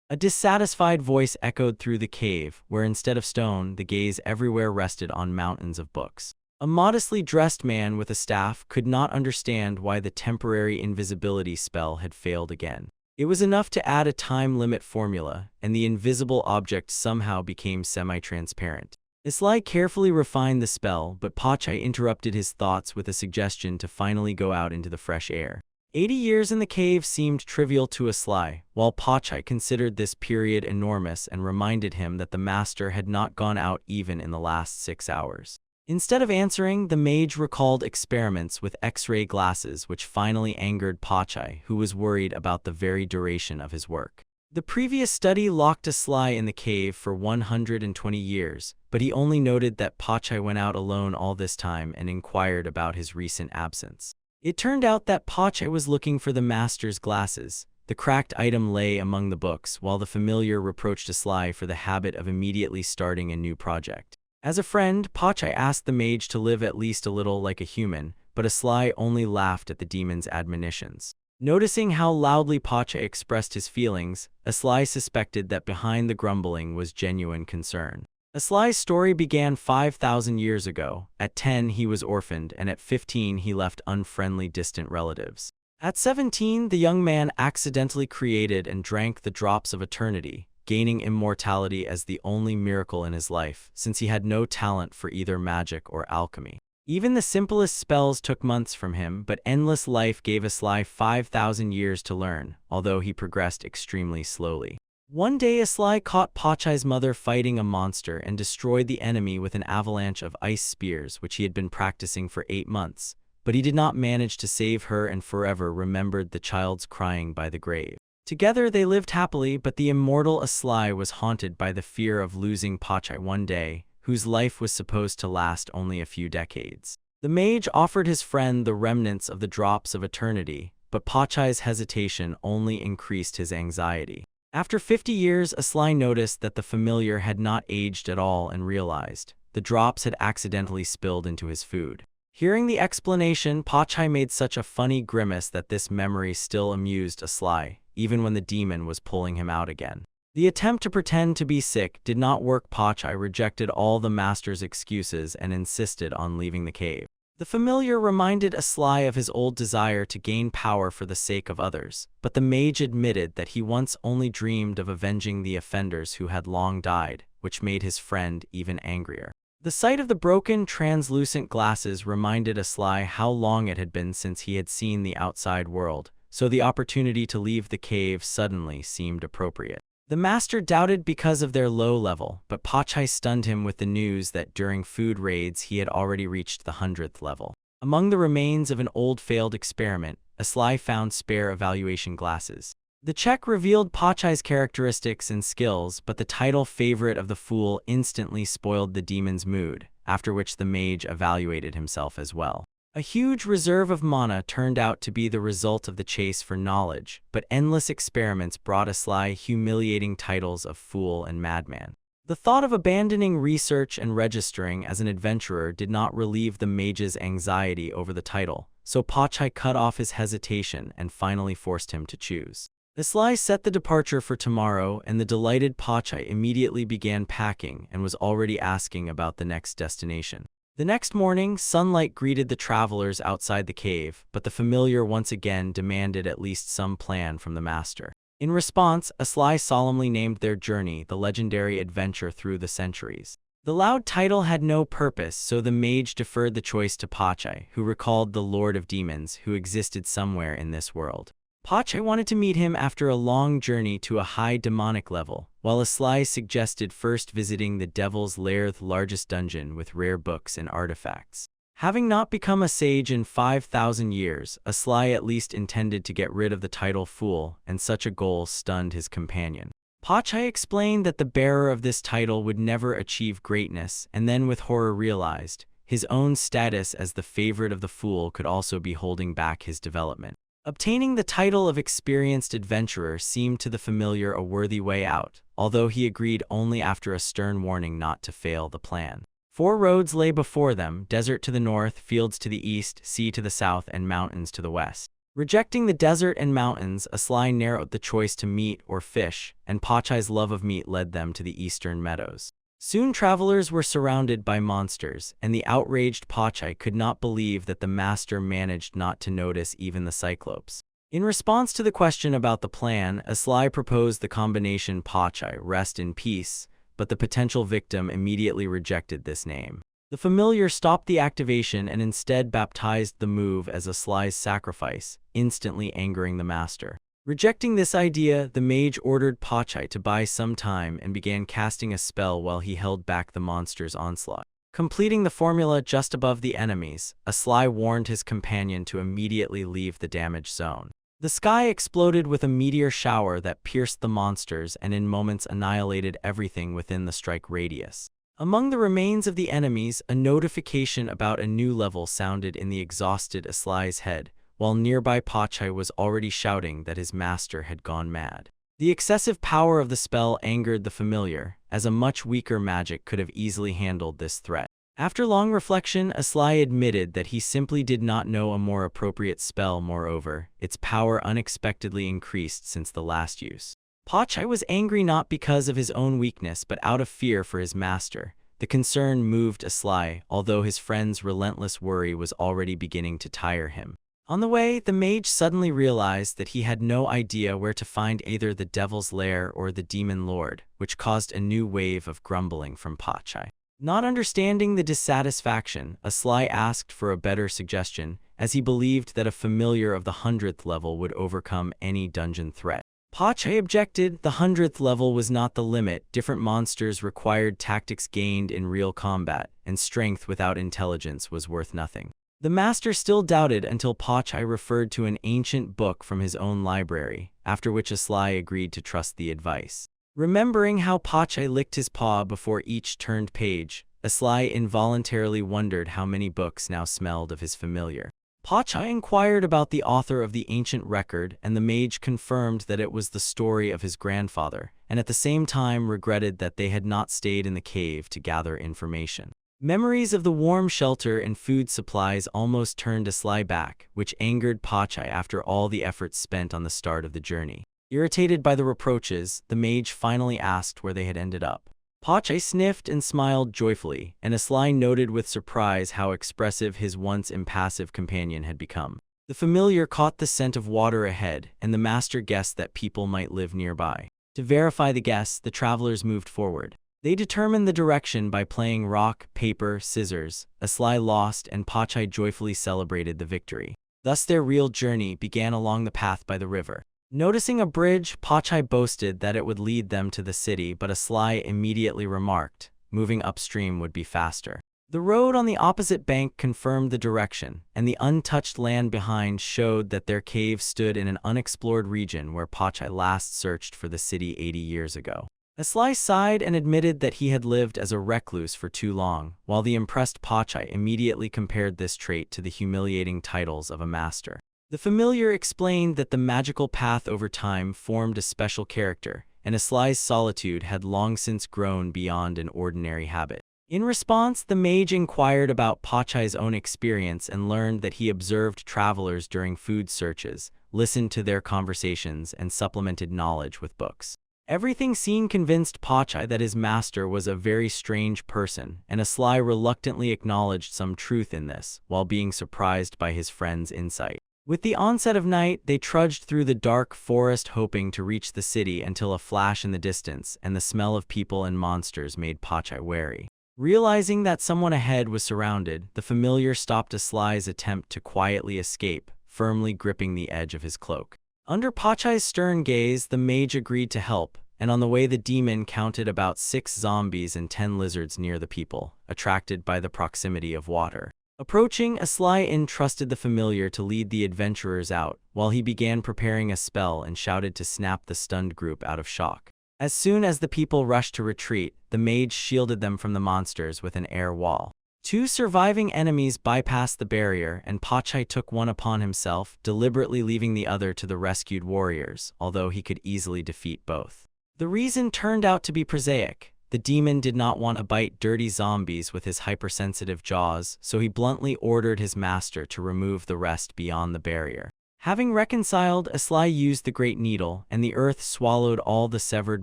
A dissatisfied voice echoed through the cave, where instead of stone, the gaze everywhere rested on mountains of books. A modestly dressed man with a staff could not understand why the temporary invisibility spell had failed again. It was enough to add a time limit formula, and the invisible object somehow became semi-transparent. Islai carefully refined the spell, but Pachai interrupted his thoughts with a suggestion to finally go out into the fresh air. 80 years in the cave seemed trivial to Islai, while Pachai considered this period enormous and reminded him that the master had not gone out even in the last 6 hours. Instead of answering, the mage recalled experiments with X-ray glasses, which finally angered Pachai, who was worried about the very duration of his work. The previous study locked Islai in the cave for 120 years, but he only noted that Pachai went out alone all this time and inquired about his recent absence. It turned out that Pachai was looking for the master's glasses. The cracked item lay among the books, while the familiar reproached Islai for the habit of immediately starting a new project. As a friend, Pachai asked the mage to live at least a little like a human, but Islai only laughed at the demon's admonitions. Noticing how loudly Pachai expressed his feelings, Islai suspected that behind the grumbling was genuine concern. Islai's story began 5,000 years ago. At 10 he was orphaned, and at 15 he left unfriendly distant relatives. At 17 the young man accidentally created and drank the drops of eternity, gaining immortality as the only miracle in his life, since he had no talent for either magic or alchemy. Even the simplest spells took months from him, but endless life gave Islai 5,000 years to learn, although he progressed extremely slowly. One day Islai caught Pachai's mother fighting a monster and destroyed the enemy with an avalanche of ice spears which he had been practicing for 8 months, but he did not manage to save her and forever remembered the child's crying by the grave. Together they lived happily, but the immortal Islai was haunted by the fear of losing Pachai one day, whose life was supposed to last only a few decades. The mage offered his friend the remnants of the drops of eternity, but Pachai's hesitation only increased his anxiety. After 50 years, Islai noticed that the familiar had not aged at all and realized the drops had accidentally spilled into his food. Hearing the explanation, Pachai made such a funny grimace that this memory still amused Islai, even when the demon was pulling him out again. The attempt to pretend to be sick did not work. Pachai rejected all the master's excuses and insisted on leaving the cave. The familiar reminded Islai of his old desire to gain power for the sake of others, but the mage admitted that he once only dreamed of avenging the offenders who had long died, which made his friend even angrier. The sight of the broken, translucent glasses reminded Islai how long it had been since he had seen the outside world, so the opportunity to leave the cave suddenly seemed appropriate. The master doubted because of their low level, but Pachai stunned him with the news that during food raids he had already reached the 100th level. Among the remains of an old failed experiment, Islai found spare evaluation glasses. The check revealed Pachai's characteristics and skills, but the title favorite of the fool instantly spoiled the demon's mood, after which the mage evaluated himself as well. A huge reserve of mana turned out to be the result of the chase for knowledge, but endless experiments brought Islai humiliating titles of fool and madman. The thought of abandoning research and registering as an adventurer did not relieve the mage's anxiety over the title, so Pachai cut off his hesitation and finally forced him to choose. Islai set the departure for tomorrow, and the delighted Pachai immediately began packing and was already asking about the next destination. The next morning, sunlight greeted the travelers outside the cave, but the familiar once again demanded at least some plan from the master. In response, Islai solemnly named their journey the legendary adventure through the centuries. The loud title had no purpose, so the mage deferred the choice to Pachai, who recalled the Lord of Demons who existed somewhere in this world. Pachai wanted to meet him after a long journey to a high demonic level, while Islai suggested first visiting the Devil's Lair's largest dungeon with rare books and artifacts. Having not become a sage in 5,000 years, Islai at least intended to get rid of the title fool, and such a goal stunned his companion. Pachai explained that the bearer of this title would never achieve greatness, and then with horror realized his own status as the favorite of the fool could also be holding back his development. Obtaining the title of experienced adventurer seemed to the familiar a worthy way out, although he agreed only after a stern warning not to fail the plan. 4 roads lay before them: desert to the north, fields to the east, sea to the south, and mountains to the west. Rejecting the desert and mountains, Aslai narrowed the choice to meat or fish, and Pachai's love of meat led them to the eastern meadows. Soon travelers were surrounded by monsters, and the outraged Pachai could not believe that the master managed not to notice even the cyclopes. In response to the question about the plan, Aslai proposed the combination Pachai, rest in peace, but the potential victim immediately rejected this name. The familiar stopped the activation and instead baptized the move as Aslai's sacrifice, instantly angering the master. Rejecting this idea, the mage ordered Pachai to buy some time and began casting a spell while he held back the monster's onslaught. Completing the formula just above the enemies, Aslai warned his companion to immediately leave the damage zone. The sky exploded with a meteor shower that pierced the monsters and in moments annihilated everything within the strike radius. Among the remains of the enemies, a notification about a new level sounded in the exhausted Aslai's head, while nearby Pachai was already shouting that his master had gone mad. The excessive power of the spell angered the familiar, as a much weaker magic could have easily handled this threat. After long reflection, Aslai admitted that he simply did not know a more appropriate spell. Moreover, its power unexpectedly increased since the last use. Pachai was angry not because of his own weakness but out of fear for his master. The concern moved Aslai, although his friend's relentless worry was already beginning to tire him. On the way, the mage suddenly realized that he had no idea where to find either the Devil's Lair or the Demon Lord, which caused a new wave of grumbling from Pachai. Not understanding the dissatisfaction, Aslai asked for a better suggestion, as he believed that a familiar of the 100th level would overcome any dungeon threat. Pachai objected. The 100th level was not the limit. Different monsters required tactics gained in real combat, and strength without intelligence was worth nothing. The master still doubted until Pachai referred to an ancient book from his own library, after which Aslai agreed to trust the advice. Remembering how Pachai licked his paw before each turned page, Aslai involuntarily wondered how many books now smelled of his familiar. Pachai inquired about the author of the ancient record, and the mage confirmed that it was the story of his grandfather, and at the same time regretted that they had not stayed in the cave to gather information. Memories of the warm shelter and food supplies almost turned Aslai back, which angered Pachai after all the efforts spent on the start of the journey. Irritated by the reproaches, the mage finally asked where they had ended up. Pachai sniffed and smiled joyfully, and Aslai noted with surprise how expressive his once impassive companion had become. The familiar caught the scent of water ahead, and the master guessed that people might live nearby. To verify the guess, the travelers moved forward. They determined the direction by playing rock, paper, scissors. Aslai lost, and Pachai joyfully celebrated the victory. Thus their real journey began along the path by the river. Noticing a bridge, Pachai boasted that it would lead them to the city, but Aslai immediately remarked, moving upstream would be faster. The road on the opposite bank confirmed the direction, and the untouched land behind showed that their cave stood in an unexplored region where Pachai last searched for the city 80 years ago. Aslai sighed and admitted that he had lived as a recluse for too long, while the impressed Pachai immediately compared this trait to the humiliating titles of a master. The familiar explained that the magical path over time formed a special character, and Aslai's solitude had long since grown beyond an ordinary habit. In response, the mage inquired about Pachai's own experience and learned that he observed travelers during food searches, listened to their conversations, and supplemented knowledge with books. Everything seen convinced Pachai that his master was a very strange person, and Aslai reluctantly acknowledged some truth in this, while being surprised by his friend's insight. With the onset of night, they trudged through the dark forest hoping to reach the city until a flash in the distance and the smell of people and monsters made Pachai wary. Realizing that someone ahead was surrounded, the familiar stopped Aslai's attempt to quietly escape, firmly gripping the edge of his cloak. Under Pachai's stern gaze, the mage agreed to help, and on the way the demon counted about 6 zombies and 10 lizards near the people, attracted by the proximity of water. Approaching, Aslai entrusted the familiar to lead the adventurers out, while he began preparing a spell and shouted to snap the stunned group out of shock. As soon as the people rushed to retreat, the mage shielded them from the monsters with an air wall. 2 surviving enemies bypassed the barrier, and Pachai took one upon himself, deliberately leaving the other to the rescued warriors, although he could easily defeat both. The reason turned out to be prosaic. The demon did not want to bite dirty zombies with his hypersensitive jaws, so he bluntly ordered his master to remove the rest beyond the barrier. Having reconciled, Aslai used the Great Needle, and the earth swallowed all the severed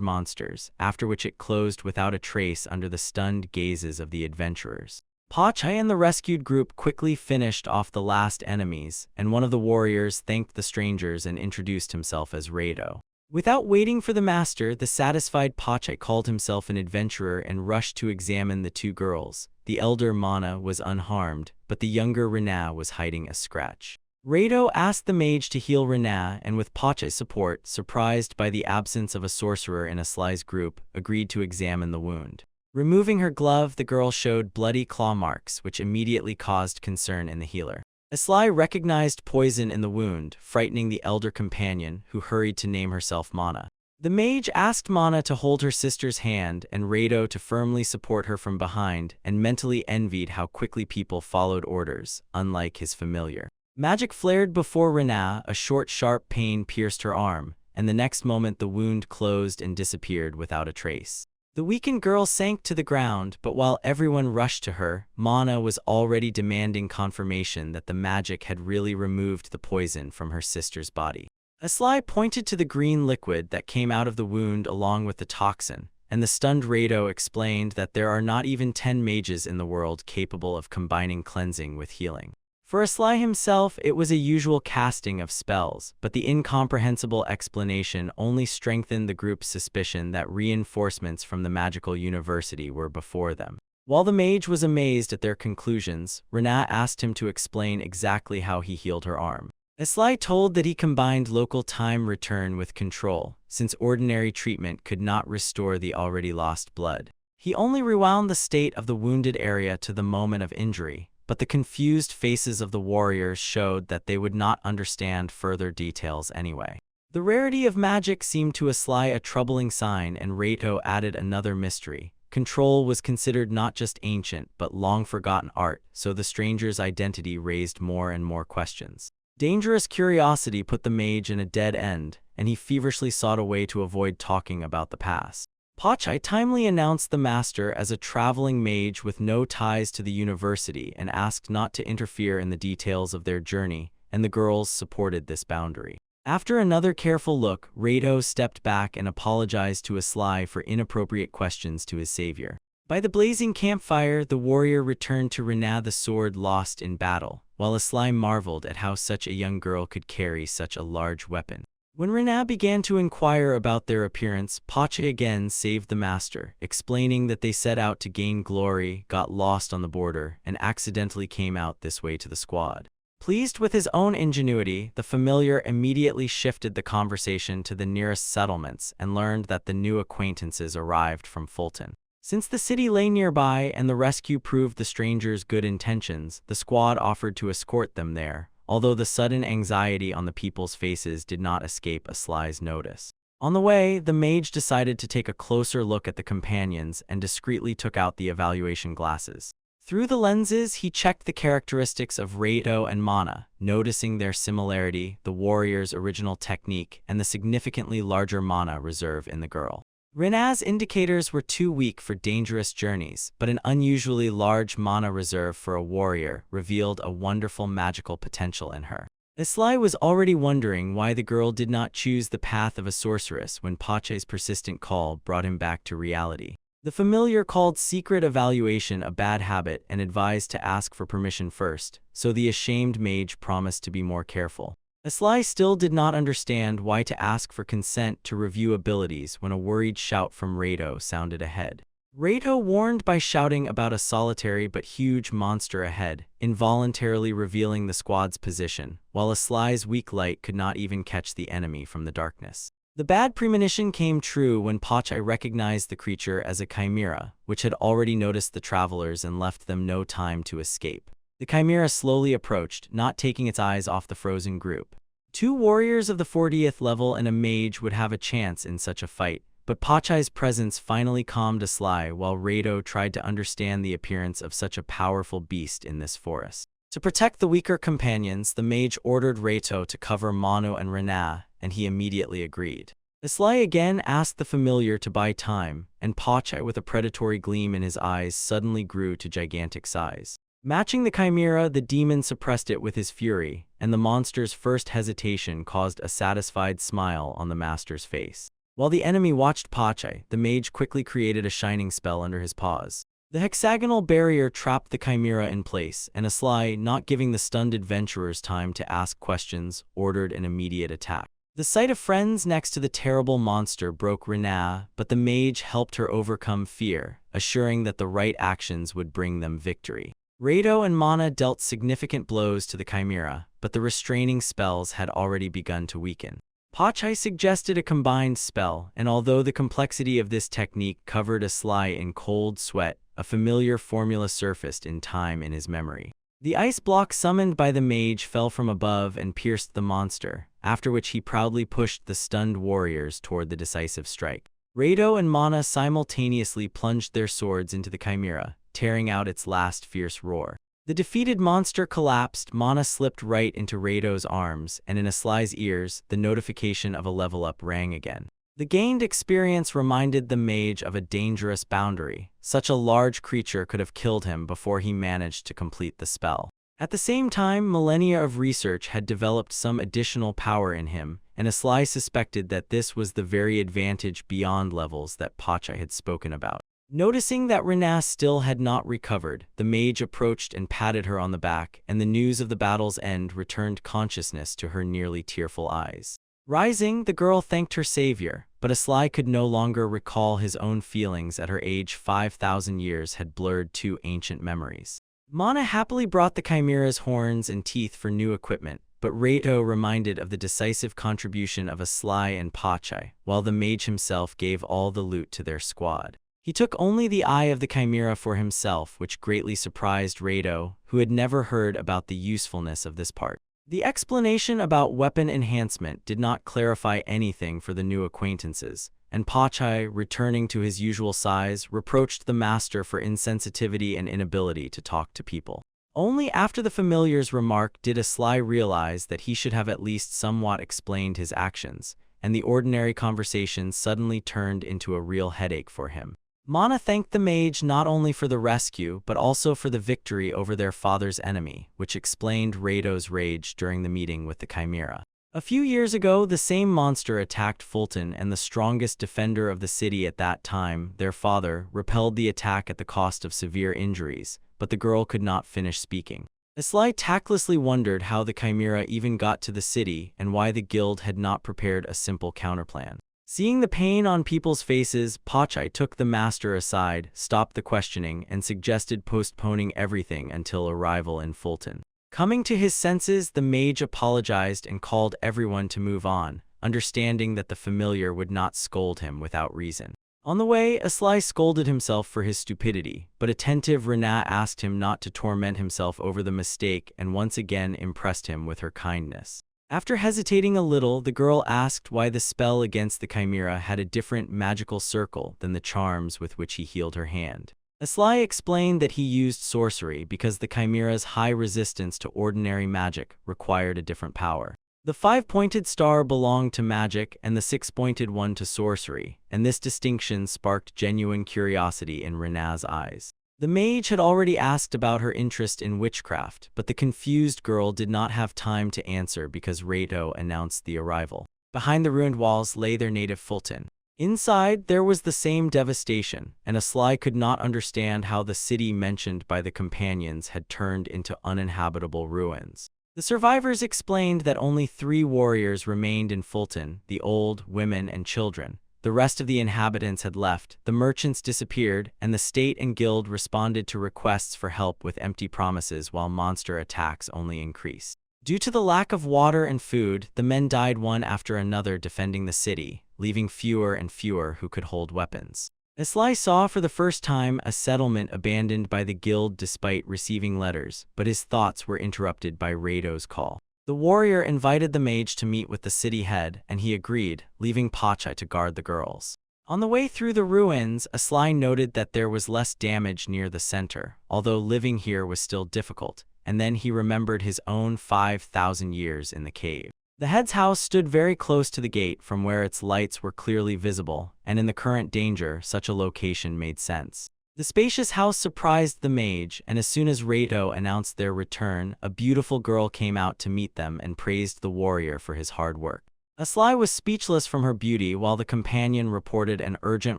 monsters, after which it closed without a trace under the stunned gazes of the adventurers. Pachai and the rescued group quickly finished off the last enemies, and one of the warriors thanked the strangers and introduced himself as Rado. Without waiting for the master, the satisfied Pachai called himself an adventurer and rushed to examine the two girls. The elder Mana was unharmed, but the younger Rina was hiding a scratch. Rado asked the mage to heal Rina, and with Pachai's support, surprised by the absence of a sorcerer in Aslai's group, agreed to examine the wound. Removing her glove, the girl showed bloody claw marks, which immediately caused concern in the healer. Aslai recognized poison in the wound, frightening the elder companion, who hurried to name herself Mana. The mage asked Mana to hold her sister's hand and Rado to firmly support her from behind, and mentally envied how quickly people followed orders, unlike his familiar. Magic flared before Rina, a short sharp pain pierced her arm, and the next moment the wound closed and disappeared without a trace. The weakened girl sank to the ground, but while everyone rushed to her, Mana was already demanding confirmation that the magic had really removed the poison from her sister's body. Aslai pointed to the green liquid that came out of the wound along with the toxin, and the stunned Rado explained that there are not even 10 mages in the world capable of combining cleansing with healing. For Aslai himself, it was a usual casting of spells, but the incomprehensible explanation only strengthened the group's suspicion that reinforcements from the magical university were before them. While the mage was amazed at their conclusions, Rina asked him to explain exactly how he healed her arm. Aslai told that he combined local time return with control, since ordinary treatment could not restore the already lost blood. He only rewound the state of the wounded area to the moment of injury, but the confused faces of the warriors showed that they would not understand further details anyway. The rarity of magic seemed to Aslai a troubling sign, and Rado added another mystery. Control was considered not just ancient but long-forgotten art, so the stranger's identity raised more and more questions. Dangerous curiosity put the mage in a dead end, and he feverishly sought a way to avoid talking about the past. Pachai timely announced the master as a traveling mage with no ties to the university and asked not to interfere in the details of their journey, and the girls supported this boundary. After another careful look, Rado stepped back and apologized to Aslai for inappropriate questions to his savior. By the blazing campfire, the warrior returned to Rina the sword lost in battle, while Aslai marveled at how such a young girl could carry such a large weapon. When Rina began to inquire about their appearance, Pachai again saved the master, explaining that they set out to gain glory, got lost on the border, and accidentally came out this way to the squad. Pleased with his own ingenuity, the familiar immediately shifted the conversation to the nearest settlements and learned that the new acquaintances arrived from Fulton. Since the city lay nearby and the rescue proved the strangers' good intentions, the squad offered to escort them there, although the sudden anxiety on the people's faces did not escape Aslai's notice. On the way, the mage decided to take a closer look at the companions and discreetly took out the evaluation glasses. Through the lenses, he checked the characteristics of Rado and Mana, noticing their similarity, the warrior's original technique, and the significantly larger mana reserve in the girl. Rina's indicators were too weak for dangerous journeys, but an unusually large mana reserve for a warrior revealed a wonderful magical potential in her. Aslai was already wondering why the girl did not choose the path of a sorceress when Pachai's persistent call brought him back to reality. The familiar called secret evaluation a bad habit and advised to ask for permission first, so the ashamed mage promised to be more careful. Aslai still did not understand why to ask for consent to review abilities when a worried shout from Rado sounded ahead. Rado warned by shouting about a solitary but huge monster ahead, involuntarily revealing the squad's position, while Aslai's weak light could not even catch the enemy from the darkness. The bad premonition came true when Pachai recognized the creature as a chimera, which had already noticed the travelers and left them no time to escape. The chimera slowly approached, not taking its eyes off the frozen group. 2 warriors of the 40th level and a mage would have a chance in such a fight, but Pachai's presence finally calmed Aslai while Rado tried to understand the appearance of such a powerful beast in this forest. To protect the weaker companions, the mage ordered Rado to cover Manu and Rina, and he immediately agreed. Aslai again asked the familiar to buy time, and Pachai, with a predatory gleam in his eyes, suddenly grew to gigantic size. Matching the chimera, the demon suppressed it with his fury, and the monster's first hesitation caused a satisfied smile on the master's face. While the enemy watched Pachai, the mage quickly created a shining spell under his paws. The hexagonal barrier trapped the chimera in place, and Aslai, not giving the stunned adventurers time to ask questions, ordered an immediate attack. The sight of friends next to the terrible monster broke Rina, but the mage helped her overcome fear, assuring that the right actions would bring them victory. Rado and Mana dealt significant blows to the chimera, but the restraining spells had already begun to weaken. Pachai suggested a combined spell, and although the complexity of this technique covered Aslai in cold sweat, a familiar formula surfaced in time in his memory. The ice block summoned by the mage fell from above and pierced the monster, after which he proudly pushed the stunned warriors toward the decisive strike. Rado and Mana simultaneously plunged their swords into the chimera, tearing out its last fierce roar. The defeated monster collapsed, Mana slipped right into Rado's arms, and in Aslai's ears, the notification of a level up rang again. The gained experience reminded the mage of a dangerous boundary. Such a large creature could have killed him before he managed to complete the spell. At the same time, millennia of research had developed some additional power in him, and Aslai suspected that this was the very advantage beyond levels that Pachai had spoken about. Noticing that Rina still had not recovered, the mage approached and patted her on the back, and the news of the battle's end returned consciousness to her nearly tearful eyes. Rising, the girl thanked her savior, but Aslai could no longer recall his own feelings at her age. 5,000 years had blurred two ancient memories. Mana happily brought the chimera's horns and teeth for new equipment, but Rado reminded of the decisive contribution of Aslai and Pachai, while the mage himself gave all the loot to their squad. He took only the eye of the chimera for himself, which greatly surprised Rado, who had never heard about the usefulness of this part. The explanation about weapon enhancement did not clarify anything for the new acquaintances, and Pachai, returning to his usual size, reproached the master for insensitivity and inability to talk to people. Only after the familiar's remark did Aslai realize that he should have at least somewhat explained his actions, and the ordinary conversation suddenly turned into a real headache for him. Mana thanked the mage not only for the rescue, but also for the victory over their father's enemy, which explained Rado's rage during the meeting with the chimera. A few years ago, the same monster attacked Fulton, and the strongest defender of the city at that time, their father, repelled the attack at the cost of severe injuries, but the girl could not finish speaking. Aslai tactlessly wondered how the chimera even got to the city and why the guild had not prepared a simple counterplan. Seeing the pain on people's faces, Pachai took the master aside, stopped the questioning, and suggested postponing everything until arrival in Fulton. Coming to his senses, the mage apologized and called everyone to move on, understanding that the familiar would not scold him without reason. On the way, Aslai scolded himself for his stupidity, but attentive Rina asked him not to torment himself over the mistake and once again impressed him with her kindness. After hesitating a little, the girl asked why the spell against the chimera had a different magical circle than the charms with which he healed her hand. Aslai explained that he used sorcery because the chimera's high resistance to ordinary magic required a different power. The 5-pointed star belonged to magic and the 6-pointed one to sorcery, and this distinction sparked genuine curiosity in Rina's eyes. The mage had already asked about her interest in witchcraft, but the confused girl did not have time to answer because Rado announced the arrival. Behind the ruined walls lay their native Fulton. Inside, there was the same devastation, and Aslai could not understand how the city mentioned by the companions had turned into uninhabitable ruins. The survivors explained that only 3 warriors remained in Fulton, the old, women, and children. The rest of the inhabitants had left, the merchants disappeared, and the state and guild responded to requests for help with empty promises while monster attacks only increased. Due to the lack of water and food, the men died one after another defending the city, leaving fewer and fewer who could hold weapons. Aslai saw for the first time a settlement abandoned by the guild despite receiving letters, but his thoughts were interrupted by Rado's call. The warrior invited the mage to meet with the city head, and he agreed, leaving Pachai to guard the girls. On the way through the ruins, Aslai noted that there was less damage near the center, although living here was still difficult, and then he remembered his own 5,000 years in the cave. The head's house stood very close to the gate from where its lights were clearly visible, and in the current danger, such a location made sense. The spacious house surprised the mage, and as soon as Reito announced their return, a beautiful girl came out to meet them and praised the warrior for his hard work. Asli was speechless from her beauty, while the companion reported an urgent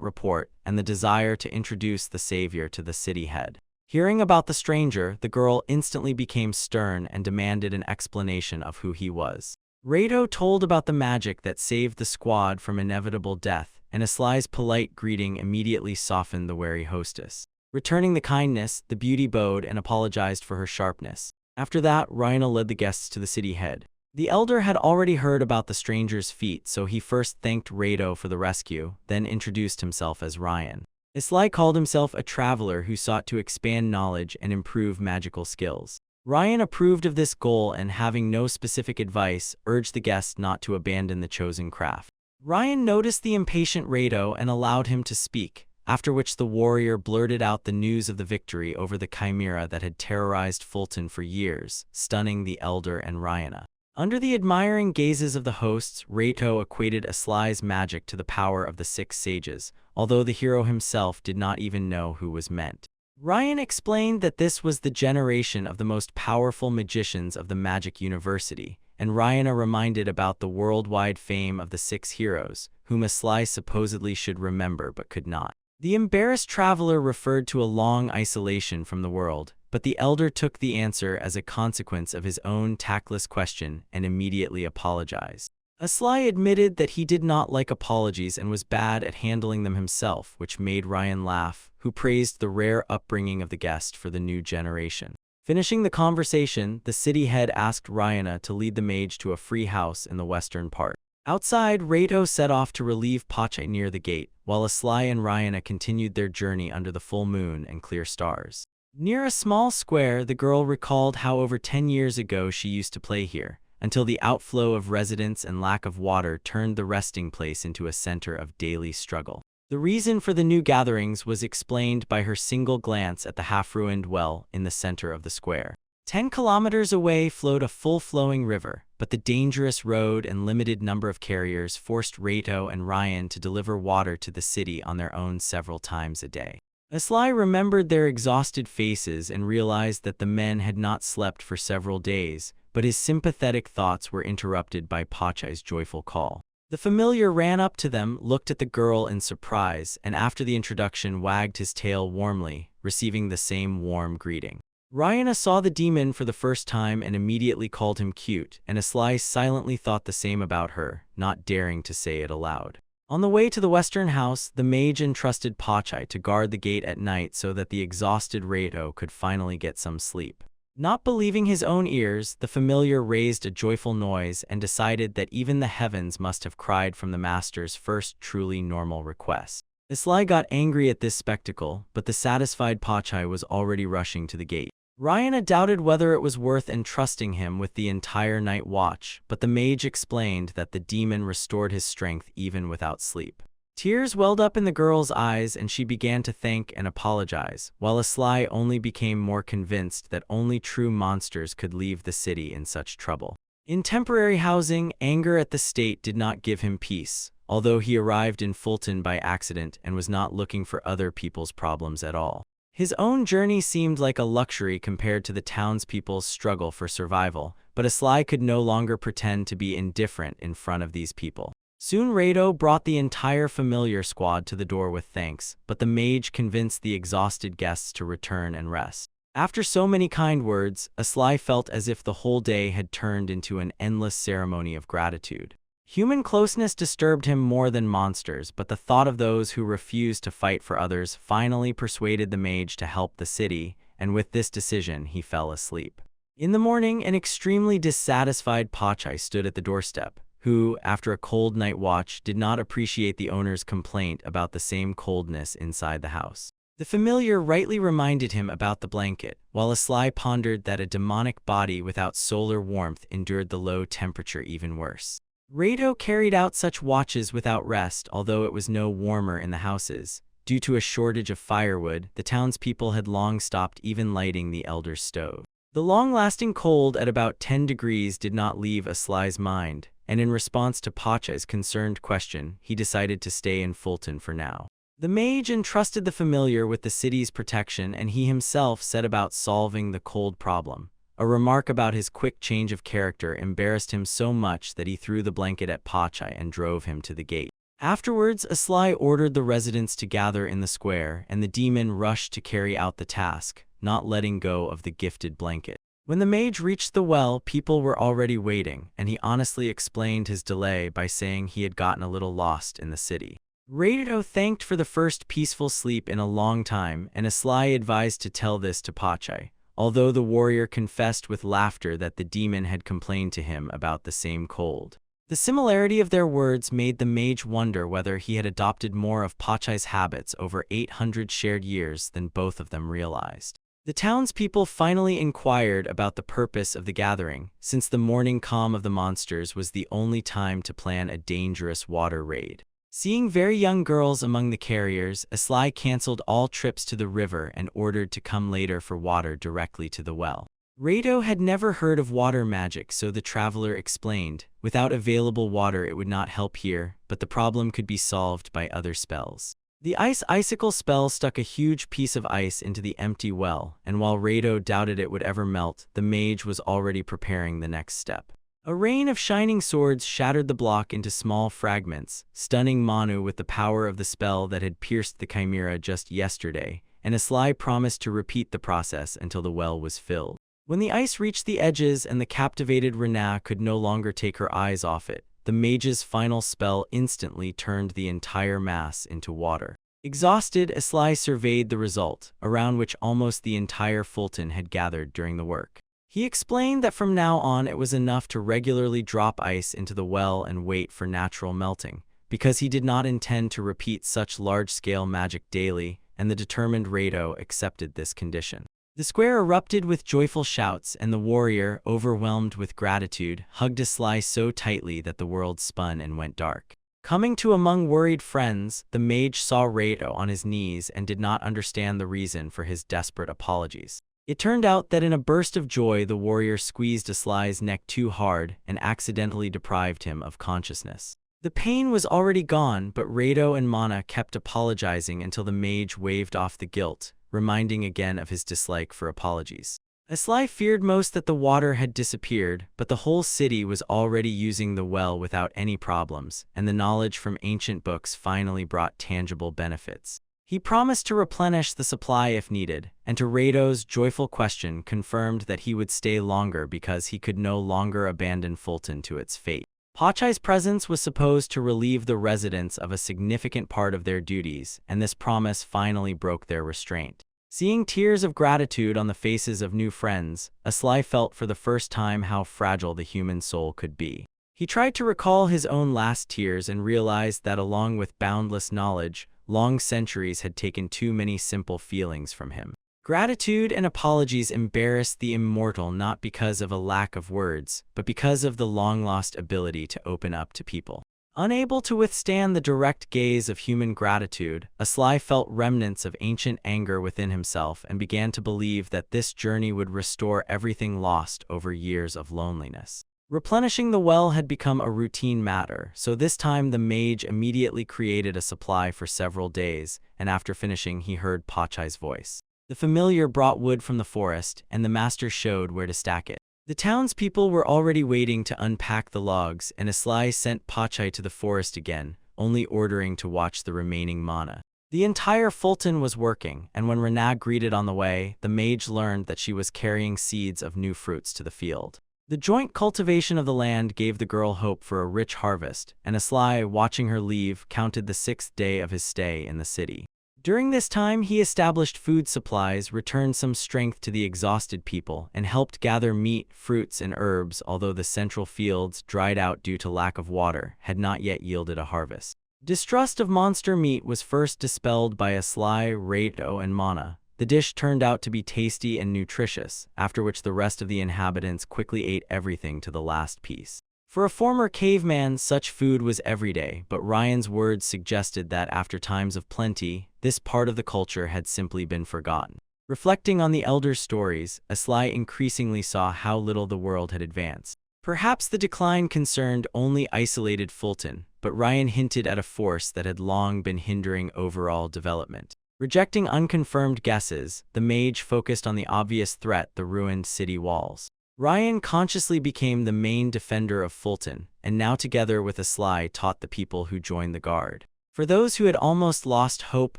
report and the desire to introduce the savior to the city head. Hearing about the stranger, the girl instantly became stern and demanded an explanation of who he was. Reito told about the magic that saved the squad from inevitable death, and Asli's polite greeting immediately softened the wary hostess. Returning the kindness, the beauty bowed and apologized for her sharpness. After that, Rhina led the guests to the city head. The elder had already heard about the stranger's feat, so he first thanked Reito for the rescue, then introduced himself as Ryan. Asli called himself a traveler who sought to expand knowledge and improve magical skills. Ryan approved of this goal and, having no specific advice, urged the guests not to abandon the chosen craft. Ryan noticed the impatient Reito and allowed him to speak, after which the warrior blurted out the news of the victory over the chimera that had terrorized Fulton for years, stunning the elder and Rhina. Under the admiring gazes of the hosts, Reito equated Asli's magic to the power of the 6 sages, although the hero himself did not even know who was meant. Ryan explained that this was the generation of the most powerful magicians of the Magic University, and Rhina reminded about the worldwide fame of the 6 heroes, whom Asli supposedly should remember but could not. The embarrassed traveler referred to a long isolation from the world, but the elder took the answer as a consequence of his own tactless question and immediately apologized. Asli admitted that he did not like apologies and was bad at handling them himself, which made Ryan laugh, who praised the rare upbringing of the guest for the new generation. Finishing the conversation, the city head asked Rhina to lead the mage to a free house in the western part. Outside, Reito set off to relieve Pache near the gate, while Asli and Rhina continued their journey under the full moon and clear stars. Near a small square, the girl recalled how over 10 years ago she used to play here, until the outflow of residents and lack of water turned the resting place into a center of daily struggle. The reason for the new gatherings was explained by her single glance at the half-ruined well in the center of the square. 10 kilometers away flowed a full-flowing river, but the dangerous road and limited number of carriers forced Reito and Ryan to deliver water to the city on their own several times a day. Asli remembered their exhausted faces and realized that the men had not slept for several days, but his sympathetic thoughts were interrupted by Pache's joyful call. The familiar ran up to them, looked at the girl in surprise, and after the introduction wagged his tail warmly, receiving the same warm greeting. Rhina saw the demon for the first time and immediately called him cute, and Asli silently thought the same about her, not daring to say it aloud. On the way to the western house, the mage entrusted Pache to guard the gate at night so that the exhausted Reito could finally get some sleep. Not believing his own ears, the familiar raised a joyful noise and decided that even the heavens must have cried from the master's first truly normal request. Asli got angry at this spectacle, but the satisfied Pache was already rushing to the gate. Rhina doubted whether it was worth entrusting him with the entire night watch, but the mage explained that the demon restored his strength even without sleep. Tears welled up in the girl's eyes and she began to thank and apologize, while Asli only became more convinced that only true monsters could leave the city in such trouble. In temporary housing, anger at the state did not give him peace, although he arrived in Fulton by accident and was not looking for other people's problems at all. His own journey seemed like a luxury compared to the townspeople's struggle for survival, but Asli could no longer pretend to be indifferent in front of these people. Soon Reito brought the entire familiar squad to the door with thanks, but the mage convinced the exhausted guests to return and rest. After so many kind words, Asli felt as if the whole day had turned into an endless ceremony of gratitude. Human closeness disturbed him more than monsters, but the thought of those who refused to fight for others finally persuaded the mage to help the city, and with this decision he fell asleep. In the morning, an extremely dissatisfied Pache stood at the doorstep, who, after a cold night watch, did not appreciate the owner's complaint about the same coldness inside the house. The familiar rightly reminded him about the blanket, while Asli pondered that a demonic body without solar warmth endured the low temperature even worse. Reito carried out such watches without rest, although it was no warmer in the houses. Due to a shortage of firewood, the townspeople had long stopped even lighting the elder's stove. The long-lasting cold at about 10 degrees did not leave Asli's mind, and in response to Pache's concerned question, he decided to stay in Fulton for now. The mage entrusted the familiar with the city's protection, and he himself set about solving the cold problem. A remark about his quick change of character embarrassed him so much that he threw the blanket at Pachai and drove him to the gate. Afterwards, Aslai ordered the residents to gather in the square, and the demon rushed to carry out the task, not letting go of the gifted blanket. When the mage reached the well, people were already waiting, and he honestly explained his delay by saying he had gotten a little lost in the city. Raito thanked for the first peaceful sleep in a long time, and Aslai advised to tell this to Pachai, although the warrior confessed with laughter that the demon had complained to him about the same cold. The similarity of their words made the mage wonder whether he had adopted more of Pachai's habits over 800 shared years than both of them realized. The townspeople finally inquired about the purpose of the gathering, since the morning calm of the monsters was the only time to plan a dangerous water raid. Seeing very young girls among the carriers, Aslai canceled all trips to the river and ordered to come later for water directly to the well. Raito had never heard of water magic, so the traveler explained, without available water it would not help here, but the problem could be solved by other spells. The icicle spell stuck a huge piece of ice into the empty well, and while Raito doubted it would ever melt, the mage was already preparing the next step. A rain of shining swords shattered the block into small fragments, stunning Manu with the power of the spell that had pierced the chimera just yesterday, and Aslai promised to repeat the process until the well was filled. When the ice reached the edges and the captivated Rena could no longer take her eyes off it, the mage's final spell instantly turned the entire mass into water. Exhausted, Aslai surveyed the result, around which almost the entire Fulton had gathered during the work. He explained that from now on it was enough to regularly drop ice into the well and wait for natural melting, because he did not intend to repeat such large-scale magic daily, and the determined Raito accepted this condition. The square erupted with joyful shouts, and the warrior, overwhelmed with gratitude, hugged Aslai so tightly that the world spun and went dark. Coming to among worried friends, the mage saw Raito on his knees and did not understand the reason for his desperate apologies. It turned out that in a burst of joy the warrior squeezed Aslai's neck too hard and accidentally deprived him of consciousness. The pain was already gone, but Raito and Mana kept apologizing until the mage waved off the guilt, reminding again of his dislike for apologies. Aslai feared most that the water had disappeared, but the whole city was already using the well without any problems, and the knowledge from ancient books finally brought tangible benefits. He promised to replenish the supply if needed, and to Raito's joyful question confirmed that he would stay longer because he could no longer abandon Fulton to its fate. Pachai's presence was supposed to relieve the residents of a significant part of their duties, and this promise finally broke their restraint. Seeing tears of gratitude on the faces of new friends, Aslai felt for the first time how fragile the human soul could be. He tried to recall his own last tears and realized that along with boundless knowledge, long centuries had taken too many simple feelings from him. Gratitude and apologies embarrassed the immortal not because of a lack of words, but because of the long-lost ability to open up to people. Unable to withstand the direct gaze of human gratitude, Aslai felt remnants of ancient anger within himself and began to believe that this journey would restore everything lost over years of loneliness. Replenishing the well had become a routine matter, so this time the mage immediately created a supply for several days, and after finishing he heard Pachai's voice. The familiar brought wood from the forest, and the master showed where to stack it. The townspeople were already waiting to unpack the logs, and Aslai sent Pachai to the forest again, only ordering to watch the remaining mana. The entire Fulton was working, and when Rena greeted on the way, the mage learned that she was carrying seeds of new fruits to the field. The joint cultivation of the land gave the girl hope for a rich harvest, and Aslai, watching her leave, counted the 6th day of his stay in the city. During this time, he established food supplies, returned some strength to the exhausted people, and helped gather meat, fruits, and herbs, although the central fields, dried out due to lack of water, had not yet yielded a harvest. Distrust of monster meat was first dispelled by Aslai, Raito, and Mana. The dish turned out to be tasty and nutritious, after which the rest of the inhabitants quickly ate everything to the last piece. For a former caveman, such food was everyday, but Ryan's words suggested that after times of plenty, this part of the culture had simply been forgotten. Reflecting on the elders' stories, Aslai increasingly saw how little the world had advanced. Perhaps the decline concerned only isolated Fulton, but Ryan hinted at a force that had long been hindering overall development. Rejecting unconfirmed guesses, the mage focused on the obvious threat: the ruined city walls. Ryan consciously became the main defender of Fulton, and now together with Asli taught the people who joined the guard. For those who had almost lost hope,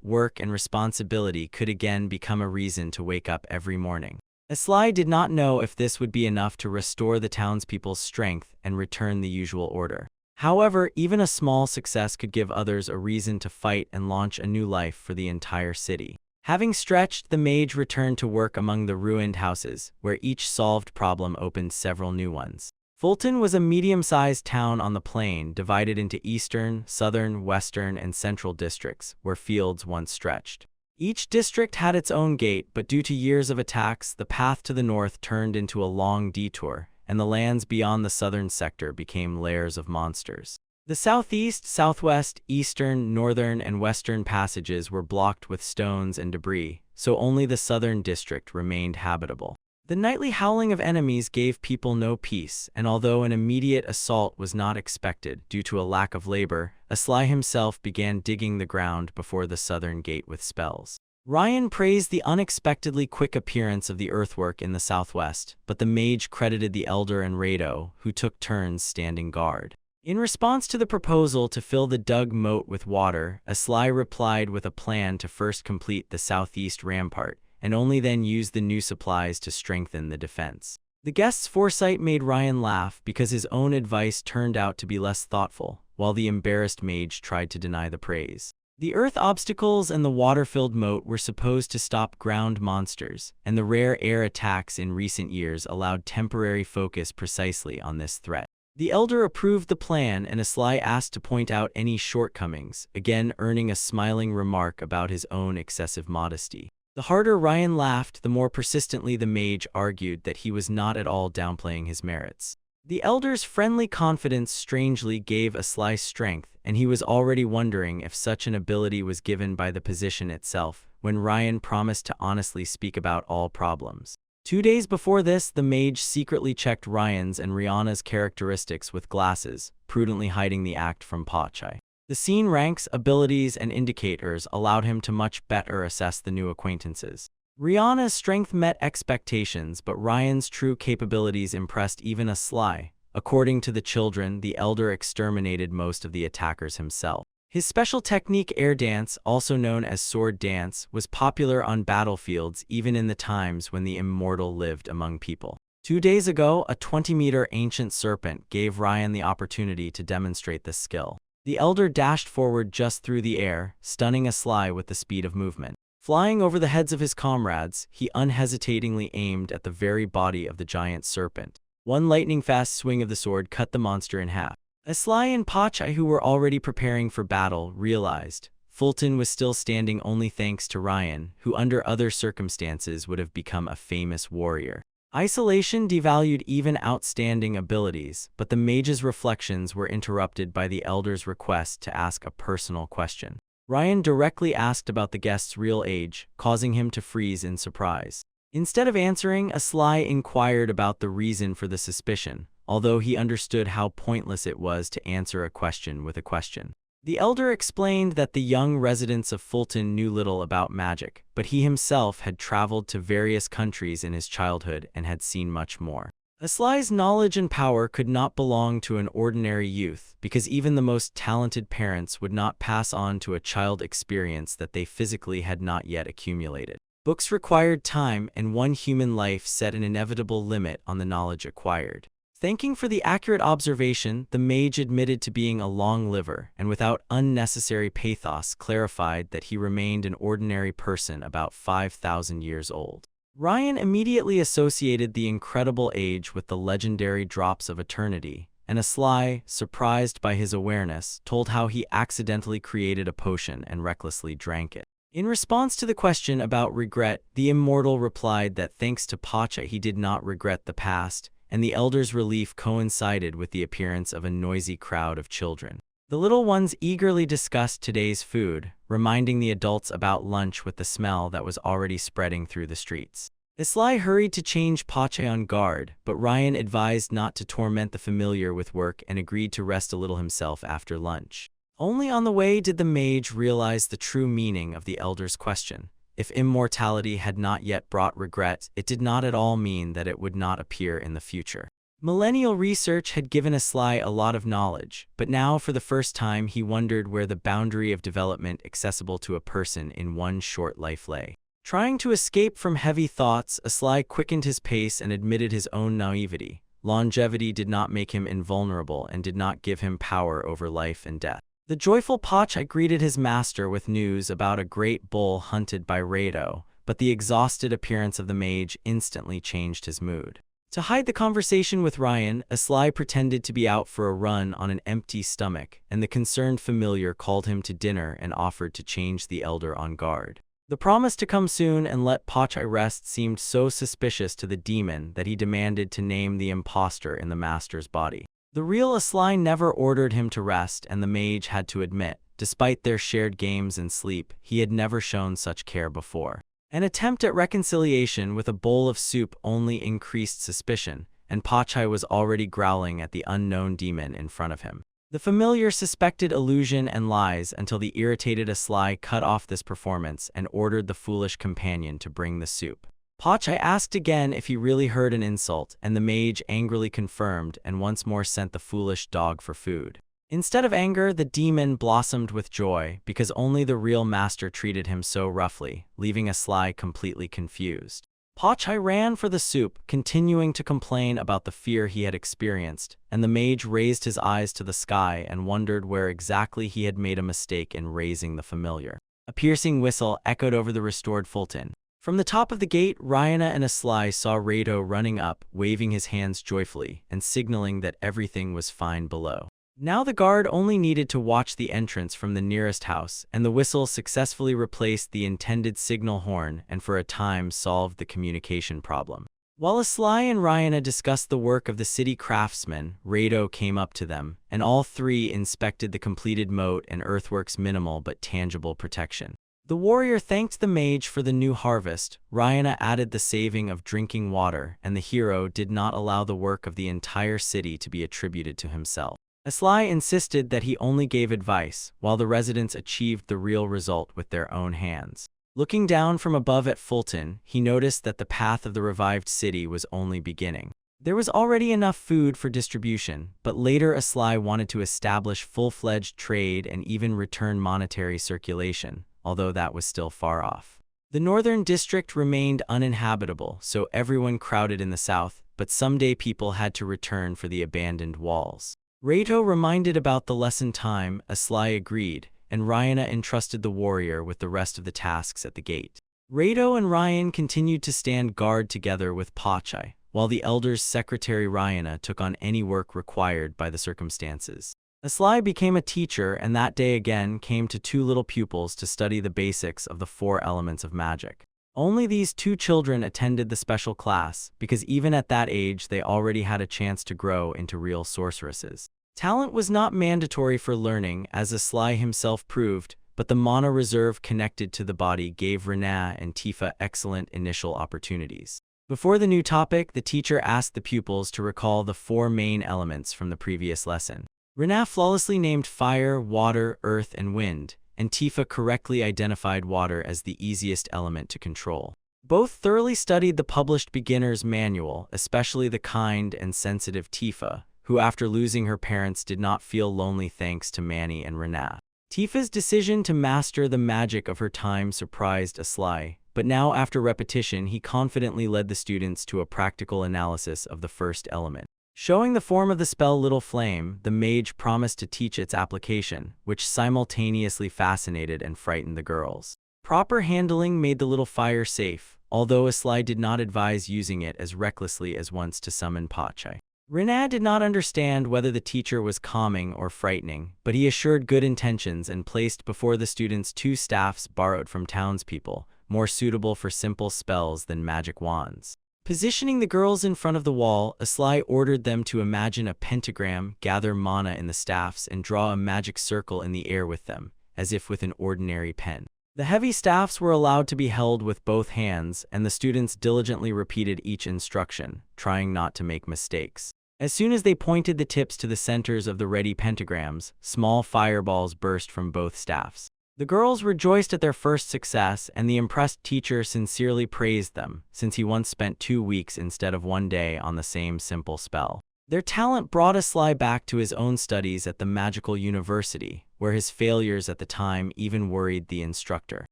work and responsibility could again become a reason to wake up every morning. Asli did not know if this would be enough to restore the townspeople's strength and return the usual order. However, even a small success could give others a reason to fight and launch a new life for the entire city. Having stretched, the mage returned to work among the ruined houses, where each solved problem opened several new ones. Fulton was a medium-sized town on the plain, divided into eastern, southern, western, and central districts, where fields once stretched. Each district had its own gate, but due to years of attacks, the path to the north turned into a long detour, and the lands beyond the southern sector became lairs of monsters. The southeast, southwest, eastern, northern, and western passages were blocked with stones and debris, so only the southern district remained habitable. The nightly howling of enemies gave people no peace, and although an immediate assault was not expected due to a lack of labor, Asli himself began digging the ground before the southern gate with spells. Ryan praised the unexpectedly quick appearance of the earthwork in the southwest, but the mage credited the elder and Rado, who took turns standing guard. In response to the proposal to fill the dug moat with water, Asli replied with a plan to first complete the southeast rampart, and only then use the new supplies to strengthen the defense. The guest's foresight made Ryan laugh because his own advice turned out to be less thoughtful, while the embarrassed mage tried to deny the praise. The earth obstacles and the water-filled moat were supposed to stop ground monsters, and the rare air attacks in recent years allowed temporary focus precisely on this threat. The elder approved the plan, and Asli asked to point out any shortcomings, again earning a smiling remark about his own excessive modesty. The harder Ryan laughed, the more persistently the mage argued that he was not at all downplaying his merits. The elder's friendly confidence strangely gave Asli strength, and he was already wondering if such an ability was given by the position itself, when Ryan promised to honestly speak about all problems. 2 days before this, the mage secretly checked Ryan's and Rihanna's characteristics with glasses, prudently hiding the act from Pachai. The scene ranks, abilities, and indicators allowed him to much better assess the new acquaintances. Rihanna's strength met expectations, but Ryan's true capabilities impressed even Asli. According to the children, the elder exterminated most of the attackers himself. His special technique, air dance, also known as sword dance, was popular on battlefields even in the times when the immortal lived among people. 2 days ago, a 20-meter ancient serpent gave Ryan the opportunity to demonstrate this skill. The elder dashed forward just through the air, stunning Asli with the speed of movement. Flying over the heads of his comrades, he unhesitatingly aimed at the very body of the giant serpent. One lightning-fast swing of the sword cut the monster in half. Asli and Pachai, who were already preparing for battle, realized Fulton was still standing only thanks to Ryan, who under other circumstances would have become a famous warrior. Isolation devalued even outstanding abilities, but the mage's reflections were interrupted by the elder's request to ask a personal question. Ryan directly asked about the guest's real age, causing him to freeze in surprise. Instead of answering, Asli inquired about the reason for the suspicion, although he understood how pointless it was to answer a question with a question. The elder explained that the young residents of Fulton knew little about magic, but he himself had traveled to various countries in his childhood and had seen much more. Asli's knowledge and power could not belong to an ordinary youth, because even the most talented parents would not pass on to a child experience that they physically had not yet accumulated. Books required time, and one human life set an inevitable limit on the knowledge acquired. Thanking for the accurate observation, the mage admitted to being a long liver, and without unnecessary pathos clarified that he remained an ordinary person about 5,000 years old. Ryan immediately associated the incredible age with the legendary drops of eternity, and Asli, surprised by his awareness, told how he accidentally created a potion and recklessly drank it. In response to the question about regret, the immortal replied that thanks to Pacha he did not regret the past, and the elder's relief coincided with the appearance of a noisy crowd of children. The little ones eagerly discussed today's food, reminding the adults about lunch with the smell that was already spreading through the streets. Aslai hurried to change Pache on guard, but Ryan advised not to torment the familiar with work and agreed to rest a little himself after lunch. Only on the way did the mage realize the true meaning of the elder's question. If immortality had not yet brought regret, it did not at all mean that it would not appear in the future. Millennial research had given Aslai a lot of knowledge, but now for the first time he wondered where the boundary of development accessible to a person in one short life lay. Trying to escape from heavy thoughts, Aslai quickened his pace and admitted his own naivety. Longevity did not make him invulnerable and did not give him power over life and death. The joyful Pache greeted his master with news about a great bull hunted by Rado, but the exhausted appearance of the mage instantly changed his mood. To hide the conversation with Ryan, Aslai pretended to be out for a run on an empty stomach, and the concerned familiar called him to dinner and offered to change the elder on guard. The promise to come soon and let Pache rest seemed so suspicious to the demon that he demanded to name the impostor in the master's body. The real Aslai never ordered him to rest, and the mage had to admit, despite their shared games and sleep, he had never shown such care before. An attempt at reconciliation with a bowl of soup only increased suspicion, and Pache was already growling at the unknown demon in front of him. The familiar suspected illusion and lies until the irritated Aslai cut off this performance and ordered the foolish companion to bring the soup. Pache asked again if he really heard an insult, and the mage angrily confirmed and once more sent the foolish dog for food. Instead of anger, the demon blossomed with joy, because only the real master treated him so roughly, leaving Aslai completely confused. Pache ran for the soup, continuing to complain about the fear he had experienced, and the mage raised his eyes to the sky and wondered where exactly he had made a mistake in raising the familiar. A piercing whistle echoed over the restored Fulton. From the top of the gate, Ryana and Aslai saw Rado running up, waving his hands joyfully, and signaling that everything was fine below. Now the guard only needed to watch the entrance from the nearest house, and the whistle successfully replaced the intended signal horn and for a time solved the communication problem. While Aslai and Ryana discussed the work of the city craftsmen, Rado came up to them, and all three inspected the completed moat and earthwork's minimal but tangible protection. The warrior thanked the mage for the new harvest, Ryana added the saving of drinking water, and the hero did not allow the work of the entire city to be attributed to himself. Aslai insisted that he only gave advice, while the residents achieved the real result with their own hands. Looking down from above at Fulton, he noticed that the path of the revived city was only beginning. There was already enough food for distribution, but later Aslai wanted to establish full-fledged trade and even return monetary circulation, although that was still far off. The northern district remained uninhabitable, so everyone crowded in the south, but someday people had to return for the abandoned walls. Rado reminded about the lesson time, Aslai agreed, and Ryana entrusted the warrior with the rest of the tasks at the gate. Rado and Ryan continued to stand guard together with Pache, while the elder's secretary Ryana took on any work required by the circumstances. Aslai became a teacher, and that day again came to two little pupils to study the basics of the 4 elements of magic. Only these 2 children attended the special class, because even at that age they already had a chance to grow into real sorceresses. Talent was not mandatory for learning, as Aslai himself proved, but the mana reserve connected to the body gave Rena and Tifa excellent initial opportunities. Before the new topic, the teacher asked the pupils to recall the 4 main elements from the previous lesson. Rena flawlessly named fire, water, earth, and wind, and Tifa correctly identified water as the easiest element to control. Both thoroughly studied the published beginner's manual, especially the kind and sensitive Tifa, who after losing her parents did not feel lonely thanks to Manny and Rena. Tifa's decision to master the magic of her time surprised Aslai, but now after repetition he confidently led the students to a practical analysis of the first element. Showing the form of the spell Little Flame, the mage promised to teach its application, which simultaneously fascinated and frightened the girls. Proper handling made the little fire safe, although Aslai did not advise using it as recklessly as once to summon Pache. Rena did not understand whether the teacher was calming or frightening, but he assured good intentions and placed before the students 2 staffs borrowed from townspeople, more suitable for simple spells than magic wands. Positioning the girls in front of the wall, Aslai ordered them to imagine a pentagram, gather mana in the staffs, and draw a magic circle in the air with them, as if with an ordinary pen. The heavy staffs were allowed to be held with both hands, and the students diligently repeated each instruction, trying not to make mistakes. As soon as they pointed the tips to the centers of the ready pentagrams, small fireballs burst from both staffs. The girls rejoiced at their first success, and the impressed teacher sincerely praised them, since he once spent 2 weeks instead of 1 day on the same simple spell. Their talent brought Aslai back to his own studies at the magical university, where his failures at the time even worried the instructor.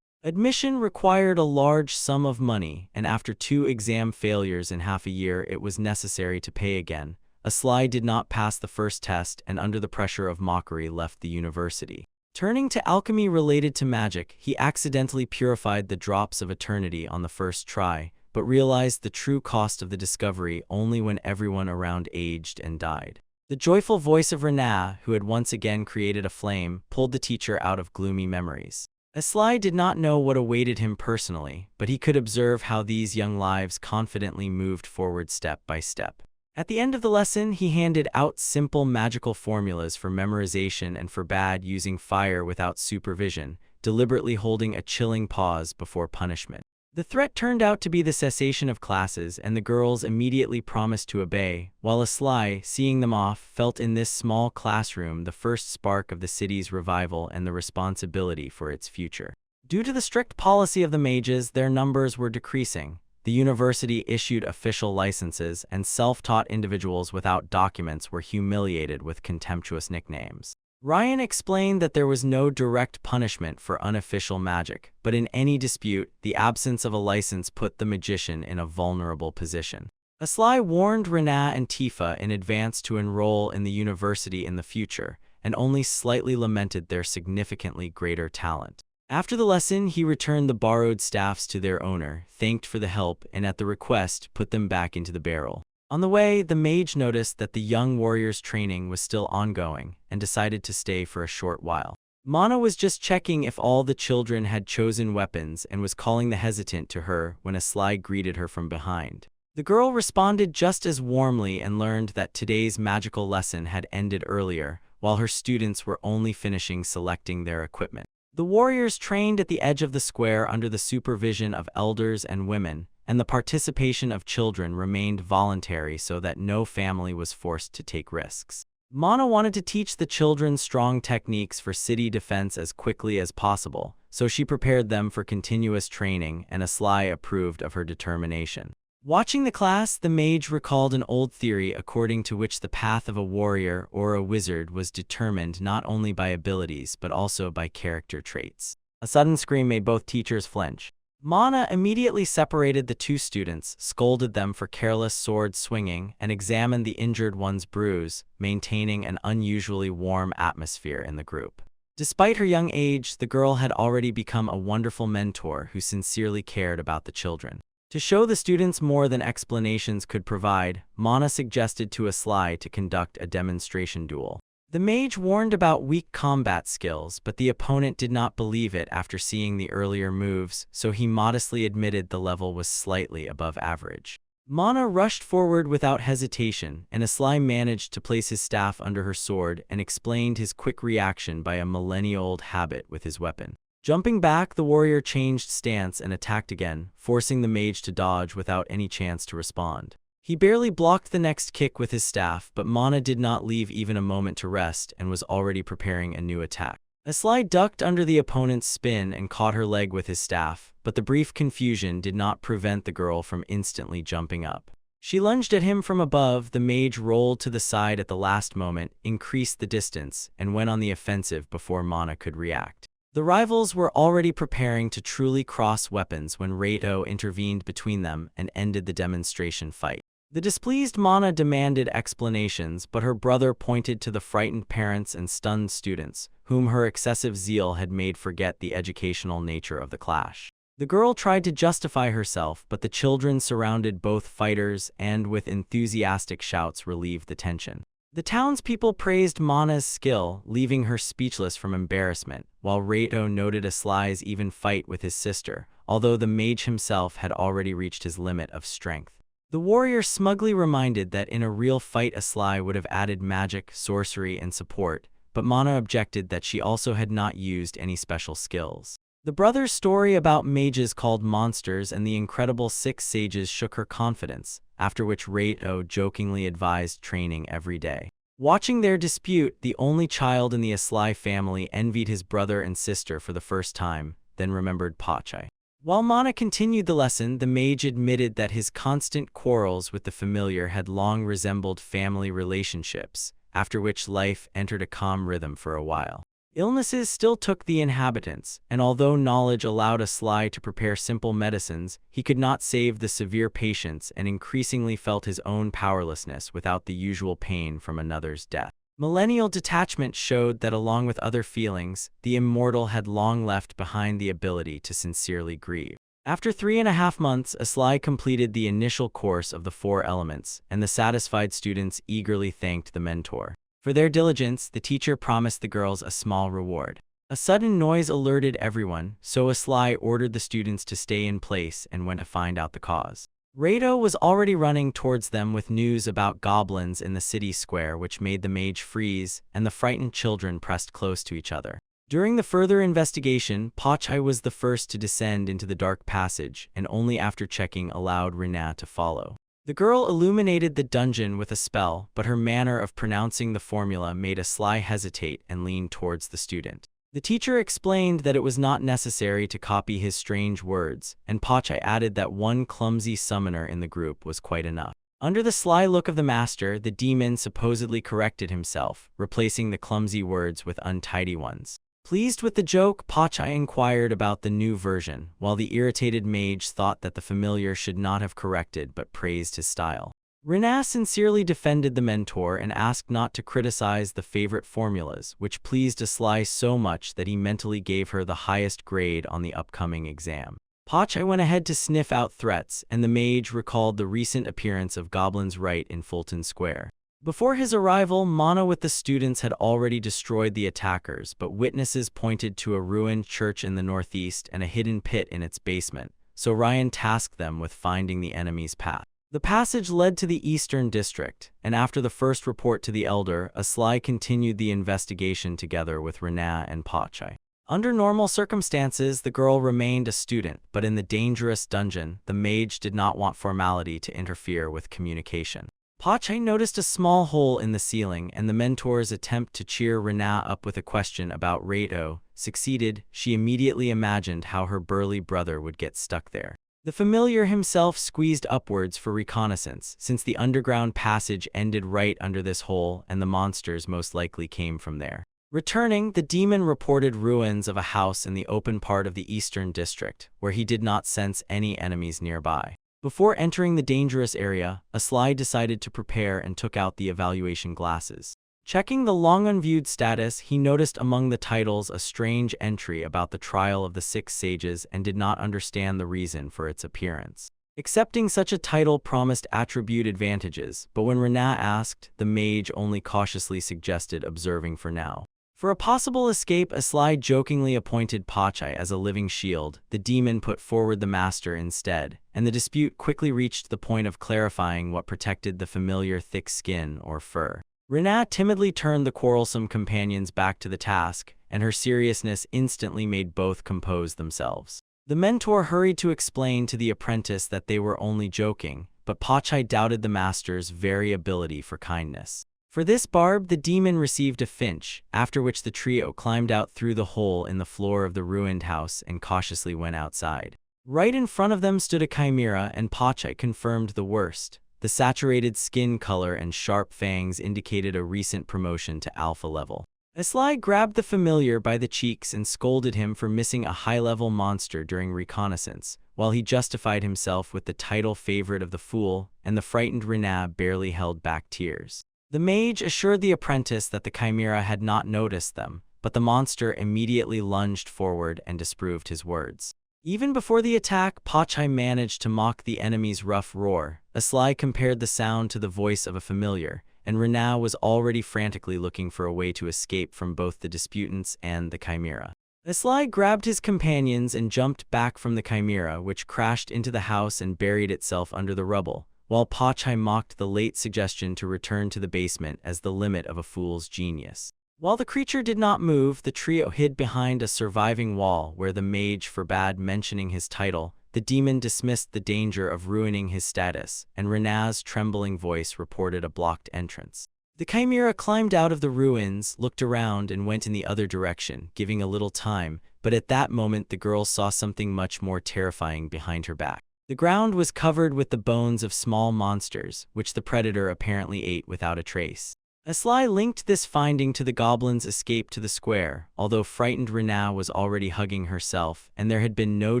Admission required a large sum of money, and after 2 exam failures in half a year, it was necessary to pay again. Aslai did not pass the first test, and under the pressure of mockery left the university. Turning to alchemy related to magic, he accidentally purified the drops of eternity on the first try, but realized the true cost of the discovery only when everyone around aged and died. The joyful voice of Rena, who had once again created a flame, pulled the teacher out of gloomy memories. Aslai did not know what awaited him personally, but he could observe how these young lives confidently moved forward step by step. At the end of the lesson, he handed out simple magical formulas for memorization and forbade using fire without supervision, deliberately holding a chilling pause before punishment. The threat turned out to be the cessation of classes, and the girls immediately promised to obey, while Aslai, seeing them off, felt in this small classroom the first spark of the city's revival and the responsibility for its future. Due to the strict policy of the mages, their numbers were decreasing. The university issued official licenses, and self-taught individuals without documents were humiliated with contemptuous nicknames. Ryan explained that there was no direct punishment for unofficial magic, but in any dispute, the absence of a license put the magician in a vulnerable position. Aslai warned Rena and Tifa in advance to enroll in the university in the future, and only slightly lamented their significantly greater talent. After the lesson, he returned the borrowed staffs to their owner, thanked for the help, and at the request, put them back into the barrel. On the way, the mage noticed that the young warrior's training was still ongoing, and decided to stay for a short while. Mana was just checking if all the children had chosen weapons and was calling the hesitant to her when Aslai greeted her from behind. The girl responded just as warmly and learned that today's magical lesson had ended earlier, while her students were only finishing selecting their equipment. The warriors trained at the edge of the square under the supervision of elders and women, and the participation of children remained voluntary so that no family was forced to take risks. Mana wanted to teach the children strong techniques for city defense as quickly as possible, so she prepared them for continuous training, and Aslai approved of her determination. Watching the class, the mage recalled an old theory according to which the path of a warrior or a wizard was determined not only by abilities but also by character traits. A sudden scream made both teachers flinch. Mana immediately separated the 2 students, scolded them for careless sword swinging, and examined the injured one's bruise, maintaining an unusually warm atmosphere in the group. Despite her young age, the girl had already become a wonderful mentor who sincerely cared about the children. To show the students more than explanations could provide, Mana suggested to Aslai to conduct a demonstration duel. The mage warned about weak combat skills, but the opponent did not believe it after seeing the earlier moves, so he modestly admitted the level was slightly above average. Mana rushed forward without hesitation, and Aslai managed to place his staff under her sword and explained his quick reaction by a millennia-old habit with his weapon. Jumping back, the warrior changed stance and attacked again, forcing the mage to dodge without any chance to respond. He barely blocked the next kick with his staff, but Mana did not leave even a moment to rest and was already preparing a new attack. Aslai ducked under the opponent's spin and caught her leg with his staff, but the brief confusion did not prevent the girl from instantly jumping up. She lunged at him from above. The mage rolled to the side at the last moment, increased the distance, and went on the offensive before Mana could react. The rivals were already preparing to truly cross weapons when Reito intervened between them and ended the demonstration fight. The displeased Mana demanded explanations, but her brother pointed to the frightened parents and stunned students, whom her excessive zeal had made forget the educational nature of the clash. The girl tried to justify herself, but the children surrounded both fighters and with enthusiastic shouts relieved the tension. The townspeople praised Mana's skill, leaving her speechless from embarrassment, while Reito noted Aslai's even fight with his sister, although the mage himself had already reached his limit of strength. The warrior smugly reminded that in a real fight Aslai would have added magic, sorcery, and support, but Mana objected that she also had not used any special skills. The brother's story about mages called monsters and the incredible 6 sages shook her confidence, after which Reito jokingly advised training every day. Watching their dispute, the only child in the Aslai family envied his brother and sister for the first time, then remembered Pachai. While Mana continued the lesson, the mage admitted that his constant quarrels with the familiar had long resembled family relationships, after which life entered a calm rhythm for a while. Illnesses still took the inhabitants, and although knowledge allowed Aslai to prepare simple medicines, he could not save the severe patients and increasingly felt his own powerlessness without the usual pain from another's death. Millennial detachment showed that along with other feelings, the immortal had long left behind the ability to sincerely grieve. After 3.5 months, Aslai completed the initial course of the 4 elements, and the satisfied students eagerly thanked the mentor. For their diligence, the teacher promised the girls a small reward. A sudden noise alerted everyone, so Aslai ordered the students to stay in place and went to find out the cause. Reito was already running towards them with news about goblins in the city square, which made the mage freeze, and the frightened children pressed close to each other. During the further investigation, Pachai was the first to descend into the dark passage, and only after checking allowed Rina to follow. The girl illuminated the dungeon with a spell, but her manner of pronouncing the formula made Aslai hesitate and lean towards the student. The teacher explained that it was not necessary to copy his strange words, and Pachai added that one clumsy summoner in the group was quite enough. Under the sly look of the master, the demon supposedly corrected himself, replacing the clumsy words with untidy ones. Pleased with the joke, Pachai inquired about the new version, while the irritated mage thought that the familiar should not have corrected but praised his style. Rina sincerely defended the mentor and asked not to criticize the favorite formulas, which pleased Aslai so much that he mentally gave her the highest grade on the upcoming exam. Pachai went ahead to sniff out threats, and the mage recalled the recent appearance of Goblin's Right in Fulton Square. Before his arrival, Mana with the students had already destroyed the attackers, but witnesses pointed to a ruined church in the northeast and a hidden pit in its basement, so Ryan tasked them with finding the enemy's path. The passage led to the Eastern District, and after the first report to the Elder, Aslai continued the investigation together with Rina and Pachai. Under normal circumstances, the girl remained a student, but in the dangerous dungeon, the mage did not want formality to interfere with communication. Pachai noticed a small hole in the ceiling, and the mentor's attempt to cheer Rina up with a question about Reito succeeded. She immediately imagined how her burly brother would get stuck there. The familiar himself squeezed upwards for reconnaissance, since the underground passage ended right under this hole and the monsters most likely came from there. Returning, the demon reported ruins of a house in the open part of the Eastern District, where he did not sense any enemies nearby. Before entering the dangerous area, Aslai decided to prepare and took out the evaluation glasses. Checking the long-unviewed status, he noticed among the titles a strange entry about the trial of the 6 sages and did not understand the reason for its appearance. Accepting such a title promised attribute advantages, but when Rina asked, the mage only cautiously suggested observing for now. For a possible escape, Aslai jokingly appointed Pachai as a living shield. The demon put forward the master instead, and the dispute quickly reached the point of clarifying what protected the familiar thick skin or fur. Rina timidly turned the quarrelsome companions back to the task, and her seriousness instantly made both compose themselves. The mentor hurried to explain to the apprentice that they were only joking, but Pachai doubted the master's very ability for kindness. For this barb, the demon received a finch, after which the trio climbed out through the hole in the floor of the ruined house and cautiously went outside. Right in front of them stood a chimera, and Pachai confirmed the worst. The saturated skin color and sharp fangs indicated a recent promotion to alpha level. Aslai grabbed the familiar by the cheeks and scolded him for missing a high-level monster during reconnaissance, while he justified himself with the title favorite of the fool, and the frightened Rina barely held back tears. The mage assured the apprentice that the chimera had not noticed them, but the monster immediately lunged forward and disproved his words. Even before the attack, Pachai managed to mock the enemy's rough roar. Aslai compared the sound to the voice of a familiar, and Rina was already frantically looking for a way to escape from both the disputants and the chimera. Aslai grabbed his companions and jumped back from the chimera, which crashed into the house and buried itself under the rubble, while Pachai mocked the late suggestion to return to the basement as the limit of a fool's genius. While the creature did not move, the trio hid behind a surviving wall where the mage forbade mentioning his title. The demon dismissed the danger of ruining his status, and Rena's trembling voice reported a blocked entrance. The chimera climbed out of the ruins, looked around, and went in the other direction, giving a little time, but at that moment the girl saw something much more terrifying behind her back. The ground was covered with the bones of small monsters, which the predator apparently ate without a trace. Asli linked this finding to the goblin's escape to the square, although frightened Rena was already hugging herself, and there had been no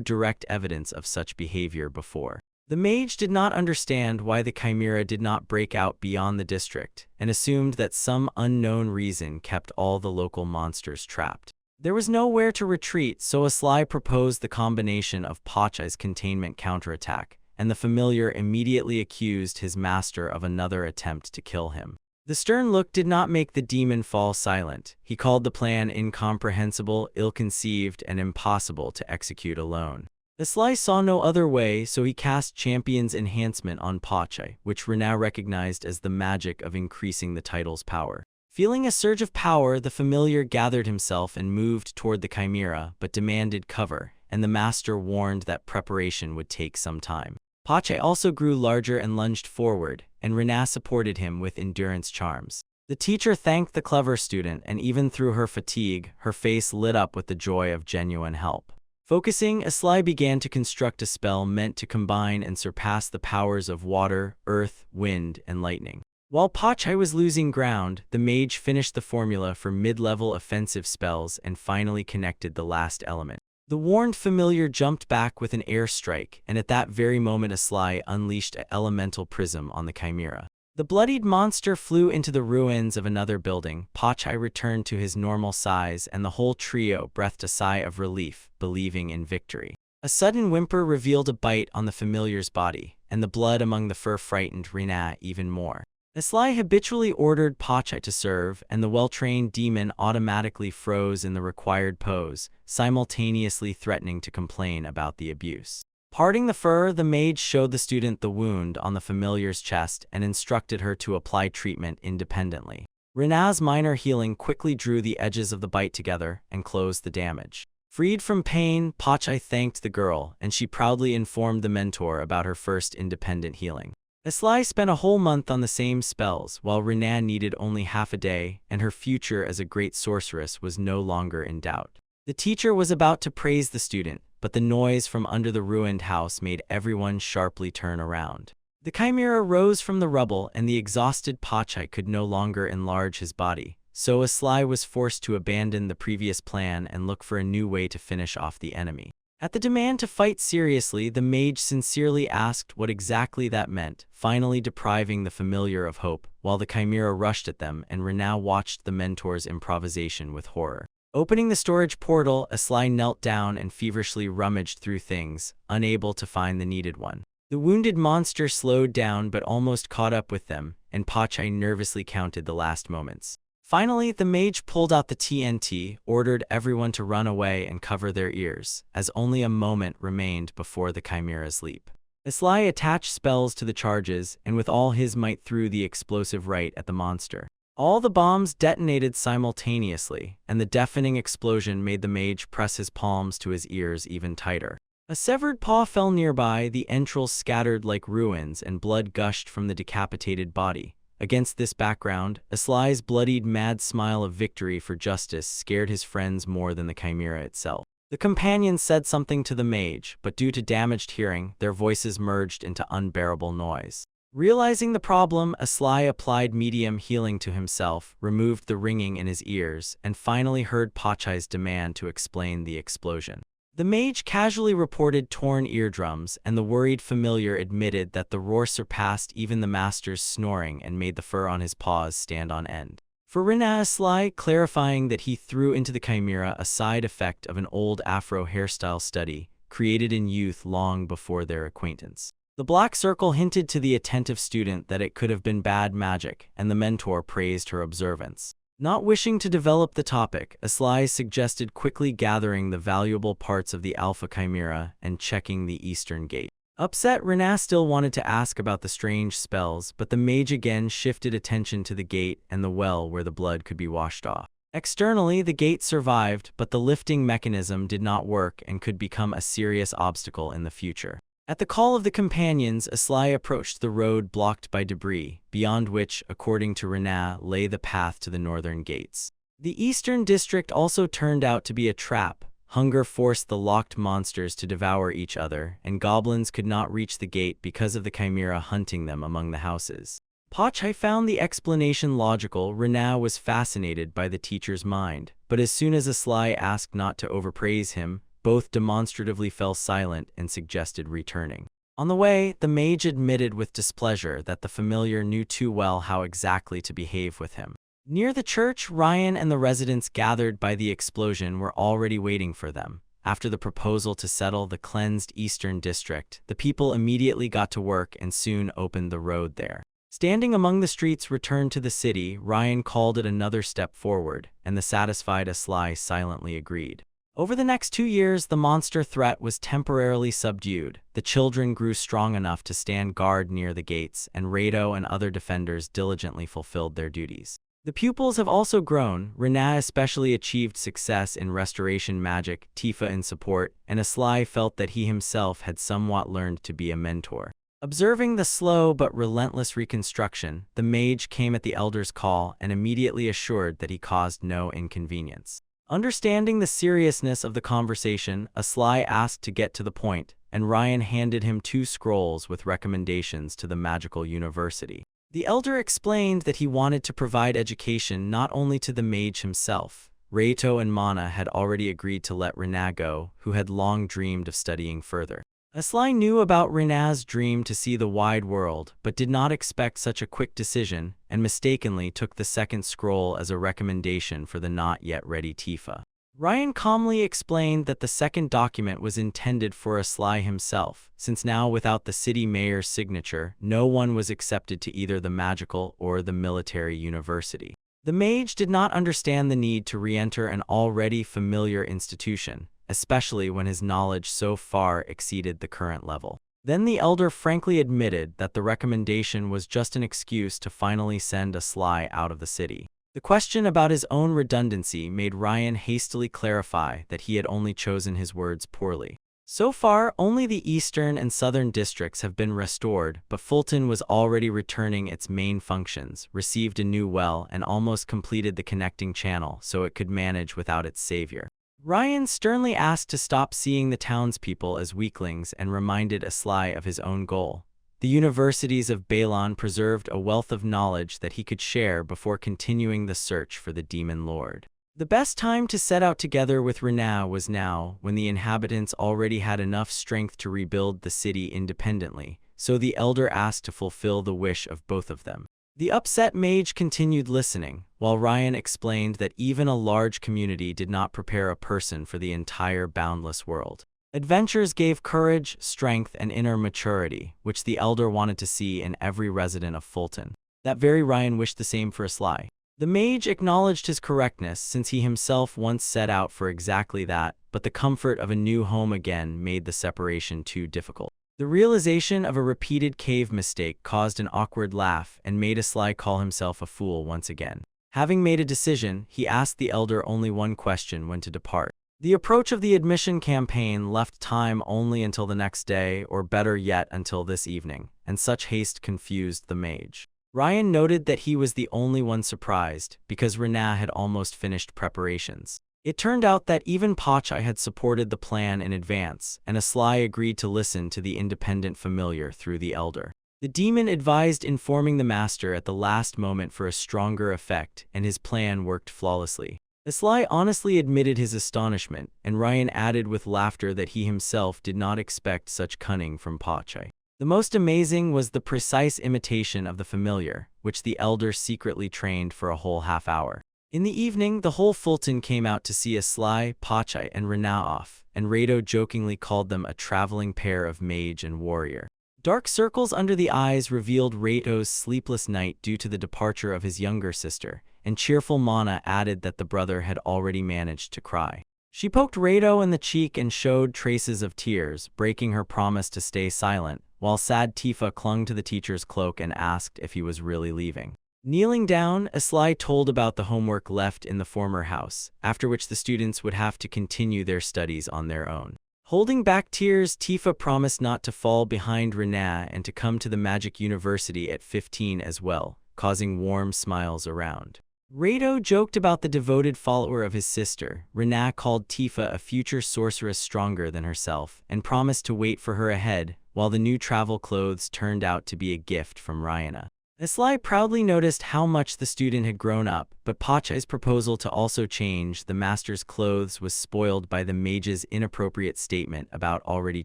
direct evidence of such behavior before. The mage did not understand why the chimera did not break out beyond the district, and assumed that some unknown reason kept all the local monsters trapped. There was nowhere to retreat, so Asli proposed the combination of Pachai's containment counterattack, and the familiar immediately accused his master of another attempt to kill him. The stern look did not make the demon fall silent. He called the plan incomprehensible, ill-conceived, and impossible to execute alone. Asli saw no other way, so he cast Champion's Enhancement on Pachai, which Rena recognized as the magic of increasing the title's power. Feeling a surge of power, the familiar gathered himself and moved toward the chimera, but demanded cover, and the master warned that preparation would take some time. Pachai also grew larger and lunged forward, and Rena supported him with endurance charms. The teacher thanked the clever student, and even through her fatigue, her face lit up with the joy of genuine help. Focusing, Asli began to construct a spell meant to combine and surpass the powers of water, earth, wind, and lightning. While Pachai was losing ground, the mage finished the formula for mid-level offensive spells and finally connected the last element. The warned familiar jumped back with an air strike, and at that very moment Asli unleashed an elemental prism on the chimera. The bloodied monster flew into the ruins of another building. Pachai returned to his normal size, and the whole trio breathed a sigh of relief, believing in victory. A sudden whimper revealed a bite on the familiar's body, and the blood among the fur frightened Rena even more. Asli habitually ordered Pachai to serve, and the well-trained demon automatically froze in the required pose, simultaneously threatening to complain about the abuse. Parting the fur, the mage showed the student the wound on the familiar's chest and instructed her to apply treatment independently. Rena's minor healing quickly drew the edges of the bite together and closed the damage. Freed from pain, Pachai thanked the girl, and she proudly informed the mentor about her first independent healing. Asli spent a whole month on the same spells, while Rena needed only half a day, and her future as a great sorceress was no longer in doubt. The teacher was about to praise the student, but the noise from under the ruined house made everyone sharply turn around. The chimera rose from the rubble, and the exhausted Pachai could no longer enlarge his body, so Asli was forced to abandon the previous plan and look for a new way to finish off the enemy. At the demand to fight seriously, the mage sincerely asked what exactly that meant, finally depriving the familiar of hope, while the chimera rushed at them, and Rena watched the mentor's improvisation with horror. Opening the storage portal, Asli knelt down and feverishly rummaged through things, unable to find the needed one. The wounded monster slowed down but almost caught up with them, and Pachai nervously counted the last moments. Finally, the mage pulled out the TNT, ordered everyone to run away and cover their ears, as only a moment remained before the chimera's leap. Asli attached spells to the charges, and with all his might threw the explosive right at the monster. All the bombs detonated simultaneously, and the deafening explosion made the mage press his palms to his ears even tighter. A severed paw fell nearby, the entrails scattered like ruins, and blood gushed from the decapitated body. Against this background, Asli's bloodied mad smile of victory for justice scared his friends more than the chimera itself. The companions said something to the mage, but due to damaged hearing, their voices merged into unbearable noise. Realizing the problem, Asli applied medium healing to himself, removed the ringing in his ears, and finally heard Pachai's demand to explain the explosion. The mage casually reported torn eardrums, and the worried familiar admitted that the roar surpassed even the master's snoring and made the fur on his paws stand on end. For Rena, Asli, clarifying that he threw into the chimera a side effect of an old Afro hairstyle study, created in youth long before their acquaintance. The black circle hinted to the attentive student that it could have been bad magic, and the mentor praised her observance. Not wishing to develop the topic, Asli suggested quickly gathering the valuable parts of the Alpha Chimera and checking the eastern gate. Upset, Rena still wanted to ask about the strange spells, but the mage again shifted attention to the gate and the well where the blood could be washed off. Externally, the gate survived, but the lifting mechanism did not work and could become a serious obstacle in the future. At the call of the companions, Aslai approached the road blocked by debris, beyond which, according to Rena, lay the path to the northern gates. The eastern district also turned out to be a trap. Hunger forced the locked monsters to devour each other, and goblins could not reach the gate because of the chimera hunting them among the houses. Pachai found the explanation logical. Rena was fascinated by the teacher's mind, but as soon as Aslai asked not to overpraise him, both demonstratively fell silent and suggested returning. On the way, the mage admitted with displeasure that the familiar knew too well how exactly to behave with him. Near the church, Ryan and the residents gathered by the explosion were already waiting for them. After the proposal to settle the cleansed eastern district, the people immediately got to work and soon opened the road there. Standing among the streets returned to the city, Ryan called it another step forward, and the satisfied Aslai silently agreed. Over the next 2 years, the monster threat was temporarily subdued. The children grew strong enough to stand guard near the gates, and Rado and other defenders diligently fulfilled their duties. The pupils have also grown. Rena especially achieved success in restoration magic, Tifa in support, and Aslai felt that he himself had somewhat learned to be a mentor. Observing the slow but relentless reconstruction, the mage came at the elder's call and immediately assured that he caused no inconvenience. Understanding the seriousness of the conversation, Aslai asked to get to the point, and Ryan handed him 2 scrolls with recommendations to the magical university. The elder explained that he wanted to provide education not only to the mage himself. Reito and Mana had already agreed to let Rena go, who had long dreamed of studying further. Aslai knew about Rena's dream to see the wide world, but did not expect such a quick decision, and mistakenly took the second scroll as a recommendation for the not-yet-ready Tifa. Ryan calmly explained that the second document was intended for Aslai himself, since now without the city mayor's signature, no one was accepted to either the magical or the military university. The mage did not understand the need to re-enter an already familiar institution, especially when his knowledge so far exceeded the current level. Then the elder frankly admitted that the recommendation was just an excuse to finally send Aslai out of the city. The question about his own redundancy made Ryan hastily clarify that he had only chosen his words poorly. So far, only the eastern and southern districts have been restored, but Fulton was already returning its main functions, received a new well, and almost completed the connecting channel so it could manage without its savior. Ryan sternly asked to stop seeing the townspeople as weaklings and reminded Aslai of his own goal. The universities of Balon preserved a wealth of knowledge that he could share before continuing the search for the Demon Lord. The best time to set out together with Rena was now, when the inhabitants already had enough strength to rebuild the city independently, so the elder asked to fulfill the wish of both of them. The upset mage continued listening, while Ryan explained that even a large community did not prepare a person for the entire boundless world. Adventures gave courage, strength, and inner maturity, which the elder wanted to see in every resident of Fulton. That very Ryan wished the same for Aslai. The mage acknowledged his correctness since he himself once set out for exactly that, but the comfort of a new home again made the separation too difficult. The realization of a repeated cave mistake caused an awkward laugh and made Aslai call himself a fool once again. Having made a decision, he asked the elder only one question when to depart. The approach of the admission campaign left time only until the next day, or better yet until this evening, and such haste confused the mage. Ryan noted that he was the only one surprised, because Rena had almost finished preparations. It turned out that even Pachai had supported the plan in advance, and Aslai agreed to listen to the independent familiar through the elder. The demon advised informing the master at the last moment for a stronger effect, and his plan worked flawlessly. Aslai honestly admitted his astonishment, and Ryan added with laughter that he himself did not expect such cunning from Pachai. The most amazing was the precise imitation of the familiar, which the elder secretly trained for a whole half-hour. In the evening, the whole Fulton came out to see Aslai, Pachai, and Rena off, and Rado jokingly called them a traveling pair of mage and warrior. Dark circles under the eyes revealed Rado's sleepless night due to the departure of his younger sister, and cheerful Mana added that the brother had already managed to cry. She poked Rado in the cheek and showed traces of tears, breaking her promise to stay silent, while sad Tifa clung to the teacher's cloak and asked if he was really leaving. Kneeling down, Aslai told about the homework left in the former house, after which the students would have to continue their studies on their own. Holding back tears, Tifa promised not to fall behind Rena and to come to the Magic University at 15 as well, causing warm smiles around. Rado joked about the devoted follower of his sister. Rena called Tifa a future sorceress stronger than herself and promised to wait for her ahead, while the new travel clothes turned out to be a gift from Ryana. Aslai proudly noticed how much the student had grown up, but Pachai's proposal to also change the master's clothes was spoiled by the mage's inappropriate statement about already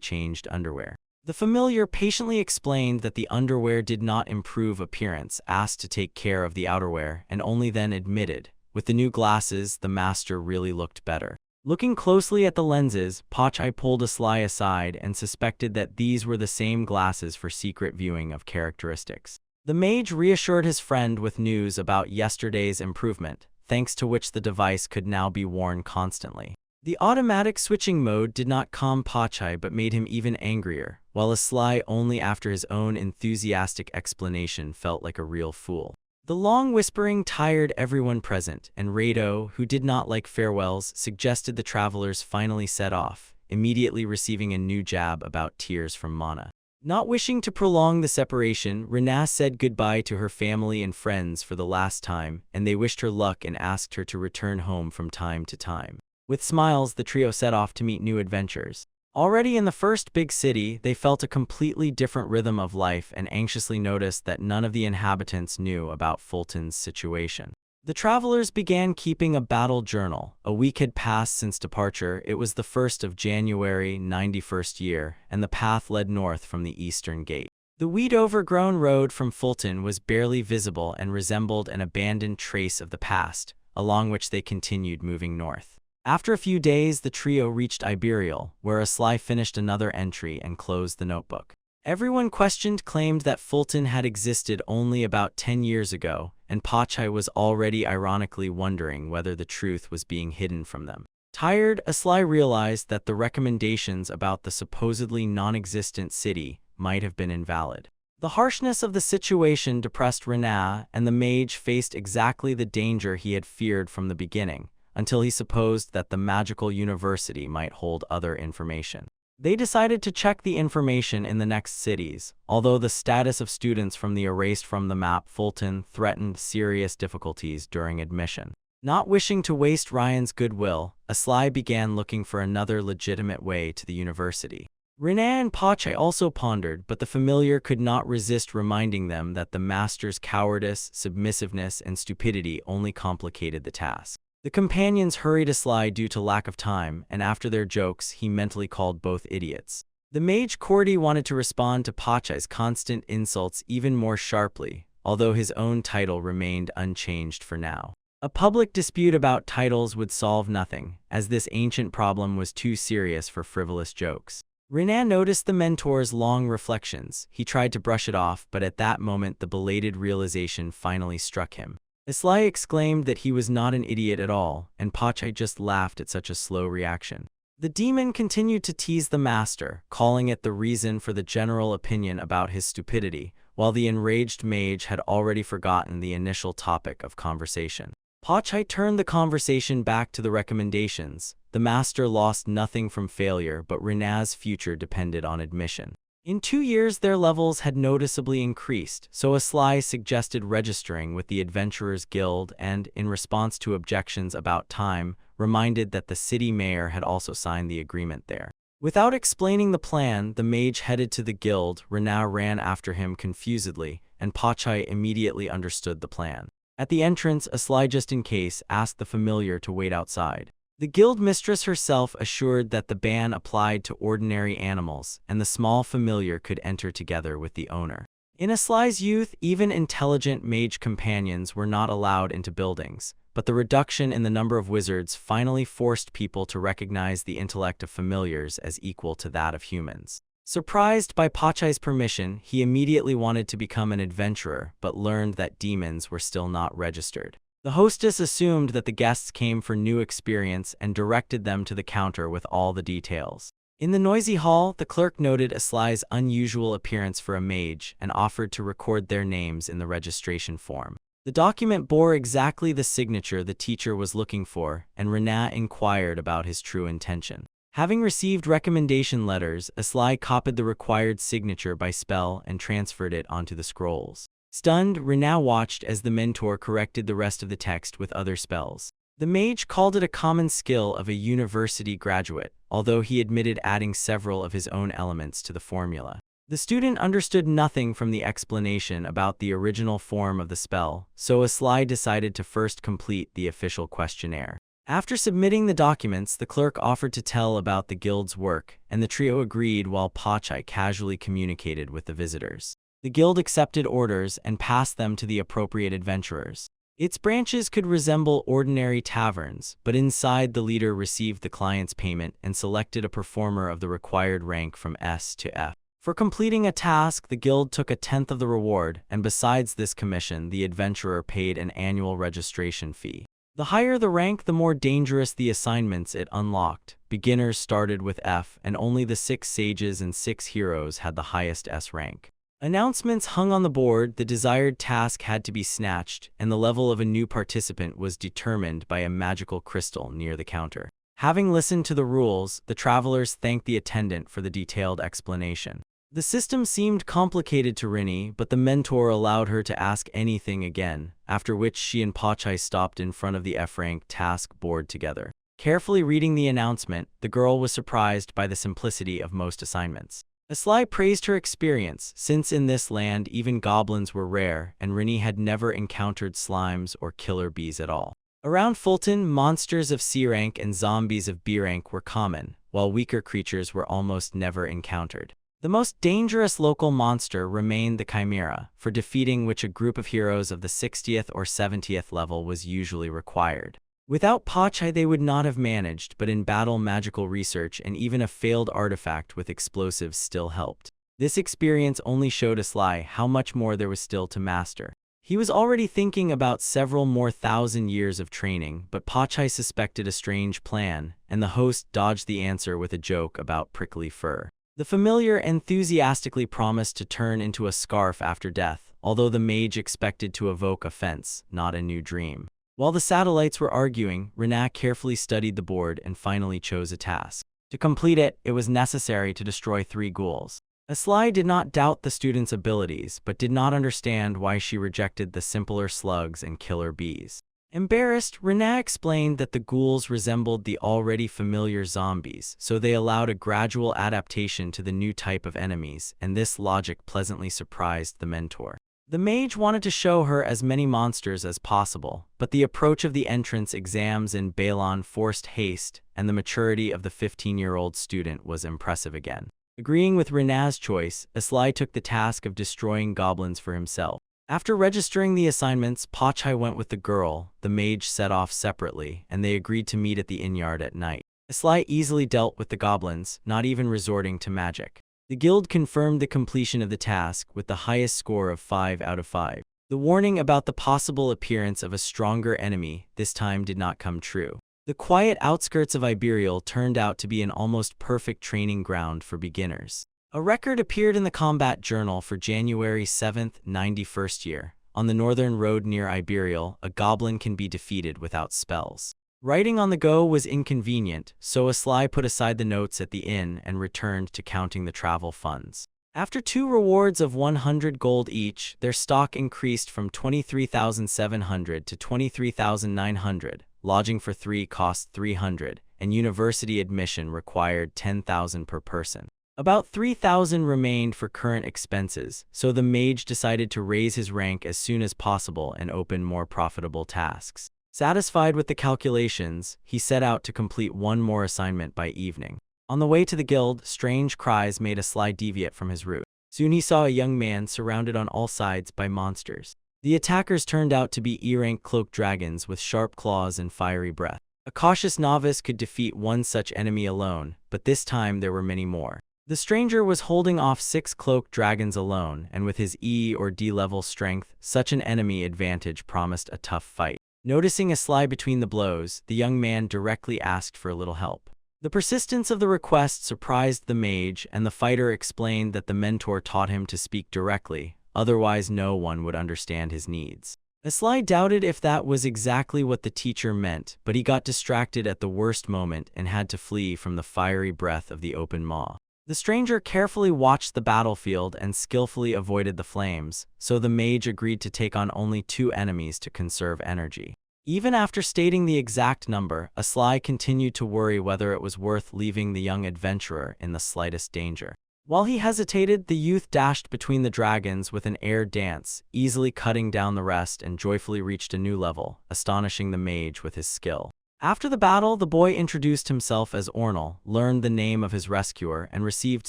changed underwear. The familiar patiently explained that the underwear did not improve appearance, asked to take care of the outerwear, and only then admitted, with the new glasses, the master really looked better. Looking closely at the lenses, Pachai pulled Aslai aside and suspected that these were the same glasses for secret viewing of characteristics. The mage reassured his friend with news about yesterday's improvement, thanks to which the device could now be worn constantly. The automatic switching mode did not calm Pachai but made him even angrier, while Aslai only after his own enthusiastic explanation felt like a real fool. The long whispering tired everyone present, and Rado, who did not like farewells, suggested the travelers finally set off, immediately receiving a new jab about tears from Mana. Not wishing to prolong the separation, Rena said goodbye to her family and friends for the last time, and they wished her luck and asked her to return home from time to time. With smiles, the trio set off to meet new adventures. Already in the first big city, they felt a completely different rhythm of life and anxiously noticed that none of the inhabitants knew about Fulton's situation. The travelers began keeping a battle journal. A week had passed since departure. It was the 1st of January, 91st year, and the path led north from the eastern gate. The weed-overgrown road from Fulton was barely visible and resembled an abandoned trace of the past, along which they continued moving north. After a few days, the trio reached Iberial, where Aslai finished another entry and closed the notebook. Everyone questioned claimed that Fulton had existed only about 10 years ago, and Pachai was already ironically wondering whether the truth was being hidden from them. Tired, Aslai realized that the recommendations about the supposedly non-existent city might have been invalid. The harshness of the situation depressed Rena, and the mage faced exactly the danger he had feared from the beginning, until he supposed that the magical university might hold other information. They decided to check the information in the next cities, although the status of students from the erased from the map Fulton threatened serious difficulties during admission. Not wishing to waste Ryan's goodwill, Aslai began looking for another legitimate way to the university. Rena and Pachai also pondered, but the familiar could not resist reminding them that the master's cowardice, submissiveness, and stupidity only complicated the task. The companions hurried Aslai due to lack of time, and after their jokes, he mentally called both idiots. The mage Cordy wanted to respond to Pachai's constant insults even more sharply, although his own title remained unchanged for now. A public dispute about titles would solve nothing, as this ancient problem was too serious for frivolous jokes. Renan noticed the mentor's long reflections. He tried to brush it off, but at that moment the belated realization finally struck him. Aslai exclaimed that he was not an idiot at all, and Pachai just laughed at such a slow reaction. The demon continued to tease the master, calling it the reason for the general opinion about his stupidity, while the enraged mage had already forgotten the initial topic of conversation. Pachai turned the conversation back to the recommendations. The master lost nothing from failure, but Rena's future depended on admission. In 2 years, their levels had noticeably increased, so Aslai suggested registering with the Adventurers Guild and, in response to objections about time, reminded that the city mayor had also signed the agreement there. Without explaining the plan, the mage headed to the guild. Rena ran after him confusedly, and Pachai immediately understood the plan. At the entrance, Aslai, just in case, asked the familiar to wait outside. The guild mistress herself assured that the ban applied to ordinary animals, and the small familiar could enter together with the owner. In Aslai's youth, even intelligent mage companions were not allowed into buildings, but the reduction in the number of wizards finally forced people to recognize the intellect of familiars as equal to that of humans. Surprised by Pachai's permission, he immediately wanted to become an adventurer, but learned that demons were still not registered. The hostess assumed that the guests came for new experience and directed them to the counter with all the details. In the noisy hall, the clerk noted Aslai's unusual appearance for a mage and offered to record their names in the registration form. The document bore exactly the signature the teacher was looking for, and Renat inquired about his true intention. Having received recommendation letters, Aslai copied the required signature by spell and transferred it onto the scrolls. Stunned, Renat watched as the mentor corrected the rest of the text with other spells. The mage called it a common skill of a university graduate, although he admitted adding several of his own elements to the formula. The student understood nothing from the explanation about the original form of the spell, so Aslai decided to first complete the official questionnaire. After submitting the documents, the clerk offered to tell about the guild's work, and the trio agreed while Pachai casually communicated with the visitors. The guild accepted orders and passed them to the appropriate adventurers. Its branches could resemble ordinary taverns, but inside the leader received the client's payment and selected a performer of the required rank from S to F. For completing a task, the guild took a tenth of the reward, and besides this commission, the adventurer paid an annual registration fee. The higher the rank, the more dangerous the assignments it unlocked. Beginners started with F, and only the 6 sages and 6 heroes had the highest S rank. Announcements hung on the board, the desired task had to be snatched, and the level of a new participant was determined by a magical crystal near the counter. Having listened to the rules, the travelers thanked the attendant for the detailed explanation. The system seemed complicated to Rini, but the mentor allowed her to ask anything again, after which she and Pachai stopped in front of the F-rank task board together. Carefully reading the announcement, the girl was surprised by the simplicity of most assignments. Aslai praised her experience, since in this land even goblins were rare, and Rini had never encountered slimes or killer bees at all. Around Fulton, monsters of C rank and zombies of B rank were common, while weaker creatures were almost never encountered. The most dangerous local monster remained the Chimera, for defeating which a group of heroes of the 60th or 70th level was usually required. Without Pachai they would not have managed, but in battle magical research and even a failed artifact with explosives still helped. This experience only showed Aslai how much more there was still to master. He was already thinking about several more 1,000 years of training, but Pachai suspected a strange plan, and the host dodged the answer with a joke about prickly fur. The familiar enthusiastically promised to turn into a scarf after death, although the mage expected to evoke a fence, not a new dream. While the satellites were arguing, Renat carefully studied the board and finally chose a task. To complete it, it was necessary to destroy 3 ghouls. Aslai did not doubt the student's abilities, but did not understand why she rejected the simpler slugs and killer bees. Embarrassed, Renat explained that the ghouls resembled the already familiar zombies, so they allowed a gradual adaptation to the new type of enemies, and this logic pleasantly surprised the mentor. The mage wanted to show her as many monsters as possible, but the approach of the entrance exams in Balon forced haste, and the maturity of the 15-year-old student was impressive again. Agreeing with Renat's choice, Aslai took the task of destroying goblins for himself. After registering the assignments, Pachai went with the girl, the mage set off separately, and they agreed to meet at the inn-yard at night. Aslai easily dealt with the goblins, not even resorting to magic. The guild confirmed the completion of the task with the highest score of 5 out of 5. The warning about the possible appearance of a stronger enemy this time did not come true. The quiet outskirts of Iberial turned out to be an almost perfect training ground for beginners. A record appeared in the combat journal for January 7th, 91st year. On the northern road near Iberial, a goblin can be defeated without spells. Writing on the go was inconvenient, so Aslai put aside the notes at the inn and returned to counting the travel funds. After 2 rewards of 100 gold each, their stock increased from 23,700 to 23,900, lodging for 3 cost 300, and university admission required 10,000 per person. About 3,000 remained for current expenses, so the mage decided to raise his rank as soon as possible and open more profitable tasks. Satisfied with the calculations, he set out to complete 1 more assignment by evening. On the way to the guild, strange cries made Aslai deviate from his route. Soon he saw a young man surrounded on all sides by monsters. The attackers turned out to be E-rank cloaked dragons with sharp claws and fiery breath. A cautious novice could defeat 1 such enemy alone, but this time there were many more. The stranger was holding off 6 cloaked dragons alone, and with his E or D level strength, such an enemy advantage promised a tough fight. Noticing Aslai between the blows, the young man directly asked for a little help. The persistence of the request surprised the mage, and the fighter explained that the mentor taught him to speak directly, otherwise no one would understand his needs. Aslai doubted if that was exactly what the teacher meant, but he got distracted at the worst moment and had to flee from the fiery breath of the open maw. The stranger carefully watched the battlefield and skillfully avoided the flames, so the mage agreed to take on only 2 enemies to conserve energy. Even after stating the exact number, Aslai continued to worry whether it was worth leaving the young adventurer in the slightest danger. While he hesitated, the youth dashed between the dragons with an air dance, easily cutting down the rest, and joyfully reached a new level, astonishing the mage with his skill. After the battle, the boy introduced himself as Ornal, learned the name of his rescuer, and received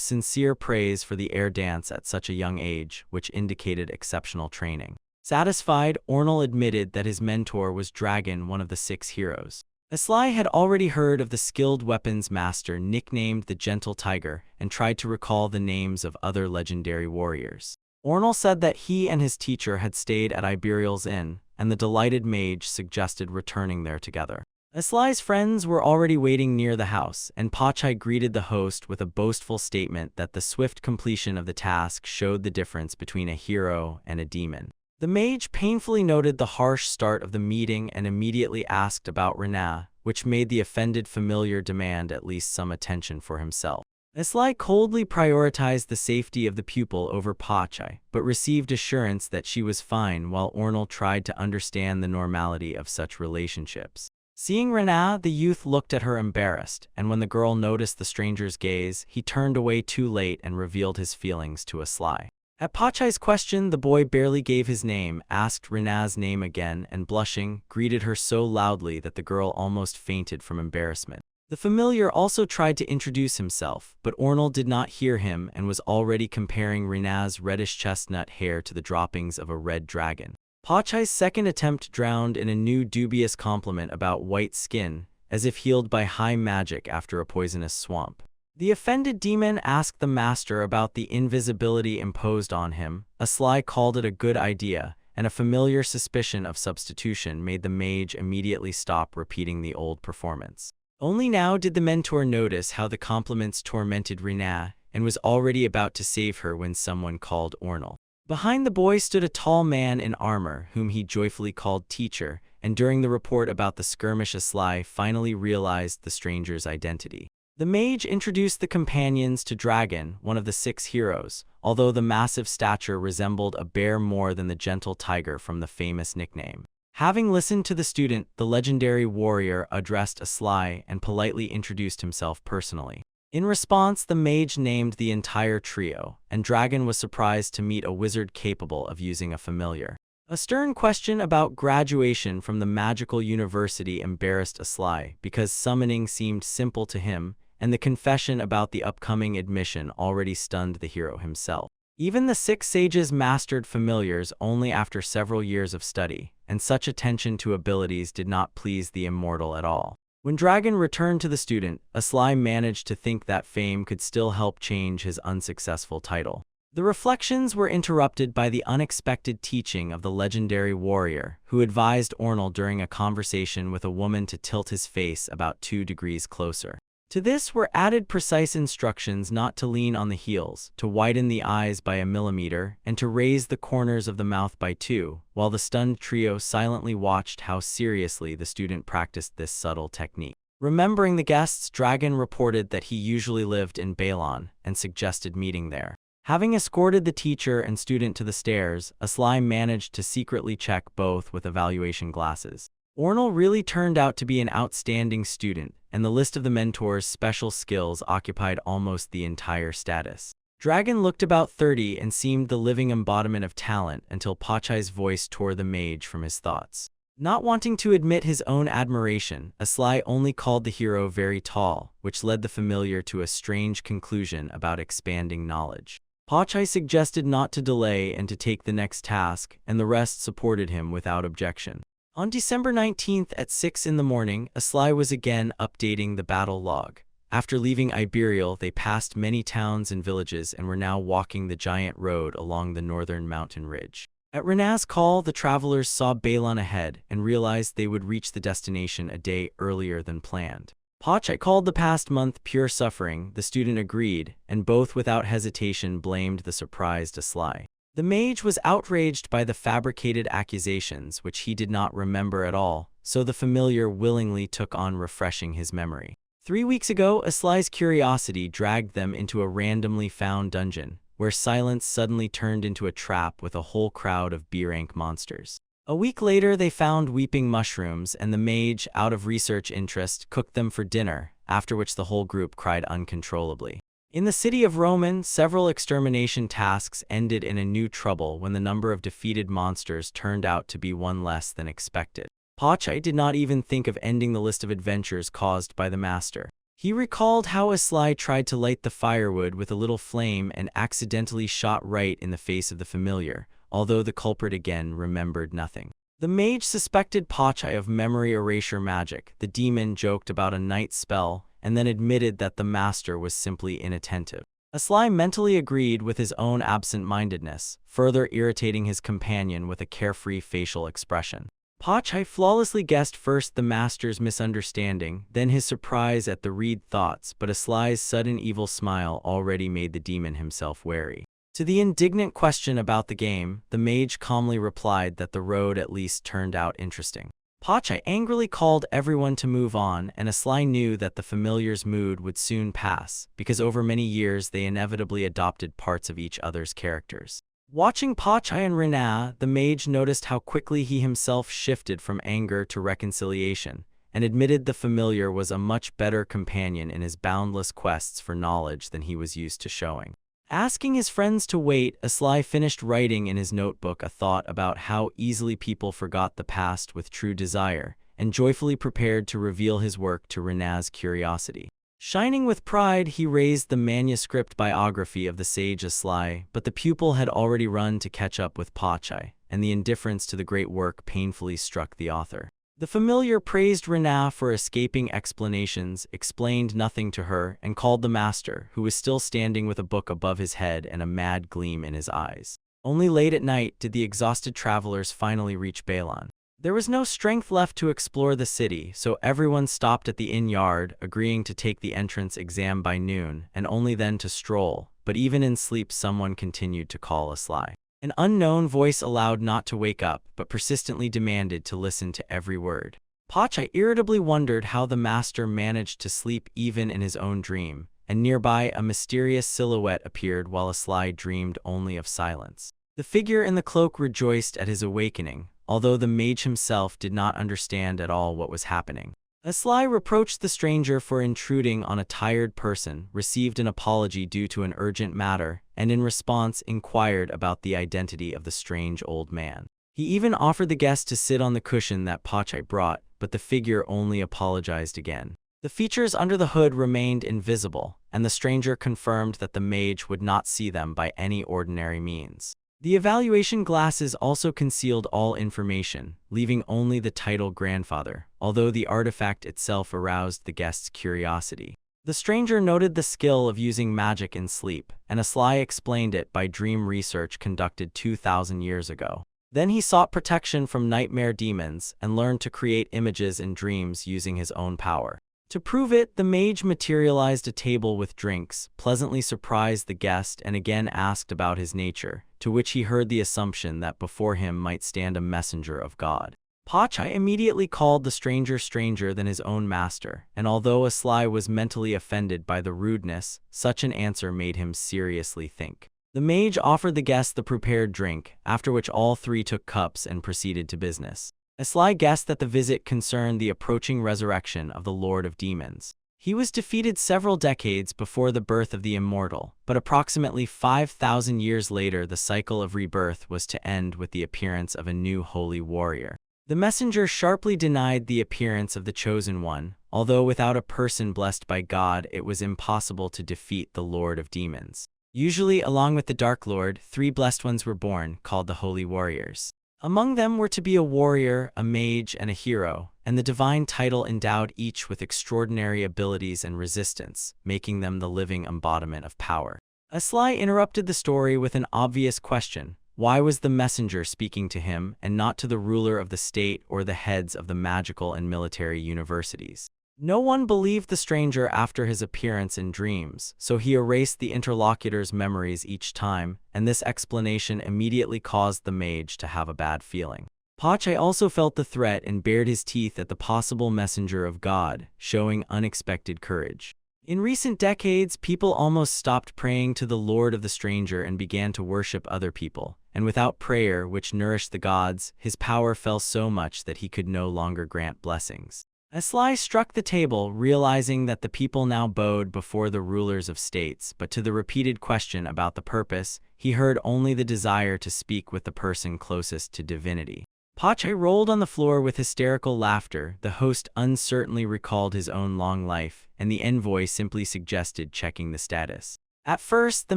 sincere praise for the air dance at such a young age, which indicated exceptional training. Satisfied, Ornal admitted that his mentor was Dragon, one of the 6 heroes. Aslai had already heard of the skilled weapons master nicknamed the Gentle Tiger and tried to recall the names of other legendary warriors. Ornal said that he and his teacher had stayed at Iberial's Inn, and the delighted mage suggested returning there together. Aslai's friends were already waiting near the house, and Pachai greeted the host with a boastful statement that the swift completion of the task showed the difference between a hero and a demon. The mage painfully noted the harsh start of the meeting and immediately asked about Rena, which made the offended familiar demand at least some attention for himself. Aslai coldly prioritized the safety of the pupil over Pachai, but received assurance that she was fine while Ornal tried to understand the normality of such relationships. Seeing Rena, the youth looked at her embarrassed, and when the girl noticed the stranger's gaze, he turned away too late and revealed his feelings to Aslai. At Pachai's question, the boy barely gave his name, asked Rena's name again, and blushing, greeted her so loudly that the girl almost fainted from embarrassment. The familiar also tried to introduce himself, but Ornal did not hear him and was already comparing Rena's reddish chestnut hair to the droppings of a red dragon. Pachai's second attempt drowned in a new dubious compliment about white skin, as if healed by high magic after a poisonous swamp. The offended demon asked the master about the invisibility imposed on him. Aslai called it a good idea, and a familiar suspicion of substitution made the mage immediately stop repeating the old performance. Only now did the mentor notice how the compliments tormented Rena, and was already about to save her when someone called Ornal. Behind the boy stood a tall man in armor, whom he joyfully called teacher, and during the report about the skirmish Aslai finally realized the stranger's identity. The mage introduced the companions to Dragon, one of the 6 heroes, although the massive stature resembled a bear more than the gentle tiger from the famous nickname. Having listened to the student, the legendary warrior addressed Aslai and politely introduced himself personally. In response, the mage named the entire trio, and Dragon was surprised to meet a wizard capable of using a familiar. A stern question about graduation from the magical university embarrassed Aslai because summoning seemed simple to him, and the confession about the upcoming admission already stunned the hero himself. Even the 6 sages mastered familiars only after several years of study, and such attention to abilities did not please the immortal at all. When Dragon returned to the student, Aslai managed to think that fame could still help change his unsuccessful title. The reflections were interrupted by the unexpected teaching of the legendary warrior, who advised Ornal during a conversation with a woman to tilt his face about 2 degrees closer. To this were added precise instructions not to lean on the heels, to widen the eyes by a millimeter, and to raise the corners of the mouth by 2, while the stunned trio silently watched how seriously the student practiced this subtle technique. Remembering the guests, Dragon reported that he usually lived in Balon and suggested meeting there. Having escorted the teacher and student to the stairs, Aslai managed to secretly check both with evaluation glasses. Ornal really turned out to be an outstanding student, and the list of the mentor's special skills occupied almost the entire status. Dragon looked about 30 and seemed the living embodiment of talent until Pachai's voice tore the mage from his thoughts. Not wanting to admit his own admiration, Aslai only called the hero very tall, which led the familiar to a strange conclusion about expanding knowledge. Pachai suggested not to delay and to take the next task, and the rest supported him without objection. On December 19th at 6 in the morning, Aslai was again updating the battle log. After leaving Iberial, they passed many towns and villages and were now walking the giant road along the northern mountain ridge. At Rena's call, the travelers saw Balon ahead and realized they would reach the destination a day earlier than planned. Pachai called the past month pure suffering. The student agreed, and both without hesitation blamed the surprised Aslai. The mage was outraged by the fabricated accusations, which he did not remember at all, so the familiar willingly took on refreshing his memory. 3 weeks ago, Asly's curiosity dragged them into a randomly found dungeon, where silence suddenly turned into a trap with a whole crowd of B-rank monsters. A week later, they found weeping mushrooms, and the mage, out of research interest, cooked them for dinner, after which the whole group cried uncontrollably. In the city of Roman, several extermination tasks ended in a new trouble when the number of defeated monsters turned out to be one less than expected. Pachai did not even think of ending the list of adventures caused by the master. He recalled how Asly tried to light the firewood with a little flame and accidentally shot right in the face of the familiar, although the culprit again remembered nothing. The mage suspected Pachai of memory erasure magic. The demon joked about a night spell and then admitted that the master was simply inattentive. Asly mentally agreed with his own absent-mindedness, further irritating his companion with a carefree facial expression. Pachai flawlessly guessed first the master's misunderstanding, then his surprise at the read thoughts, but Asly's sudden evil smile already made the demon himself wary. To the indignant question about the game, the mage calmly replied that the road at least turned out interesting. Pachai angrily called everyone to move on, and Asly knew that the familiar's mood would soon pass, because over many years they inevitably adopted parts of each other's characters. Watching Pachai and Rina, the mage noticed how quickly he himself shifted from anger to reconciliation, and admitted the familiar was a much better companion in his boundless quests for knowledge than he was used to showing. Asking his friends to wait, Asly finished writing in his notebook a thought about how easily people forgot the past with true desire, and joyfully prepared to reveal his work to Rina's curiosity. Shining with pride, he raised the manuscript biography of the sage Asly, but the pupil had already run to catch up with Pachai, and the indifference to the great work painfully struck the author. The familiar praised Rina for escaping explanations, explained nothing to her, and called the master, who was still standing with a book above his head and a mad gleam in his eyes. Only late at night did the exhausted travelers finally reach Balon. There was no strength left to explore the city, so everyone stopped at the inn yard, agreeing to take the entrance exam by noon, and only then to stroll, but even in sleep someone continued to call Asly. An unknown voice allowed not to wake up, but persistently demanded to listen to every word. Pachai irritably wondered how the master managed to sleep even in his own dream, and nearby a mysterious silhouette appeared while Asly dreamed only of silence. The figure in the cloak rejoiced at his awakening, although the mage himself did not understand at all what was happening. Asly reproached the stranger for intruding on a tired person, received an apology due to an urgent matter, and in response inquired about the identity of the strange old man. He even offered the guest to sit on the cushion that Pachai brought, but the figure only apologized again. The features under the hood remained invisible, and the stranger confirmed that the mage would not see them by any ordinary means. The evaluation glasses also concealed all information, leaving only the title grandfather, although the artifact itself aroused the guest's curiosity. The stranger noted the skill of using magic in sleep, and Asly explained it by dream research conducted 2,000 years ago. Then he sought protection from nightmare demons and learned to create images in dreams using his own power. To prove it, the mage materialized a table with drinks, pleasantly surprised the guest, and again asked about his nature, to which he heard the assumption that before him might stand a messenger of God. Pachai immediately called the stranger stranger than his own master, and although Asly was mentally offended by the rudeness, such an answer made him seriously think. The mage offered the guest the prepared drink, after which all three took cups and proceeded to business. Asly guessed that the visit concerned the approaching resurrection of the Lord of Demons. He was defeated several decades before the birth of the immortal, but approximately 5,000 years later the cycle of rebirth was to end with the appearance of a new holy warrior. The messenger sharply denied the appearance of the Chosen One, although without a person blessed by God it was impossible to defeat the Lord of Demons. Usually, along with the Dark Lord, 3 blessed ones were born, called the Holy Warriors. Among them were to be a warrior, a mage, and a hero, and the divine title endowed each with extraordinary abilities and resistance, making them the living embodiment of power. Asly interrupted the story with an obvious question. Why was the messenger speaking to him and not to the ruler of the state or the heads of the magical and military universities? No one believed the stranger after his appearance in dreams, so he erased the interlocutor's memories each time, and this explanation immediately caused the mage to have a bad feeling. Pache also felt the threat and bared his teeth at the possible messenger of God, showing unexpected courage. In recent decades, people almost stopped praying to the Lord of the Stranger and began to worship other people, and without prayer, which nourished the gods, his power fell so much that he could no longer grant blessings. Asli struck the table, realizing that the people now bowed before the rulers of states, but to the repeated question about the purpose, he heard only the desire to speak with the person closest to divinity. Pache rolled on the floor with hysterical laughter. The host uncertainly recalled his own long life, and the envoy simply suggested checking the status. At first, the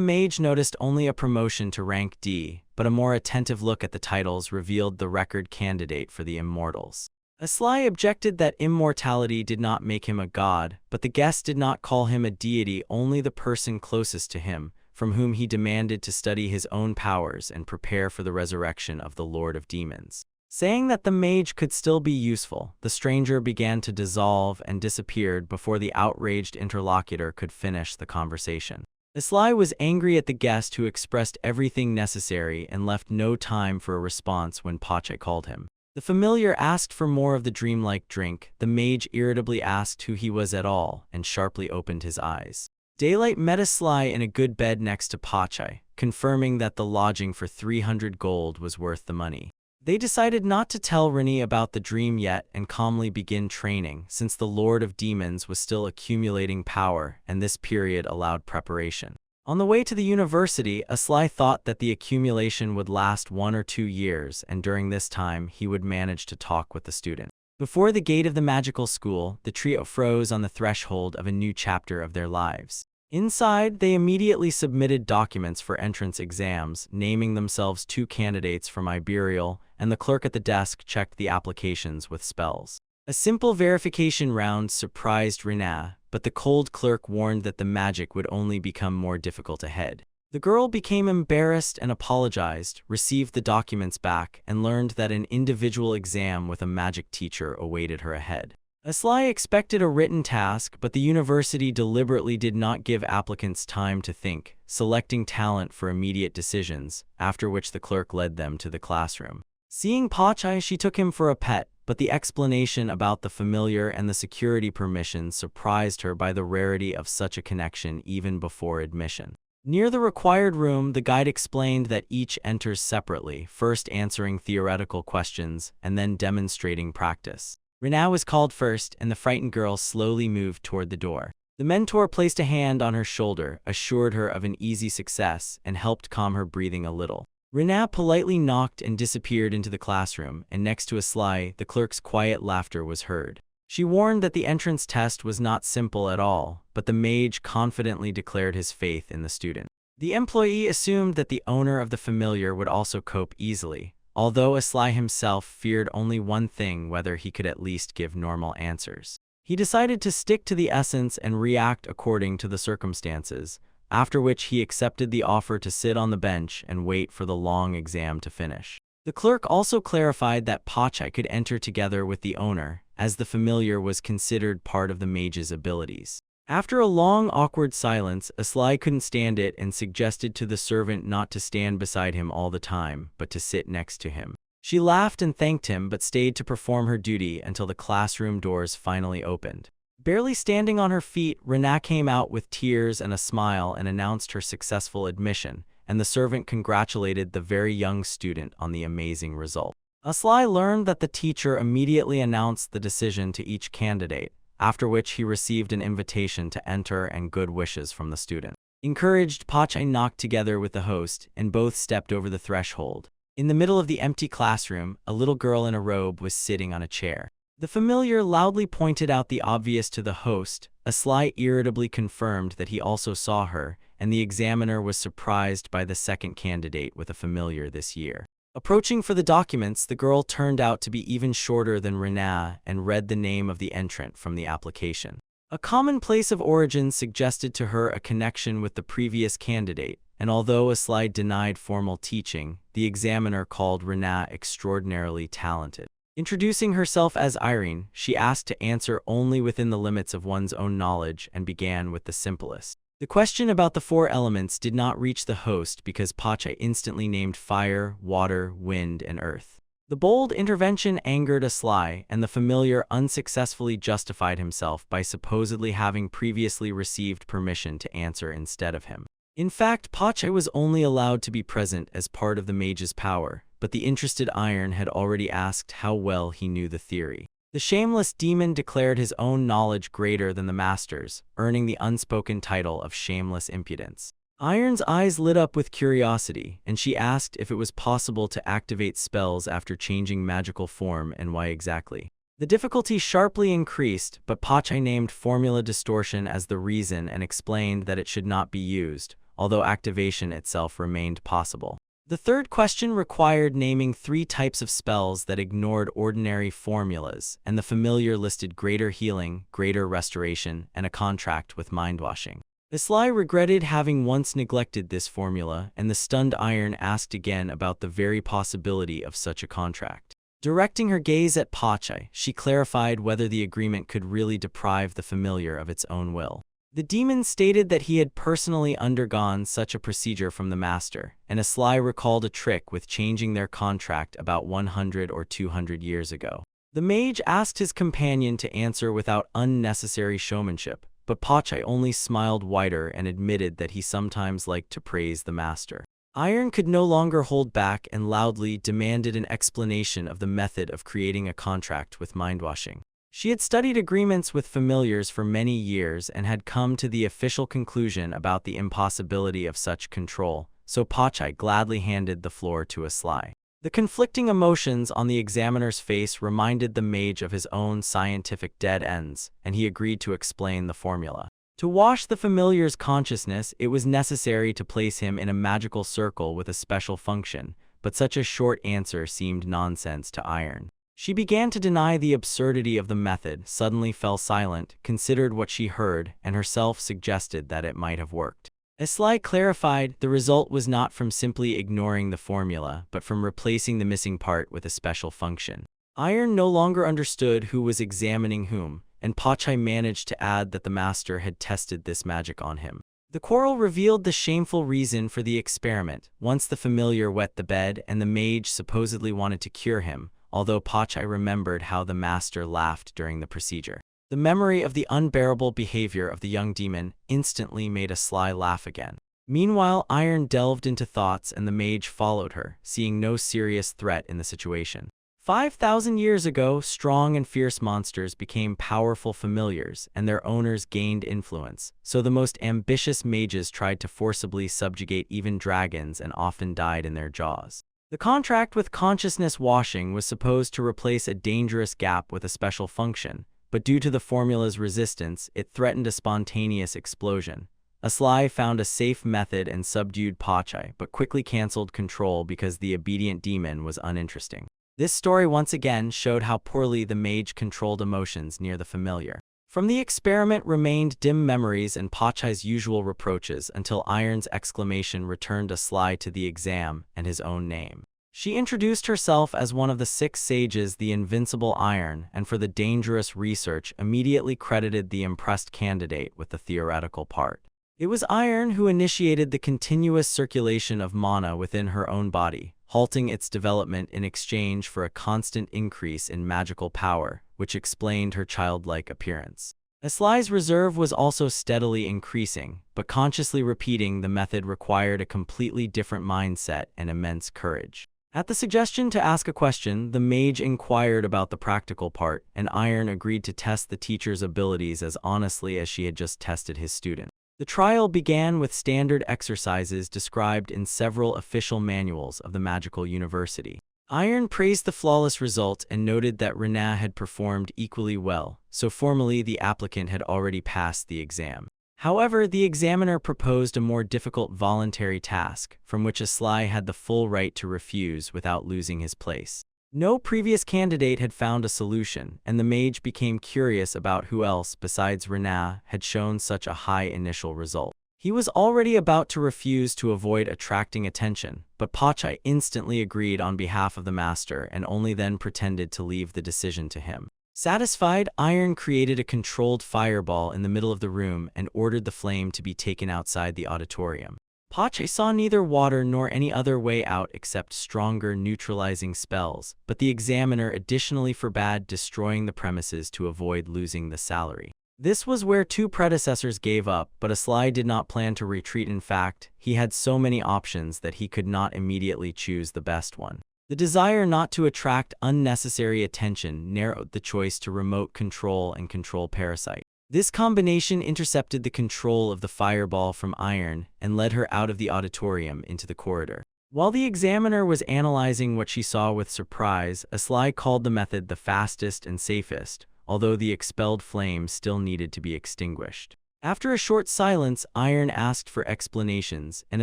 mage noticed only a promotion to rank D, but a more attentive look at the titles revealed the record candidate for the immortals. Asli objected that immortality did not make him a god, but the guest did not call him a deity, only the person closest to him, from whom he demanded to study his own powers and prepare for the resurrection of the Lord of Demons. Saying that the mage could still be useful, the stranger began to dissolve and disappeared before the outraged interlocutor could finish the conversation. Asli was angry at the guest who expressed everything necessary and left no time for a response when Pache called him. The familiar asked for more of the dreamlike drink. The mage irritably asked who he was at all and sharply opened his eyes. Daylight met Asli in a good bed next to Pache, confirming that the lodging for 300 gold was worth the money. They decided not to tell Rennie about the dream yet and calmly begin training, since the Lord of Demons was still accumulating power and this period allowed preparation. On the way to the university, Asli thought that the accumulation would last 1 or 2 years, and during this time he would manage to talk with the student. Before the gate of the magical school, the trio froze on the threshold of a new chapter of their lives. Inside, they immediately submitted documents for entrance exams, naming themselves 2 candidates from Iberial, and the clerk at the desk checked the applications with spells. A simple verification round surprised Rennie, but the cold clerk warned that the magic would only become more difficult ahead. The girl became embarrassed and apologized, received the documents back, and learned that an individual exam with a magic teacher awaited her ahead. Asli expected a written task, but the university deliberately did not give applicants time to think, selecting talent for immediate decisions, after which the clerk led them to the classroom. Seeing Pache, she took him for a pet, but the explanation about the familiar and the security permission surprised her by the rarity of such a connection even before admission. Near the required room, the guide explained that each enters separately, first answering theoretical questions and then demonstrating practice. Rennie was called first, and the frightened girl slowly moved toward the door. The mentor placed a hand on her shoulder, assured her of an easy success, and helped calm her breathing a little. Rennie politely knocked and disappeared into the classroom, and next to Asli, the clerk's quiet laughter was heard. She warned that the entrance test was not simple at all, but the mage confidently declared his faith in the student. The employee assumed that the owner of the familiar would also cope easily, although Asli himself feared only one thing: whether he could at least give normal answers. He decided to stick to the essence and react according to the circumstances, after which he accepted the offer to sit on the bench and wait for the long exam to finish. The clerk also clarified that Pache could enter together with the owner, as the familiar was considered part of the mage's abilities. After a long, awkward silence, Asli couldn't stand it and suggested to the servant not to stand beside him all the time, but to sit next to him. She laughed and thanked him but stayed to perform her duty until the classroom doors finally opened. Barely standing on her feet, Rennie came out with tears and a smile and announced her successful admission, and the servant congratulated the very young student on the amazing result. Asli learned that the teacher immediately announced the decision to each candidate, after which he received an invitation to enter and good wishes from the student. Encouraged, Pache knocked together with the host, and both stepped over the threshold. In the middle of the empty classroom, a little girl in a robe was sitting on a chair. The familiar loudly pointed out the obvious to the host. Asli irritably confirmed that he also saw her, and the examiner was surprised by the second candidate with a familiar this year. Approaching for the documents, the girl turned out to be even shorter than Rennie and read the name of the entrant from the application. A common place of origin suggested to her a connection with the previous candidate, and although Asli denied formal teaching, the examiner called Rennie extraordinarily talented. Introducing herself as Irene, she asked to answer only within the limits of one's own knowledge and began with the simplest. The question about the four elements did not reach the host because Pacha instantly named fire, water, wind, and earth. The bold intervention angered Aslai, and the familiar unsuccessfully justified himself by supposedly having previously received permission to answer instead of him. In fact, Pacha was only allowed to be present as part of the mage's power, but the interested Iron had already asked how well he knew the theory. The shameless demon declared his own knowledge greater than the master's, earning the unspoken title of shameless impudence. Iron's eyes lit up with curiosity, and she asked if it was possible to activate spells after changing magical form and why exactly. The difficulty sharply increased, but Pacha named formula distortion as the reason and explained that it should not be used, although activation itself remained possible. The third question required naming 3 types of spells that ignored ordinary formulas, and the familiar listed greater healing, greater restoration, and a contract with mind-washing. Aslai regretted having once neglected this formula, and the stunned Iron asked again about the very possibility of such a contract. Directing her gaze at Pacha, she clarified whether the agreement could really deprive the familiar of its own will. The demon stated that he had personally undergone such a procedure from the master, and Aslai recalled a trick with changing their contract about 100 or 200 years ago. The mage asked his companion to answer without unnecessary showmanship, but Pacha only smiled wider and admitted that he sometimes liked to praise the master. Iron could no longer hold back and loudly demanded an explanation of the method of creating a contract with mind-washing. She had studied agreements with familiars for many years and had come to the official conclusion about the impossibility of such control, so Pacha gladly handed the floor to Aslai. The conflicting emotions on the examiner's face reminded the mage of his own scientific dead ends, and he agreed to explain the formula. To wash the familiar's consciousness, it was necessary to place him in a magical circle with a special function, but such a short answer seemed nonsense to Iron. She began to deny the absurdity of the method, suddenly fell silent, considered what she heard, and herself suggested that it might have worked. Aslai clarified the result was not from simply ignoring the formula, but from replacing the missing part with a special function. Iron no longer understood who was examining whom, and Pacha managed to add that the master had tested this magic on him. The quarrel revealed the shameful reason for the experiment. Once the familiar wet the bed and the mage supposedly wanted to cure him, although Pacha remembered how the master laughed during the procedure. The memory of the unbearable behavior of the young demon instantly made Aslai laugh again. Meanwhile, Iron delved into thoughts and the mage followed her, seeing no serious threat in the situation. 5,000 years ago, strong and fierce monsters became powerful familiars, and their owners gained influence, so the most ambitious mages tried to forcibly subjugate even dragons and often died in their jaws. The contract with consciousness washing was supposed to replace a dangerous gap with a special function, but due to the formula's resistance, it threatened a spontaneous explosion. Aslai found a safe method and subdued Pacha, but quickly cancelled control because the obedient demon was uninteresting. This story once again showed how poorly the mage controlled emotions near the familiar. From the experiment remained dim memories and Pacha's usual reproaches until Iron's exclamation returned Aslai to the exam and his own name. She introduced herself as one of the 6 sages, the invincible Iron, and for the dangerous research immediately credited the impressed candidate with the theoretical part. It was Iron who initiated the continuous circulation of mana within her own body, halting its development in exchange for a constant increase in magical power, which explained her childlike appearance. Aslai's reserve was also steadily increasing, but consciously repeating the method required a completely different mindset and immense courage. At the suggestion to ask a question, the mage inquired about the practical part, and Iron agreed to test the teacher's abilities as honestly as she had just tested his student. The trial began with standard exercises described in several official manuals of the magical university. Iron praised the flawless result and noted that Rena had performed equally well, so formally the applicant had already passed the exam. However, the examiner proposed a more difficult voluntary task, from which Aslai had the full right to refuse without losing his place. No previous candidate had found a solution, and the mage became curious about who else besides Rena had shown such a high initial result. He was already about to refuse to avoid attracting attention, but Pachai instantly agreed on behalf of the master and only then pretended to leave the decision to him. Satisfied, Iron created a controlled fireball in the middle of the room and ordered the flame to be taken outside the auditorium. Pachai saw neither water nor any other way out except stronger neutralizing spells, but the examiner additionally forbade destroying the premises to avoid losing the salary. This was where two predecessors gave up, but Aslai did not plan to retreat. In fact, he had so many options that he could not immediately choose the best one. The desire not to attract unnecessary attention narrowed the choice to remote control and control parasite. This combination intercepted the control of the fireball from Iron and led her out of the auditorium into the corridor. While the examiner was analyzing what she saw with surprise, Aslai called the method the fastest and safest, although the expelled flame still needed to be extinguished. After a short silence, Iron asked for explanations, and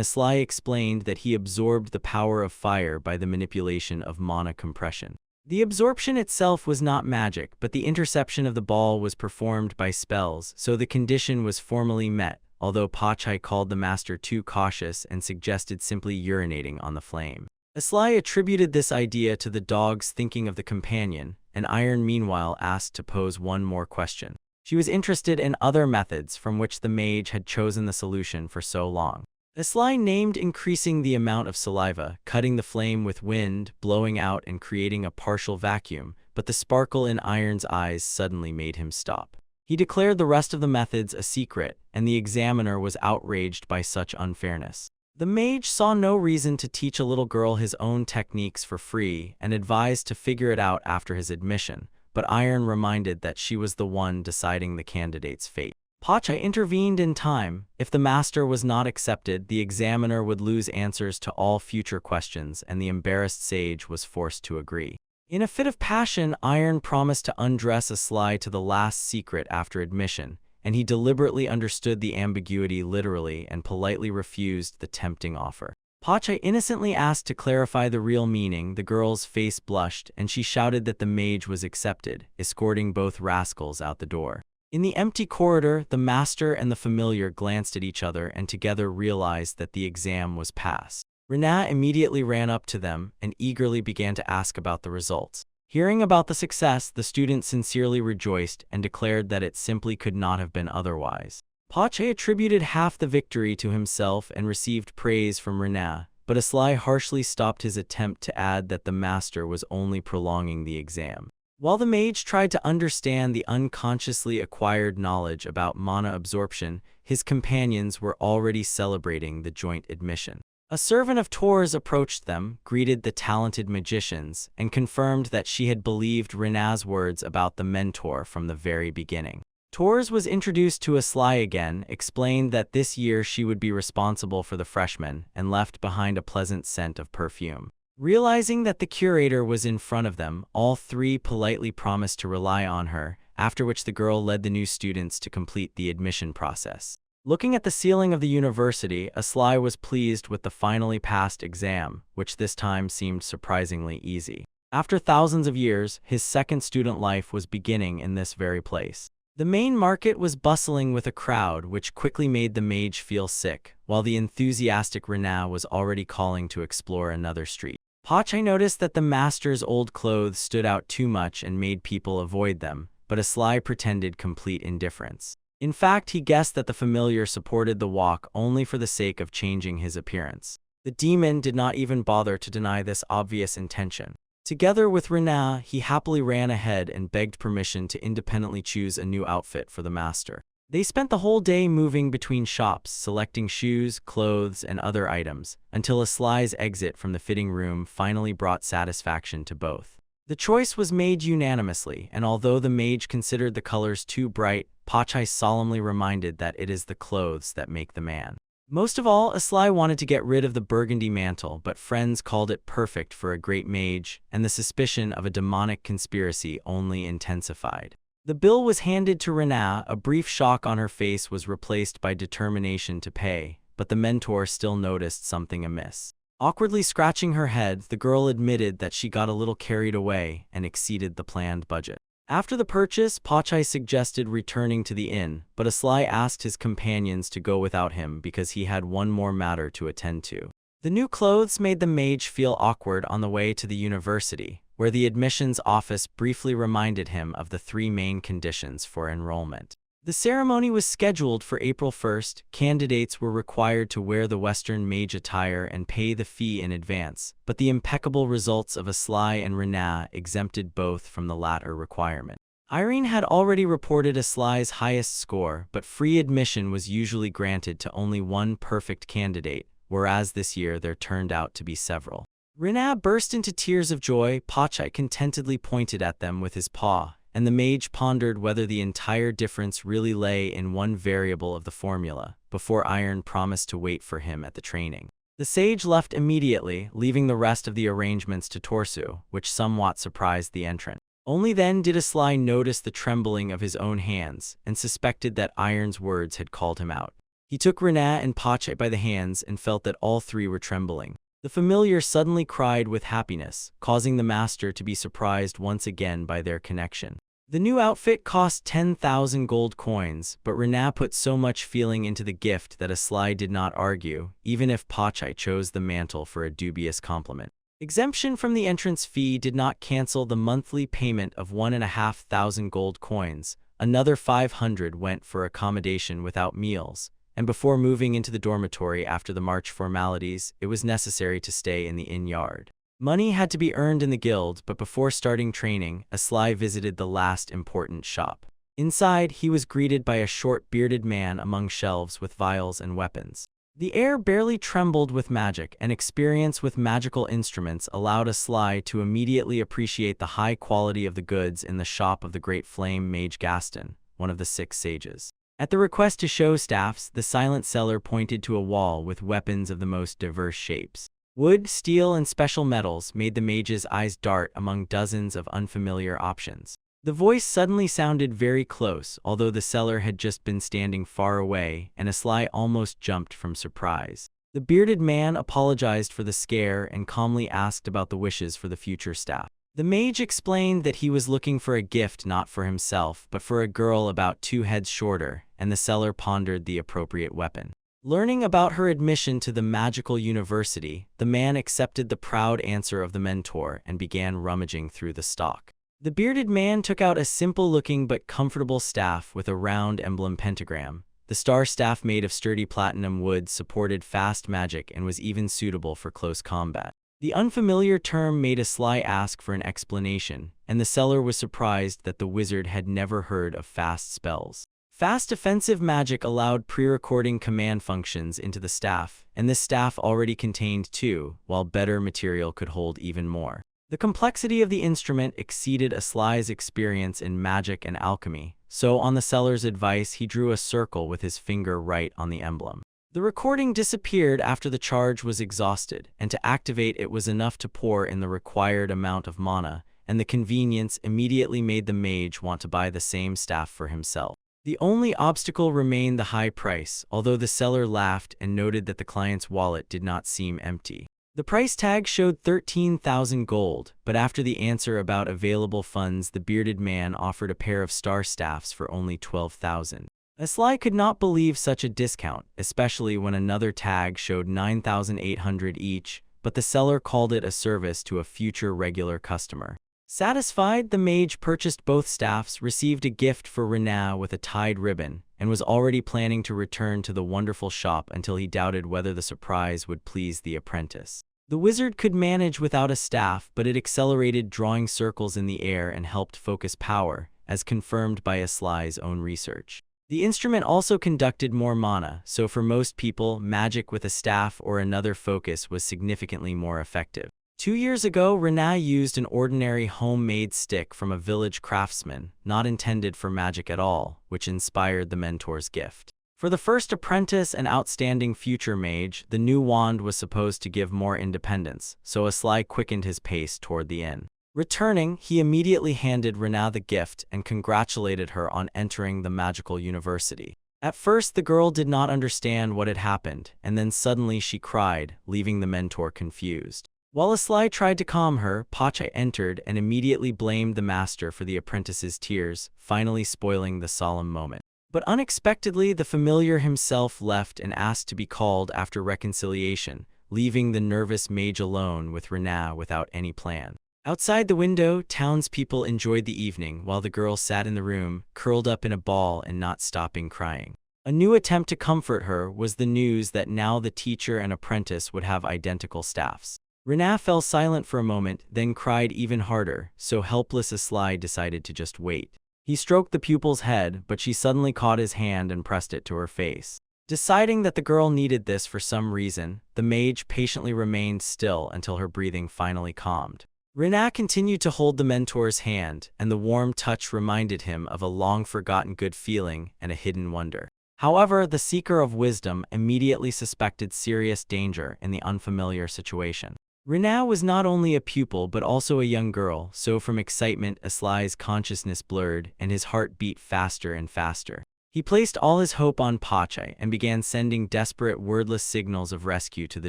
Aslai explained that he absorbed the power of fire by the manipulation of mana compression. The absorption itself was not magic, but the interception of the ball was performed by spells, so the condition was formally met, although Pachai called the master too cautious and suggested simply urinating on the flame. Aslai attributed this idea to the dog's thinking of the companion, and Iron meanwhile asked to pose one more question. She was interested in other methods from which the mage had chosen the solution for so long. Aslai named increasing the amount of saliva, cutting the flame with wind, blowing out and creating a partial vacuum, but the sparkle in Iron's eyes suddenly made him stop. He declared the rest of the methods a secret, and the examiner was outraged by such unfairness. The mage saw no reason to teach a little girl his own techniques for free and advised to figure it out after his admission, but Iron reminded that she was the one deciding the candidate's fate. Pachai intervened in time. If the master was not accepted, the examiner would lose answers to all future questions, and the embarrassed sage was forced to agree. In a fit of passion, Iron promised to undress Aslai to the last secret after admission, and he deliberately understood the ambiguity literally and politely refused the tempting offer. Pachai innocently asked to clarify the real meaning. The girl's face blushed, and she shouted that the mage was accepted, escorting both rascals out the door. In the empty corridor, the master and the familiar glanced at each other and together realized that the exam was passed. Rena immediately ran up to them and eagerly began to ask about the results. Hearing about the success, the student sincerely rejoiced and declared that it simply could not have been otherwise. Pachai attributed half the victory to himself and received praise from Rena, but Aslai harshly stopped his attempt to add that the master was only prolonging the exam. While the mage tried to understand the unconsciously acquired knowledge about mana absorption, his companions were already celebrating the joint admission. A servant of Tor's approached them, greeted the talented magicians, and confirmed that she had believed Rena's words about the mentor from the very beginning. Tor's was introduced to Aslai again, explained that this year she would be responsible for the freshmen, and left behind a pleasant scent of perfume. Realizing that the curator was in front of them, all three politely promised to rely on her, after which the girl led the new students to complete the admission process. Looking at the ceiling of the university, Aslai was pleased with the finally passed exam, which this time seemed surprisingly easy. After thousands of years, his second student life was beginning in this very place. The main market was bustling with a crowd, which quickly made the mage feel sick, while the enthusiastic Rena was already calling to explore another street. Pachai noticed that the master's old clothes stood out too much and made people avoid them, but Aslai pretended complete indifference. In fact, he guessed that the familiar supported the walk only for the sake of changing his appearance. The demon did not even bother to deny this obvious intention. Together with Rena, he happily ran ahead and begged permission to independently choose a new outfit for the master. They spent the whole day moving between shops, selecting shoes, clothes, and other items, until Aslai's exit from the fitting room finally brought satisfaction to both. The choice was made unanimously, and although the mage considered the colors too bright, Pachai solemnly reminded that it is the clothes that make the man. Most of all, Aslai wanted to get rid of the burgundy mantle, but friends called it perfect for a great mage, and the suspicion of a demonic conspiracy only intensified. The bill was handed to Rena. A brief shock on her face was replaced by determination to pay, but the mentor still noticed something amiss. Awkwardly scratching her head, the girl admitted that she got a little carried away and exceeded the planned budget. After the purchase, Pachai suggested returning to the inn, but Aslai asked his companions to go without him because he had one more matter to attend to. The new clothes made the mage feel awkward on the way to the university, where the admissions office briefly reminded him of the 3 main conditions for enrollment. The ceremony was scheduled for April 1st. Candidates were required to wear the Western mage attire and pay the fee in advance, but the impeccable results of Aslai and Rena exempted both from the latter requirement. Irene had already reported Aslai's highest score, but free admission was usually granted to only one perfect candidate, whereas this year there turned out to be several. Rena burst into tears of joy. Pachai contentedly pointed at them with his paw, and the mage pondered whether the entire difference really lay in one variable of the formula, before Iron promised to wait for him at the training. The sage left immediately, leaving the rest of the arrangements to Torsu, which somewhat surprised the entrant. Only then did Aslai notice the trembling of his own hands, and suspected that Iron's words had called him out. He took Rena and Pachai by the hands and felt that all 3 were trembling. The familiar suddenly cried with happiness, causing the master to be surprised once again by their connection. The new outfit cost 10,000 gold coins, but Rena put so much feeling into the gift that Aslai did not argue, even if Pachai chose the mantle for a dubious compliment. Exemption from the entrance fee did not cancel the monthly payment of 1,500 gold coins. Another 500 went for accommodation without meals, and before moving into the dormitory after the march formalities, it was necessary to stay in the inn yard. Money had to be earned in the guild, but before starting training, Aslai visited the last important shop. Inside, he was greeted by a short, bearded man among shelves with vials and weapons. The air barely trembled with magic, and experience with magical instruments allowed Aslai to immediately appreciate the high quality of the goods in the shop of the Great Flame Mage Gaston, one of the 6 sages. At the request to show staffs, the silent seller pointed to a wall with weapons of the most diverse shapes. Wood, steel, and special metals made the mage's eyes dart among dozens of unfamiliar options. The voice suddenly sounded very close, although the seller had just been standing far away, and Aslai almost jumped from surprise. The bearded man apologized for the scare and calmly asked about the wishes for the future staff. The mage explained that he was looking for a gift not for himself, but for a girl about 2 heads shorter, and the seller pondered the appropriate weapon. Learning about her admission to the magical university, the man accepted the proud answer of the mentor and began rummaging through the stock. The bearded man took out a simple-looking but comfortable staff with a round emblem pentagram. The star staff made of sturdy platinum wood supported fast magic and was even suitable for close combat. The unfamiliar term made Aslai ask for an explanation, and the seller was surprised that the wizard had never heard of fast spells. Fast offensive magic allowed pre-recording command functions into the staff, and this staff already contained 2, while better material could hold even more. The complexity of the instrument exceeded Aslai's experience in magic and alchemy, so on the seller's advice he drew a circle with his finger right on the emblem. The recording disappeared after the charge was exhausted, and to activate it was enough to pour in the required amount of mana, and the convenience immediately made the mage want to buy the same staff for himself. The only obstacle remained the high price, although the seller laughed and noted that the client's wallet did not seem empty. The price tag showed 13,000 gold, but after the answer about available funds, the bearded man offered a pair of star staffs for only 12,000. Aslai could not believe such a discount, especially when another tag showed 9,800 each, but the seller called it a service to a future regular customer. Satisfied, the mage purchased both staffs, received a gift for Rena with a tied ribbon, and was already planning to return to the wonderful shop until he doubted whether the surprise would please the apprentice. The wizard could manage without a staff, but it accelerated drawing circles in the air and helped focus power, as confirmed by Aslai's own research. The instrument also conducted more mana, so for most people, magic with a staff or another focus was significantly more effective. 2 years ago, Rena used an ordinary homemade stick from a village craftsman, not intended for magic at all, which inspired the mentor's gift. For the first apprentice and outstanding future mage, the new wand was supposed to give more independence, so Aslai quickened his pace toward the inn. Returning, he immediately handed Rena the gift and congratulated her on entering the magical university. At first, the girl did not understand what had happened, and then suddenly she cried, leaving the mentor confused. While Aslai tried to calm her, Pacha entered and immediately blamed the master for the apprentice's tears, finally spoiling the solemn moment. But unexpectedly, the familiar himself left and asked to be called after reconciliation, leaving the nervous mage alone with Rena without any plan. Outside the window, townspeople enjoyed the evening while the girl sat in the room, curled up in a ball and not stopping crying. A new attempt to comfort her was the news that now the teacher and apprentice would have identical staffs. Rena fell silent for a moment, then cried even harder, so helpless Aslai decided to just wait. He stroked the pupil's head, but she suddenly caught his hand and pressed it to her face. Deciding that the girl needed this for some reason, the mage patiently remained still until her breathing finally calmed. Rena continued to hold the mentor's hand, and the warm touch reminded him of a long-forgotten good feeling and a hidden wonder. However, the seeker of wisdom immediately suspected serious danger in the unfamiliar situation. Rena was not only a pupil but also a young girl, so from excitement Aslai's consciousness blurred and his heart beat faster and faster. He placed all his hope on Pacha and began sending desperate wordless signals of rescue to the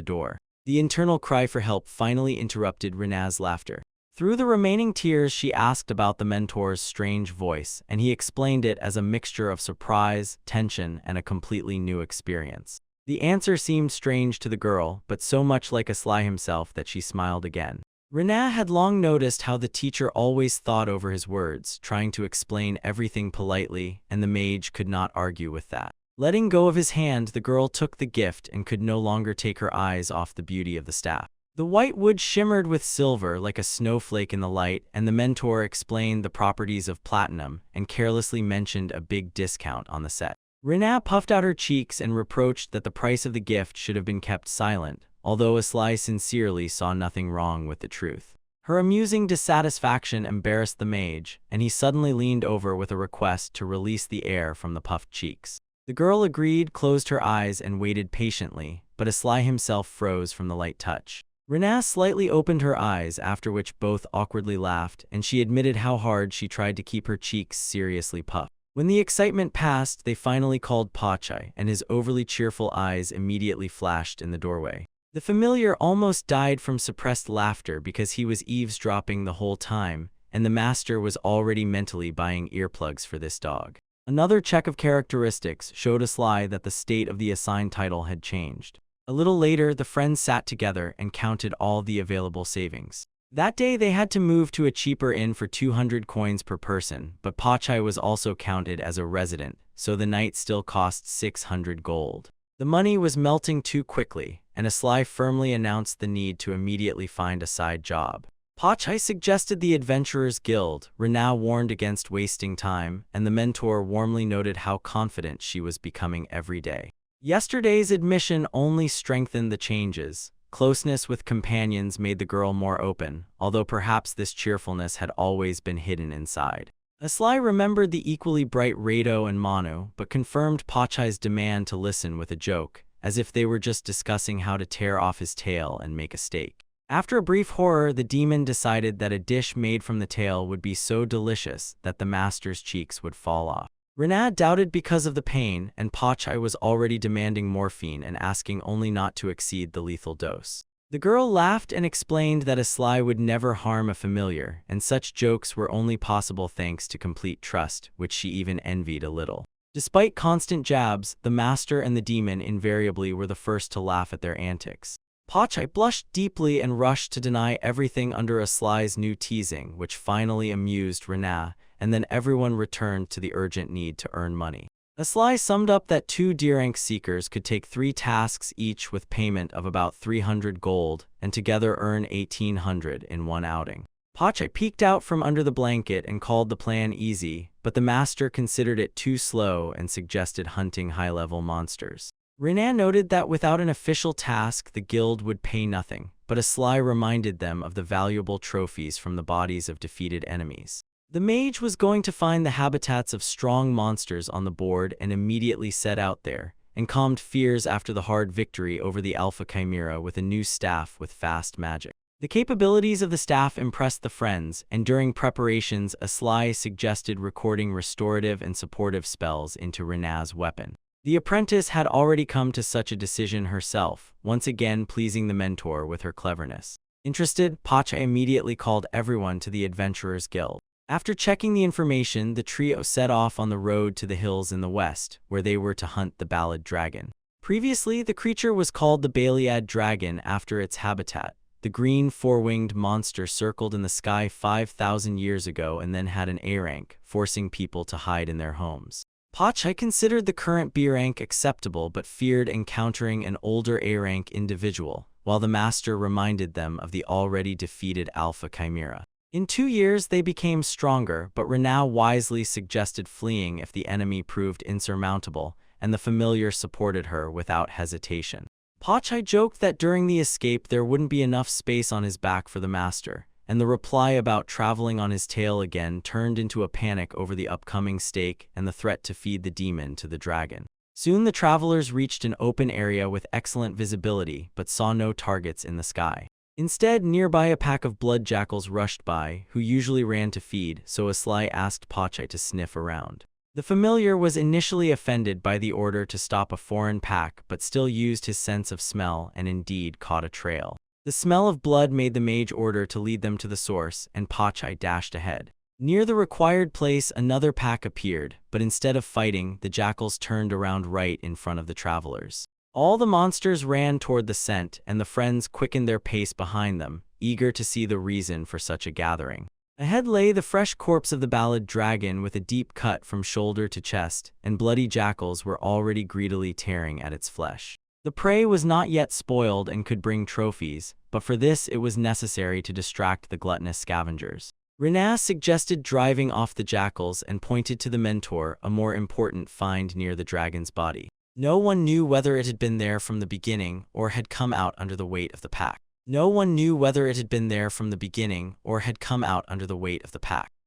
door. The internal cry for help finally interrupted Rena's laughter. Through the remaining tears, she asked about the mentor's strange voice, and he explained it as a mixture of surprise, tension, and a completely new experience. The answer seemed strange to the girl, but so much like Aslai himself that she smiled again. Rena had long noticed how the teacher always thought over his words, trying to explain everything politely, and the mage could not argue with that. Letting go of his hand, the girl took the gift and could no longer take her eyes off the beauty of the staff. The white wood shimmered with silver like a snowflake in the light, and the mentor explained the properties of platinum and carelessly mentioned a big discount on the set. Rena puffed out her cheeks and reproached that the price of the gift should have been kept silent, although Aslai sincerely saw nothing wrong with the truth. Her amusing dissatisfaction embarrassed the mage, and he suddenly leaned over with a request to release the air from the puffed cheeks. The girl agreed, closed her eyes, and waited patiently, but Aslai himself froze from the light touch. Rena slightly opened her eyes, after which both awkwardly laughed, and she admitted how hard she tried to keep her cheeks seriously puffed. When the excitement passed, they finally called Pacha, and his overly cheerful eyes immediately flashed in the doorway. The familiar almost died from suppressed laughter because he was eavesdropping the whole time, and the master was already mentally buying earplugs for this dog. Another check of characteristics showed Aslai that the state of the assigned title had changed. A little later, the friends sat together and counted all the available savings. That day they had to move to a cheaper inn for 200 coins per person, but Pacha was also counted as a resident, so the night still cost 600 gold. The money was melting too quickly, and Aslai firmly announced the need to immediately find a side job. Pacha suggested the Adventurers Guild. Rena warned against wasting time, and the mentor warmly noted how confident she was becoming every day. Yesterday's admission only strengthened the changes. Closeness with companions made the girl more open, although perhaps this cheerfulness had always been hidden inside. Aslai remembered the equally bright Rado and Manu, but confirmed Pacha's demand to listen with a joke, as if they were just discussing how to tear off his tail and make a steak. After a brief horror, the demon decided that a dish made from the tail would be so delicious that the master's cheeks would fall off. Rena doubted because of the pain, and Pacha was already demanding morphine and asking only not to exceed the lethal dose. The girl laughed and explained that Aslai would never harm a familiar, and such jokes were only possible thanks to complete trust, which she even envied a little. Despite constant jabs, the master and the demon invariably were the first to laugh at their antics. Pacha blushed deeply and rushed to deny everything under Aslai's new teasing, which finally amused Rena, and then everyone returned to the urgent need to earn money. Aslai summed up that 2 D-rank seekers could take 3 tasks each with payment of about 300 gold, and together earn 1800 in one outing. Pacha peeked out from under the blanket and called the plan easy, but the master considered it too slow and suggested hunting high-level monsters. Rena noted that without an official task, the guild would pay nothing, but Aslai reminded them of the valuable trophies from the bodies of defeated enemies. The mage was going to find the habitats of strong monsters on the board and immediately set out there, and calmed fears after the hard victory over the Alpha Chimera with a new staff with fast magic. The capabilities of the staff impressed the friends, and during preparations, Aslai suggested recording restorative and supportive spells into Rena's weapon. The apprentice had already come to such a decision herself, once again pleasing the mentor with her cleverness. Interested, Pacha immediately called everyone to the Adventurers Guild. After checking the information, the trio set off on the road to the hills in the west, where they were to hunt the Ballad Dragon. Previously, the creature was called the Baliad Dragon after its habitat. The green four-winged monster circled in the sky 5,000 years ago and then had an A rank, forcing people to hide in their homes. Pacha considered the current B rank acceptable but feared encountering an older A rank individual, while the master reminded them of the already defeated Alpha Chimera. In 2 years, they became stronger, but Renau wisely suggested fleeing if the enemy proved insurmountable, and the familiar supported her without hesitation. Pacha joked that during the escape there wouldn't be enough space on his back for the master, and the reply about traveling on his tail again turned into a panic over the upcoming stake and the threat to feed the demon to the dragon. Soon the travelers reached an open area with excellent visibility, but saw no targets in the sky. Instead, nearby a pack of blood jackals rushed by, who usually ran to feed, so Aslai asked Pacha to sniff around. The familiar was initially offended by the order to stop a foreign pack, but still used his sense of smell and indeed caught a trail. The smell of blood made the mage order to lead them to the source, and Pacha dashed ahead. Near the required place, another pack appeared, but instead of fighting, the jackals turned around right in front of the travelers. All the monsters ran toward the scent, and the friends quickened their pace behind them, eager to see the reason for such a gathering. Ahead lay the fresh corpse of the Ballad Dragon with a deep cut from shoulder to chest, and bloody jackals were already greedily tearing at its flesh. The prey was not yet spoiled and could bring trophies, but for this it was necessary to distract the gluttonous scavengers. Renau suggested driving off the jackals and pointed to the mentor, a more important find near the dragon's body. No one knew whether it had been there from the beginning or had come out under the weight of the pack.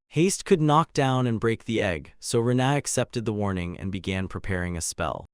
Haste could knock down and break the egg, so Renau accepted the warning and began preparing a spell.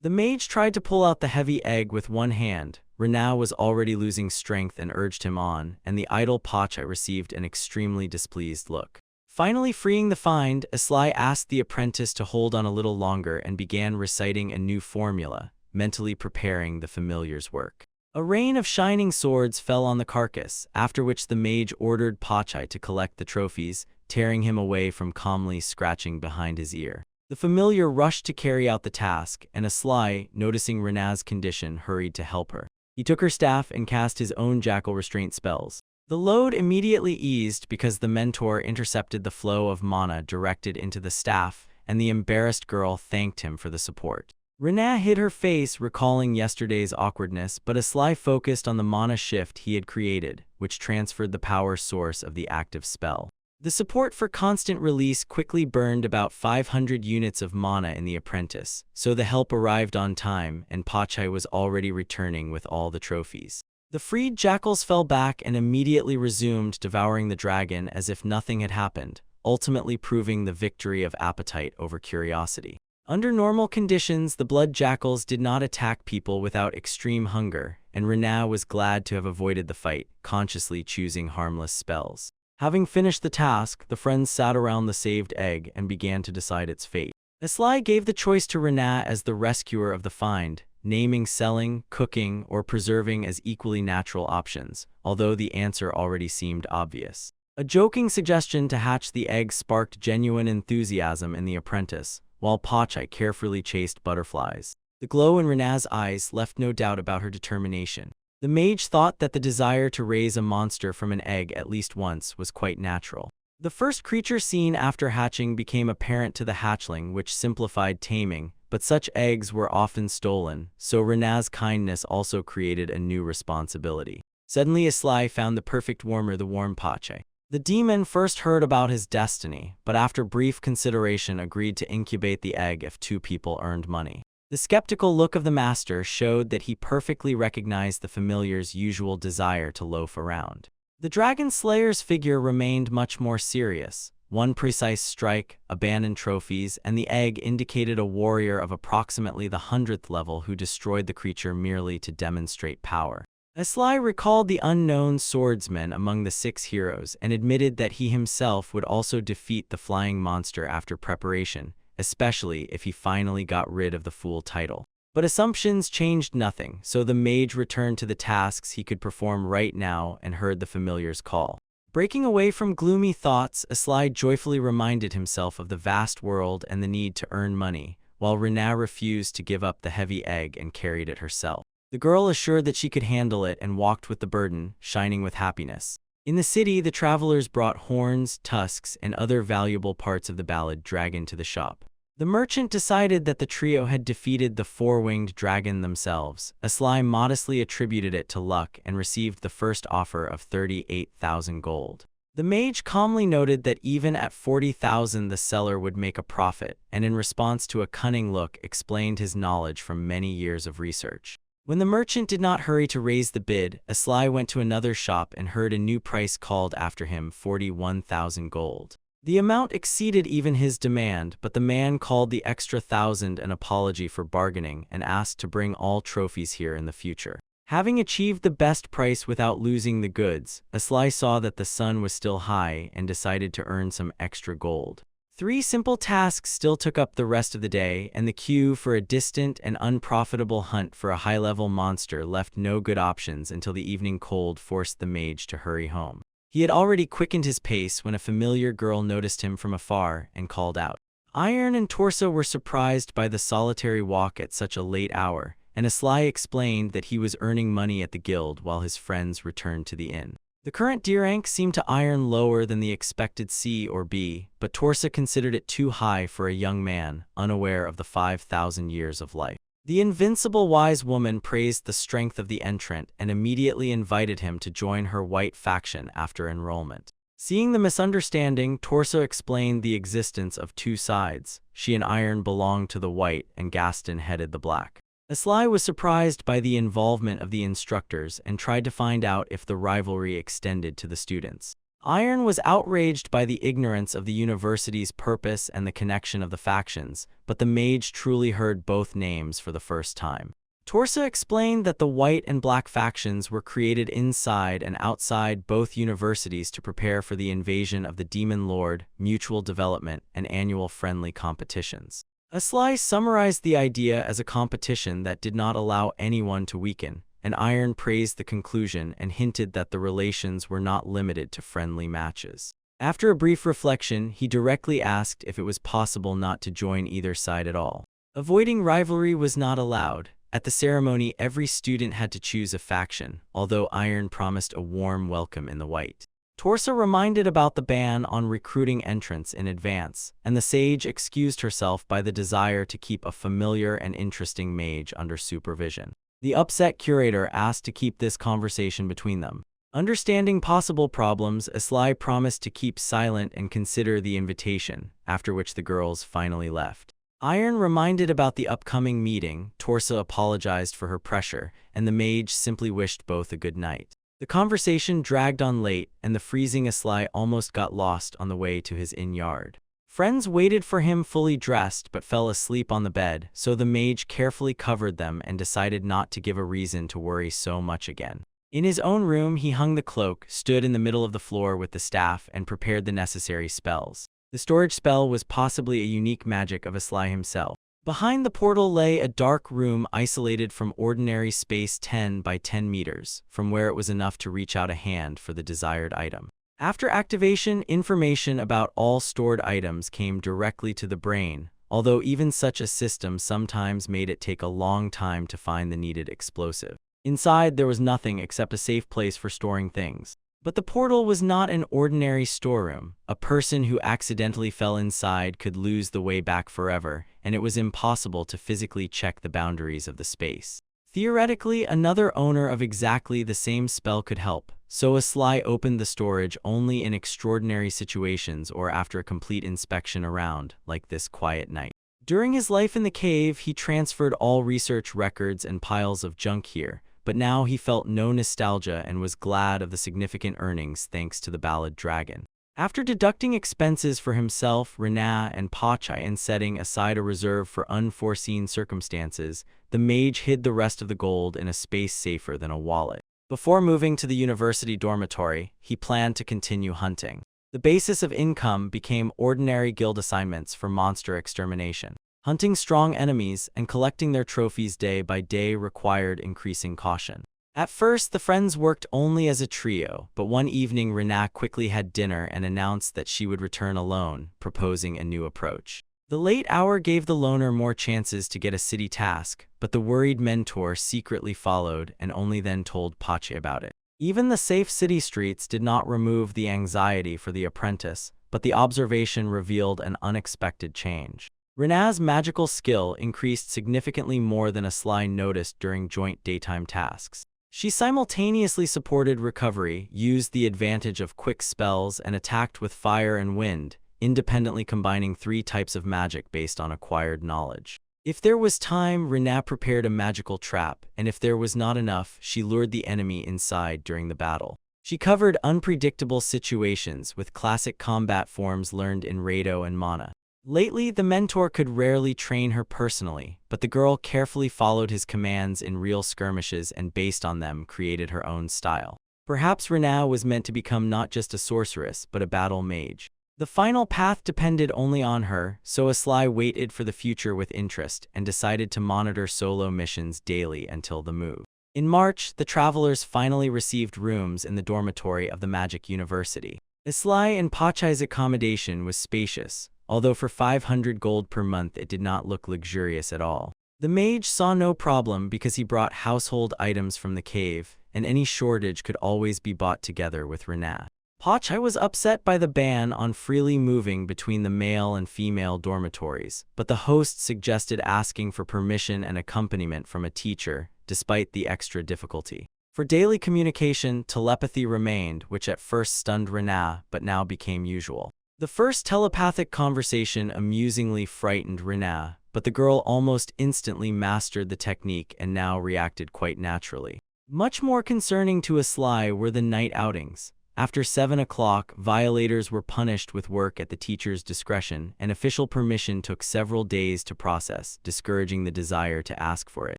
The mage tried to pull out the heavy egg with one hand. Renau was already losing strength and urged him on, and the idle Pacha received an extremely displeased look. Finally freeing the find, Aslai asked the apprentice to hold on a little longer and began reciting a new formula, mentally preparing the familiar's work. A rain of shining swords fell on the carcass, after which the mage ordered Pacha to collect the trophies, tearing him away from calmly scratching behind his ear. The familiar rushed to carry out the task, and Aslai, noticing Renau's condition, hurried to help her. He took her staff and cast his own jackal restraint spells. The load immediately eased because the mentor intercepted the flow of mana directed into the staff, and the embarrassed girl thanked him for the support. Renau hid her face, recalling yesterday's awkwardness, but Aslai focused on the mana shift he had created, which transferred the power source of the active spell. The support for constant release quickly burned about 500 units of mana in the apprentice, so the help arrived on time, and Pacha was already returning with all the trophies. The freed jackals fell back and immediately resumed devouring the dragon as if nothing had happened, ultimately proving the victory of appetite over curiosity. Under normal conditions, the blood jackals did not attack people without extreme hunger, and Renau was glad to have avoided the fight, consciously choosing harmless spells. Having finished the task, the friends sat around the saved egg and began to decide its fate. Aslai gave the choice to Renau as the rescuer of the find, naming selling, cooking, or preserving as equally natural options, although the answer already seemed obvious. A joking suggestion to hatch the egg sparked genuine enthusiasm in the apprentice, while Pacha carefully chased butterflies. The glow in Renau's eyes left no doubt about her determination. The mage thought that the desire to raise a monster from an egg at least once was quite natural. The first creature seen after hatching became apparent to the hatchling, which simplified taming, but such eggs were often stolen, so Renau's kindness also created a new responsibility. Suddenly Aslai found the perfect warmer to warm Pacha. The demon first heard about his destiny, but after brief consideration agreed to incubate the egg if 2 people earned money. The skeptical look of the master showed that he perfectly recognized the familiar's usual desire to loaf around. The dragon slayer's figure remained much more serious. One precise strike, abandoned trophies, and the egg indicated a warrior of approximately the 100th level who destroyed the creature merely to demonstrate power. Aslai recalled the unknown swordsman among the 6 heroes and admitted that he himself would also defeat the flying monster after preparation, especially if he finally got rid of the fool title. But assumptions changed nothing, so the mage returned to the tasks he could perform right now and heard the familiar's call. Breaking away from gloomy thoughts, Aslai joyfully reminded himself of the vast world and the need to earn money, while Rena refused to give up the heavy egg and carried it herself. The girl assured that she could handle it and walked with the burden, shining with happiness. In the city, the travelers brought horns, tusks, and other valuable parts of the ballad dragon to the shop. The merchant decided that the trio had defeated the four-winged dragon themselves. Aslai modestly attributed it to luck and received the first offer of 38,000 gold. The mage calmly noted that even at 40,000 the seller would make a profit, and in response to a cunning look explained his knowledge from many years of research. When the merchant did not hurry to raise the bid, Aslai went to another shop and heard a new price called after him, 41,000 gold. The amount exceeded even his demand, but the man called the extra 1,000 an apology for bargaining and asked to bring all trophies here in the future. Having achieved the best price without losing the goods, Aslai saw that the sun was still high and decided to earn some extra gold. 3 simple tasks still took up the rest of the day, and the queue for a distant and unprofitable hunt for a high-level monster left no good options until the evening cold forced the mage to hurry home. He had already quickened his pace when a familiar girl noticed him from afar and called out. Iron and Torso were surprised by the solitary walk at such a late hour, and Aslai explained that he was earning money at the guild while his friends returned to the inn. The current D rank seemed to Iron lower than the expected C or B, but Torso considered it too high for a young man, unaware of the 5,000 years of life. The invincible wise woman praised the strength of the entrant and immediately invited him to join her white faction after enrollment. Seeing the misunderstanding, Torso explained the existence of 2 sides. She and Iron belonged to the white and Gaston headed the black. Aslai was surprised by the involvement of the instructors and tried to find out if the rivalry extended to the students. Iron was outraged by the ignorance of the university's purpose and the connection of the factions, but the mage truly heard both names for the first time. Torso explained that the white and black factions were created inside and outside both universities to prepare for the invasion of the Demon Lord, mutual development, and annual friendly competitions. Aslai summarized the idea as a competition that did not allow anyone to weaken, and Iron praised the conclusion and hinted that the relations were not limited to friendly matches. After a brief reflection, he directly asked if it was possible not to join either side at all. Avoiding rivalry was not allowed. At the ceremony, every student had to choose a faction, although Iron promised a warm welcome in the white. Torso reminded about the ban on recruiting entrants in advance, and the sage excused herself by the desire to keep a familiar and interesting mage under supervision. The upset curator asked to keep this conversation between them. Understanding possible problems, Aslai promised to keep silent and consider the invitation, after which the girls finally left. Iron reminded about the upcoming meeting, Torso apologized for her pressure, and the mage simply wished both a good night. The conversation dragged on late, and the freezing Aslai almost got lost on the way to his inn yard. Friends waited for him fully dressed but fell asleep on the bed, so the mage carefully covered them and decided not to give a reason to worry so much again. In his own room, he hung the cloak, stood in the middle of the floor with the staff, and prepared the necessary spells. The storage spell was possibly a unique magic of Aslai himself. Behind the portal lay a dark room isolated from ordinary space 10 by 10 meters, from where it was enough to reach out a hand for the desired item. After activation, information about all stored items came directly to the brain, although even such a system sometimes made it take a long time to find the needed explosive. Inside, there was nothing except a safe place for storing things. But the portal was not an ordinary storeroom. A person who accidentally fell inside could lose the way back forever, and it was impossible to physically check the boundaries of the space. Theoretically, another owner of exactly the same spell could help, so Aslai opened the storage only in extraordinary situations or after a complete inspection around, like this quiet night. During his life in the cave, he transferred all research records and piles of junk here, but now he felt no nostalgia and was glad of the significant earnings thanks to the Ballad Dragon. After deducting expenses for himself, Rena, and Pachai and setting aside a reserve for unforeseen circumstances, the mage hid the rest of the gold in a space safer than a wallet. Before moving to the university dormitory, he planned to continue hunting. The basis of income became ordinary guild assignments for monster extermination. Hunting strong enemies and collecting their trophies day by day required increasing caution. At first, the friends worked only as a trio, but one evening Rena quickly had dinner and announced that she would return alone, proposing a new approach. The late hour gave the loner more chances to get a city task, but the worried mentor secretly followed and only then told Pache about it. Even the safe city streets did not remove the anxiety for the apprentice, but the observation revealed an unexpected change. Rena's magical skill increased significantly more than Asli noticed during joint daytime tasks. She simultaneously supported recovery, used the advantage of quick spells, and attacked with fire and wind, independently combining 3 types of magic based on acquired knowledge. If there was time, Rena prepared a magical trap, and if there was not enough, she lured the enemy inside during the battle. She covered unpredictable situations with classic combat forms learned in Rado and Mana. Lately, the mentor could rarely train her personally, but the girl carefully followed his commands in real skirmishes and based on them created her own style. Perhaps Rena was meant to become not just a sorceress, but a battle mage. The final path depended only on her, so Asli waited for the future with interest and decided to monitor solo missions daily until the move. In March, the travelers finally received rooms in the dormitory of the Magic University. Asli and Pache's accommodation was spacious, although for 500 gold per month it did not look luxurious at all. The mage saw no problem because he brought household items from the cave, and any shortage could always be bought together with Rena. Pache was upset by the ban on freely moving between the male and female dormitories, but the host suggested asking for permission and accompaniment from a teacher, despite the extra difficulty. For daily communication, telepathy remained, which at first stunned Rena, but now became usual. The first telepathic conversation amusingly frightened Rena, but the girl almost instantly mastered the technique and now reacted quite naturally. Much more concerning to Asli were the night outings. After 7 o'clock, violators were punished with work at the teacher's discretion, and official permission took several days to process, discouraging the desire to ask for it.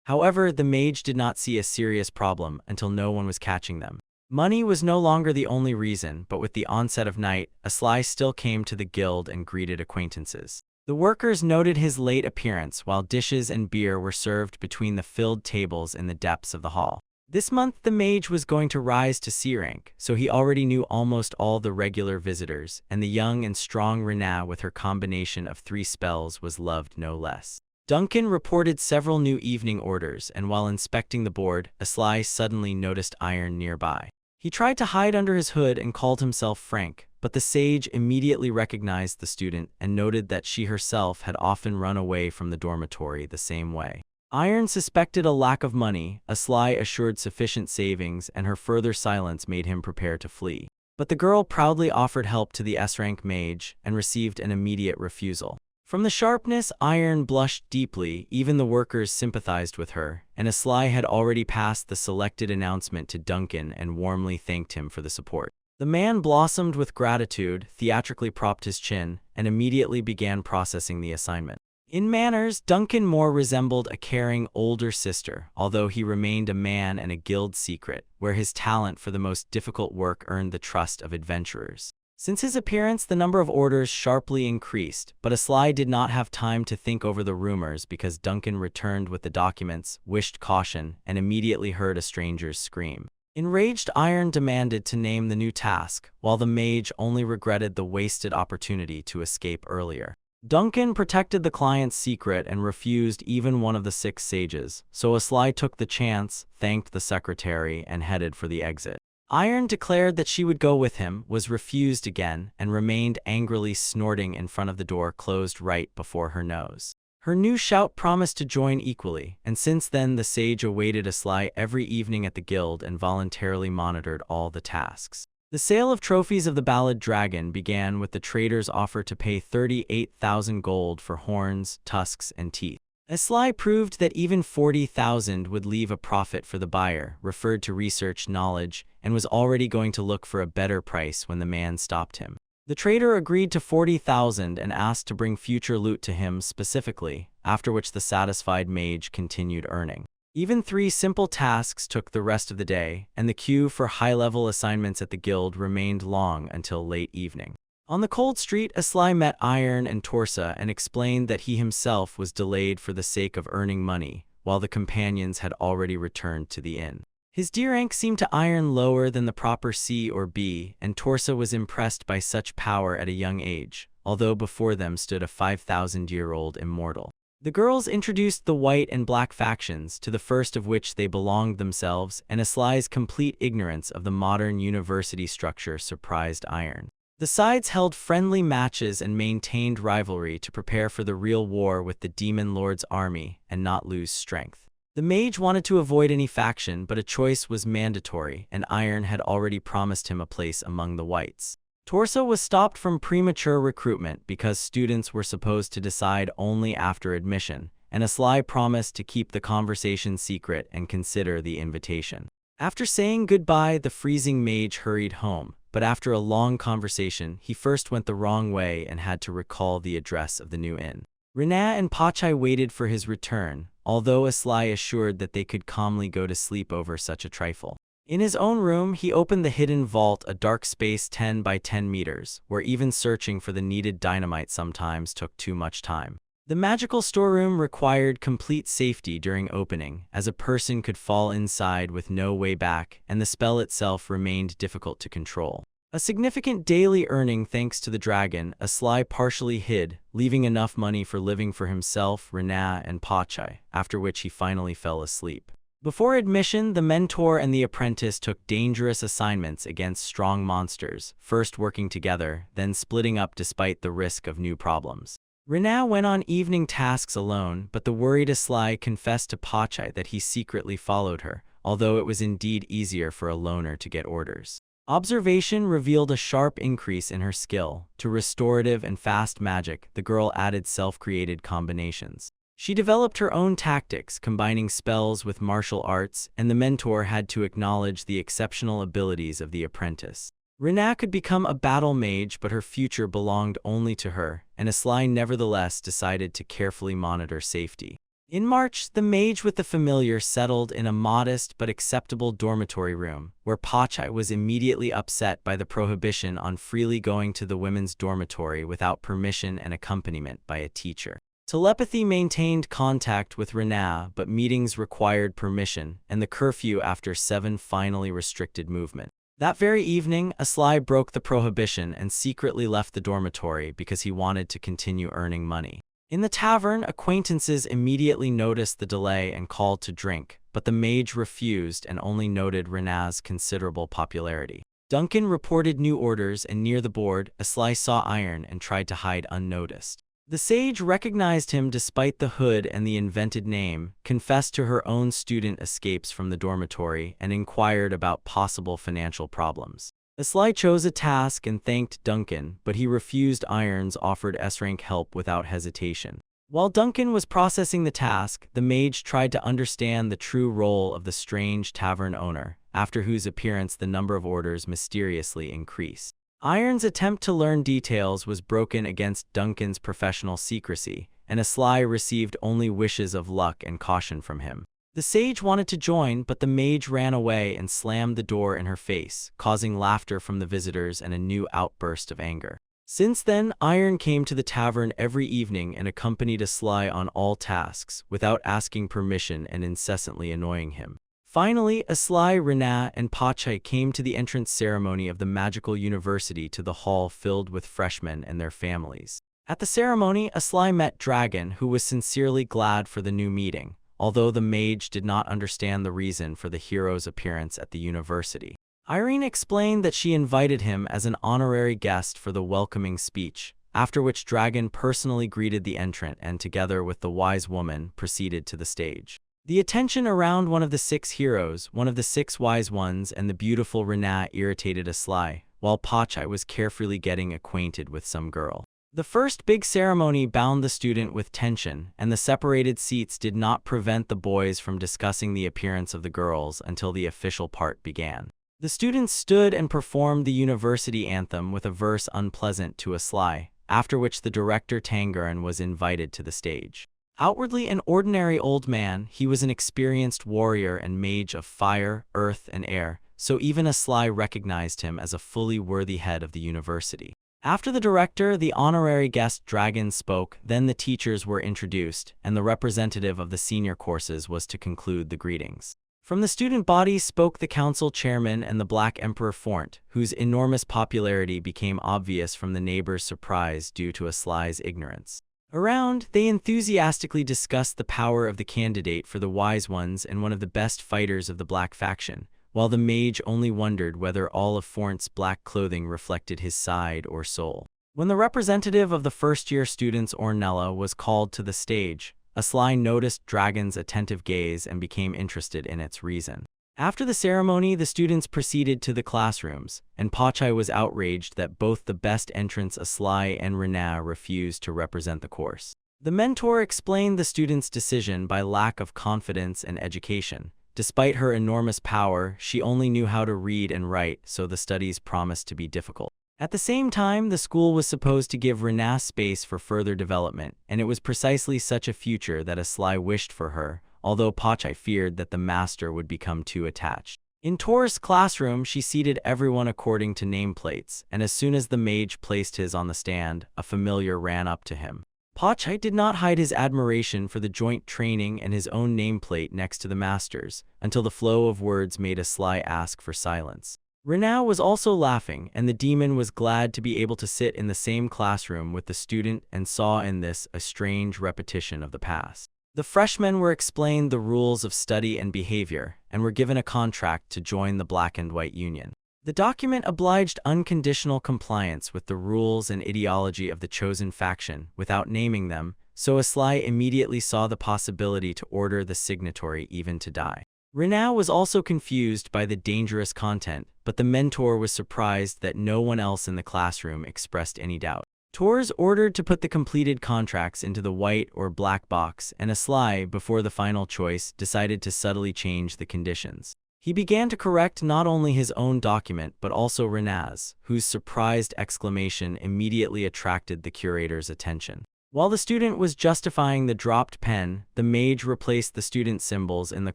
However, the mage did not see a serious problem until no one was catching them. Money was no longer the only reason, but with the onset of night, Asli still came to the guild and greeted acquaintances. The workers noted his late appearance while dishes and beer were served between the filled tables in the depths of the hall. This month the mage was going to rise to C rank, so he already knew almost all the regular visitors, and the young and strong Rena with her combination of 3 spells was loved no less. Duncan reported several new evening orders, and while inspecting the board, Asli suddenly noticed Iron nearby. He tried to hide under his hood and called himself Frank, but the sage immediately recognized the student and noted that she herself had often run away from the dormitory the same way. Iron suspected a lack of money, Asli assured sufficient savings, and her further silence made him prepare to flee. But the girl proudly offered help to the S-rank mage and received an immediate refusal. From the sharpness, Iron blushed deeply. Even the workers sympathized with her, and Asli had already passed the selected announcement to Duncan and warmly thanked him for the support. The man blossomed with gratitude, theatrically propped his chin, and immediately began processing the assignment. In manners, Duncan more resembled a caring older sister, although he remained a man and a guild secret, where his talent for the most difficult work earned the trust of adventurers. Since his appearance, the number of orders sharply increased, but Asli did not have time to think over the rumors because Duncan returned with the documents, wished caution, and immediately heard a stranger's scream. Enraged, Iron demanded to name the new task, while the mage only regretted the wasted opportunity to escape earlier. Duncan protected the client's secret and refused even one of the 6 sages, so Asli took the chance, thanked the secretary, and headed for the exit. Iron declared that she would go with him, was refused again, and remained angrily snorting in front of the door closed right before her nose. Her new shout promised to join equally, and since then the sage awaited Asli every evening at the guild and voluntarily monitored all the tasks. The sale of trophies of the Ballad Dragon began with the trader's offer to pay 38,000 gold for horns, tusks, and teeth. Asli proved that even 40,000 would leave a profit for the buyer, referred to research knowledge, and was already going to look for a better price when the man stopped him. The trader agreed to 40,000 and asked to bring future loot to him specifically, after which the satisfied mage continued earning. Even 3 simple tasks took the rest of the day, and the queue for high-level assignments at the guild remained long until late evening. On the cold street, Aslai met Iron and Torsa and explained that he himself was delayed for the sake of earning money, while the companions had already returned to the inn. His D rank seemed to Iron lower than the proper C or B, and Torsa was impressed by such power at a young age, although before them stood a 5,000-year-old immortal. The girls introduced the white and black factions, to the first of which they belonged themselves, and Aslai's complete ignorance of the modern university structure surprised Iron. The sides held friendly matches and maintained rivalry to prepare for the real war with the Demon Lord's army and not lose strength. The mage wanted to avoid any faction, but a choice was mandatory, and Iron had already promised him a place among the whites. Torsa was stopped from premature recruitment because students were supposed to decide only after admission, and Aslai promised to keep the conversation secret and consider the invitation. After saying goodbye, the freezing mage hurried home, but after a long conversation, he first went the wrong way and had to recall the address of the new inn. Rina and Pachai waited for his return, although Aslai assured that they could calmly go to sleep over such a trifle. In his own room, he opened the hidden vault, a dark space 10 by 10 meters, where even searching for the needed dynamite sometimes took too much time. The magical storeroom required complete safety during opening, as a person could fall inside with no way back, and the spell itself remained difficult to control. A significant daily earning thanks to the dragon, Aslai partially hid, leaving enough money for living for himself, Rina, and Pachai, after which he finally fell asleep. Before admission, the mentor and the apprentice took dangerous assignments against strong monsters, first working together, then splitting up despite the risk of new problems. Rina went on evening tasks alone, but the worried Aslai confessed to Pachai that he secretly followed her, although it was indeed easier for a loner to get orders. Observation revealed a sharp increase in her skill. To restorative and fast magic, the girl added self-created combinations. She developed her own tactics, combining spells with martial arts, and the mentor had to acknowledge the exceptional abilities of the apprentice. Rina could become a battle mage, but her future belonged only to her, and Aslai nevertheless decided to carefully monitor safety. In March, the mage with the familiar settled in a modest but acceptable dormitory room, where Pachai was immediately upset by the prohibition on freely going to the women's dormitory without permission and accompaniment by a teacher. Telepathy maintained contact with Rina, but meetings required permission, and the curfew after 7 finally restricted movement. That very evening, Aslai broke the prohibition and secretly left the dormitory because he wanted to continue earning money. In the tavern, acquaintances immediately noticed the delay and called to drink, but the mage refused and only noted Rina's considerable popularity. Duncan reported new orders, and near the board, Aslai saw Iron and tried to hide unnoticed. The sage recognized him despite the hood and the invented name, confessed to her own student escapes from the dormitory, and inquired about possible financial problems. Aslai chose a task and thanked Duncan, but he refused Iron's offered S-rank help without hesitation. While Duncan was processing the task, the mage tried to understand the true role of the strange tavern owner, after whose appearance the number of orders mysteriously increased. Iron's attempt to learn details was broken against Duncan's professional secrecy, and Aslai received only wishes of luck and caution from him. The sage wanted to join, but the mage ran away and slammed the door in her face, causing laughter from the visitors and a new outburst of anger. Since then, Iron came to the tavern every evening and accompanied Aslai on all tasks, without asking permission and incessantly annoying him. Finally, Aslai, Rina, and Pachai came to the entrance ceremony of the magical university to the hall filled with freshmen and their families. At the ceremony, Aslai met Dragon, who was sincerely glad for the new meeting, although the mage did not understand the reason for the hero's appearance at the university. Irene explained that she invited him as an honorary guest for the welcoming speech, after which Dragon personally greeted the entrant and, together with the wise woman, proceeded to the stage. The attention around one of the 6 heroes, one of the 6 wise ones, and the beautiful Rina irritated Aslai, while Pachai was carefully getting acquainted with some girl. The first big ceremony bound the student with tension, and the separated seats did not prevent the boys from discussing the appearance of the girls until the official part began. The students stood and performed the university anthem with a verse unpleasant to Aslai, after which the director Tangaran was invited to the stage. Outwardly an ordinary old man, he was an experienced warrior and mage of fire, earth, and air, so even Aslai recognized him as a fully worthy head of the university. After the director, the honorary guest dragons spoke, then the teachers were introduced, and the representative of the senior courses was to conclude the greetings. From the student body spoke the council chairman and the Black Emperor Fort, whose enormous popularity became obvious from the neighbors' surprise due to Asly's ignorance. Around, they enthusiastically discussed the power of the candidate for the Wise Ones and one of the best fighters of the Black faction, while the mage only wondered whether all of Fort's black clothing reflected his side or soul. When the representative of the first-year students, Ornella, was called to the stage, Asly noticed Dragon's attentive gaze and became interested in its reason. After the ceremony, the students proceeded to the classrooms, and Pachai was outraged that both the best entrants Asly and Rena refused to represent the course. The mentor explained the students' decision by lack of confidence and education. Despite her enormous power, she only knew how to read and write, so the studies promised to be difficult. At the same time, the school was supposed to give Rena space for further development, and it was precisely such a future that Asly wished for her, although Pachai feared that the master would become too attached. In Tor's classroom, she seated everyone according to nameplates, and as soon as the mage placed his on the stand, a familiar ran up to him. Pachai did not hide his admiration for the joint training and his own nameplate next to the master's, until the flow of words made Asly ask for silence. Rena was also laughing, and the demon was glad to be able to sit in the same classroom with the student and saw in this a strange repetition of the past. The freshmen were explained the rules of study and behavior, and were given a contract to join the Black and White Union. The document obliged unconditional compliance with the rules and ideology of the chosen faction without naming them, so Asly immediately saw the possibility to order the signatory even to die. Rena was also confused by the dangerous content, but the mentor was surprised that no one else in the classroom expressed any doubt. Tors ordered to put the completed contracts into the white or black box, and Asly, before the final choice, decided to subtly change the conditions. He began to correct not only his own document but also Rena's, whose surprised exclamation immediately attracted the curator's attention. While the student was justifying the dropped pen, the mage replaced the student's symbols in the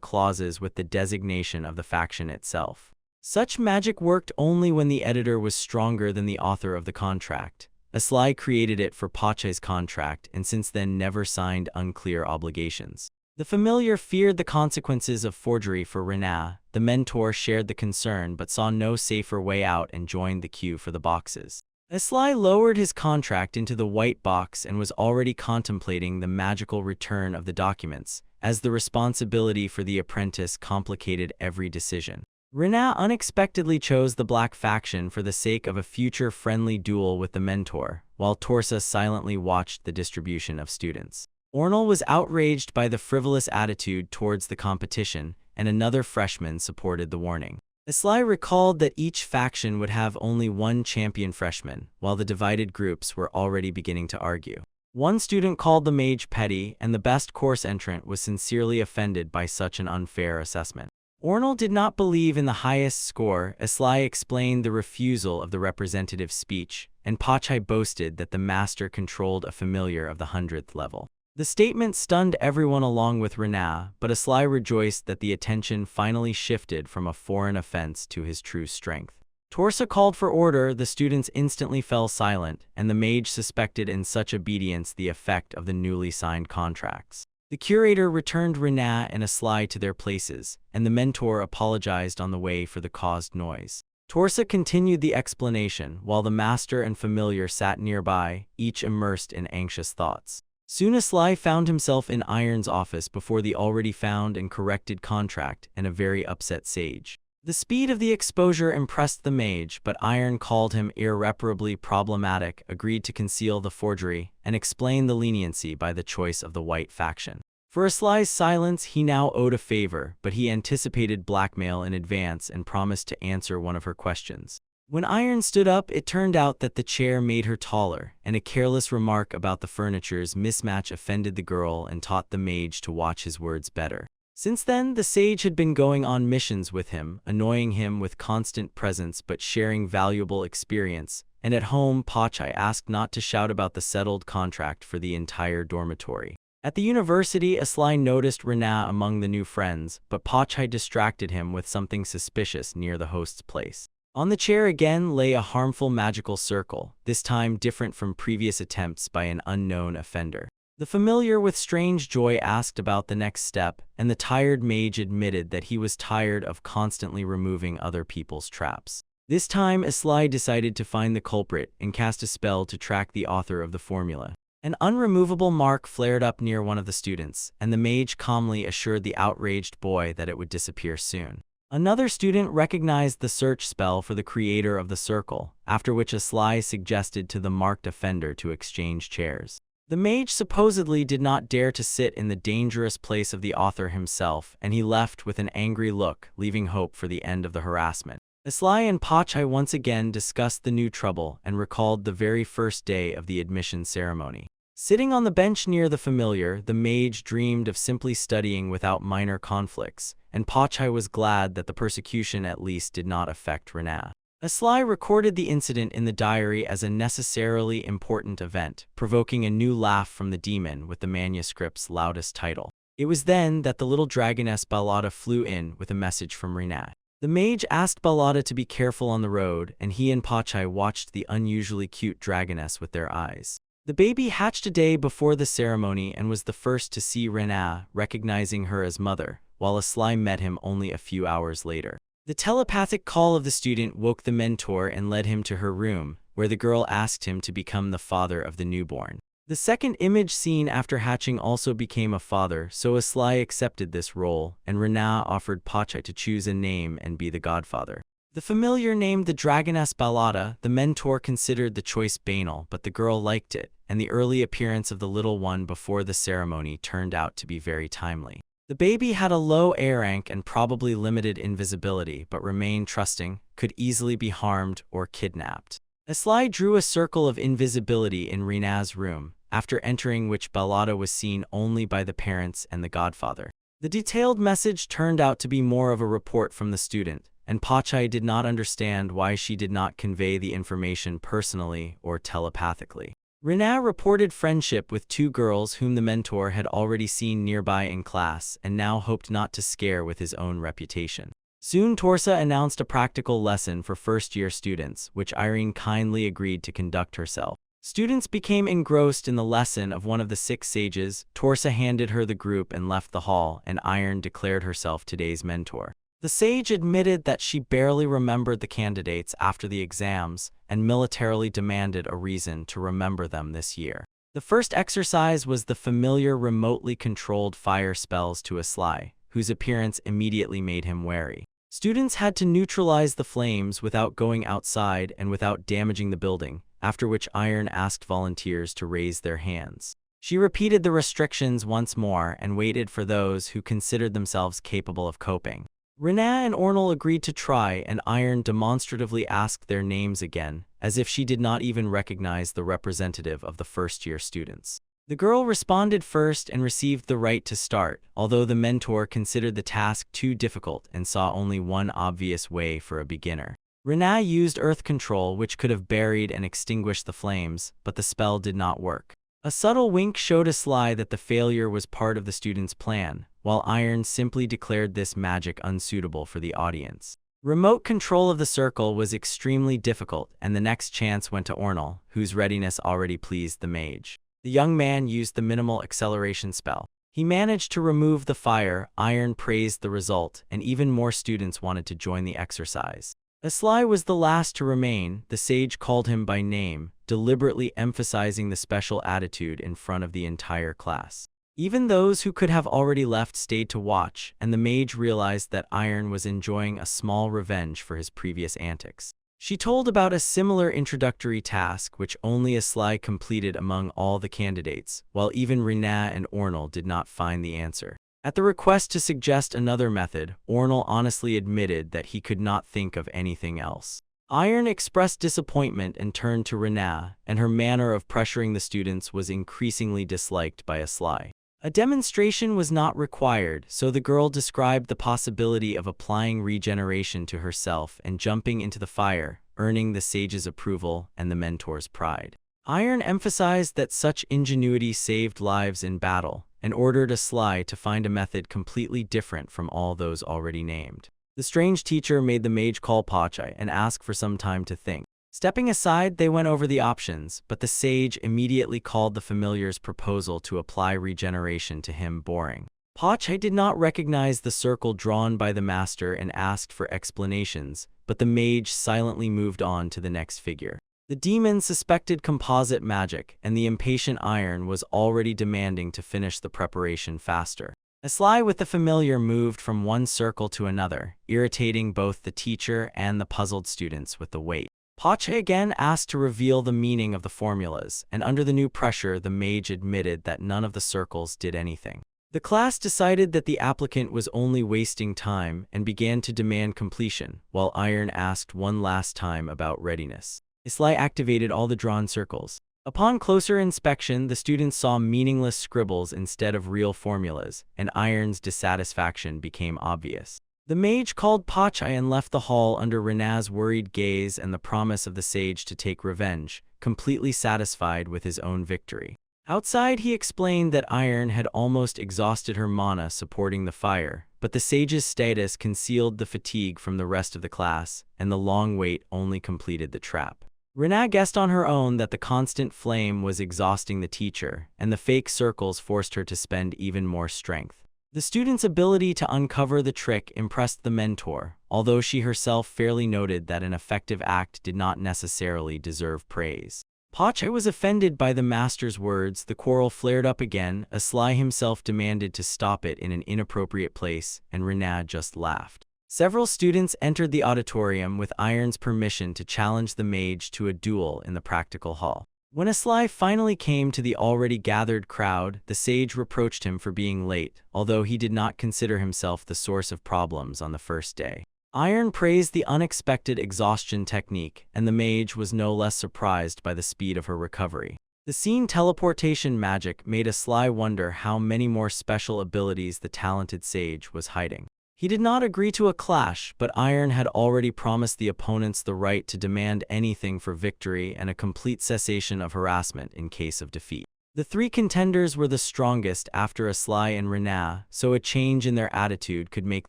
clauses with the designation of the faction itself. Such magic worked only when the editor was stronger than the author of the contract. Asly created it for Pachai's contract and since then never signed unclear obligations. The familiar feared the consequences of forgery for Rena. The mentor shared the concern but saw no safer way out and joined the queue for the boxes. Asly lowered his contract into the white box and was already contemplating the magical return of the documents, as the responsibility for the apprentice complicated every decision. Rena unexpectedly chose the Black faction for the sake of a future friendly duel with the mentor, while Torsa silently watched the distribution of students. Ornel was outraged by the frivolous attitude towards the competition, and another freshman supported the warning. Asly recalled that each faction would have only one champion freshman, while the divided groups were already beginning to argue. One student called the mage petty, and the best course entrant was sincerely offended by such an unfair assessment. Ornel did not believe in the highest score. Asly explained the refusal of the representative speech, and Pachai boasted that the master controlled a familiar of the 100th level. The statement stunned everyone along with Rena, but Asly rejoiced that the attention finally shifted from a foreign offense to his true strength. Torsa called for order, the students instantly fell silent, and the mage suspected in such obedience the effect of the newly signed contracts. The curator returned Rena and Asly to their places, and the mentor apologized on the way for the caused noise. Torsa continued the explanation, while the master and familiar sat nearby, each immersed in anxious thoughts. Soon Asly found himself in Iron's office before the already found and corrected contract and a very upset sage. The speed of the exposure impressed the mage, but Iron called him irreparably problematic, agreed to conceal the forgery, and explain the leniency by the choice of the white faction. For Asly's silence, he now owed a favor, but he anticipated blackmail in advance and promised to answer one of her questions. When Iron stood up, it turned out that the chair made her taller, and a careless remark about the furniture's mismatch offended the girl and taught the mage to watch his words better. Since then, the sage had been going on missions with him, annoying him with constant presence but sharing valuable experience, and at home Pachai asked not to shout about the settled contract for the entire dormitory. At the university, Asly noticed Rena among the new friends, but Pachai distracted him with something suspicious near the host's place. On the chair again lay a harmful magical circle, this time different from previous attempts by an unknown offender. The familiar with strange joy asked about the next step, and the tired mage admitted that he was tired of constantly removing other people's traps. This time, Islai decided to find the culprit and cast a spell to track the author of the formula. An unremovable mark flared up near one of the students, and the mage calmly assured the outraged boy that it would disappear soon. Another student recognized the search spell for the creator of the circle, after which Islai suggested to the marked offender to exchange chairs. The mage supposedly did not dare to sit in the dangerous place of the author himself, and he left with an angry look, leaving hope for the end of the harassment. Islai and Pachai once again discussed the new trouble and recalled the very first day of the admission ceremony. Sitting on the bench near the familiar, the mage dreamed of simply studying without minor conflicts, and Pachai was glad that the persecution at least did not affect Rina. Islai recorded the incident in the diary as a necessarily important event, provoking a new laugh from the demon with the manuscript's loudest title. It was then that the little dragoness Balada flew in with a message from Rina. The mage asked Balada to be careful on the road, and he and Pachai watched the unusually cute dragoness with their eyes. The baby hatched a day before the ceremony and was the first to see Rina, recognizing her as mother, while Islai met him only a few hours later. The telepathic call of the student woke the mentor and led him to her room, where the girl asked him to become the father of the newborn. The second image seen after hatching also became a father, so Islai accepted this role, and Rina offered Pachai to choose a name and be the godfather. The familiar named the dragoness Balada, the mentor considered the choice banal, but the girl liked it, and the early appearance of the little one before the ceremony turned out to be very timely. The baby had a low A rank and probably limited invisibility, but remained trusting, could easily be harmed or kidnapped. Islai drew a circle of invisibility in Rina's room, after entering which Balada was seen only by the parents and the godfather. The detailed message turned out to be more of a report from the student, and Pachai did not understand why she did not convey the information personally or telepathically. Rina reported friendship with two girls whom the mentor had already seen nearby in class and now hoped not to scare with his own reputation. Soon Torsa announced a practical lesson for first-year students, which Irene kindly agreed to conduct herself. Students became engrossed in the lesson of one of the 6 sages. Torsa handed her the group and left the hall, and Iron declared herself today's mentor. The sage admitted that she barely remembered the candidates after the exams and militarily demanded a reason to remember them this year. The first exercise was the familiar remotely controlled fire spells to Islai, whose appearance immediately made him wary. Students had to neutralize the flames without going outside and without damaging the building, after which Iron asked volunteers to raise their hands. She repeated the restrictions once more and waited for those who considered themselves capable of coping. Rina and Ornal agreed to try, and Iron demonstratively asked their names again, as if she did not even recognize the representative of the first-year students. The girl responded first and received the right to start, although the mentor considered the task too difficult and saw only one obvious way for a beginner. Rina used earth control, which could have buried and extinguished the flames, but the spell did not work. A subtle wink showed Islai that the failure was part of the student's plan, while Iron simply declared this magic unsuitable for the audience. Remote control of the circle was extremely difficult, and the next chance went to Ornal, whose readiness already pleased the mage. The young man used the minimal acceleration spell. He managed to remove the fire. Iron praised the result, and even more students wanted to join the exercise. Islai was the last to remain. The sage called him by name, deliberately emphasizing the special attitude in front of the entire class. Even those who could have already left stayed to watch, and the mage realized that Iron was enjoying a small revenge for his previous antics. She told about a similar introductory task which only Islai completed among all the candidates, while even Rina and Ornal did not find the answer. At the request to suggest another method, Ornal honestly admitted that he could not think of anything else. Iron expressed disappointment and turned to Rina, and her manner of pressuring the students was increasingly disliked by Islai. A demonstration was not required, so the girl described the possibility of applying regeneration to herself and jumping into the fire, earning the sage's approval and the mentor's pride. Iron emphasized that such ingenuity saved lives in battle, and ordered Islai to find a method completely different from all those already named. The strange teacher made the mage call Pachai and ask for some time to think. Stepping aside, they went over the options, but the sage immediately called the familiar's proposal to apply regeneration to him boring. Pachai did not recognize the circle drawn by the master and asked for explanations, but the mage silently moved on to the next figure. The demon suspected composite magic, and the impatient iron was already demanding to finish the preparation faster. Asli with the familiar moved from one circle to another, irritating both the teacher and the puzzled students with the wait. Pachai again asked to reveal the meaning of the formulas, and under the new pressure, the mage admitted that none of the circles did anything. The class decided that the applicant was only wasting time and began to demand completion, while Iron asked one last time about readiness. Asli activated all the drawn circles. Upon closer inspection, the students saw meaningless scribbles instead of real formulas, and Iron's dissatisfaction became obvious. The mage called Pachai and left the hall under Rena's worried gaze and the promise of the sage to take revenge, completely satisfied with his own victory. Outside, he explained that Iron had almost exhausted her mana supporting the fire, but the sage's status concealed the fatigue from the rest of the class, and the long wait only completed the trap. Rena guessed on her own that the constant flame was exhausting the teacher, and the fake circles forced her to spend even more strength. The student's ability to uncover the trick impressed the mentor, although she herself fairly noted that an effective act did not necessarily deserve praise. Pachai was offended by the master's words. The quarrel flared up again. Asli himself demanded to stop it in an inappropriate place, and Rena just laughed. Several students entered the auditorium with Iron's permission to challenge the mage to a duel in the practical hall. When Asli finally came to the already gathered crowd, the sage reproached him for being late, although he did not consider himself the source of problems on the first day. Iron praised the unexpected exhaustion technique, and the mage was no less surprised by the speed of her recovery. The scene teleportation magic made Asli wonder how many more special abilities the talented sage was hiding. He did not agree to a clash, but Iron had already promised the opponents the right to demand anything for victory and a complete cessation of harassment in case of defeat. The three contenders were the strongest after Asli and Rena, so a change in their attitude could make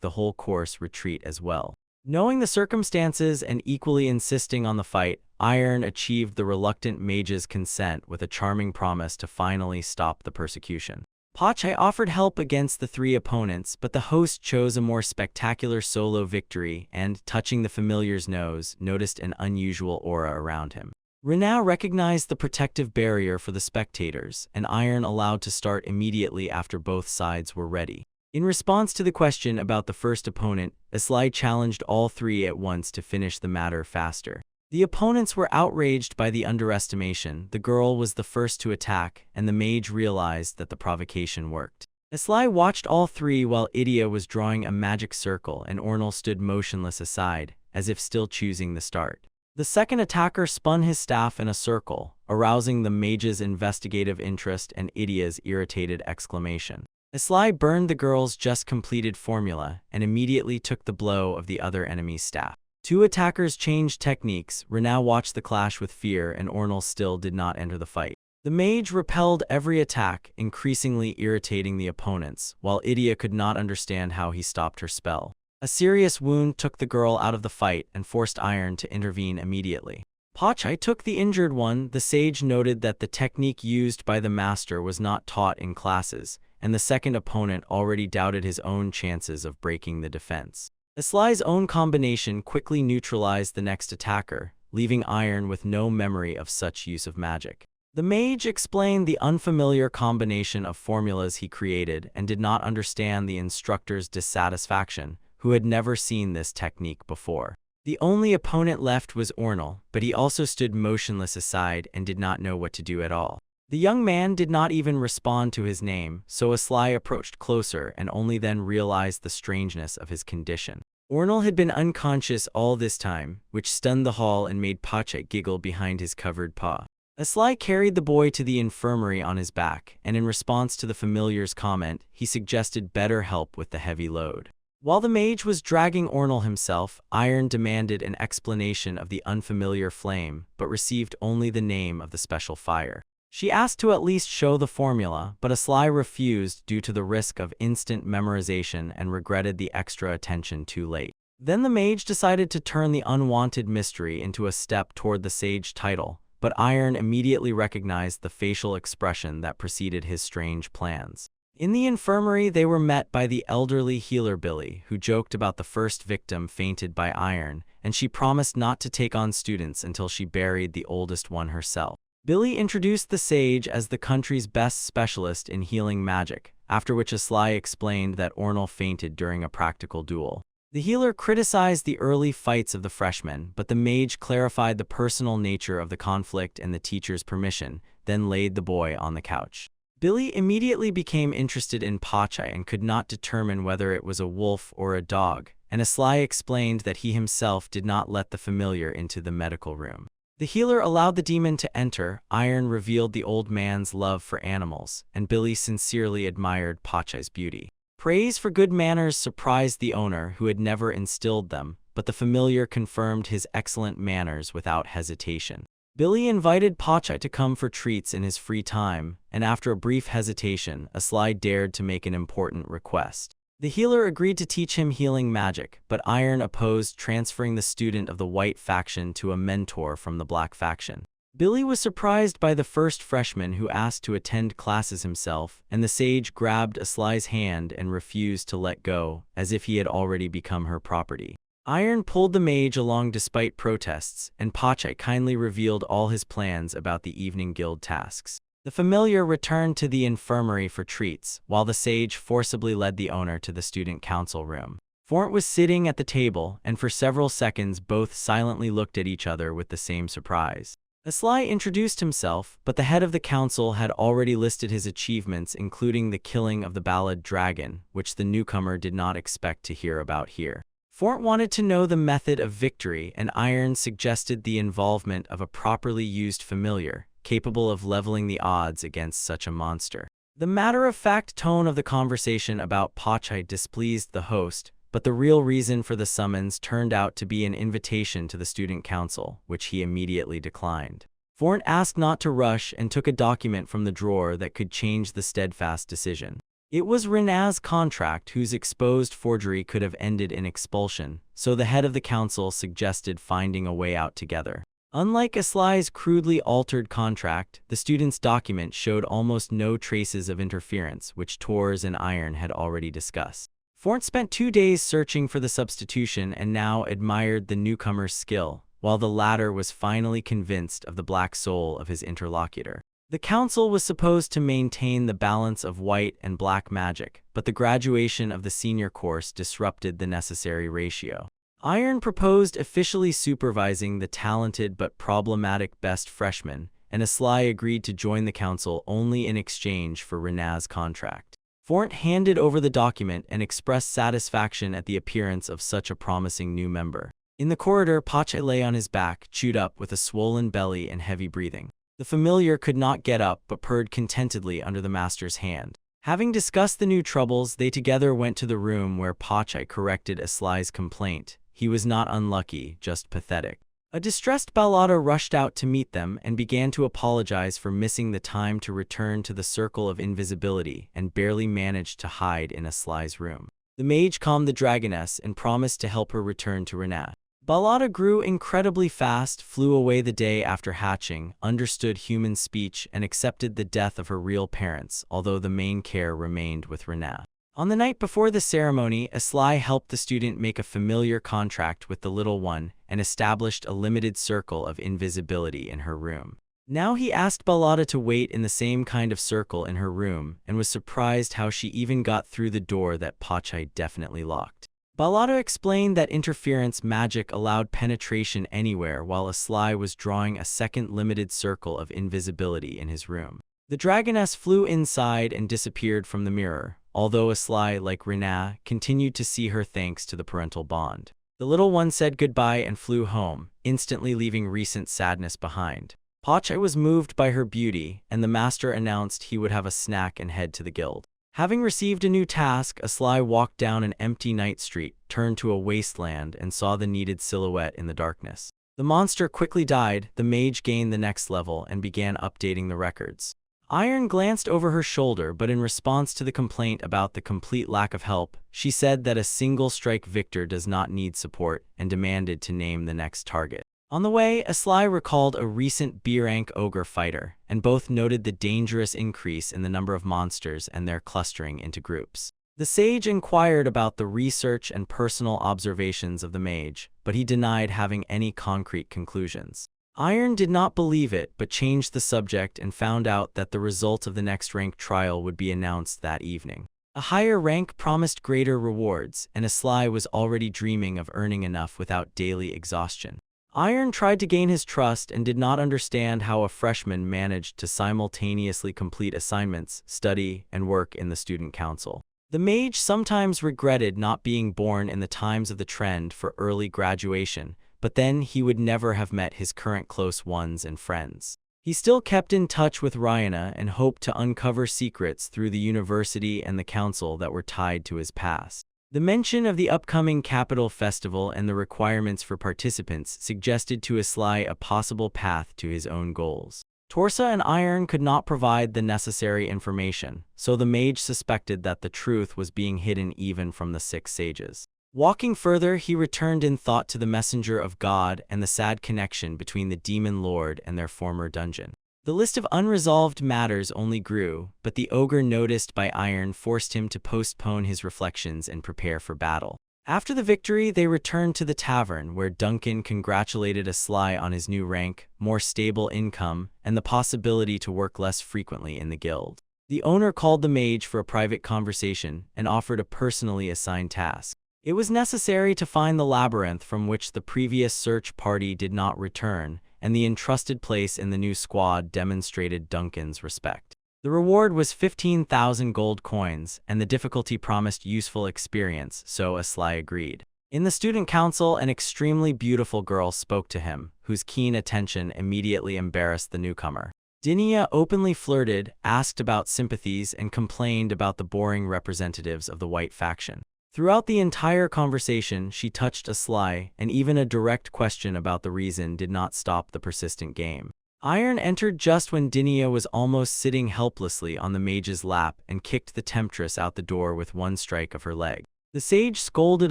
the whole course retreat as well. Knowing the circumstances and equally insisting on the fight, Iron achieved the reluctant mage's consent with a charming promise to finally stop the persecution. Pachai offered help against the three opponents, but the host chose a more spectacular solo victory and, touching the familiar's nose, noticed an unusual aura around him. Rena recognized the protective barrier for the spectators, and Iron allowed to start immediately after both sides were ready. In response to the question about the first opponent, Asli challenged all three at once to finish the matter faster. The opponents were outraged by the underestimation. The girl was the first to attack, and the mage realized that the provocation worked. Asli watched all three while Idia was drawing a magic circle and Ornal stood motionless aside, as if still choosing the start. The second attacker spun his staff in a circle, arousing the mage's investigative interest and Idia's irritated exclamation. Asli burned the girl's just completed formula and immediately took the blow of the other enemy's staff. Two attackers changed techniques. Rena watched the clash with fear, and Ornal still did not enter the fight. The mage repelled every attack, increasingly irritating the opponents, while Idia could not understand how he stopped her spell. A serious wound took the girl out of the fight and forced Iron to intervene immediately. Pachai took the injured one. The sage noted that the technique used by the master was not taught in classes, and the second opponent already doubted his own chances of breaking the defense. Asli's own combination quickly neutralized the next attacker, leaving Iron with no memory of such use of magic. The mage explained the unfamiliar combination of formulas he created and did not understand the instructor's dissatisfaction, who had never seen this technique before. The only opponent left was Ornal, but he also stood motionless aside and did not know what to do at all. The young man did not even respond to his name, so Asli approached closer and only then realized the strangeness of his condition. Ornal had been unconscious all this time, which stunned the hall and made Pachai giggle behind his covered paw. Asli carried the boy to the infirmary on his back, and in response to the familiar's comment, he suggested better help with the heavy load. While the mage was dragging Ornal himself, Iron demanded an explanation of the unfamiliar flame, but received only the name of the special fire. She asked to at least show the formula, but Asli refused due to the risk of instant memorization and regretted the extra attention too late. Then the mage decided to turn the unwanted mystery into a step toward the sage title, but Iron immediately recognized the facial expression that preceded his strange plans. In the infirmary, they were met by the elderly healer Billy, who joked about the first victim fainted by Iron, and she promised not to take on students until she buried the oldest one herself. Billy introduced the sage as the country's best specialist in healing magic, after which Aslai explained that Ornal fainted during a practical duel. The healer criticized the early fights of the freshmen, but the mage clarified the personal nature of the conflict and the teacher's permission, then laid the boy on the couch. Billy immediately became interested in Pachai and could not determine whether it was a wolf or a dog, and Aslai explained that he himself did not let the familiar into the medical room. The healer allowed the demon to enter. Iron revealed the old man's love for animals, and Billy sincerely admired Pachai's beauty. Praise for good manners surprised the owner, who had never instilled them, but the familiar confirmed his excellent manners without hesitation. Billy invited Pachai to come for treats in his free time, and after a brief hesitation, Aslai dared to make an important request. The healer agreed to teach him healing magic, but Iron opposed transferring the student of the white faction to a mentor from the black faction. Billy was surprised by the first freshman who asked to attend classes himself, and the sage grabbed Aslai's hand and refused to let go, as if he had already become her property. Iron pulled the mage along despite protests, and Pachai kindly revealed all his plans about the evening guild tasks. The familiar returned to the infirmary for treats, while the sage forcibly led the owner to the student council room. Fort was sitting at the table, and for several seconds both silently looked at each other with the same surprise. Aslai introduced himself, but the head of the council had already listed his achievements, including the killing of the ballad dragon, which the newcomer did not expect to hear about here. Fort wanted to know the method of victory, and Iron suggested the involvement of a properly used familiar, capable of leveling the odds against such a monster. The matter-of-fact tone of the conversation about Pachai displeased the host, but the real reason for the summons turned out to be an invitation to the student council, which he immediately declined. Fort asked not to rush and took a document from the drawer that could change the steadfast decision. It was Rena's contract, whose exposed forgery could have ended in expulsion, so the head of the council suggested finding a way out together. Unlike Aslai's crudely altered contract, the student's document showed almost no traces of interference, which Tors and Iron had already discussed. Fort spent 2 days searching for the substitution and now admired the newcomer's skill, while the latter was finally convinced of the black soul of his interlocutor. The council was supposed to maintain the balance of white and black magic, but the graduation of the senior course disrupted the necessary ratio. Iron proposed officially supervising the talented but problematic best freshman, and Aslai agreed to join the council only in exchange for Rena's contract. Fort handed over the document and expressed satisfaction at the appearance of such a promising new member. In the corridor, Pachai lay on his back, chewed up with a swollen belly and heavy breathing. The familiar could not get up but purred contentedly under the master's hand. Having discussed the new troubles, they together went to the room where Pachai corrected Aslai's complaint. He was not unlucky, just pathetic. A distressed Ballada rushed out to meet them and began to apologize for missing the time to return to the circle of invisibility and barely managed to hide in Aslai's room. The mage calmed the dragoness and promised to help her return to Rena. Ballada grew incredibly fast, flew away the day after hatching, understood human speech, and accepted the death of her real parents, although the main care remained with Rena. On the night before the ceremony, Aslai helped the student make a familiar contract with the little one and established a limited circle of invisibility in her room. Now he asked Ballada to wait in the same kind of circle in her room and was surprised how she even got through the door that Pachai definitely locked. Ballada explained that interference magic allowed penetration anywhere, while Aslai was drawing a second limited circle of invisibility in his room. The dragoness flew inside and disappeared from the mirror, although Aslai, like Rena, continued to see her thanks to the parental bond. The little one said goodbye and flew home, instantly leaving recent sadness behind. Pachai was moved by her beauty, and the master announced he would have a snack and head to the guild. Having received a new task, Aslai walked down an empty night street, turned to a wasteland, and saw the needed silhouette in the darkness. The monster quickly died, the mage gained the next level and began updating the records. Iron glanced over her shoulder, but in response to the complaint about the complete lack of help, she said that a single strike victor does not need support and demanded to name the next target. On the way, Aslai recalled a recent B-rank ogre fighter, and both noted the dangerous increase in the number of monsters and their clustering into groups. The sage inquired about the research and personal observations of the mage, but he denied having any concrete conclusions. Iron did not believe it, but changed the subject and found out that the result of the next rank trial would be announced that evening. A higher rank promised greater rewards, and Aslai was already dreaming of earning enough without daily exhaustion. Iron tried to gain his trust and did not understand how a freshman managed to simultaneously complete assignments, study, and work in the student council. The mage sometimes regretted not being born in the times of the trend for early graduation, but then he would never have met his current close ones and friends. He still kept in touch with Ryana and hoped to uncover secrets through the university and the council that were tied to his past. The mention of the upcoming Capital Festival and the requirements for participants suggested to Aslai a possible path to his own goals. Torsa and Iron could not provide the necessary information, so the mage suspected that the truth was being hidden even from the 6 sages. Walking further, he returned in thought to the messenger of God and the sad connection between the demon lord and their former dungeon. The list of unresolved matters only grew, but the ogre noticed by Iron forced him to postpone his reflections and prepare for battle. After the victory, they returned to the tavern, where Duncan congratulated Aslai on his new rank, more stable income, and the possibility to work less frequently in the guild. The owner called the mage for a private conversation and offered a personally assigned task. It was necessary to find the labyrinth from which the previous search party did not return, and the entrusted place in the new squad demonstrated Duncan's respect. The reward was 15,000 gold coins, and the difficulty promised useful experience, so Aslai agreed. In the student council, an extremely beautiful girl spoke to him, whose keen attention immediately embarrassed the newcomer. Dinia openly flirted, asked about sympathies, and complained about the boring representatives of the white faction. Throughout the entire conversation, she touched Aslai, and even a direct question about the reason did not stop the persistent game. Iron entered just when Dinia was almost sitting helplessly on the mage's lap and kicked the temptress out the door with one strike of her leg. The sage scolded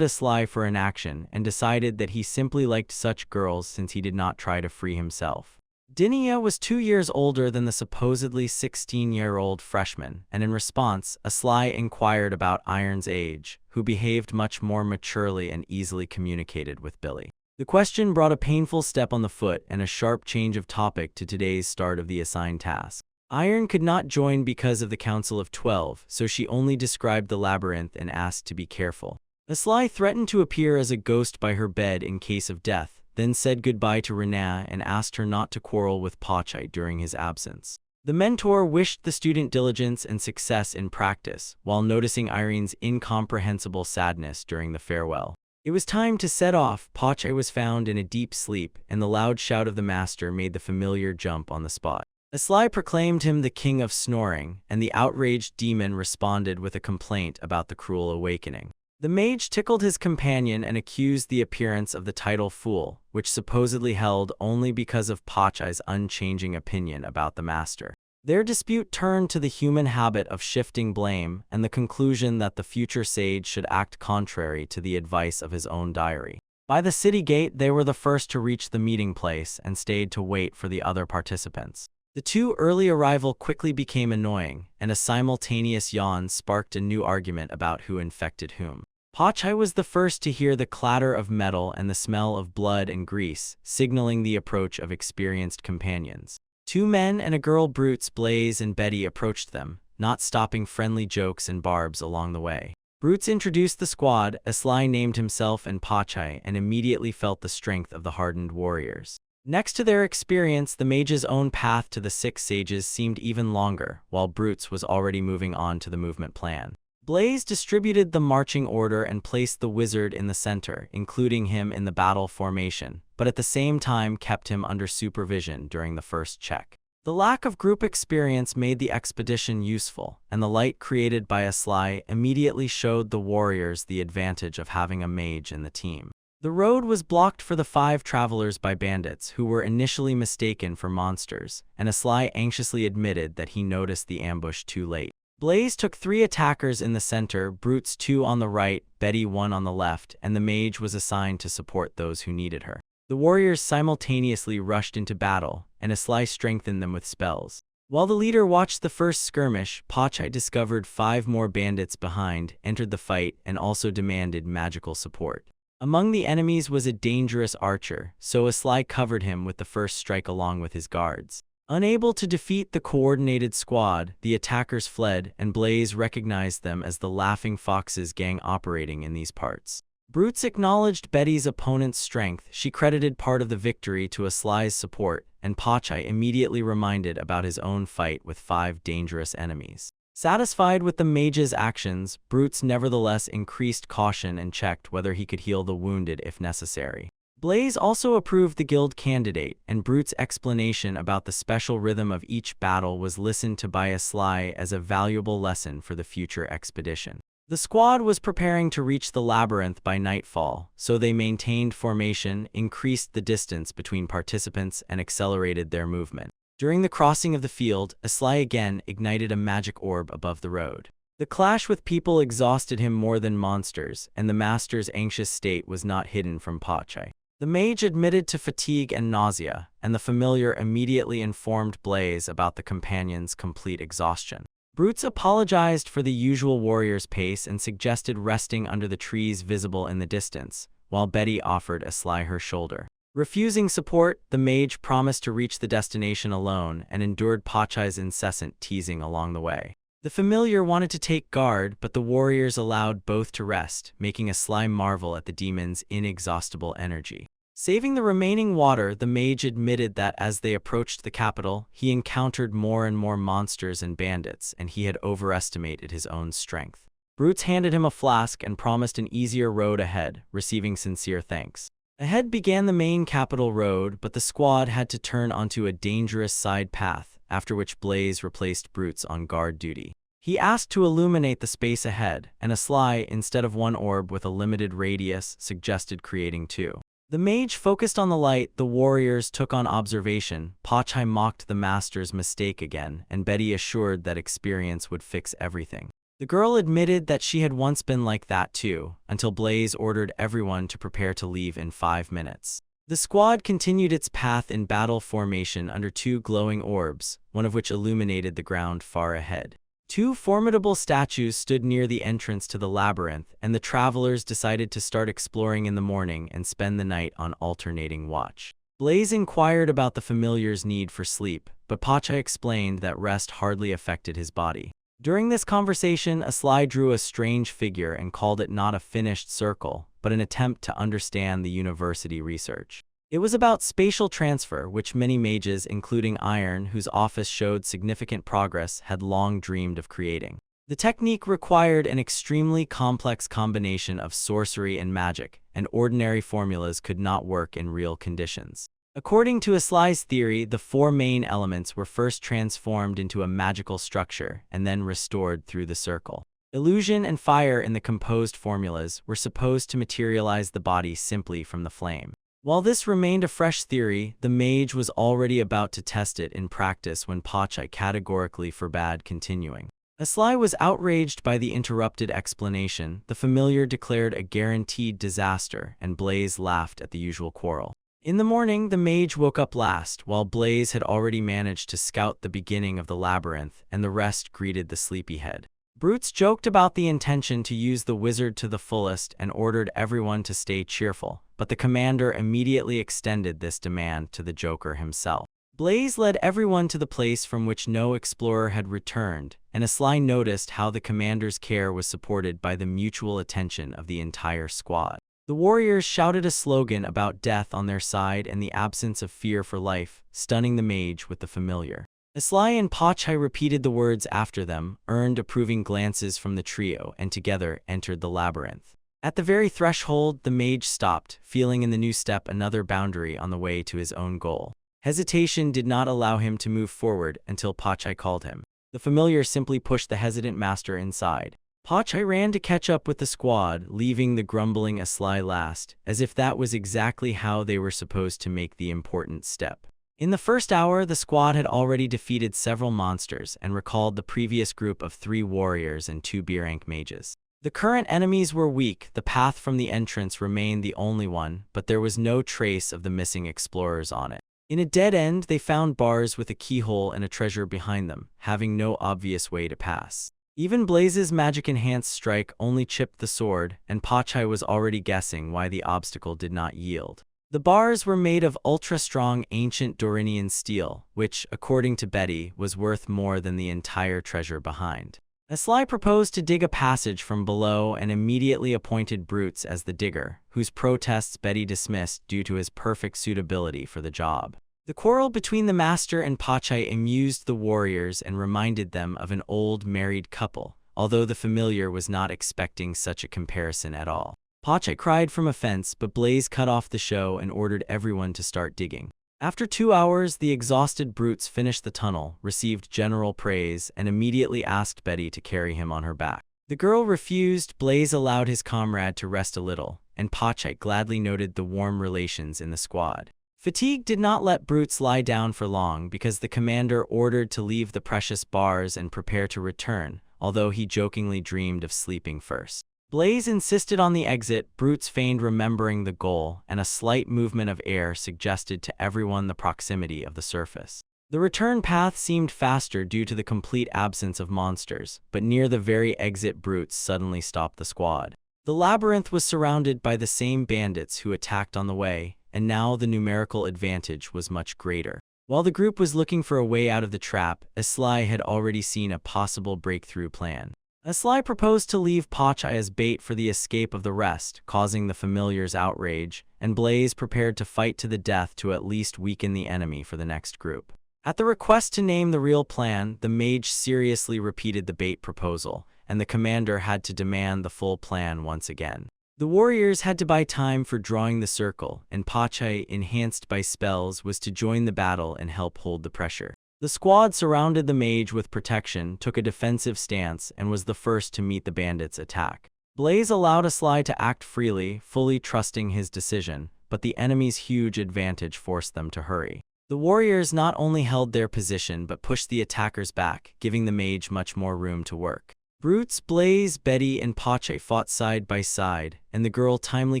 Aslai for inaction and decided that he simply liked such girls since he did not try to free himself. Dinia was 2 years older than the supposedly 16-year-old freshman, and in response, Aslai inquired about Iron's age, who behaved much more maturely and easily communicated with Billy. The question brought a painful step on the foot and a sharp change of topic to today's start of the assigned task. Iron could not join because of the Council of 12, so she only described the labyrinth and asked to be careful. Aslai threatened to appear as a ghost by her bed in case of death, then said goodbye to Renaa and asked her not to quarrel with Pachai during his absence. The mentor wished the student diligence and success in practice, while noticing Irene's incomprehensible sadness during the farewell. It was time to set off. Pachai was found in a deep sleep, and the loud shout of the master made the familiar jump on the spot. Aslai proclaimed him the king of snoring, and the outraged demon responded with a complaint about the cruel awakening. The mage tickled his companion and accused the appearance of the title Fool, which supposedly held only because of Pachai's unchanging opinion about the master. Their dispute turned to the human habit of shifting blame and the conclusion that the future sage should act contrary to the advice of his own diary. By the city gate, they were the first to reach the meeting place and stayed to wait for the other participants. The two early arrival quickly became annoying, and a simultaneous yawn sparked a new argument about who infected whom. Pachai was the first to hear the clatter of metal and the smell of blood and grease, signaling the approach of experienced companions. 2 men and a girl, Brutes, Blaze, and Betty, approached them, not stopping friendly jokes and barbs along the way. Brutes introduced the squad. Aslai named himself and Pachai and immediately felt the strength of the hardened warriors. Next to their experience, the mage's own path to the 6 sages seemed even longer, while Brutes was already moving on to the movement plan. Blaze distributed the marching order and placed the wizard in the center, including him in the battle formation, but at the same time kept him under supervision during the first check. The lack of group experience made the expedition useful, and the light created by Aslai immediately showed the warriors the advantage of having a mage in the team. The road was blocked for the 5 travelers by bandits who were initially mistaken for monsters, and Aslai anxiously admitted that he noticed the ambush too late. Blaze took 3 attackers in the center, Brutes 2 on the right, Betty 1 on the left, and the mage was assigned to support those who needed her. The warriors simultaneously rushed into battle, and Aslai strengthened them with spells. While the leader watched the first skirmish, Pachai discovered 5 more bandits behind, entered the fight, and also demanded magical support. Among the enemies was a dangerous archer, so Aslai covered him with the first strike along with his guards. Unable to defeat the coordinated squad, the attackers fled, and Blaze recognized them as the Laughing Foxes gang operating in these parts. Brutes acknowledged Betty's opponent's strength. She credited part of the victory to Aslai's support, and Pachai immediately reminded about his own fight with 5 dangerous enemies. Satisfied with the mage's actions, Brutes nevertheless increased caution and checked whether he could heal the wounded if necessary. Blaze also approved the guild candidate, and Brute's explanation about the special rhythm of each battle was listened to by Aslai as a valuable lesson for the future expedition. The squad was preparing to reach the labyrinth by nightfall, so they maintained formation, increased the distance between participants, and accelerated their movement. During the crossing of the field, Aslai again ignited a magic orb above the road. The clash with people exhausted him more than monsters, and the master's anxious state was not hidden from Pachai. The mage admitted to fatigue and nausea, and the familiar immediately informed Blaze about the companion's complete exhaustion. Brutes apologized for the usual warrior's pace and suggested resting under the trees visible in the distance, while Betty offered Aslai her shoulder. Refusing support, the mage promised to reach the destination alone and endured Pachai's incessant teasing along the way. The familiar wanted to take guard, but the warriors allowed both to rest, making Aslai marvel at the demon's inexhaustible energy. Saving the remaining water, the mage admitted that as they approached the capital, he encountered more and more monsters and bandits, and he had overestimated his own strength. Brutes handed him a flask and promised an easier road ahead, receiving sincere thanks. Ahead began the main capital road, but the squad had to turn onto a dangerous side path, after which Blaze replaced Brutes on guard duty. He asked to illuminate the space ahead, and Aslai, instead of 1 orb with a limited radius, suggested creating 2. The mage focused on the light, the warriors took on observation, Pachai mocked the master's mistake again, and Betty assured that experience would fix everything. The girl admitted that she had once been like that too, until Blaze ordered everyone to prepare to leave in 5 minutes. The squad continued its path in battle formation under 2 glowing orbs, one of which illuminated the ground far ahead. 2 formidable statues stood near the entrance to the labyrinth, and the travelers decided to start exploring in the morning and spend the night on alternating watch. Blaze inquired about the familiar's need for sleep, but Pachai explained that rest hardly affected his body. During this conversation, Aslai drew a strange figure and called it not a finished circle, but an attempt to understand the university research. It was about spatial transfer, which many mages, including Iron, whose office showed significant progress, had long dreamed of creating. The technique required an extremely complex combination of sorcery and magic, and ordinary formulas could not work in real conditions. According to Aslai's theory, the 4 main elements were first transformed into a magical structure and then restored through the circle. Illusion and fire in the composed formulas were supposed to materialize the body simply from the flame. While this remained a fresh theory, the mage was already about to test it in practice when Pachai categorically forbade continuing. Aslai was outraged by the interrupted explanation. The familiar declared a guaranteed disaster, and Blaze laughed at the usual quarrel. In the morning, the mage woke up last, while Blaze had already managed to scout the beginning of the labyrinth, and the rest greeted the sleepyhead. Brutes joked about the intention to use the wizard to the fullest and ordered everyone to stay cheerful, but the commander immediately extended this demand to the Joker himself. Blaze led everyone to the place from which no explorer had returned, and Aslai noticed how the commander's care was supported by the mutual attention of the entire squad. The warriors shouted a slogan about death on their side and the absence of fear for life, stunning the mage with the familiar. Aslai and Pachai repeated the words after them, earned approving glances from the trio, and together entered the labyrinth. At the very threshold, the mage stopped, feeling in the new step another boundary on the way to his own goal. Hesitation did not allow him to move forward until Pachai called him. The familiar simply pushed the hesitant master inside. Pachai ran to catch up with the squad, leaving the grumbling Aslai last, as if that was exactly how they were supposed to make the important step. In the first hour, the squad had already defeated several monsters and recalled the previous group of 3 warriors and 2 B-rank mages. The current enemies were weak, the path from the entrance remained the only one, but there was no trace of the missing explorers on it. In a dead end, they found bars with a keyhole and a treasure behind them, having no obvious way to pass. Even Blaze's magic-enhanced strike only chipped the sword, and Pachai was already guessing why the obstacle did not yield. The bars were made of ultra-strong ancient Dorinian steel, which, according to Betty, was worth more than the entire treasure behind. Aslai proposed to dig a passage from below and immediately appointed Brutes as the digger, whose protests Betty dismissed due to his perfect suitability for the job. The quarrel between the master and Pachai amused the warriors and reminded them of an old married couple, although the familiar was not expecting such a comparison at all. Pachai cried from offense, but Blaze cut off the show and ordered everyone to start digging. After 2 hours, the exhausted Brutes finished the tunnel, received general praise, and immediately asked Betty to carry him on her back. The girl refused. Blaze allowed his comrade to rest a little, and Pachai gladly noted the warm relations in the squad. Fatigue did not let Brutes lie down for long because the commander ordered to leave the precious bars and prepare to return, although he jokingly dreamed of sleeping first. Blaze insisted on the exit. Brutes feigned remembering the goal, and a slight movement of air suggested to everyone the proximity of the surface. The return path seemed faster due to the complete absence of monsters, but near the very exit, Brutes suddenly stopped the squad. The labyrinth was surrounded by the same bandits who attacked on the way, and now the numerical advantage was much greater. While the group was looking for a way out of the trap, Aslai had already seen a possible breakthrough plan. Aslai proposed to leave Pachai as bait for the escape of the rest, causing the familiar's outrage, and Blaze prepared to fight to the death to at least weaken the enemy for the next group. At the request to name the real plan, the mage seriously repeated the bait proposal, and the commander had to demand the full plan once again. The warriors had to buy time for drawing the circle, and Pachai, enhanced by spells, was to join the battle and help hold the pressure. The squad surrounded the mage with protection, took a defensive stance, and was the first to meet the bandits' attack. Blaze allowed Aslai to act freely, fully trusting his decision, but the enemy's huge advantage forced them to hurry. The warriors not only held their position but pushed the attackers back, giving the mage much more room to work. Brutes, Blaze, Betty, and Pachai fought side by side, and the girl timely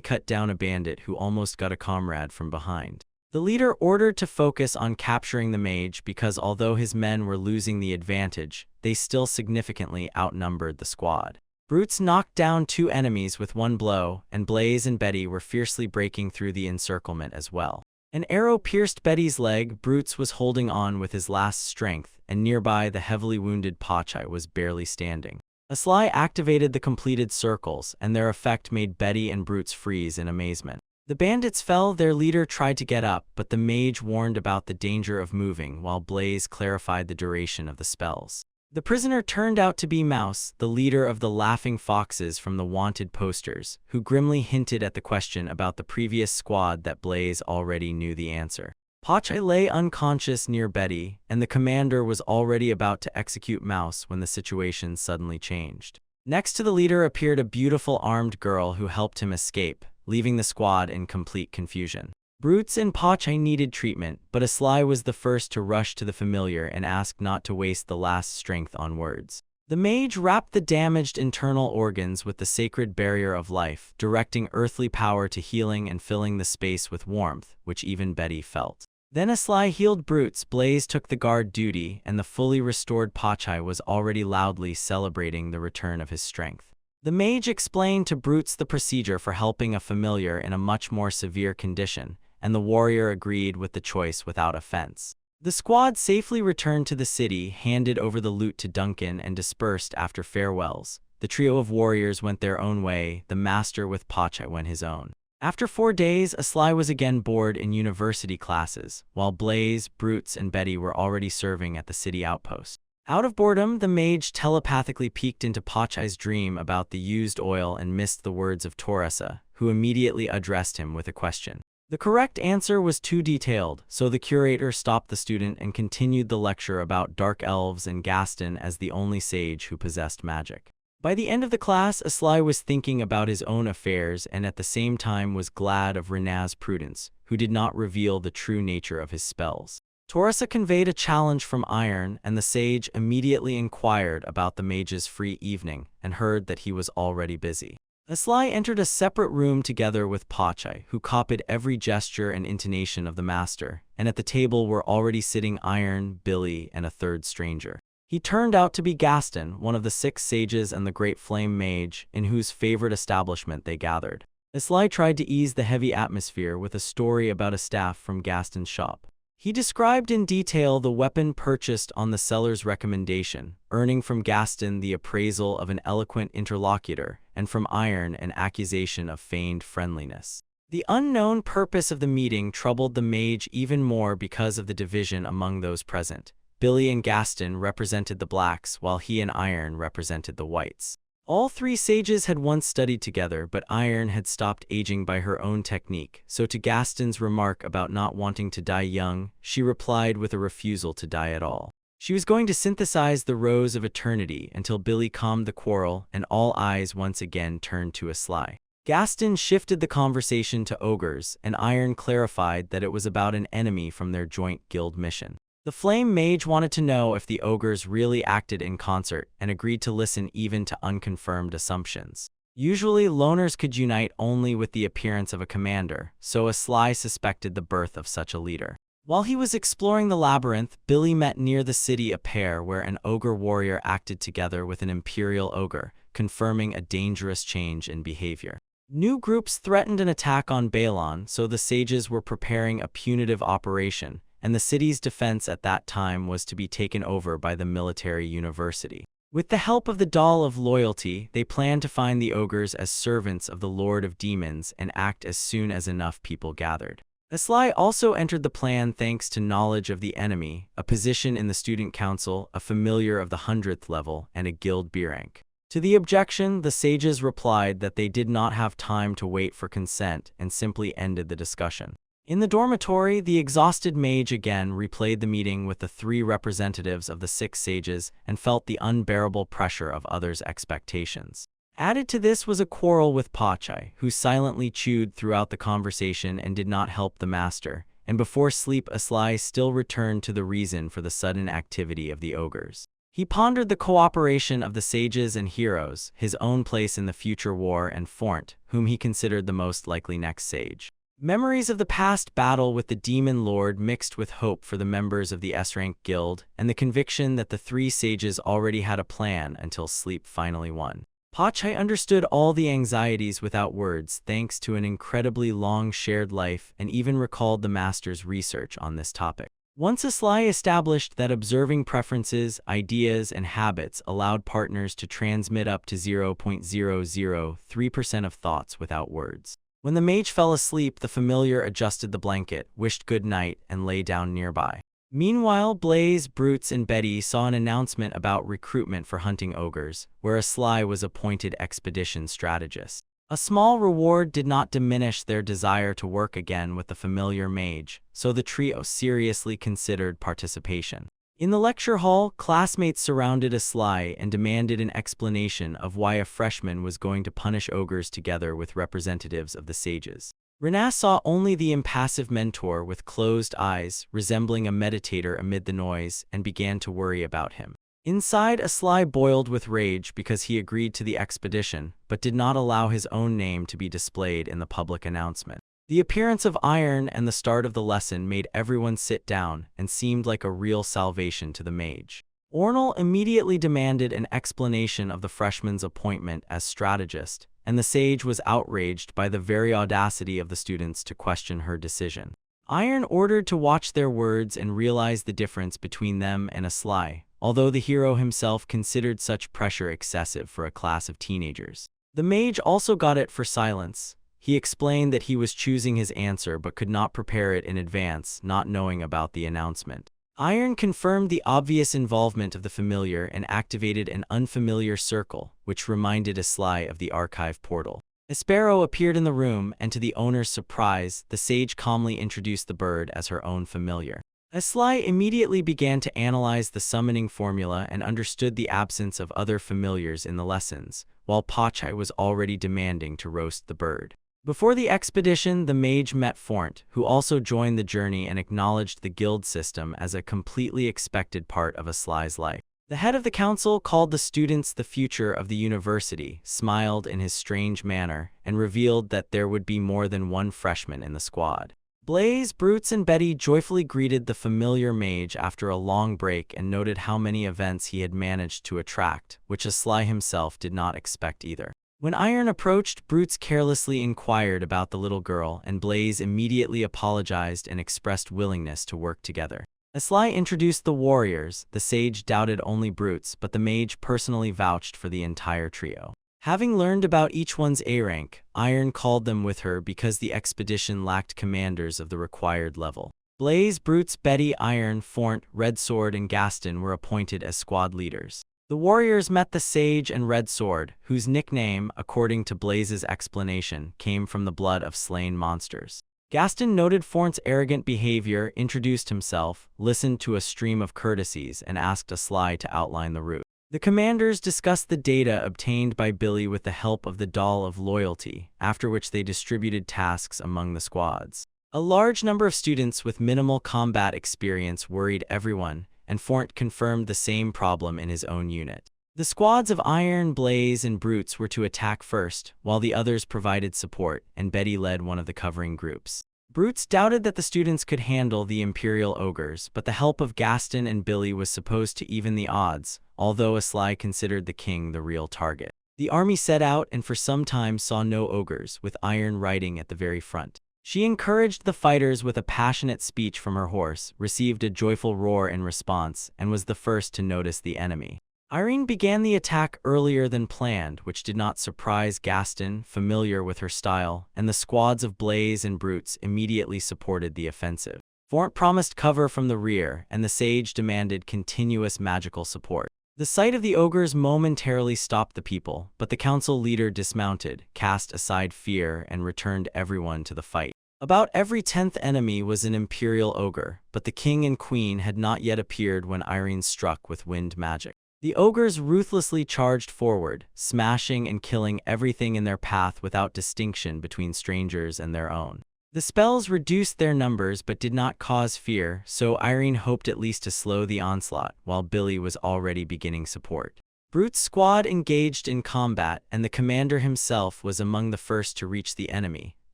cut down a bandit who almost got a comrade from behind. The leader ordered to focus on capturing the mage because although his men were losing the advantage, they still significantly outnumbered the squad. Brutes knocked down 2 enemies with 1 blow, and Blaze and Betty were fiercely breaking through the encirclement as well. An arrow pierced Betty's leg. Brutes was holding on with his last strength, and nearby the heavily wounded Pachai was barely standing. Aslai activated the completed circles, and their effect made Betty and Brutes freeze in amazement. The bandits fell. Their leader tried to get up, but the mage warned about the danger of moving while Blaze clarified the duration of the spells. The prisoner turned out to be Mouse, the leader of the Laughing Foxes from the wanted posters, who grimly hinted at the question about the previous squad that Blaze already knew the answer. Pachai lay unconscious near Betty, and the commander was already about to execute Mouse when the situation suddenly changed. Next to the leader appeared a beautiful armed girl who helped him escape, leaving the squad in complete confusion. Brutes and Pachai needed treatment, but Aslai was the first to rush to the familiar and asked not to waste the last strength on words. The mage wrapped the damaged internal organs with the sacred barrier of life, directing earthly power to healing and filling the space with warmth, which even Betty felt. Then Aslai healed Brutes. Blaze took the guard duty, and the fully restored Pachai was already loudly celebrating the return of his strength. The mage explained to Brutes the procedure for helping a familiar in a much more severe condition, and the warrior agreed with the choice without offense. The squad safely returned to the city, handed over the loot to Duncan, and dispersed after farewells. The trio of warriors went their own way, the master with Pachai went his own. After 4 days, Aslai was again bored in university classes, while Blaze, Brutes, and Betty were already serving at the city outpost. Out of boredom, the mage telepathically peeked into Pachai's dream about the used oil and missed the words of Toressa, who immediately addressed him with a question. The correct answer was too detailed, so the curator stopped the student and continued the lecture about dark elves and Gaston as the only sage who possessed magic. By the end of the class, Aslai was thinking about his own affairs and at the same time was glad of Rena's prudence, who did not reveal the true nature of his spells. Taurasa conveyed a challenge from Iron, and the sage immediately inquired about the mage's free evening and heard that he was already busy. Aslai entered a separate room together with Pachai, who copied every gesture and intonation of the master, and at the table were already sitting Iron, Billy, and a third stranger. He turned out to be Gaston, one of the 6 sages and the great flame mage, in whose favorite establishment they gathered. Aslai tried to ease the heavy atmosphere with a story about a staff from Gaston's shop. He described in detail the weapon purchased on the seller's recommendation, earning from Gaston the appraisal of an eloquent interlocutor, and from Iron an accusation of feigned friendliness. The unknown purpose of the meeting troubled the mage even more because of the division among those present. Billy and Gaston represented the blacks, while he and Iron represented the whites. All 3 sages had once studied together, but Iron had stopped aging by her own technique, so to Gaston's remark about not wanting to die young, she replied with a refusal to die at all. She was going to synthesize the rose of eternity until Billy calmed the quarrel and all eyes once again turned to Aslai. Gaston shifted the conversation to ogres, and Iron clarified that it was about an enemy from their joint guild mission. The flame mage wanted to know if the ogres really acted in concert and agreed to listen even to unconfirmed assumptions. Usually, loners could unite only with the appearance of a commander, so Aslai suspected the birth of such a leader. While he was exploring the labyrinth, Billy met near the city a pair where an ogre warrior acted together with an imperial ogre, confirming a dangerous change in behavior. New groups threatened an attack on Balon, so the sages were preparing a punitive operation, and the city's defense at that time was to be taken over by the military university. With the help of the Doll of Loyalty, they planned to find the ogres as servants of the Lord of Demons and act as soon as enough people gathered. Aslai also entered the plan thanks to knowledge of the enemy, a position in the student council, a familiar of the 100th level, and a guild B rank. To the objection, the sages replied that they did not have time to wait for consent and simply ended the discussion. In the dormitory, the exhausted mage again replayed the meeting with the 3 representatives of the 6 sages and felt the unbearable pressure of others' expectations. Added to this was a quarrel with Pachai, who silently chewed throughout the conversation and did not help the master, and before sleep Aslai still returned to the reason for the sudden activity of the ogres. He pondered the cooperation of the sages and heroes, his own place in the future war, and Fornt, whom he considered the most likely next sage. Memories of the past battle with the Demon Lord mixed with hope for the members of the S-rank guild, and the conviction that the 3 sages already had a plan until sleep finally won. Pachai understood all the anxieties without words thanks to an incredibly long shared life and even recalled the master's research on this topic. Once Aslai established that observing preferences, ideas, and habits allowed partners to transmit up to 0.003% of thoughts without words. When the mage fell asleep, the familiar adjusted the blanket, wished good night, and lay down nearby. Meanwhile, Blaze, Brutes, and Betty saw an announcement about recruitment for hunting ogres, where Aslai was appointed expedition strategist. A small reward did not diminish their desire to work again with the familiar mage, so the trio seriously considered participation. In the lecture hall, classmates surrounded Aslai and demanded an explanation of why a freshman was going to punish ogres together with representatives of the sages. Rena saw only the impassive mentor with closed eyes, resembling a meditator amid the noise, and began to worry about him. Inside, Aslai boiled with rage because he agreed to the expedition, but did not allow his own name to be displayed in the public announcement. The appearance of Iron and the start of the lesson made everyone sit down and seemed like a real salvation to the mage. Ornal immediately demanded an explanation of the freshman's appointment as strategist, and the sage was outraged by the very audacity of the students to question her decision. Iron ordered to watch their words and realize the difference between them and Aslai, although the hero himself considered such pressure excessive for a class of teenagers. The mage also got it for silence. He explained that he was choosing his answer but could not prepare it in advance, not knowing about the announcement. Iron confirmed the obvious involvement of the familiar and activated an unfamiliar circle, which reminded Aslai of the archive portal. Espero appeared in the room, and to the owner's surprise, the sage calmly introduced the bird as her own familiar. Aslai immediately began to analyze the summoning formula and understood the absence of other familiars in the lessons, while Pachai was already demanding to roast the bird. Before the expedition, the mage met Fornt, who also joined the journey and acknowledged the guild system as a completely expected part of Aslai's life. The head of the council called the students the future of the university, smiled in his strange manner, and revealed that there would be more than one freshman in the squad. Blaze, Brutes, and Betty joyfully greeted the familiar mage after a long break and noted how many events he had managed to attract, which Aslai himself did not expect either. When Iron approached, Brutes carelessly inquired about the little girl, and Blaze immediately apologized and expressed willingness to work together. Aslai introduced the warriors. The sage doubted only Brutes, but the mage personally vouched for the entire trio. Having learned about each one's A rank, Iron called them with her because the expedition lacked commanders of the required level. Blaze, Brutes, Betty, Iron, Fornt, Red Sword, and Gaston were appointed as squad leaders. The warriors met the Sage and Red Sword, whose nickname, according to Blaze's explanation, came from the blood of slain monsters. Gaston noted Fornt's arrogant behavior, introduced himself, listened to a stream of courtesies, and asked Aslai to outline the route. The commanders discussed the data obtained by Billy with the help of the Doll of Loyalty, after which they distributed tasks among the squads. A large number of students with minimal combat experience worried everyone, and Fornt confirmed the same problem in his own unit. The squads of Iron, Blaze, and Brutes were to attack first, while the others provided support, and Betty led one of the covering groups. Brutes doubted that the students could handle the Imperial Ogres, but the help of Gaston and Billy was supposed to even the odds, although Aslai considered the king the real target. The army set out and for some time saw no ogres, with Iron riding at the very front. She encouraged the fighters with a passionate speech from her horse, received a joyful roar in response, and was the first to notice the enemy. Irene began the attack earlier than planned, which did not surprise Gaston, familiar with her style, and the squads of Blaze and Brutes immediately supported the offensive. Fornt promised cover from the rear, and the sage demanded continuous magical support. The sight of the ogres momentarily stopped the people, but the council leader dismounted, cast aside fear, and returned everyone to the fight. About every 10th enemy was an Imperial Ogre, but the king and queen had not yet appeared when Irene struck with wind magic. The ogres ruthlessly charged forward, smashing and killing everything in their path without distinction between strangers and their own. The spells reduced their numbers but did not cause fear, so Irene hoped at least to slow the onslaught, while Billy was already beginning support. Brute's squad engaged in combat, and the commander himself was among the first to reach the enemy,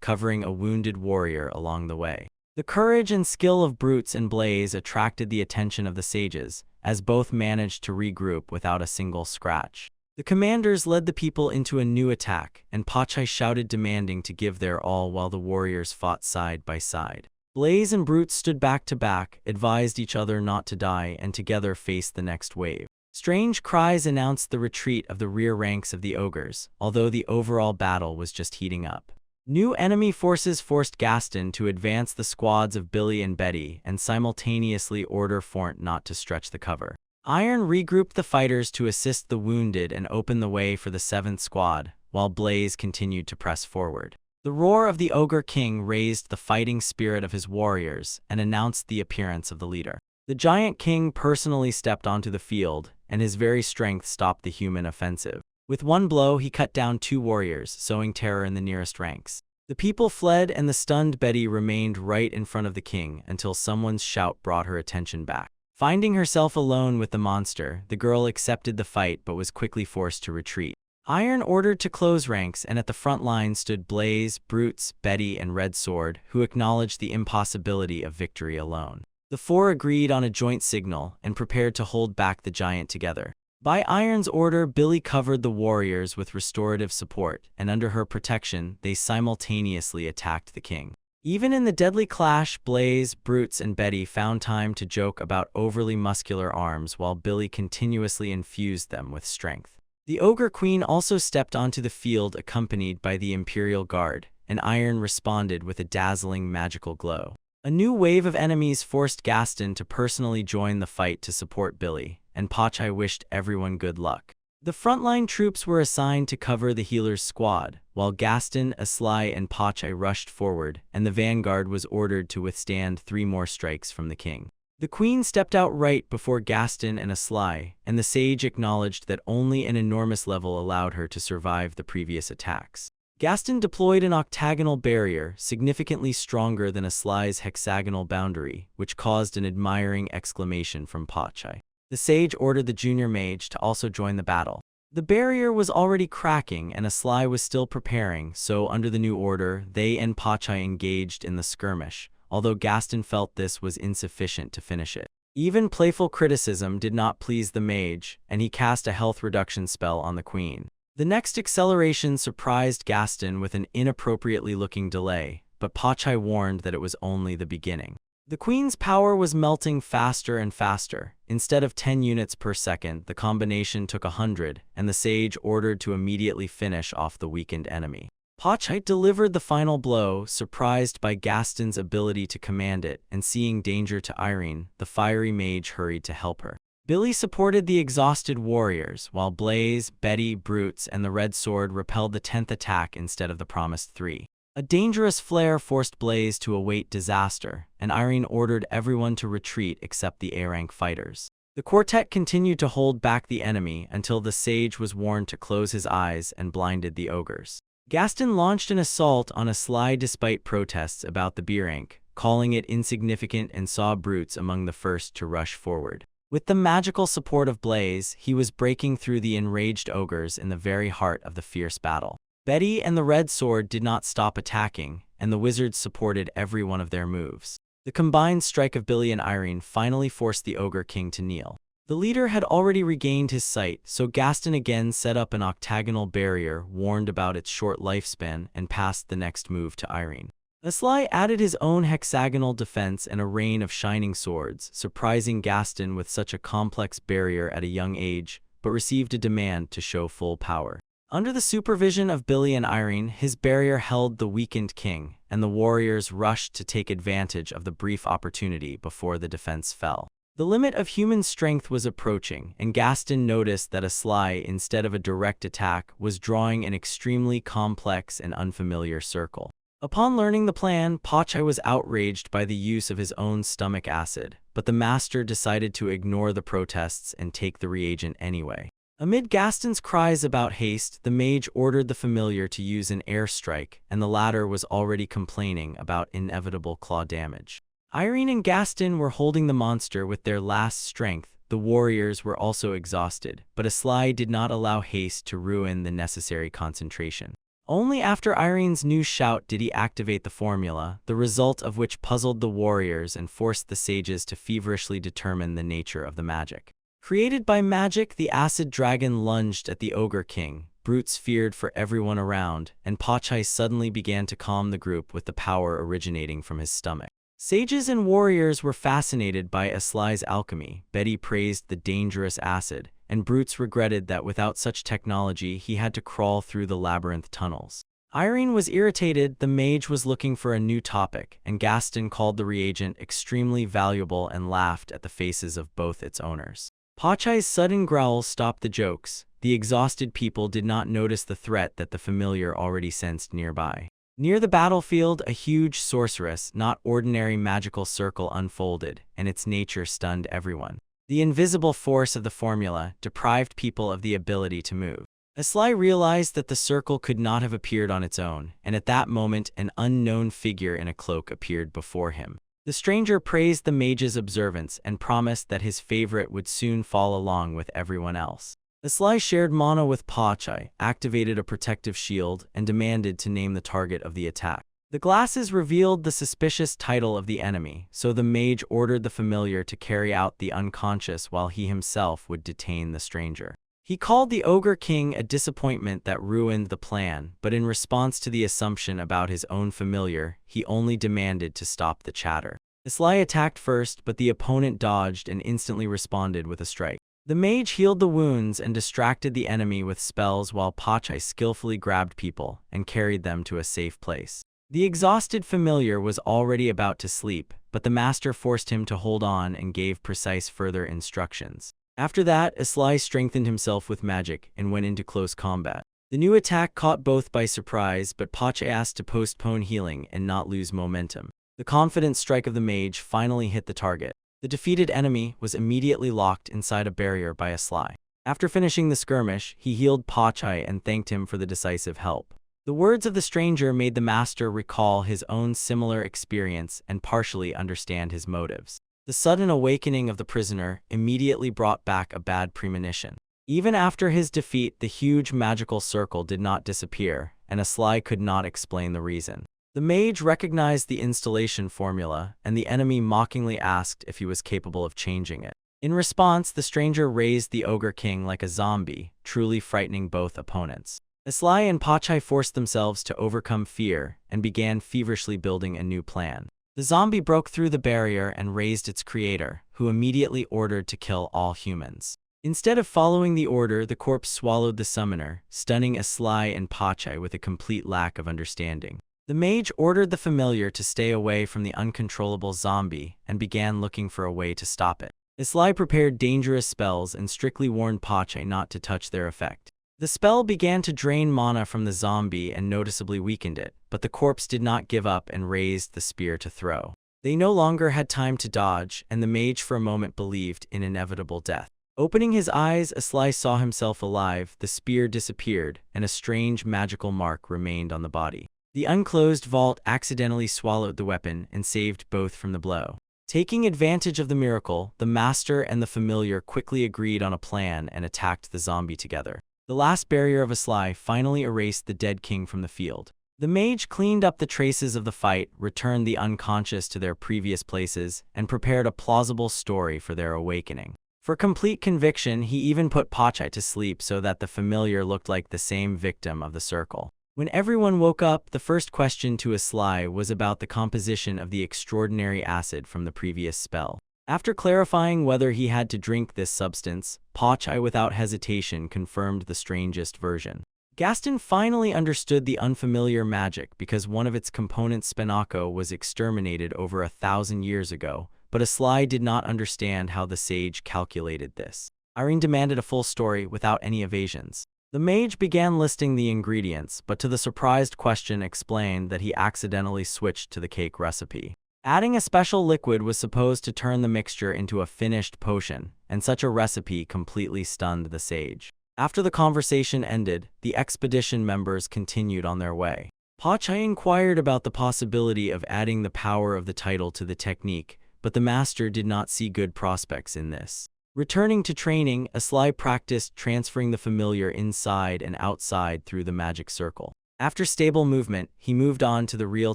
covering a wounded warrior along the way. The courage and skill of Brutes and Blaze attracted the attention of the sages, as both managed to regroup without a single scratch. The commanders led the people into a new attack, and Pachai shouted demanding to give their all while the warriors fought side by side. Blaze and Brutes stood back to back, advised each other not to die, and together faced the next wave. Strange cries announced the retreat of the rear ranks of the ogres, although the overall battle was just heating up. New enemy forces forced Gaston to advance the squads of Billy and Betty and simultaneously order Fornt not to stretch the cover. Iron regrouped the fighters to assist the wounded and open the way for the 7th squad, while Blaze continued to press forward. The roar of the Ogre King raised the fighting spirit of his warriors and announced the appearance of the leader. The Giant King personally stepped onto the field, and his very strength stopped the human offensive. With one blow, he cut down 2 warriors, sowing terror in the nearest ranks. The people fled, and the stunned Betty remained right in front of the king until someone's shout brought her attention back. Finding herself alone with the monster, the girl accepted the fight but was quickly forced to retreat. Iron ordered to close ranks, and at the front line stood Blaze, Brutes, Betty, and Red Sword, who acknowledged the impossibility of victory alone. The 4 agreed on a joint signal and prepared to hold back the giant together. By Iron's order, Billy covered the warriors with restorative support, and under her protection, they simultaneously attacked the king. Even in the deadly clash, Blaze, Brutes, and Betty found time to joke about overly muscular arms while Billy continuously infused them with strength. The Ogre Queen also stepped onto the field accompanied by the Imperial Guard, and Iron responded with a dazzling magical glow. A new wave of enemies forced Gaston to personally join the fight to support Billy, and Pachai wished everyone good luck. The frontline troops were assigned to cover the healer's squad, while Gaston, Aslai, and Pachai rushed forward, and the vanguard was ordered to withstand 3 more strikes from the king. The queen stepped out right before Gaston and Aslai, and the sage acknowledged that only an enormous level allowed her to survive the previous attacks. Gaston deployed an octagonal barrier, significantly stronger than Aslai's hexagonal boundary, which caused an admiring exclamation from Pachai. The sage ordered the junior mage to also join the battle. The barrier was already cracking and Aslai was still preparing, so under the new order, they and Pachai engaged in the skirmish, although Gaston felt this was insufficient to finish it. Even playful criticism did not please the mage, and he cast a health reduction spell on the queen. The next acceleration surprised Gaston with an inappropriately looking delay, but Pachai warned that it was only the beginning. The queen's power was melting faster and faster. Instead of 10 units per second, the combination took 100, and the sage ordered to immediately finish off the weakened enemy. Pachai delivered the final blow, surprised by Gaston's ability to command it, and seeing danger to Irene, the fiery mage hurried to help her. Billy supported the exhausted warriors, while Blaze, Betty, Brutes, and the Red Sword repelled the 10th attack instead of the promised 3. A dangerous flare forced Blaze to await disaster, and Irene ordered everyone to retreat except the A-rank fighters. The quartet continued to hold back the enemy until the sage was warned to close his eyes and blinded the ogres. Gaston launched an assault on Aslai despite protests about the B-rank, calling it insignificant, and saw Brutes among the first to rush forward. With the magical support of Blaze, he was breaking through the enraged ogres in the very heart of the fierce battle. Betty and the Red Sword did not stop attacking, and the wizards supported every one of their moves. The combined strike of Billy and Irene finally forced the Ogre King to kneel. The leader had already regained his sight, so Gaston again set up an octagonal barrier, warned about its short lifespan, and passed the next move to Irene. Aslai added his own hexagonal defense and a rain of shining swords, surprising Gaston with such a complex barrier at a young age, but received a demand to show full power. Under the supervision of Billy and Irene, his barrier held the weakened king, and the warriors rushed to take advantage of the brief opportunity before the defense fell. The limit of human strength was approaching, and Gaston noticed that Aslai, instead of a direct attack, was drawing an extremely complex and unfamiliar circle. Upon learning the plan, Pachai was outraged by the use of his own stomach acid, but the master decided to ignore the protests and take the reagent anyway. Amid Gaston's cries about haste, the mage ordered the familiar to use an air strike, and the latter was already complaining about inevitable claw damage. Irene and Gaston were holding the monster with their last strength. The warriors were also exhausted, but Aslai did not allow haste to ruin the necessary concentration. Only after Irene's new shout did he activate the formula, the result of which puzzled the warriors and forced the sages to feverishly determine the nature of the magic. Created by magic, the acid dragon lunged at the Ogre King. Brutes feared for everyone around, and Pachai suddenly began to calm the group with the power originating from his stomach. Sages and warriors were fascinated by Aslai's alchemy. Betty praised the dangerous acid, and Brutes regretted that without such technology he had to crawl through the labyrinth tunnels. Irene was irritated. The mage was looking for a new topic, and Gaston called the reagent extremely valuable and laughed at the faces of both its owners. Pachai's sudden growl stopped the jokes. The exhausted people did not notice the threat that the familiar already sensed nearby. Near the battlefield, a huge sorceress, not ordinary magical circle unfolded, and its nature stunned everyone. The invisible force of the formula deprived people of the ability to move. Aslai realized that the circle could not have appeared on its own, and at that moment an unknown figure in a cloak appeared before him. The stranger praised the mage's observance and promised that his favorite would soon fall along with everyone else. Aslai shared mana with Pachai, activated a protective shield, and demanded to name the target of the attack. The glasses revealed the suspicious title of the enemy, so the mage ordered the familiar to carry out the unconscious while he himself would detain the stranger. He called the Ogre King a disappointment that ruined the plan, but in response to the assumption about his own familiar, he only demanded to stop the chatter. Aslai attacked first, but the opponent dodged and instantly responded with a strike. The mage healed the wounds and distracted the enemy with spells while Pachai skillfully grabbed people and carried them to a safe place. The exhausted familiar was already about to sleep, but the master forced him to hold on and gave precise further instructions. After that, Aslai strengthened himself with magic and went into close combat. The new attack caught both by surprise, but Pachai asked to postpone healing and not lose momentum. The confident strike of the mage finally hit the target. The defeated enemy was immediately locked inside a barrier by Aslai. After finishing the skirmish, he healed Pachai and thanked him for the decisive help. The words of the stranger made the master recall his own similar experience and partially understand his motives. The sudden awakening of the prisoner immediately brought back a bad premonition. Even after his defeat, the huge magical circle did not disappear, and Aslai could not explain the reason. The mage recognized the installation formula, and the enemy mockingly asked if he was capable of changing it. In response, the stranger raised the Ogre King like a zombie, truly frightening both opponents. Aslai and Pachai forced themselves to overcome fear and began feverishly building a new plan. The zombie broke through the barrier and raised its creator, who immediately ordered to kill all humans. Instead of following the order, the corpse swallowed the summoner, stunning Aslai and Pachai with a complete lack of understanding. The mage ordered the familiar to stay away from the uncontrollable zombie and began looking for a way to stop it. Aslai prepared dangerous spells and strictly warned Pachai not to touch their effect. The spell began to drain mana from the zombie and noticeably weakened it, but the corpse did not give up and raised the spear to throw. They no longer had time to dodge, and the mage for a moment believed in inevitable death. Opening his eyes, Aslai saw himself alive, the spear disappeared, and a strange magical mark remained on the body. The unclosed vault accidentally swallowed the weapon and saved both from the blow. Taking advantage of the miracle, the master and the familiar quickly agreed on a plan and attacked the zombie together. The last barrier of Aslai finally erased the dead king from the field. The mage cleaned up the traces of the fight, returned the unconscious to their previous places, and prepared a plausible story for their awakening. For complete conviction, he even put Pachai to sleep so that the familiar looked like the same victim of the circle. When everyone woke up, the first question to Aslai was about the composition of the extraordinary acid from the previous spell. After clarifying whether he had to drink this substance, Pachai without hesitation confirmed the strangest version. Gaston finally understood the unfamiliar magic because one of its components, Spinako, was exterminated over 1,000 years ago, but Aslai did not understand how the sage calculated this. Irene demanded a full story without any evasions. The mage began listing the ingredients, but to the surprised question explained that he accidentally switched to the cake recipe. Adding a special liquid was supposed to turn the mixture into a finished potion, and such a recipe completely stunned the sage. After the conversation ended, the expedition members continued on their way. Pachai inquired about the possibility of adding the power of the title to the technique, but the master did not see good prospects in this. Returning to training, Aslai practiced transferring the familiar inside and outside through the magic circle. After stable movement, he moved on to the real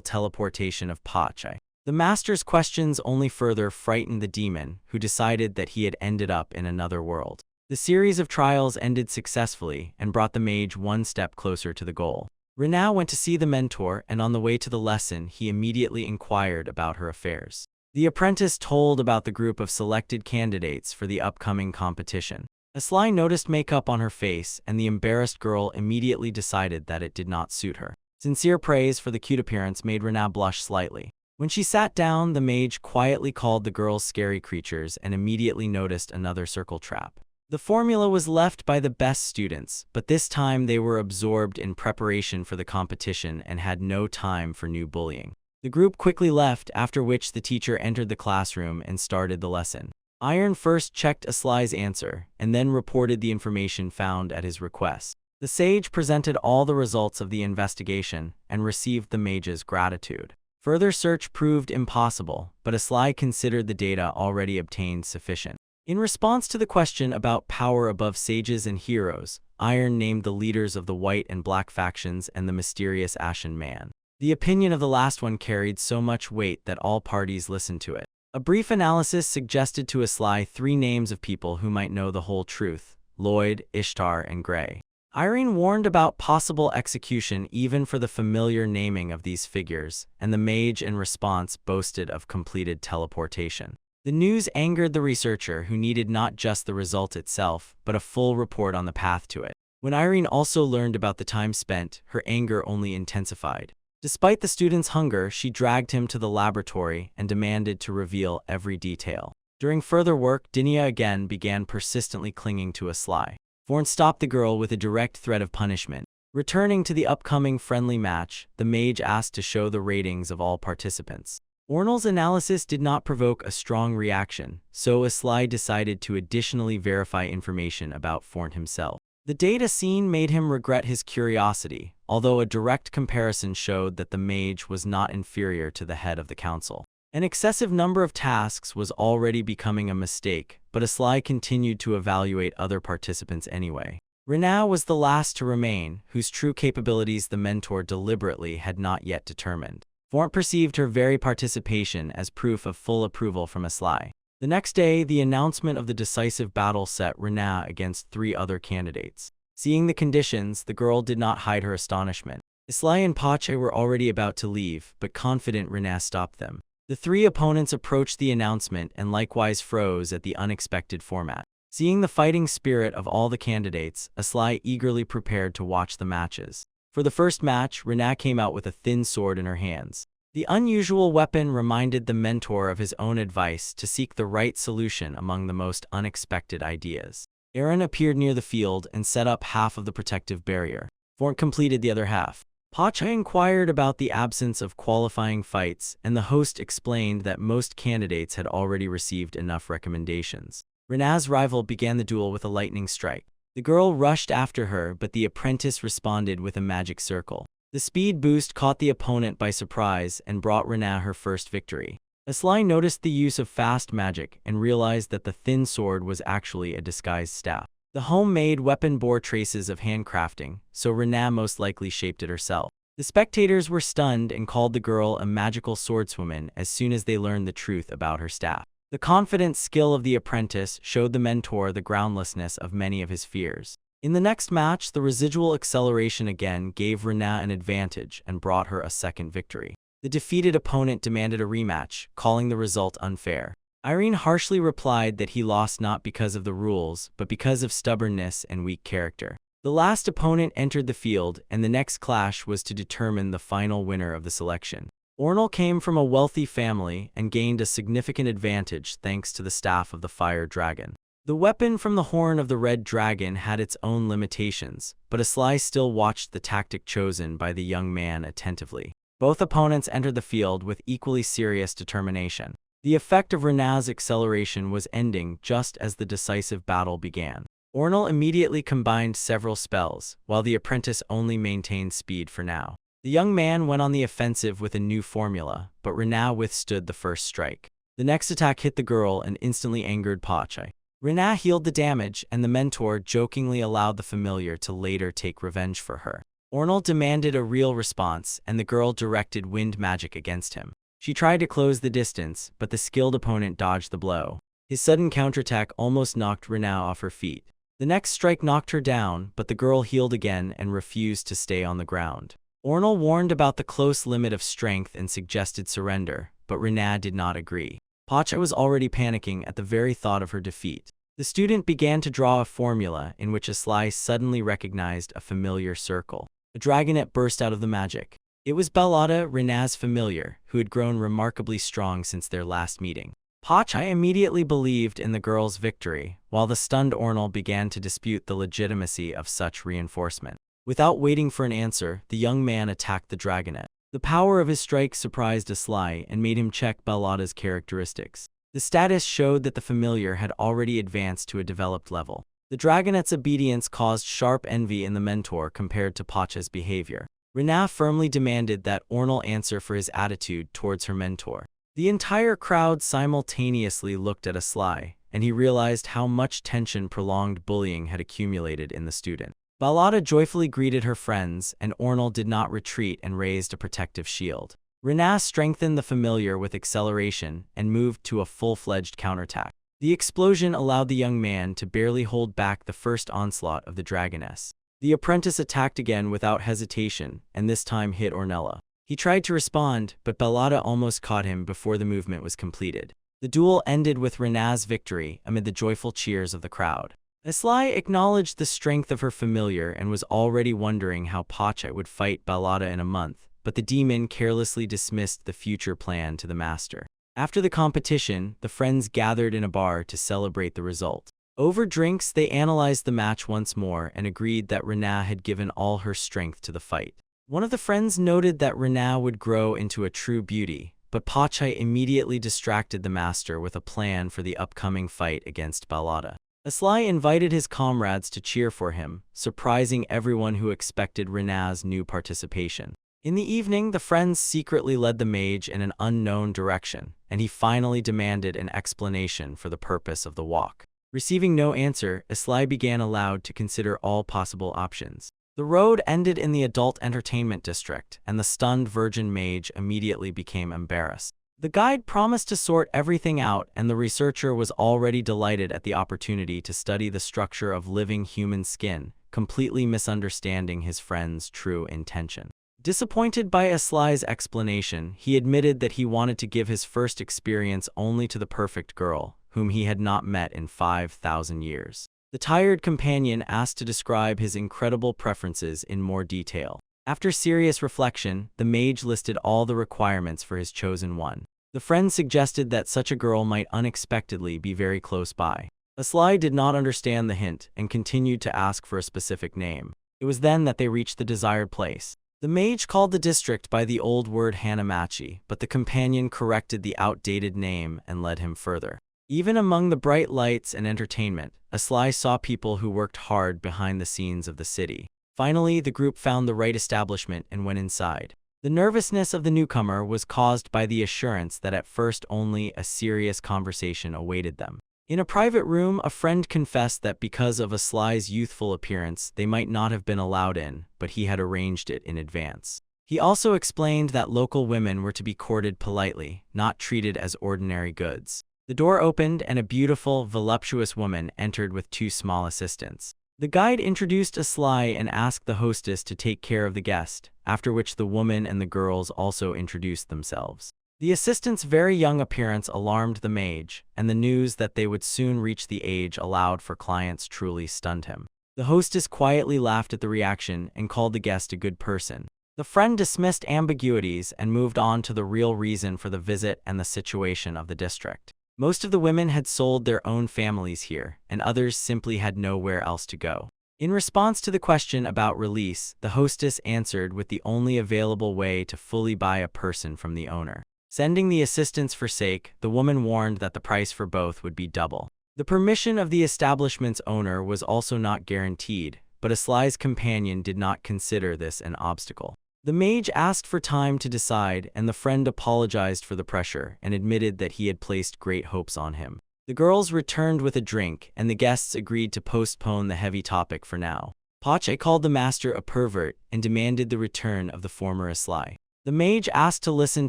teleportation of Pachai. The master's questions only further frightened the demon, who decided that he had ended up in another world. The series of trials ended successfully and brought the mage one step closer to the goal. Renau went to see the mentor, and on the way to the lesson, he immediately inquired about her affairs. The apprentice told about the group of selected candidates for the upcoming competition. Aslai noticed makeup on her face, and the embarrassed girl immediately decided that it did not suit her. Sincere praise for the cute appearance made Renau blush slightly. When she sat down, the mage quietly called the girls scary creatures and immediately noticed another circle trap. The formula was left by the best students, but this time they were absorbed in preparation for the competition and had no time for new bullying. The group quickly left, after which the teacher entered the classroom and started the lesson. Iron first checked Aslai's answer, and then reported the information found at his request. The sage presented all the results of the investigation and received the mage's gratitude. Further search proved impossible, but Aslai considered the data already obtained sufficient. In response to the question about power above sages and heroes, Iron named the leaders of the white and black factions and the mysterious Ashen Man. The opinion of the last one carried so much weight that all parties listened to it. A brief analysis suggested to Aslai 3 names of people who might know the whole truth: Lloyd, Ishtar, and Gray. Irene warned about possible execution even for the familiar naming of these figures, and the mage in response boasted of completed teleportation. The news angered the researcher, who needed not just the result itself, but a full report on the path to it. When Irene also learned about the time spent, her anger only intensified. Despite the student's hunger, she dragged him to the laboratory and demanded to reveal every detail. During further work, Dinia again began persistently clinging to Aslai. Vorn stopped the girl with a direct threat of punishment. Returning to the upcoming friendly match, the mage asked to show the ratings of all participants. Ornal's analysis did not provoke a strong reaction, so Aslai decided to additionally verify information about Forn himself. The data seen made him regret his curiosity, although a direct comparison showed that the mage was not inferior to the head of the council. An excessive number of tasks was already becoming a mistake, but Aslai continued to evaluate other participants anyway. Rena was the last to remain, whose true capabilities the mentor deliberately had not yet determined. Forn perceived her very participation as proof of full approval from Aslai. The next day, the announcement of the decisive battle set Rena against 3 other candidates. Seeing the conditions, the girl did not hide her astonishment. Aslai and Pache were already about to leave, but confident Rena stopped them. The 3 opponents approached the announcement and likewise froze at the unexpected format. Seeing the fighting spirit of all the candidates, Aslai eagerly prepared to watch the matches. For the first match, Rena came out with a thin sword in her hands. The unusual weapon reminded the mentor of his own advice to seek the right solution among the most unexpected ideas. Aaron appeared near the field and set up half of the protective barrier. Forn completed the other half. Pacha inquired about the absence of qualifying fights, and the host explained that most candidates had already received enough recommendations. Rena's rival began the duel with a lightning strike. The girl rushed after her, but the apprentice responded with a magic circle. The speed boost caught the opponent by surprise and brought Rena her first victory. Aslai noticed the use of fast magic and realized that the thin sword was actually a disguised staff. The homemade weapon bore traces of handcrafting, so Rena most likely shaped it herself. The spectators were stunned and called the girl a magical swordswoman as soon as they learned the truth about her staff. The confident skill of the apprentice showed the mentor the groundlessness of many of his fears. In the next match, the residual acceleration again gave Rena an advantage and brought her a second victory. The defeated opponent demanded a rematch, calling the result unfair. Irene harshly replied that he lost not because of the rules, but because of stubbornness and weak character. The last opponent entered the field, and the next clash was to determine the final winner of the selection. Ornal came from a wealthy family and gained a significant advantage thanks to the staff of the fire dragon. The weapon from the horn of the red dragon had its own limitations, but Aslai still watched the tactic chosen by the young man attentively. Both opponents entered the field with equally serious determination. The effect of Rena's acceleration was ending just as the decisive battle began. Ornal immediately combined several spells, while the apprentice only maintained speed for now. The young man went on the offensive with a new formula, but Rena withstood the first strike. The next attack hit the girl and instantly angered Pache. Rena healed the damage, and the mentor jokingly allowed the familiar to later take revenge for her. Ornal demanded a real response, and the girl directed wind magic against him. She tried to close the distance, but the skilled opponent dodged the blow. His sudden counterattack almost knocked Rena off her feet. The next strike knocked her down, but the girl healed again and refused to stay on the ground. Ornal warned about the close limit of strength and suggested surrender, but Rena did not agree. Pacha was already panicking at the very thought of her defeat. The student began to draw a formula in which Aslai suddenly recognized a familiar circle. A dragonet burst out of the magic. It was Bellotta, Rena's familiar, who had grown remarkably strong since their last meeting. Pacha immediately believed in the girl's victory, while the stunned Ornal began to dispute the legitimacy of such reinforcement. Without waiting for an answer, the young man attacked the dragonet. The power of his strike surprised Aslai and made him check Bellotta's characteristics. The status showed that the familiar had already advanced to a developed level. The dragonet's obedience caused sharp envy in the mentor compared to Pacha's behavior. Rena firmly demanded that Ornal answer for his attitude towards her mentor. The entire crowd simultaneously looked at Aslai, and he realized how much tension prolonged bullying had accumulated in the student. Bellotta joyfully greeted her friends, and Ornal did not retreat and raised a protective shield. Rena strengthened the familiar with acceleration and moved to a full-fledged counterattack. The explosion allowed the young man to barely hold back the first onslaught of the dragoness. The apprentice attacked again without hesitation, and this time hit Ornella. He tried to respond, but Bellotta almost caught him before the movement was completed. The duel ended with Rena's victory amid the joyful cheers of the crowd. Aslai acknowledged the strength of her familiar and was already wondering how Pacha would fight Bellotta in a month, but the demon carelessly dismissed the future plan to the master. After the competition, the friends gathered in a bar to celebrate the result. Over drinks, they analyzed the match once more and agreed that Rena had given all her strength to the fight. One of the friends noted that Rena would grow into a true beauty, but Pachai immediately distracted the master with a plan for the upcoming fight against Balada. Aslai invited his comrades to cheer for him, surprising everyone who expected Rena's new participation. In the evening, the friends secretly led the mage in an unknown direction, and he finally demanded an explanation for the purpose of the walk. Receiving no answer, Aslai began aloud to consider all possible options. The road ended in the adult entertainment district, and the stunned virgin mage immediately became embarrassed. The guide promised to sort everything out, and the researcher was already delighted at the opportunity to study the structure of living human skin, completely misunderstanding his friend's true intention. Disappointed by Aslai's explanation, he admitted that he wanted to give his first experience only to the perfect girl, whom he had not met in 5,000 years. The tired companion asked to describe his incredible preferences in more detail. After serious reflection, the mage listed all the requirements for his chosen one. The friend suggested that such a girl might unexpectedly be very close by. Aslai did not understand the hint and continued to ask for a specific name. It was then that they reached the desired place. The mage called the district by the old word Hanamachi, but the companion corrected the outdated name and led him further. Even among the bright lights and entertainment, Aslai saw people who worked hard behind the scenes of the city. Finally, the group found the right establishment and went inside. The nervousness of the newcomer was caused by the assurance that at first only a serious conversation awaited them. In a private room, a friend confessed that because of Aslai's youthful appearance, they might not have been allowed in, but he had arranged it in advance. He also explained that local women were to be courted politely, not treated as ordinary goods. The door opened and a beautiful, voluptuous woman entered with two small assistants. The guide introduced Aslai and asked the hostess to take care of the guest, after which the woman and the girls also introduced themselves. The assistant's very young appearance alarmed the mage, and the news that they would soon reach the age allowed for clients truly stunned him. The hostess quietly laughed at the reaction and called the guest a good person. The friend dismissed ambiguities and moved on to the real reason for the visit and the situation of the district. Most of the women had sold their own families here, and others simply had nowhere else to go. In response to the question about release, the hostess answered with the only available way to fully buy a person from the owner. Sending the assistants for sake, the woman warned that the price for both would be double. The permission of the establishment's owner was also not guaranteed, but Aslai's companion did not consider this an obstacle. The mage asked for time to decide, and the friend apologized for the pressure and admitted that he had placed great hopes on him. The girls returned with a drink, and the guests agreed to postpone the heavy topic for now. Pache called the master a pervert and demanded the return of the former Aslai. The mage asked to listen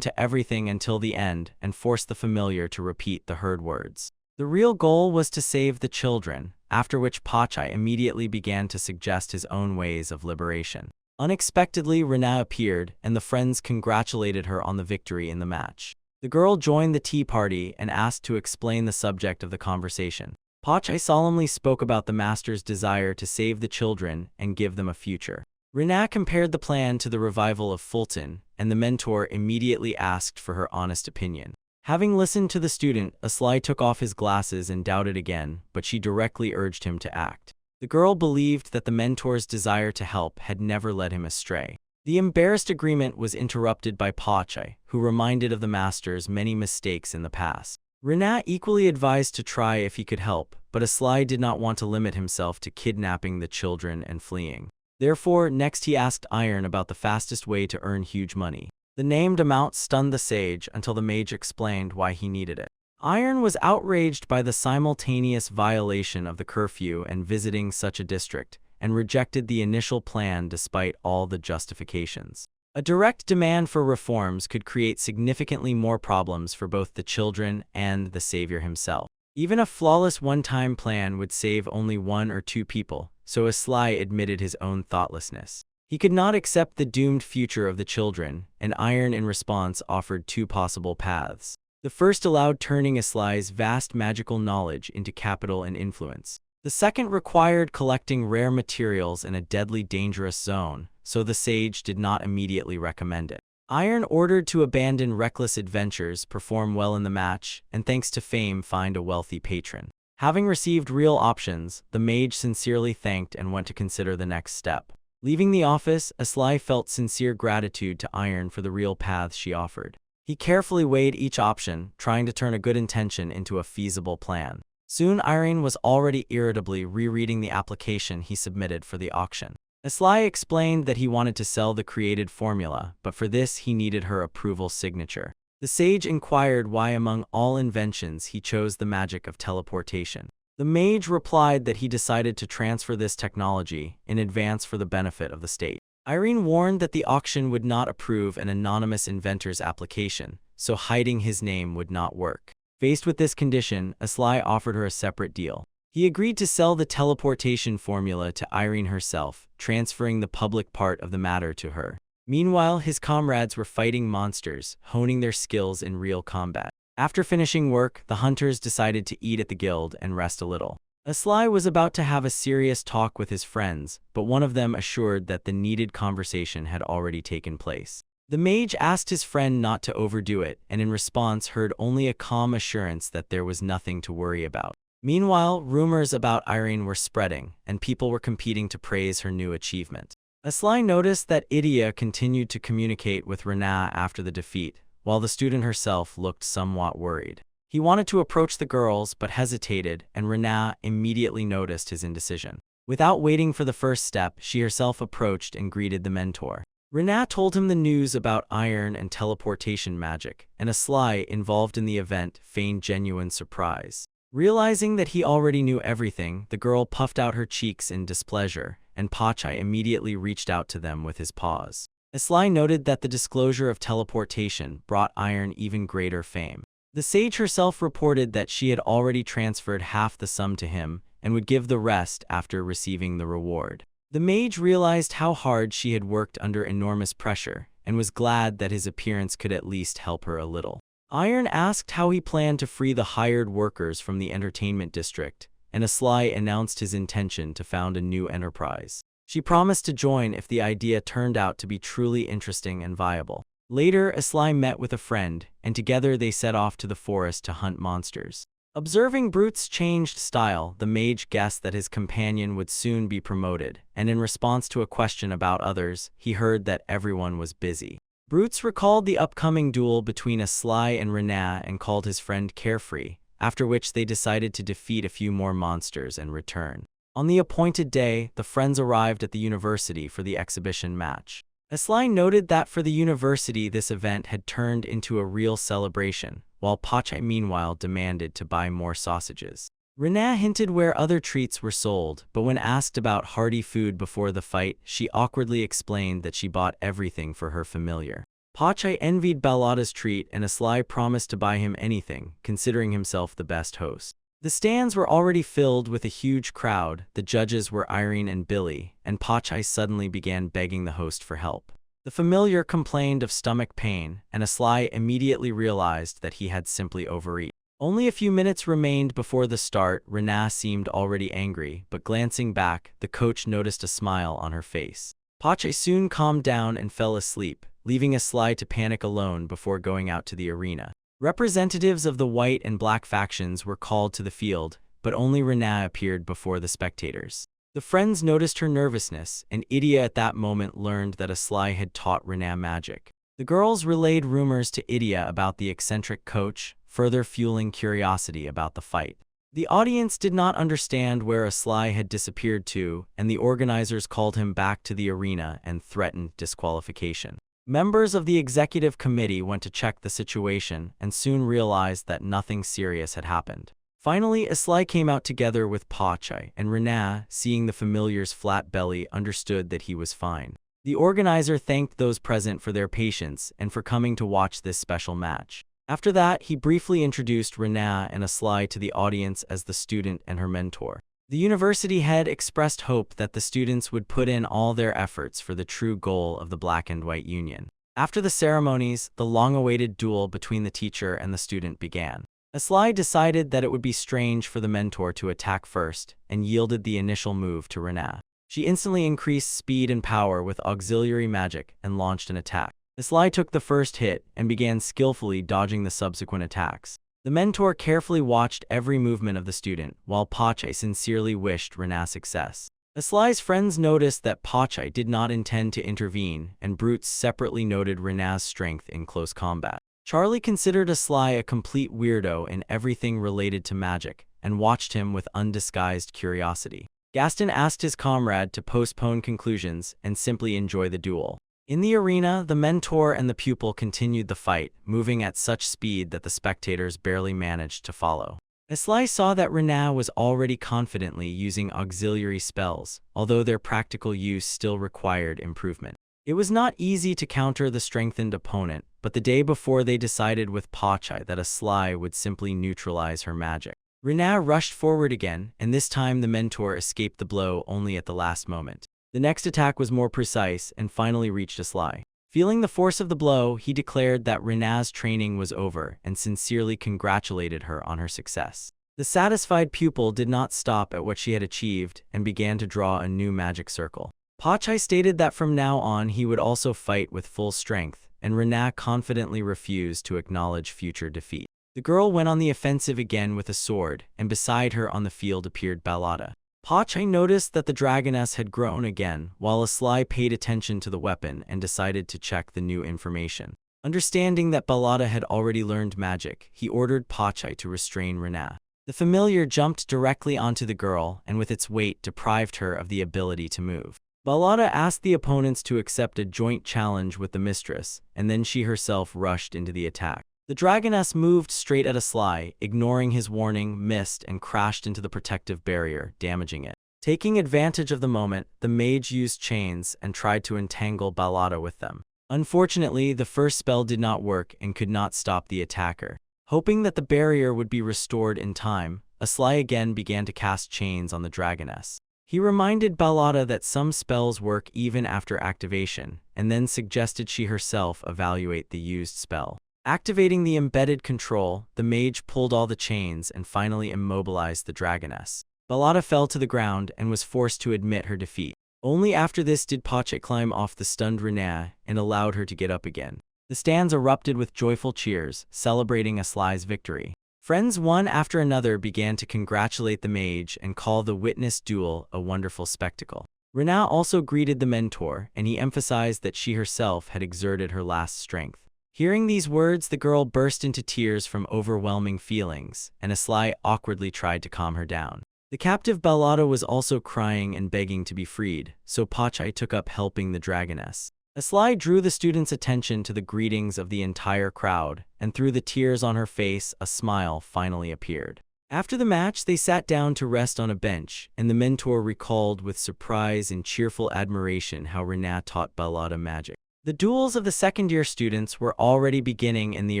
to everything until the end and forced the familiar to repeat the heard words. The real goal was to save the children, after which Pache immediately began to suggest his own ways of liberation. Unexpectedly, Rena appeared, and the friends congratulated her on the victory in the match. The girl joined the tea party and asked to explain the subject of the conversation. Pache solemnly spoke about the master's desire to save the children and give them a future. Rena compared the plan to the revival of Fulton, and the mentor immediately asked for her honest opinion. Having listened to the student, Aslai took off his glasses and doubted again, but she directly urged him to act. The girl believed that the mentor's desire to help had never led him astray. The embarrassed agreement was interrupted by Pache, who reminded of the master's many mistakes in the past. Rena equally advised to try if he could help, but Aslai did not want to limit himself to kidnapping the children and fleeing. Therefore, next he asked Iron about the fastest way to earn huge money. The named amount stunned the sage until the mage explained why he needed it. Iron was outraged by the simultaneous violation of the curfew and visiting such a district, and rejected the initial plan despite all the justifications. A direct demand for reforms could create significantly more problems for both the children and the savior himself. Even a flawless one-time plan would save only one or two people, so Aslai admitted his own thoughtlessness. He could not accept the doomed future of the children, and Iron in response offered two possible paths. The first allowed turning Aslai's vast magical knowledge into capital and influence. The second required collecting rare materials in a deadly dangerous zone, so the sage did not immediately recommend it. Iron ordered to abandon reckless adventures, perform well in the match, and thanks to fame find a wealthy patron. Having received real options, the mage sincerely thanked and went to consider the next step. Leaving the office, Aslai felt sincere gratitude to Iron for the real paths she offered. He carefully weighed each option, trying to turn a good intention into a feasible plan. Soon Irene was already irritably rereading the application he submitted for the auction. Aslai explained that he wanted to sell the created formula, but for this he needed her approval signature. The sage inquired why among all inventions he chose the magic of teleportation. The mage replied that he decided to transfer this technology in advance for the benefit of the state. Irene warned that the auction would not approve an anonymous inventor's application, so hiding his name would not work. Faced with this condition, Aslai offered her a separate deal. He agreed to sell the teleportation formula to Irene herself, transferring the public part of the matter to her. Meanwhile, his comrades were fighting monsters, honing their skills in real combat. After finishing work, the hunters decided to eat at the guild and rest a little. Aslai was about to have a serious talk with his friends, but one of them assured that the needed conversation had already taken place. The mage asked his friend not to overdo it, and in response heard only a calm assurance that there was nothing to worry about. Meanwhile, rumors about Irene were spreading, and people were competing to praise her new achievement. Aslai noticed that Idia continued to communicate with Rena after the defeat, while the student herself looked somewhat worried. He wanted to approach the girls but hesitated, and Rena immediately noticed his indecision. Without waiting for the first step, she herself approached and greeted the mentor. Rena told him the news about iron and teleportation magic, and Aslai, involved in the event, feigned genuine surprise. Realizing that he already knew everything, the girl puffed out her cheeks in displeasure, and Pachai immediately reached out to them with his paws. Aslai noted that the disclosure of teleportation brought Iron even greater fame. The sage herself reported that she had already transferred half the sum to him and would give the rest after receiving the reward. The mage realized how hard she had worked under enormous pressure and was glad that his appearance could at least help her a little. Iron asked how he planned to free the hired workers from the entertainment district, and Aslai announced his intention to found a new enterprise. She promised to join if the idea turned out to be truly interesting and viable. Later, Aslai met with a friend, and together they set off to the forest to hunt monsters. Observing Brute's changed style, the mage guessed that his companion would soon be promoted, and in response to a question about others, he heard that everyone was busy. Bruce recalled the upcoming duel between Aslai and Rena and called his friend Carefree, after which they decided to defeat a few more monsters and return. On the appointed day, the friends arrived at the university for the exhibition match. Aslai noted that for the university this event had turned into a real celebration, while Pachai meanwhile demanded to buy more sausages. Rena hinted where other treats were sold, but when asked about hearty food before the fight, she awkwardly explained that she bought everything for her familiar. Pachai envied Balada's treat, and Aslai promised to buy him anything, considering himself the best host. The stands were already filled with a huge crowd, the judges were Irene and Billy, and Pachai suddenly began begging the host for help. The familiar complained of stomach pain, and Aslai immediately realized that he had simply overeaten. Only a few minutes remained before the start. Rena seemed already angry, but glancing back, the coach noticed a smile on her face. Pachai soon calmed down and fell asleep, leaving Aslai to panic alone before going out to the arena. Representatives of the white and black factions were called to the field, but only Rena appeared before the spectators. The friends noticed her nervousness, and Idia at that moment learned that Aslai had taught Rena magic. The girls relayed rumors to Idia about the eccentric coach, further fueling curiosity about the fight. The audience did not understand where Aslai had disappeared to, and the organizers called him back to the arena and threatened disqualification. Members of the executive committee went to check the situation and soon realized that nothing serious had happened. Finally, Aslai came out together with Pachai, and Rena, seeing the familiar's flat belly, understood that he was fine. The organizer thanked those present for their patience and for coming to watch this special match. After that, he briefly introduced Rena and Aslai to the audience as the student and her mentor. The university head expressed hope that the students would put in all their efforts for the true goal of the Black and White Union. After the ceremonies, the long-awaited duel between the teacher and the student began. Aslai decided that it would be strange for the mentor to attack first, and yielded the initial move to Rena. She instantly increased speed and power with auxiliary magic and launched an attack. Aslai took the first hit and began skillfully dodging the subsequent attacks. The mentor carefully watched every movement of the student, while Pachai sincerely wished Rena success. Aslai's friends noticed that Pachai did not intend to intervene, and Brutes separately noted Rena's strength in close combat. Charlie considered Aslai a complete weirdo in everything related to magic, and watched him with undisguised curiosity. Gaston asked his comrade to postpone conclusions and simply enjoy the duel. In the arena, the mentor and the pupil continued the fight, moving at such speed that the spectators barely managed to follow. Aslai saw that Rena was already confidently using auxiliary spells, although their practical use still required improvement. It was not easy to counter the strengthened opponent, but the day before they decided with Pachai that Aslai would simply neutralize her magic. Rena rushed forward again, and this time the mentor escaped the blow only at the last moment. The next attack was more precise and finally reached Aslai. Feeling the force of the blow, he declared that Rena's training was over and sincerely congratulated her on her success. The satisfied pupil did not stop at what she had achieved and began to draw a new magic circle. Pachai stated that from now on he would also fight with full strength, and Rena confidently refused to acknowledge future defeat. The girl went on the offensive again with a sword, and beside her on the field appeared Ballada. Pachai noticed that the dragoness had grown again, while Aslai paid attention to the weapon and decided to check the new information. Understanding that Ballada had already learned magic, he ordered Pachai to restrain Rena. The familiar jumped directly onto the girl and with its weight deprived her of the ability to move. Ballada asked the opponents to accept a joint challenge with the mistress, and then she herself rushed into the attack. The dragoness moved straight at Aslai, ignoring his warning, missed, and crashed into the protective barrier, damaging it. Taking advantage of the moment, the mage used chains and tried to entangle Ballada with them. Unfortunately, the first spell did not work and could not stop the attacker. Hoping that the barrier would be restored in time, Aslai again began to cast chains on the dragoness. He reminded Ballada that some spells work even after activation, and then suggested she herself evaluate the used spell. Activating the embedded control, the mage pulled all the chains and finally immobilized the dragoness. Ballada fell to the ground and was forced to admit her defeat. Only after this did Pachai climb off the stunned Rena and allowed her to get up again. The stands erupted with joyful cheers, celebrating Aslai's victory. Friends one after another began to congratulate the mage and call the witnessed duel a wonderful spectacle. Rena also greeted the mentor, and he emphasized that she herself had exerted her last strength. Hearing these words, the girl burst into tears from overwhelming feelings, and Aslai awkwardly tried to calm her down. The captive Ballada was also crying and begging to be freed, so Pachai took up helping the dragoness. Aslai drew the students' attention to the greetings of the entire crowd, and through the tears on her face, a smile finally appeared. After the match, they sat down to rest on a bench, and the mentor recalled with surprise and cheerful admiration how Rena taught Ballada magic. The duels of the second-year students were already beginning in the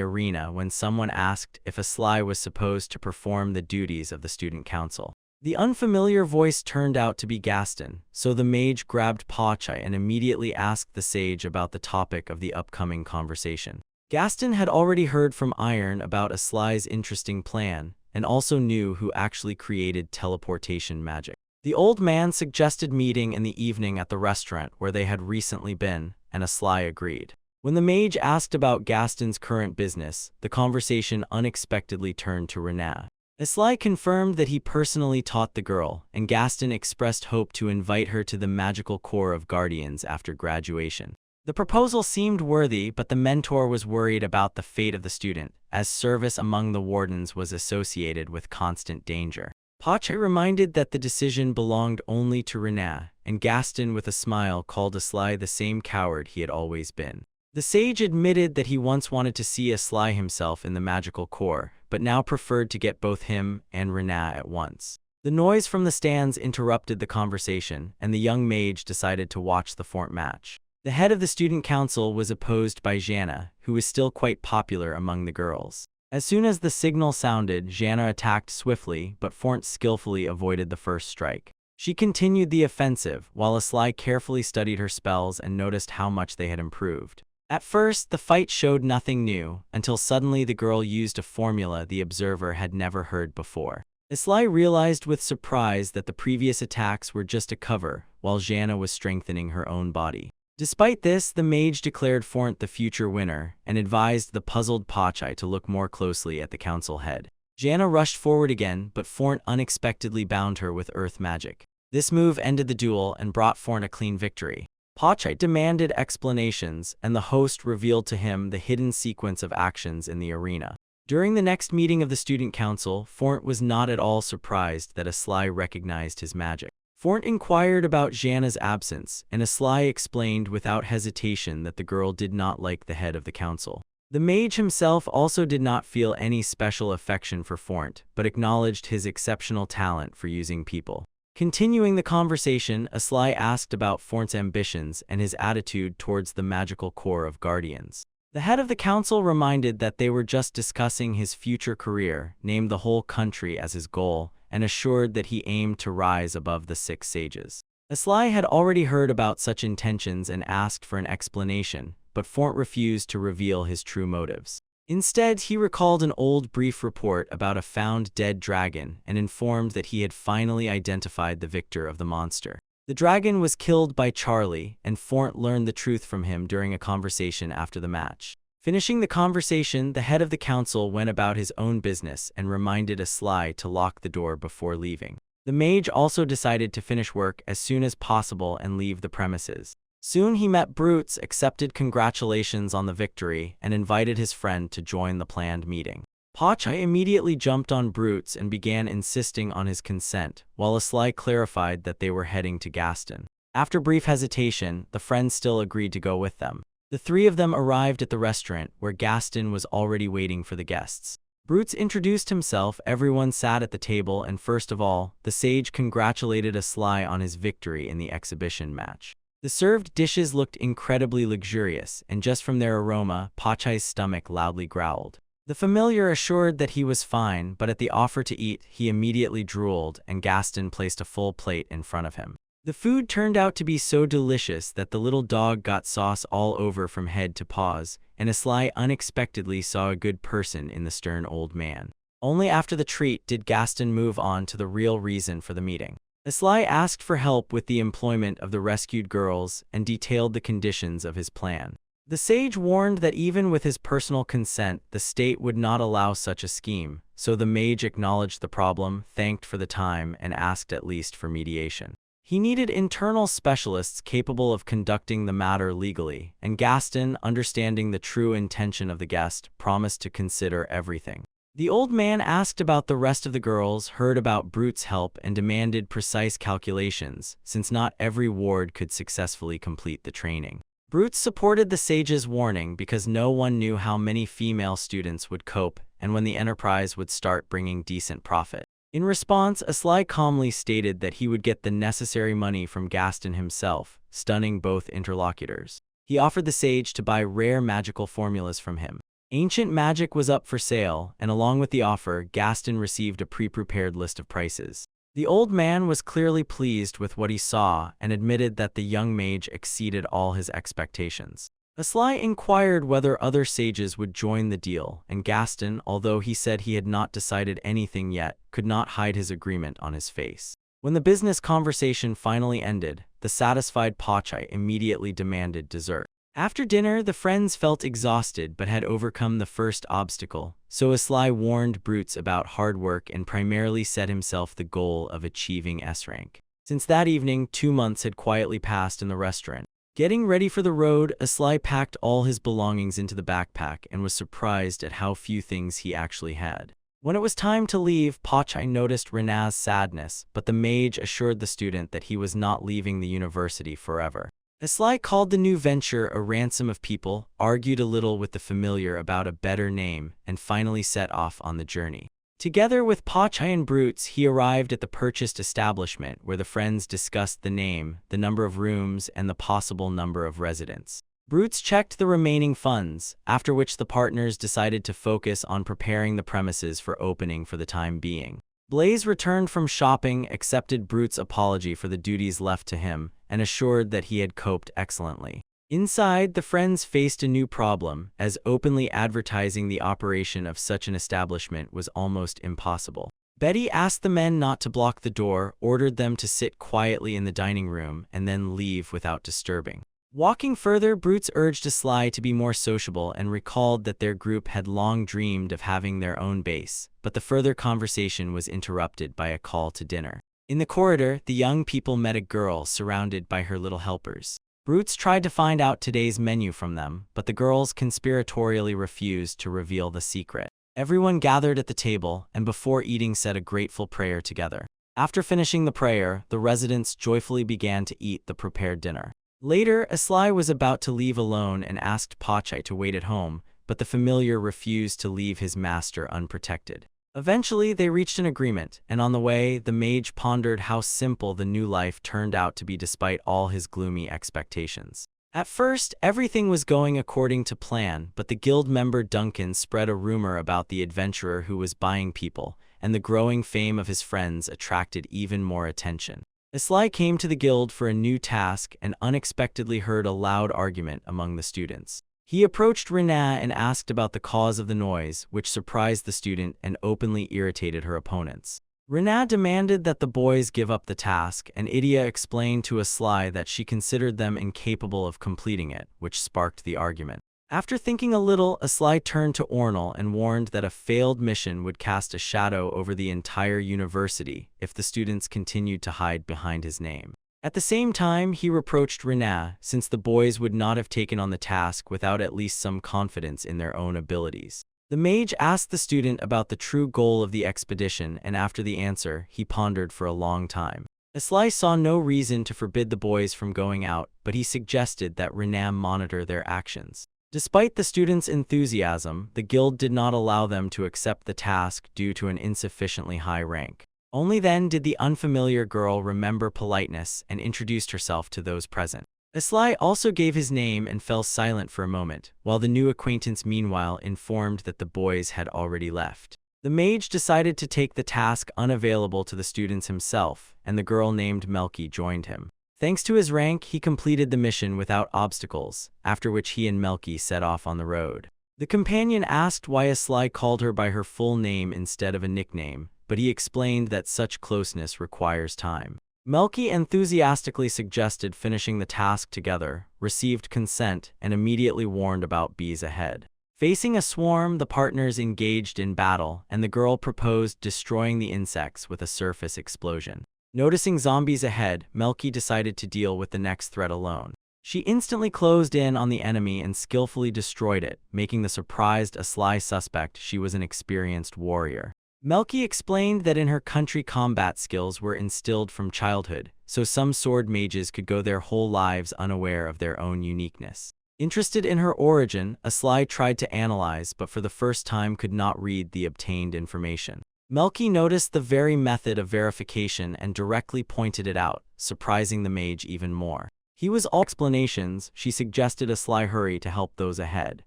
arena when someone asked if Aslai was supposed to perform the duties of the student council. The unfamiliar voice turned out to be Gaston, so the mage grabbed Pachai and immediately asked the sage about the topic of the upcoming conversation. Gaston had already heard from Iron about Aslai's interesting plan, and also knew who actually created teleportation magic. The old man suggested meeting in the evening at the restaurant where they had recently been, and Aslai agreed. When the mage asked about Gaston's current business, the conversation unexpectedly turned to Rena. Aslai confirmed that he personally taught the girl, and Gaston expressed hope to invite her to the magical corps of guardians after graduation. The proposal seemed worthy, but the mentor was worried about the fate of the student, as service among the wardens was associated with constant danger. Pachai reminded that the decision belonged only to Rena, and Gaston with a smile called Aslai the same coward he had always been. The sage admitted that he once wanted to see Aslai himself in the magical corps, but now preferred to get both him and Rena at once. The noise from the stands interrupted the conversation, and the young mage decided to watch the fort match. The head of the student council was opposed by Jana, who was still quite popular among the girls. As soon as the signal sounded, Jana attacked swiftly, but Fort skillfully avoided the first strike. She continued the offensive, while Aslai carefully studied her spells and noticed how much they had improved. At first, the fight showed nothing new, until suddenly the girl used a formula the observer had never heard before. Aslai realized with surprise that the previous attacks were just a cover, while Jana was strengthening her own body. Despite this, the mage declared Fort the future winner, and advised the puzzled Pachai to look more closely at the council head. Jana rushed forward again, but Fort unexpectedly bound her with earth magic. This move ended the duel and brought Fort a clean victory. Pachai demanded explanations, and the host revealed to him the hidden sequence of actions in the arena. During the next meeting of the student council, Fornt was not at all surprised that Aslai recognized his magic. Fornt inquired about Janna's absence, and Aslai explained without hesitation that the girl did not like the head of the council. The mage himself also did not feel any special affection for Fornt, but acknowledged his exceptional talent for using people. Continuing the conversation, Aslai asked about Fornt's ambitions and his attitude towards the magical corps of guardians. The head of the council reminded that they were just discussing his future career, named the whole country as his goal, and assured that he aimed to rise above the 6 sages. Aslai had already heard about such intentions and asked for an explanation, but Fornt refused to reveal his true motives. Instead, he recalled an old brief report about a found dead dragon and informed that he had finally identified the victor of the monster. The dragon was killed by Charlie, and Fornt learned the truth from him during a conversation after the match. Finishing the conversation, the head of the council went about his own business and reminded Aslai to lock the door before leaving. The mage also decided to finish work as soon as possible and leave the premises. Soon he met Brutes, accepted congratulations on the victory, and invited his friend to join the planned meeting. Pachai immediately jumped on Brutes and began insisting on his consent, while Aslai clarified that they were heading to Gaston. After brief hesitation, the friends still agreed to go with them. The 3 of them arrived at the restaurant, where Gaston was already waiting for the guests. Brutes introduced himself, everyone sat at the table, and first of all, the sage congratulated Aslai on his victory in the exhibition match. The served dishes looked incredibly luxurious, and just from their aroma, Pachai's stomach loudly growled. The familiar assured that he was fine, but at the offer to eat, he immediately drooled, and Gaston placed a full plate in front of him. The food turned out to be so delicious that the little dog got sauce all over from head to paws, and Aslai unexpectedly saw a good person in the stern old man. Only after the treat did Gaston move on to the real reason for the meeting. Aslai asked for help with the employment of the rescued girls and detailed the conditions of his plan. The sage warned that even with his personal consent, the state would not allow such a scheme, so the mage acknowledged the problem, thanked for the time, and asked at least for mediation. He needed internal specialists capable of conducting the matter legally, and Gaston, understanding the true intention of the guest, promised to consider everything. The old man asked about the rest of the girls, heard about Brute's help, and demanded precise calculations, since not every ward could successfully complete the training. Brute supported the sage's warning because no one knew how many female students would cope and when the enterprise would start bringing decent profit. In response, Aslai calmly stated that he would get the necessary money from Gaston himself, stunning both interlocutors. He offered the sage to buy rare magical formulas from him. Ancient magic was up for sale, and along with the offer, Gaston received a pre-prepared list of prices. The old man was clearly pleased with what he saw and admitted that the young mage exceeded all his expectations. Aslai inquired whether other sages would join the deal, and Gaston, although he said he had not decided anything yet, could not hide his agreement on his face. When the business conversation finally ended, the satisfied Pachai immediately demanded dessert. After dinner, the friends felt exhausted but had overcome the first obstacle, so Aslai warned Brutes about hard work and primarily set himself the goal of achieving S rank. Since that evening, 2 months had quietly passed in the restaurant. Getting ready for the road, Aslai packed all his belongings into the backpack and was surprised at how few things he actually had. When it was time to leave, Pachai noticed Rena's sadness, but the mage assured the student that he was not leaving the university forever. Aslai called the new venture a ransom of people, argued a little with the familiar about a better name, and finally set off on the journey. Together with Pachai and Brutes, he arrived at the purchased establishment where the friends discussed the name, the number of rooms, and the possible number of residents. Brutes checked the remaining funds, after which the partners decided to focus on preparing the premises for opening for the time being. Blaze returned from shopping, accepted Brute's apology for the duties left to him, and assured that he had coped excellently. Inside, the friends faced a new problem, as openly advertising the operation of such an establishment was almost impossible. Betty asked the men not to block the door, ordered them to sit quietly in the dining room, and then leave without disturbing. Walking further, Brutes urged Aslai to be more sociable and recalled that their group had long dreamed of having their own base, but the further conversation was interrupted by a call to dinner. In the corridor, the young people met a girl surrounded by her little helpers. Brutes tried to find out today's menu from them, but the girls conspiratorially refused to reveal the secret. Everyone gathered at the table, and before eating said a grateful prayer together. After finishing the prayer, the residents joyfully began to eat the prepared dinner. Later, Aslai was about to leave alone and asked Pachai to wait at home, but the familiar refused to leave his master unprotected. Eventually, they reached an agreement, and on the way, the mage pondered how simple the new life turned out to be despite all his gloomy expectations. At first, everything was going according to plan, but the guild member Duncan spread a rumor about the adventurer who was buying people, and the growing fame of his friends attracted even more attention. Aslai came to the guild for a new task and unexpectedly heard a loud argument among the students. He approached Rina and asked about the cause of the noise, which surprised the student and openly irritated her opponents. Rina demanded that the boys give up the task, and Idia explained to Aslai that she considered them incapable of completing it, which sparked the argument. After thinking a little, Aslai turned to Ornal and warned that a failed mission would cast a shadow over the entire university if the students continued to hide behind his name. At the same time, he reproached Rina, since the boys would not have taken on the task without at least some confidence in their own abilities. The mage asked the student about the true goal of the expedition, and after the answer, he pondered for a long time. Aslai saw no reason to forbid the boys from going out, but he suggested that Rina monitor their actions. Despite the students' enthusiasm, the guild did not allow them to accept the task due to an insufficiently high rank. Only then did the unfamiliar girl remember politeness and introduced herself to those present. Aslai also gave his name and fell silent for a moment, while the new acquaintance meanwhile informed that the boys had already left. The mage decided to take the task unavailable to the students himself, and the girl named Melky joined him. Thanks to his rank, he completed the mission without obstacles, after which he and Melky set off on the road. The companion asked why Aslai called her by her full name instead of a nickname, but he explained that such closeness requires time. Melky enthusiastically suggested finishing the task together, received consent, and immediately warned about bees ahead. Facing a swarm, the partners engaged in battle, and the girl proposed destroying the insects with a surface explosion. Noticing zombies ahead, Melky decided to deal with the next threat alone. She instantly closed in on the enemy and skillfully destroyed it, making the surprised Aslai suspect she was an experienced warrior. Melky explained that in her country combat skills were instilled from childhood, so some sword mages could go their whole lives unaware of their own uniqueness. Interested in her origin, Aslai tried to analyze but for the first time could not read the obtained information. Melky noticed the very method of verification and directly pointed it out, surprising the mage even more. He was all explanations. She suggested Aslai hurry to help those ahead,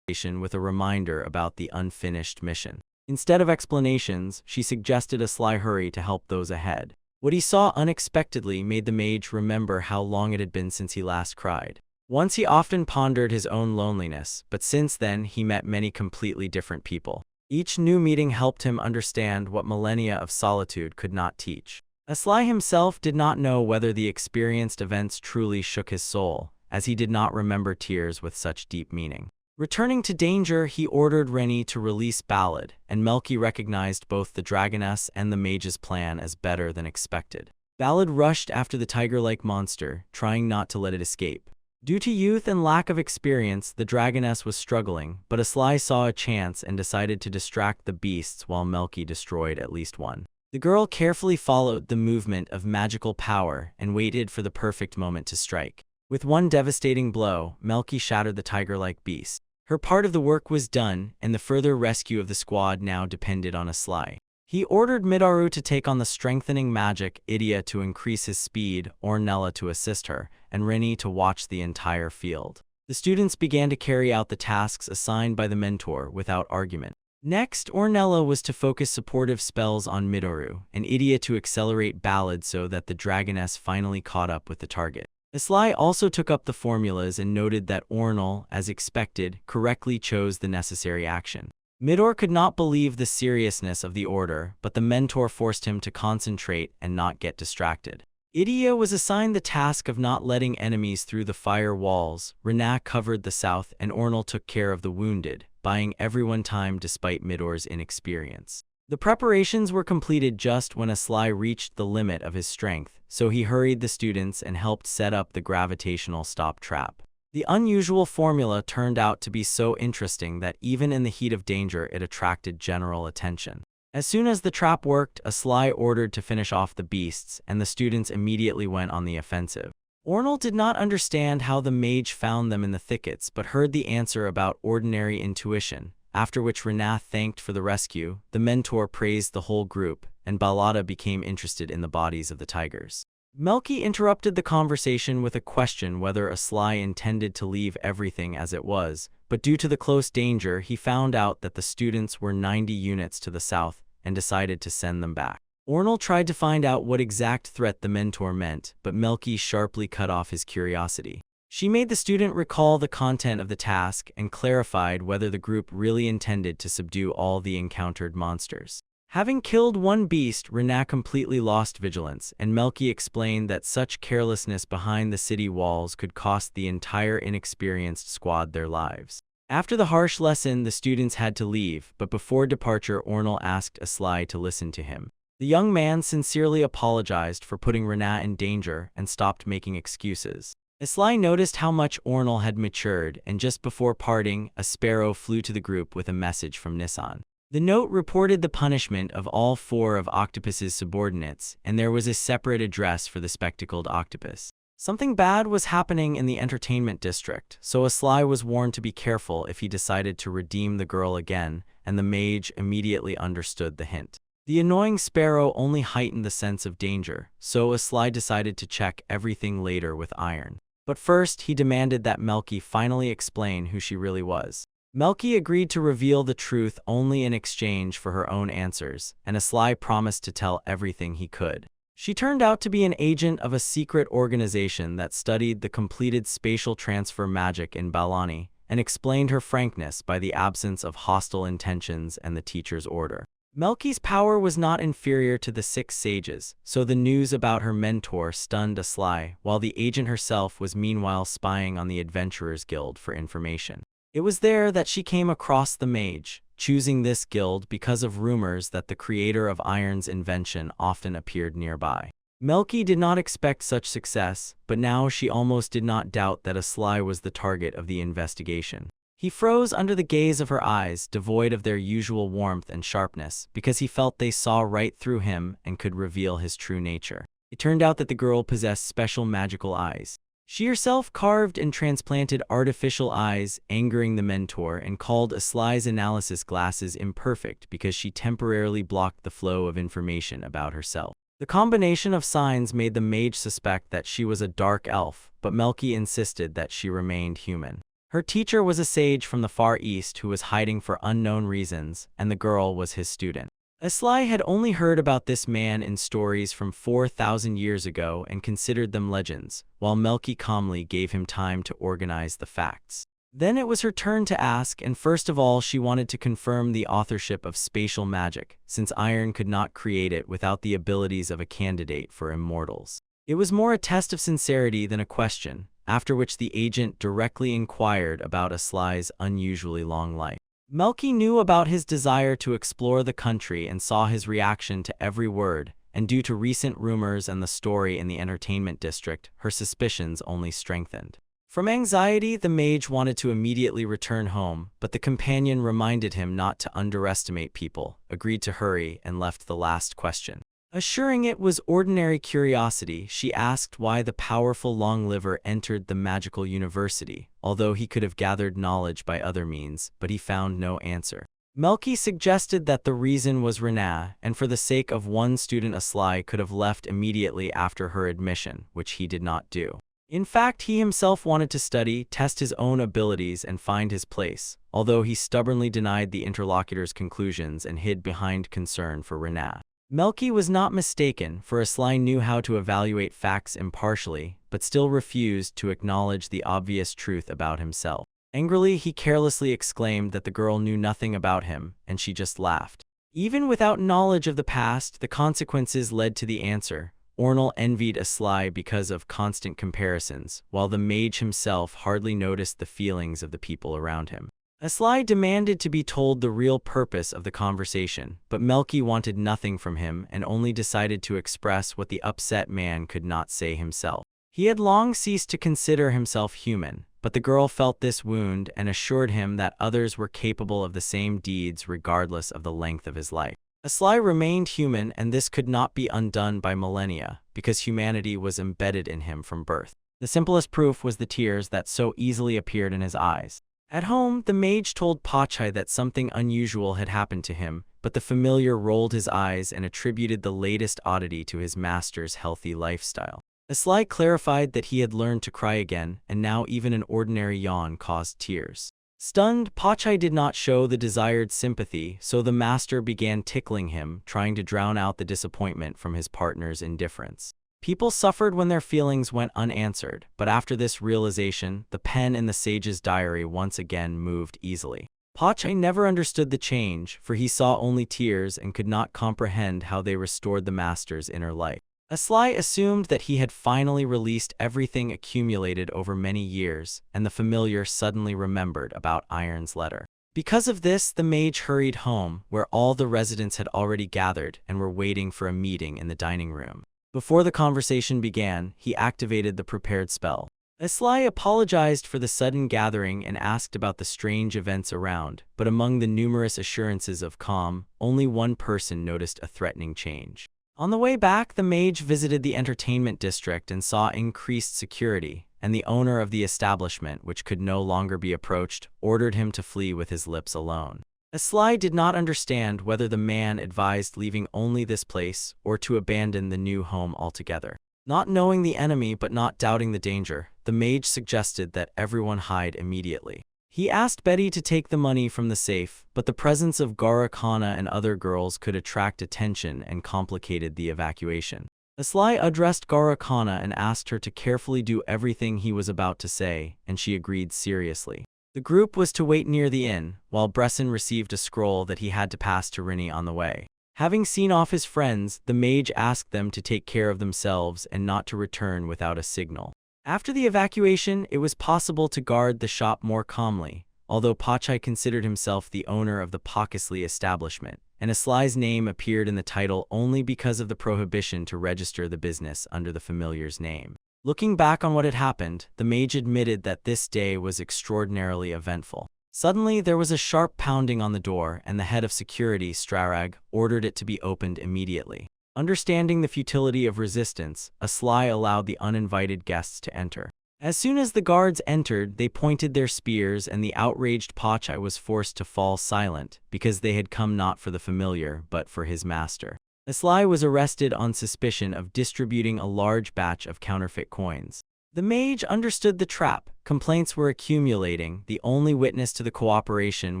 with a reminder about the unfinished mission. Instead of explanations, she suggested Aslai hurry to help those ahead. What he saw unexpectedly made the mage remember how long it had been since he last cried. Once he often pondered his own loneliness, but since then he met many completely different people. Each new meeting helped him understand what millennia of solitude could not teach. Aslai himself did not know whether the experienced events truly shook his soul, as he did not remember tears with such deep meaning. Returning to danger, he ordered Rennie to release Ballad, and Melky recognized both the dragoness and the mage's plan as better than expected. Ballad rushed after the tiger-like monster, trying not to let it escape. Due to youth and lack of experience, the dragoness was struggling, but Aslai saw a chance and decided to distract the beasts while Melky destroyed at least one. The girl carefully followed the movement of magical power and waited for the perfect moment to strike. With one devastating blow, Melky shattered the tiger-like beast. Her part of the work was done, and the further rescue of the squad now depended on Aslai. He ordered Midaru to take on the strengthening magic, Idia to increase his speed, Ornella to assist her, and Rennie to watch the entire field. The students began to carry out the tasks assigned by the mentor without argument. Next, Ornella was to focus supportive spells on Midaru, and Idia to accelerate Ballad so that the dragoness finally caught up with the target. Aslai also took up the formulas and noted that Ornal, as expected, correctly chose the necessary action. Midor could not believe the seriousness of the order, but the mentor forced him to concentrate and not get distracted. Idia was assigned the task of not letting enemies through the fire walls, Rena covered the south, and Ornal took care of the wounded, buying everyone time despite Midor's inexperience. The preparations were completed just when Aslai reached the limit of his strength, so he hurried the students and helped set up the gravitational stop trap. The unusual formula turned out to be so interesting that even in the heat of danger it attracted general attention. As soon as the trap worked, Aslai ordered to finish off the beasts, and the students immediately went on the offensive. Ornal did not understand how the mage found them in the thickets, but heard the answer about ordinary intuition, after which Rena thanked for the rescue, the mentor praised the whole group, and Balada became interested in the bodies of the tigers. Melky interrupted the conversation with a question whether Aslai intended to leave everything as it was, but due to the close danger he found out that the students were 90 units to the south and decided to send them back. Ornal tried to find out what exact threat the mentor meant, but Melky sharply cut off his curiosity. She made the student recall the content of the task and clarified whether the group really intended to subdue all the encountered monsters. Having killed one beast, Rena completely lost vigilance, and Melky explained that such carelessness behind the city walls could cost the entire inexperienced squad their lives. After the harsh lesson, the students had to leave, but before departure Ornal asked Aslai to listen to him. The young man sincerely apologized for putting Rena in danger and stopped making excuses. Aslai noticed how much Ornal had matured, and just before parting, a sparrow flew to the group with a message from Nissan. The note reported the punishment of all 4 of Octopus's subordinates, and there was a separate address for the spectacled octopus. Something bad was happening in the entertainment district, so Aslai was warned to be careful if he decided to redeem the girl again, and the mage immediately understood the hint. The annoying sparrow only heightened the sense of danger, so Aslai decided to check everything later with Iron. But first, he demanded that Melky finally explain who she really was. Melky agreed to reveal the truth only in exchange for her own answers, and Aslai promised to tell everything he could. She turned out to be an agent of a secret organization that studied the completed spatial transfer magic in Balani, and explained her frankness by the absence of hostile intentions and the teacher's order. Melky's power was not inferior to the 6 sages, so the news about her mentor stunned Aslai, while the agent herself was meanwhile spying on the Adventurers Guild for information. It was there that she came across the mage, choosing this guild because of rumors that the creator of Iron's invention often appeared nearby. Melky did not expect such success, but now she almost did not doubt that Aslai was the target of the investigation. He froze under the gaze of her eyes, devoid of their usual warmth and sharpness, because he felt they saw right through him and could reveal his true nature. It turned out that the girl possessed special magical eyes. She herself carved and transplanted artificial eyes, angering the mentor, and called Aslai's analysis glasses imperfect because she temporarily blocked the flow of information about herself. The combination of signs made the mage suspect that she was a dark elf, but Melky insisted that she remained human. Her teacher was a sage from the Far East who was hiding for unknown reasons, and the girl was his student. Aslai had only heard about this man in stories from 4,000 years ago and considered them legends, while Melky calmly gave him time to organize the facts. Then it was her turn to ask, and first of all she wanted to confirm the authorship of spatial magic, since Iron could not create it without the abilities of a candidate for immortals. It was more a test of sincerity than a question, after which the agent directly inquired about Aslai's unusually long life. Melky knew about his desire to explore the country and saw his reaction to every word, and due to recent rumors and the story in the entertainment district, her suspicions only strengthened. From anxiety, the mage wanted to immediately return home, but the companion reminded him not to underestimate people, agreed to hurry, and left the last question. Assuring it was ordinary curiosity, she asked why the powerful Longliver entered the magical university, although he could have gathered knowledge by other means, but he found no answer. Melky suggested that the reason was Rena, and for the sake of one student Aslai could have left immediately after her admission, which he did not do. In fact, he himself wanted to study, test his own abilities, and find his place, although he stubbornly denied the interlocutor's conclusions and hid behind concern for Rena. Melky was not mistaken, for Aslai knew how to evaluate facts impartially, but still refused to acknowledge the obvious truth about himself. Angrily, he carelessly exclaimed that the girl knew nothing about him, and she just laughed. Even without knowledge of the past, the consequences led to the answer. Ornal envied Aslai because of constant comparisons, while the mage himself hardly noticed the feelings of the people around him. Asli demanded to be told the real purpose of the conversation, but Melky wanted nothing from him and only decided to express what the upset man could not say himself. He had long ceased to consider himself human, but the girl felt this wound and assured him that others were capable of the same deeds regardless of the length of his life. Asli remained human, and this could not be undone by millennia, because humanity was embedded in him from birth. The simplest proof was the tears that so easily appeared in his eyes. At home, the mage told Pachai that something unusual had happened to him, but the familiar rolled his eyes and attributed the latest oddity to his master's healthy lifestyle. Asli clarified that he had learned to cry again, and now even an ordinary yawn caused tears. Stunned, Pachai did not show the desired sympathy, so the master began tickling him, trying to drown out the disappointment from his partner's indifference. People suffered when their feelings went unanswered, but after this realization, the pen in the sage's diary once again moved easily. Pachai never understood the change, for he saw only tears and could not comprehend how they restored the master's inner life. Asli assumed that he had finally released everything accumulated over many years, and the familiar suddenly remembered about Iron's letter. Because of this, the mage hurried home, where all the residents had already gathered and were waiting for a meeting in the dining room. Before the conversation began, he activated the prepared spell. Asli apologized for the sudden gathering and asked about the strange events around, but among the numerous assurances of calm, only one person noticed a threatening change. On the way back, the mage visited the entertainment district and saw increased security, and the owner of the establishment, which could no longer be approached, ordered him to flee with his lips alone. Asli did not understand whether the man advised leaving only this place or to abandon the new home altogether. Not knowing the enemy but not doubting the danger, the mage suggested that everyone hide immediately. He asked Betty to take the money from the safe, but the presence of Garakana and other girls could attract attention and complicated the evacuation. Asli addressed Garakana and asked her to carefully do everything he was about to say, and she agreed seriously. The group was to wait near the inn, while Bresson received a scroll that he had to pass to Rini on the way. Having seen off his friends, the mage asked them to take care of themselves and not to return without a signal. After the evacuation, it was possible to guard the shop more calmly, although Pachai considered himself the owner of the Pakisli establishment, and Asli's name appeared in the title only because of the prohibition to register the business under the familiar's name. Looking back on what had happened, the mage admitted that this day was extraordinarily eventful. Suddenly, there was a sharp pounding on the door, and the head of security, Strarag, ordered it to be opened immediately. Understanding the futility of resistance, Asli allowed the uninvited guests to enter. As soon as the guards entered, they pointed their spears, and the outraged Pachai was forced to fall silent, because they had come not for the familiar, but for his master. Asli was arrested on suspicion of distributing a large batch of counterfeit coins. The mage understood the trap. Complaints were accumulating. The only witness to the cooperation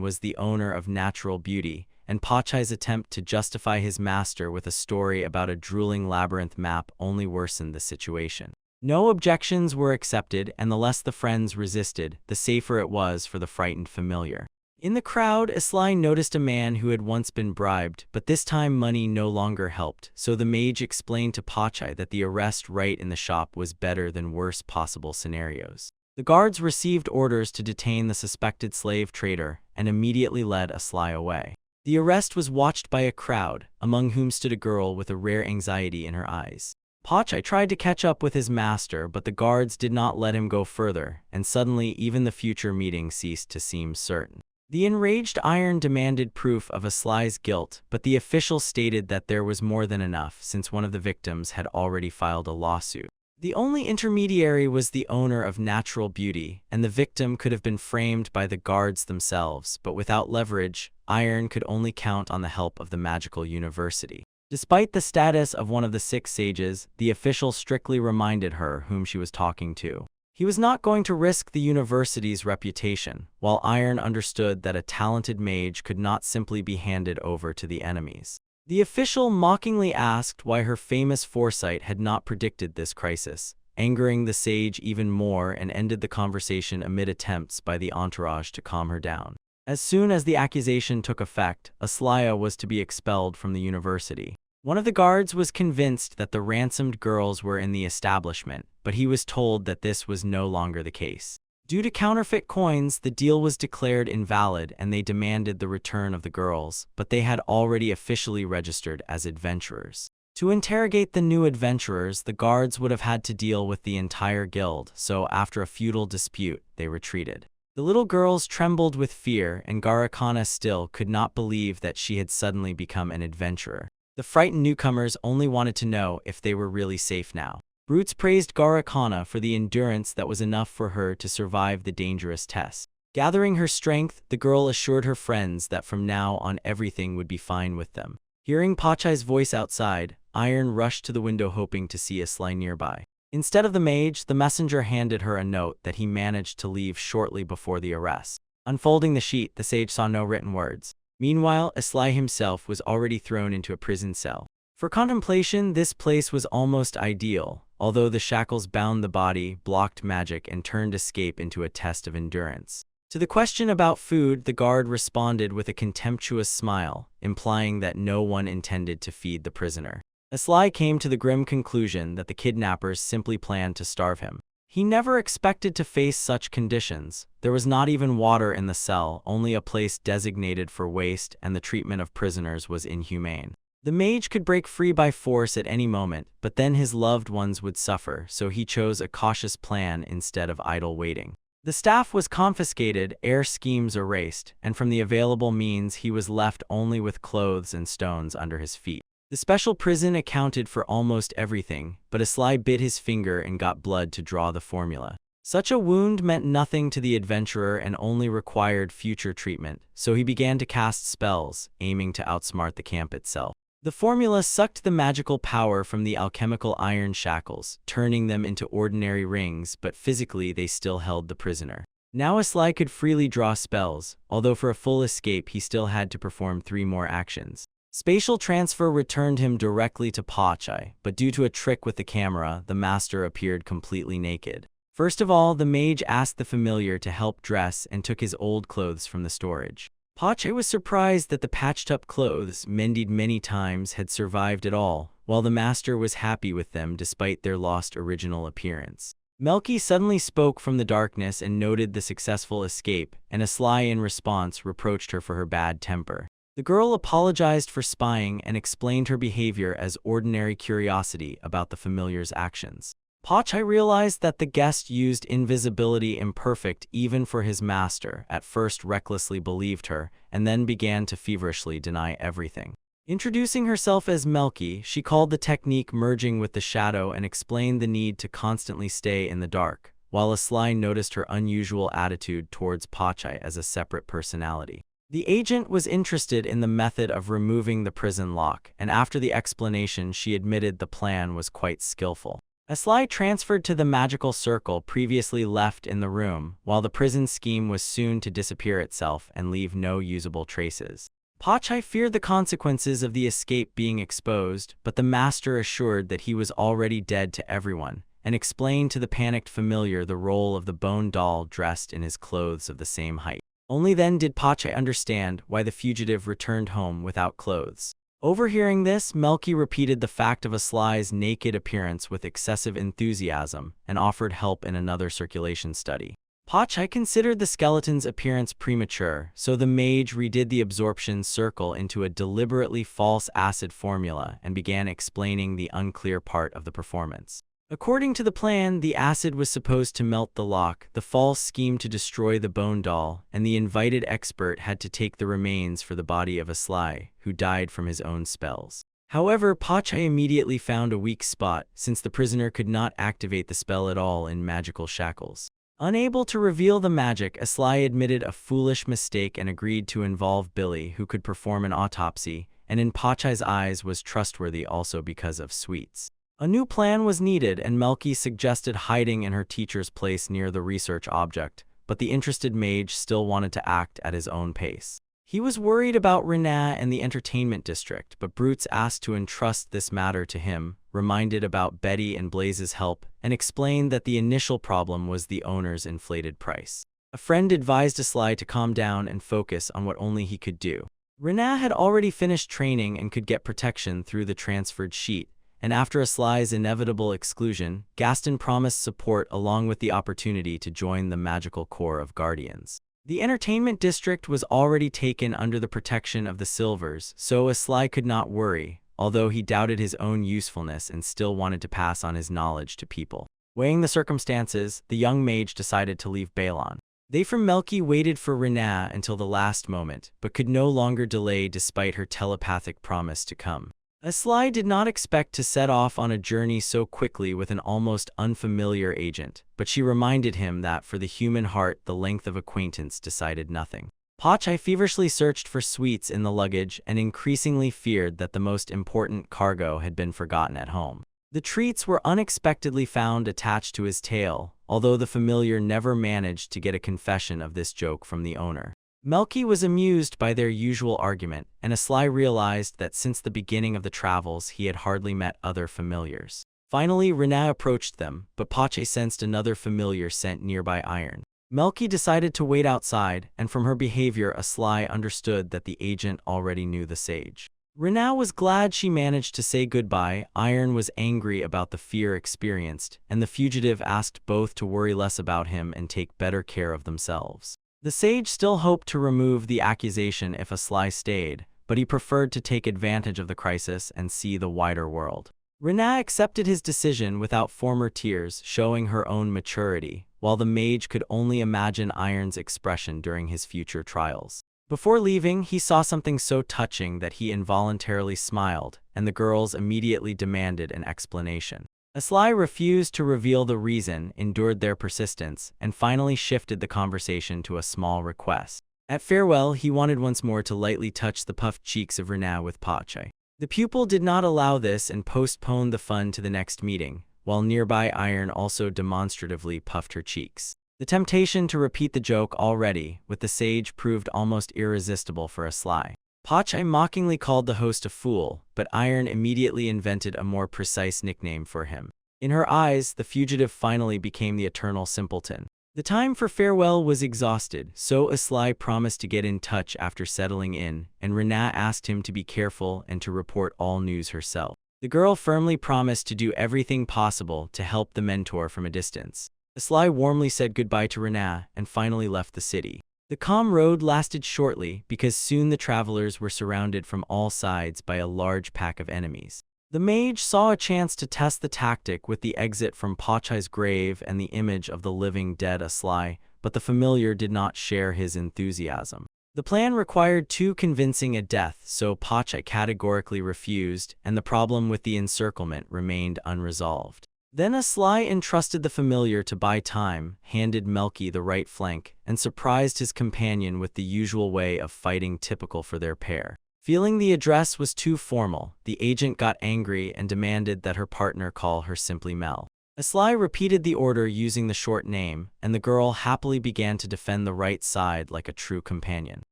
was the owner of Natural Beauty, and Pachai's attempt to justify his master with a story about a drooling labyrinth map only worsened the situation. No objections were accepted, and the less the friends resisted, the safer it was for the frightened familiar. In the crowd, Asli noticed a man who had once been bribed, but this time money no longer helped, so the mage explained to Pachai that the arrest right in the shop was better than worst possible scenarios. The guards received orders to detain the suspected slave trader and immediately led Asli away. The arrest was watched by a crowd, among whom stood a girl with a rare anxiety in her eyes. Pachai tried to catch up with his master, but the guards did not let him go further, and suddenly even the future meeting ceased to seem certain. The enraged Iron demanded proof of Asli's guilt, but the official stated that there was more than enough since one of the victims had already filed a lawsuit. The only intermediary was the owner of Natural Beauty, and the victim could have been framed by the guards themselves, but without leverage, Iron could only count on the help of the magical university. Despite the status of one of the 6 sages, the official strictly reminded her whom she was talking to. He was not going to risk the university's reputation, while Iron understood that a talented mage could not simply be handed over to the enemies. The official mockingly asked why her famous foresight had not predicted this crisis, angering the sage even more, and ended the conversation amid attempts by the entourage to calm her down. As soon as the accusation took effect, Asli was to be expelled from the university. One of the guards was convinced that the ransomed girls were in the establishment, but he was told that this was no longer the case. Due to counterfeit coins, the deal was declared invalid and they demanded the return of the girls, but they had already officially registered as adventurers. To interrogate the new adventurers, the guards would have had to deal with the entire guild, so after a futile dispute, they retreated. The little girls trembled with fear, and Garakana still could not believe that she had suddenly become an adventurer. The frightened newcomers only wanted to know if they were really safe now. Brutes praised Garakana for the endurance that was enough for her to survive the dangerous test. Gathering her strength, the girl assured her friends that from now on everything would be fine with them. Hearing Pachai's voice outside, Iron rushed to the window hoping to see Aslai nearby. Instead of the mage, the messenger handed her a note that he managed to leave shortly before the arrest. Unfolding the sheet, the sage saw no written words. Meanwhile, Aslai himself was already thrown into a prison cell. For contemplation, this place was almost ideal, although the shackles bound the body, blocked magic, and turned escape into a test of endurance. To the question about food, the guard responded with a contemptuous smile, implying that no one intended to feed the prisoner. Aslai came to the grim conclusion that the kidnappers simply planned to starve him. He never expected to face such conditions. There was not even water in the cell, only a place designated for waste, and the treatment of prisoners was inhumane. The mage could break free by force at any moment, but then his loved ones would suffer, so he chose a cautious plan instead of idle waiting. The staff was confiscated, heir schemes erased, and from the available means he was left only with clothes and stones under his feet. The special prison accounted for almost everything, but Aslai bit his finger and got blood to draw the formula. Such a wound meant nothing to the adventurer and only required future treatment, so he began to cast spells, aiming to outsmart the camp itself. The formula sucked the magical power from the alchemical iron shackles, turning them into ordinary rings, but physically they still held the prisoner. Now Aslai could freely draw spells, although for a full escape he still had to perform 3 more actions. Spatial transfer returned him directly to Pachai, but due to a trick with the camera, the master appeared completely naked. First of all, the mage asked the familiar to help dress and took his old clothes from the storage. Pachai was surprised that the patched-up clothes, mended many times, had survived at all, while the master was happy with them despite their lost original appearance. Melki suddenly spoke from the darkness and noted the successful escape, and Aslai in response reproached her for her bad temper. The girl apologized for spying and explained her behavior as ordinary curiosity about the familiar's actions. Pachai realized that the guest used invisibility imperfect even for his master, at first recklessly believed her, and then began to feverishly deny everything. Introducing herself as Melki, she called the technique merging with the shadow and explained the need to constantly stay in the dark, while Aslai noticed her unusual attitude towards Pachai as a separate personality. The agent was interested in the method of removing the prison lock, and after the explanation she admitted the plan was quite skillful. Aslai transferred to the magical circle previously left in the room, while the prison scheme was soon to disappear itself and leave no usable traces. Pachai feared the consequences of the escape being exposed, but the master assured that he was already dead to everyone, and explained to the panicked familiar the role of the bone doll dressed in his clothes of the same height. Only then did Pachai understand why the fugitive returned home without clothes. Overhearing this, Melki repeated the fact of Aslai's naked appearance with excessive enthusiasm and offered help in another circulation study. Pachai considered the skeleton's appearance premature, so the mage redid the absorption circle into a deliberately false acid formula and began explaining the unclear part of the performance. According to the plan, the acid was supposed to melt the lock, the false scheme to destroy the bone doll, and the invited expert had to take the remains for the body of Aslai, who died from his own spells. However, Pachai immediately found a weak spot, since the prisoner could not activate the spell at all in magical shackles. Unable to reveal the magic, Aslai admitted a foolish mistake and agreed to involve Billy, who could perform an autopsy, and in Pachai's eyes was trustworthy also because of sweets. A new plan was needed, and Melki suggested hiding in her teacher's place near the research object, but the interested mage still wanted to act at his own pace. He was worried about Rena and the entertainment district, but Brutes asked to entrust this matter to him, reminded about Betty and Blaze's help, and explained that the initial problem was the owner's inflated price. A friend advised Aslai to calm down and focus on what only he could do. Rena had already finished training and could get protection through the transferred sheet, and after Asly's inevitable exclusion, Gaston promised support along with the opportunity to join the magical corps of guardians. The entertainment district was already taken under the protection of the Silvers, so Asly could not worry, although he doubted his own usefulness and still wanted to pass on his knowledge to people. Weighing the circumstances, the young mage decided to leave Balon. They from Melky waited for Rena until the last moment, but could no longer delay despite her telepathic promise to come. Asly did not expect to set off on a journey so quickly with an almost unfamiliar agent, but she reminded him that for the human heart the length of acquaintance decided nothing. Pachai feverishly searched for sweets in the luggage and increasingly feared that the most important cargo had been forgotten at home. The treats were unexpectedly found attached to his tail, although the familiar never managed to get a confession of this joke from the owner. Melky was amused by their usual argument, and Asly realized that since the beginning of the travels he had hardly met other familiars. Finally, Rena approached them, but Pache sensed another familiar sent nearby iron. Melky decided to wait outside, and from her behavior Asly understood that the agent already knew the sage. Rena was glad she managed to say goodbye. Iron was angry about the fear experienced, and the fugitive asked both to worry less about him and take better care of themselves. The sage still hoped to remove the accusation if Asly stayed, but he preferred to take advantage of the crisis and see the wider world. Rena accepted his decision without former tears, showing her own maturity, while the mage could only imagine Iron's expression during his future trials. Before leaving, he saw something so touching that he involuntarily smiled, and the girls immediately demanded an explanation. Asly refused to reveal the reason, endured their persistence, and finally shifted the conversation to a small request. At farewell, he wanted once more to lightly touch the puffed cheeks of Rena with Pache. The pupil did not allow this and postponed the fun to the next meeting, while nearby Iron also demonstratively puffed her cheeks. The temptation to repeat the joke already with the sage proved almost irresistible for Asly. Pache mockingly called the host a fool, but Iron immediately invented a more precise nickname for him. In her eyes, the fugitive finally became the eternal simpleton. The time for farewell was exhausted, so Asly promised to get in touch after settling in, and Rena asked him to be careful and to report all news herself. The girl firmly promised to do everything possible to help the mentor from a distance. Asly warmly said goodbye to Rena and finally left the city. The calm road lasted shortly because soon the travelers were surrounded from all sides by a large pack of enemies. The mage saw a chance to test the tactic with the exit from Pache's grave and the image of the living dead Asly, but the familiar did not share his enthusiasm. The plan required too convincing a death, so Pache categorically refused, and the problem with the encirclement remained unresolved. Then Asly entrusted the familiar to buy time, handed Melky the right flank, and surprised his companion with the usual way of fighting typical for their pair. Feeling the address was too formal, the agent got angry and demanded that her partner call her simply Mel. Asly repeated the order using the short name, and the girl happily began to defend the right side like a true companion.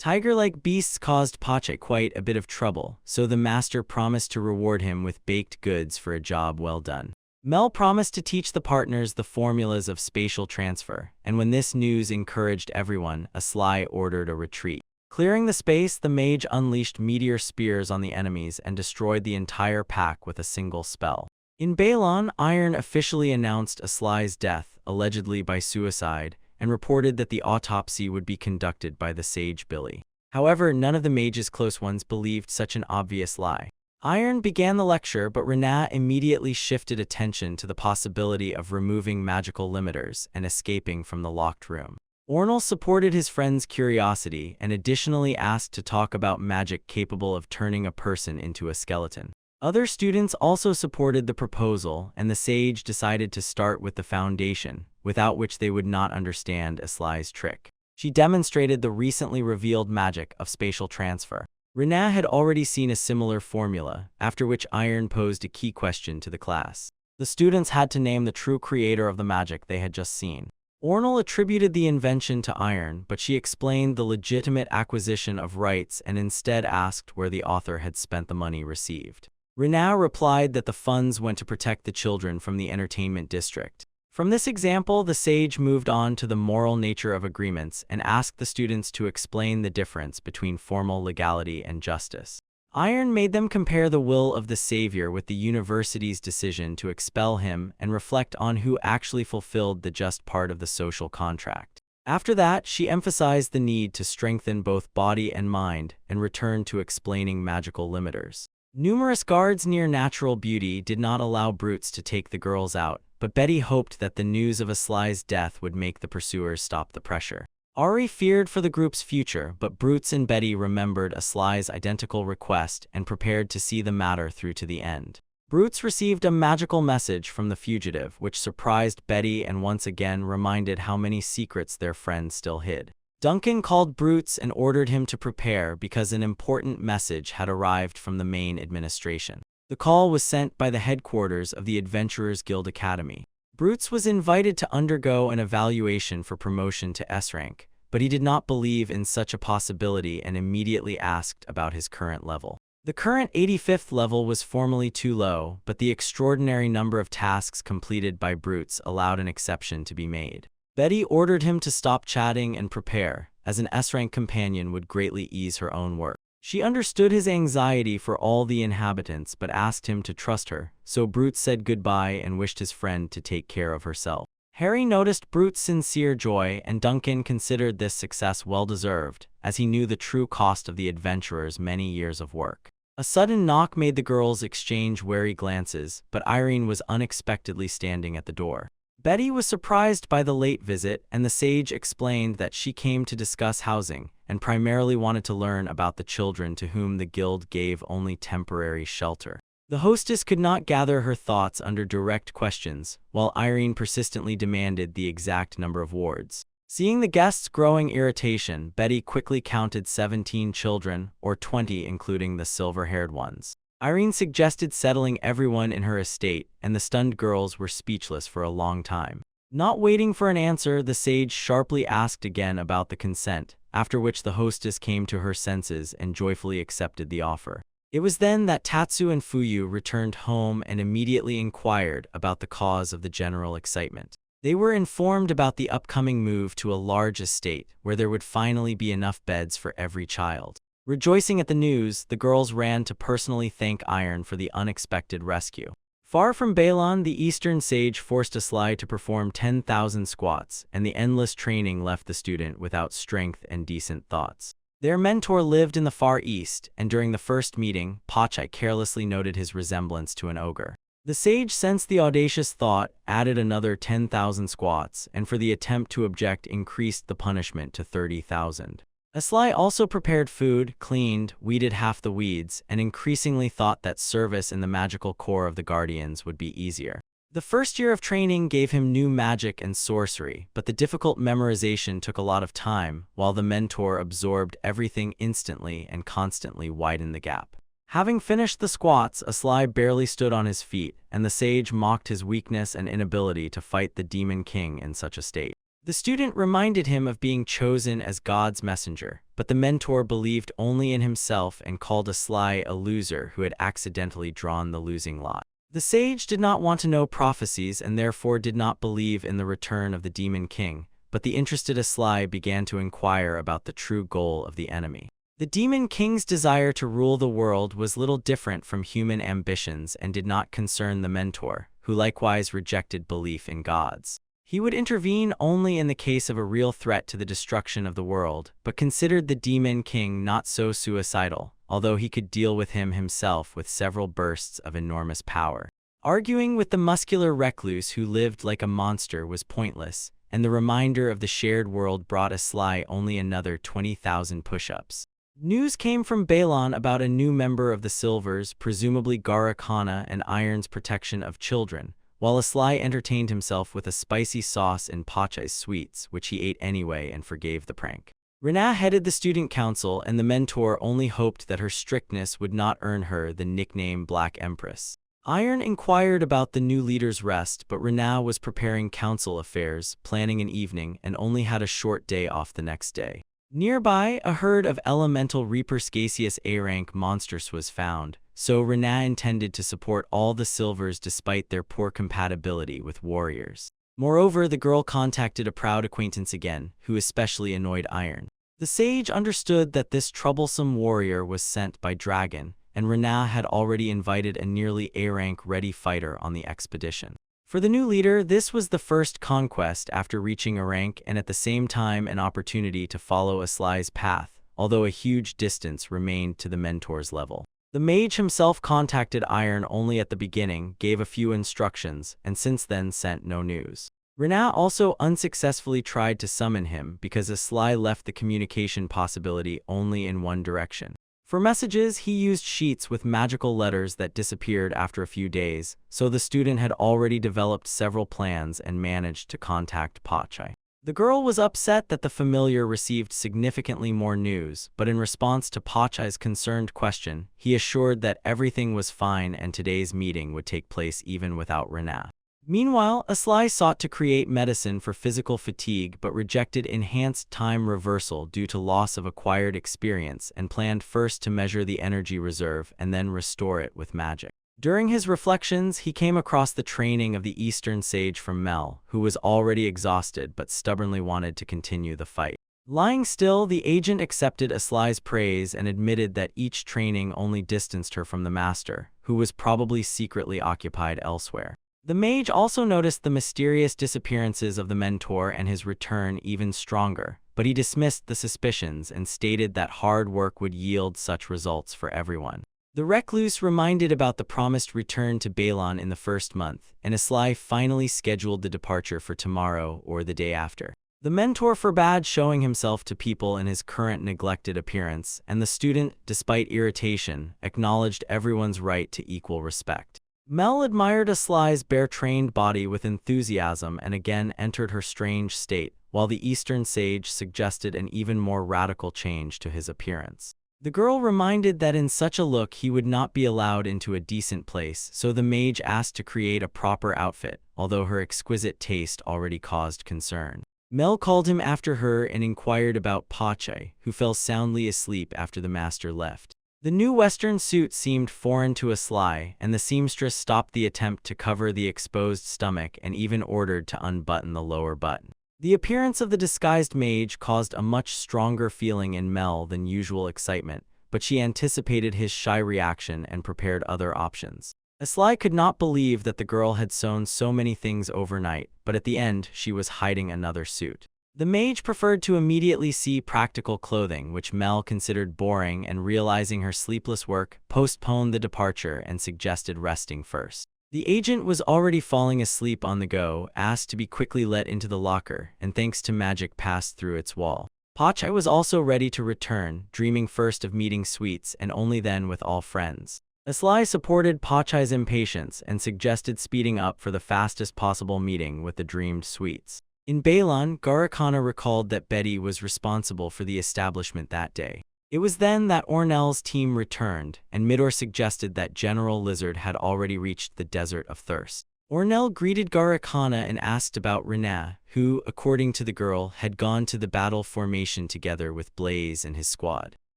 Tiger-like beasts caused Pache quite a bit of trouble, so the master promised to reward him with baked goods for a job well done. Mel promised to teach the partners the formulas of spatial transfer, and when this news encouraged everyone, Asly ordered a retreat. Clearing the space, the mage unleashed meteor spears on the enemies and destroyed the entire pack with a single spell. In Balon, Iron officially announced Asly's death, allegedly by suicide, and reported that the autopsy would be conducted by the sage Billy. However, none of the mage's close ones believed such an obvious lie. Iron began the lecture, but Rena immediately shifted attention to the possibility of removing magical limiters and escaping from the locked room. Ornal supported his friend's curiosity and additionally asked to talk about magic capable of turning a person into a skeleton. Other students also supported the proposal, and the sage decided to start with the foundation, without which they would not understand Asly's trick. She demonstrated the recently revealed magic of spatial transfer. Rena had already seen a similar formula, after which Iron posed a key question to the class. The students had to name the true creator of the magic they had just seen. Ornal attributed the invention to Iron, but she explained the legitimate acquisition of rights and instead asked where the author had spent the money received. Rena replied that the funds went to protect the children from the entertainment district. From this example, the sage moved on to the moral nature of agreements and asked the students to explain the difference between formal legality and justice. Iron made them compare the will of the savior with the university's decision to expel him and reflect on who actually fulfilled the just part of the social contract. After that, she emphasized the need to strengthen both body and mind and returned to explaining magical limiters. Numerous guards near Natural Beauty did not allow brutes to take the girls out, but Betty hoped that the news of Aslai's death would make the pursuers stop the pressure. Ari feared for the group's future, but Brutes and Betty remembered Aslai's identical request and prepared to see the matter through to the end. Brutes received a magical message from the fugitive, which surprised Betty and once again reminded how many secrets their friend still hid. Duncan called Brutes and ordered him to prepare because an important message had arrived from the main administration. The call was sent by the headquarters of the Adventurers Guild Academy. Brutes was invited to undergo an evaluation for promotion to S rank, but he did not believe in such a possibility and immediately asked about his current level. The current 85th level was formally too low, but the extraordinary number of tasks completed by Brutes allowed an exception to be made. Betty ordered him to stop chatting and prepare, as an S-rank companion would greatly ease her own work. She understood his anxiety for all the inhabitants but asked him to trust her, so Brutes said goodbye and wished his friend to take care of herself. Harry noticed Brutes' sincere joy, and Duncan considered this success well-deserved, as he knew the true cost of the adventurers' many years of work. A sudden knock made the girls exchange wary glances, but Irene was unexpectedly standing at the door. Betty was surprised by the late visit, and the sage explained that she came to discuss housing, and primarily wanted to learn about the children to whom the guild gave only temporary shelter. The hostess could not gather her thoughts under direct questions, while Irene persistently demanded the exact number of wards. Seeing the guests' growing irritation, Betty quickly counted 17 children, or 20 including the silver-haired ones. Irene suggested settling everyone in her estate, and the stunned girls were speechless for a long time. Not waiting for an answer, the sage sharply asked again about the consent, after which the hostess came to her senses and joyfully accepted the offer. It was then that Tatsu and Fuyu returned home and immediately inquired about the cause of the general excitement. They were informed about the upcoming move to a large estate, where there would finally be enough beds for every child. Rejoicing at the news, the girls ran to personally thank Iron for the unexpected rescue. Far from Balon, the Eastern Sage forced Aslai to perform 10,000 squats, and the endless training left the student without strength and decent thoughts. Their mentor lived in the Far East, and during the first meeting, Pachai carelessly noted his resemblance to an ogre. The sage sensed the audacious thought, added another 10,000 squats, and for the attempt to object increased the punishment to 30,000. Aslai also prepared food, cleaned, weeded half the weeds, and increasingly thought that service in the magical corps of the Guardians would be easier. The first year of training gave him new magic and sorcery, but the difficult memorization took a lot of time, while the mentor absorbed everything instantly and constantly widened the gap. Having finished the squats, Aslai barely stood on his feet, and the sage mocked his weakness and inability to fight the Demon King in such a state. The student reminded him of being chosen as God's messenger, but the mentor believed only in himself and called Aslai a loser who had accidentally drawn the losing lot. The sage did not want to know prophecies and therefore did not believe in the return of the Demon King, but the interested Aslai began to inquire about the true goal of the enemy. The Demon King's desire to rule the world was little different from human ambitions and did not concern the mentor, who likewise rejected belief in gods. He would intervene only in the case of a real threat to the destruction of the world, but considered the Demon King not so suicidal, although he could deal with him himself with several bursts of enormous power. Arguing with the muscular recluse who lived like a monster was pointless, and the reminder of the shared world brought Aslai only another 20,000 push-ups. News came from Balon about a new member of the Silvers, presumably Garakana and Iron's protection of children, while Aslai entertained himself with a spicy sauce in Pachai's sweets, which he ate anyway and forgave the prank. Rina headed the student council, and the mentor only hoped that her strictness would not earn her the nickname Black Empress. Iron inquired about the new leader's rest, but Rina was preparing council affairs, planning an evening, and only had a short day off the next day. Nearby, a herd of elemental Reaper Scacius A-rank monsters was found, so Rina intended to support all the Silvers despite their poor compatibility with warriors. Moreover, the girl contacted a proud acquaintance again, who especially annoyed Iron. The sage understood that this troublesome warrior was sent by Dragon, and Rena had already invited a nearly A-rank ready fighter on the expedition. For the new leader, this was the first conquest after reaching a rank and at the same time an opportunity to follow Aslai's path, although a huge distance remained to the mentor's level. The mage himself contacted Iron only at the beginning, gave a few instructions, and since then sent no news. Rena also unsuccessfully tried to summon him because Aslai left the communication possibility only in one direction. For messages, he used sheets with magical letters that disappeared after a few days, so the student had already developed several plans and managed to contact Pachai. The girl was upset that the familiar received significantly more news, but in response to Pachai's concerned question, he assured that everything was fine and today's meeting would take place even without Rena. Meanwhile, Aslai sought to create medicine for physical fatigue but rejected enhanced time reversal due to loss of acquired experience and planned first to measure the energy reserve and then restore it with magic. During his reflections, he came across the training of the Eastern Sage from Mel, who was already exhausted but stubbornly wanted to continue the fight. Lying still, the agent accepted Aslai's praise and admitted that each training only distanced her from the master, who was probably secretly occupied elsewhere. The mage also noticed the mysterious disappearances of the mentor and his return even stronger, but he dismissed the suspicions and stated that hard work would yield such results for everyone. The recluse reminded about the promised return to Balon in the first month, and Aslai finally scheduled the departure for tomorrow or the day after. The mentor forbade showing himself to people in his current neglected appearance, and the student, despite irritation, acknowledged everyone's right to equal respect. Mel admired Aslai's bare-trained body with enthusiasm and again entered her strange state, while the Eastern Sage suggested an even more radical change to his appearance. The girl reminded that in such a look he would not be allowed into a decent place, so the mage asked to create a proper outfit, although her exquisite taste already caused concern. Mel called him after her and inquired about Pachai, who fell soundly asleep after the master left. The new Western suit seemed foreign to Aslai, and the seamstress stopped the attempt to cover the exposed stomach and even ordered to unbutton the lower button. The appearance of the disguised mage caused a much stronger feeling in Mel than usual excitement, but she anticipated his shy reaction and prepared other options. Aslai could not believe that the girl had sewn so many things overnight, but at the end she was hiding another suit. The mage preferred to immediately see practical clothing, which Mel considered boring, and realizing her sleepless work, postponed the departure and suggested resting first. The agent was already falling asleep on the go, asked to be quickly let into the locker, and thanks to magic passed through its wall. Pachai was also ready to return, dreaming first of meeting Sweets and only then with all friends. Aslai supported Pachai's impatience and suggested speeding up for the fastest possible meeting with the dreamed Sweets. In Balon, Garakana recalled that Betty was responsible for the establishment that day. It was then that Ornell's team returned, and Midor suggested that General Lizard had already reached the Desert of Thirst. Ornell greeted Garakana and asked about Rena, who, according to the girl, had gone to the battle formation together with Blaze and his squad.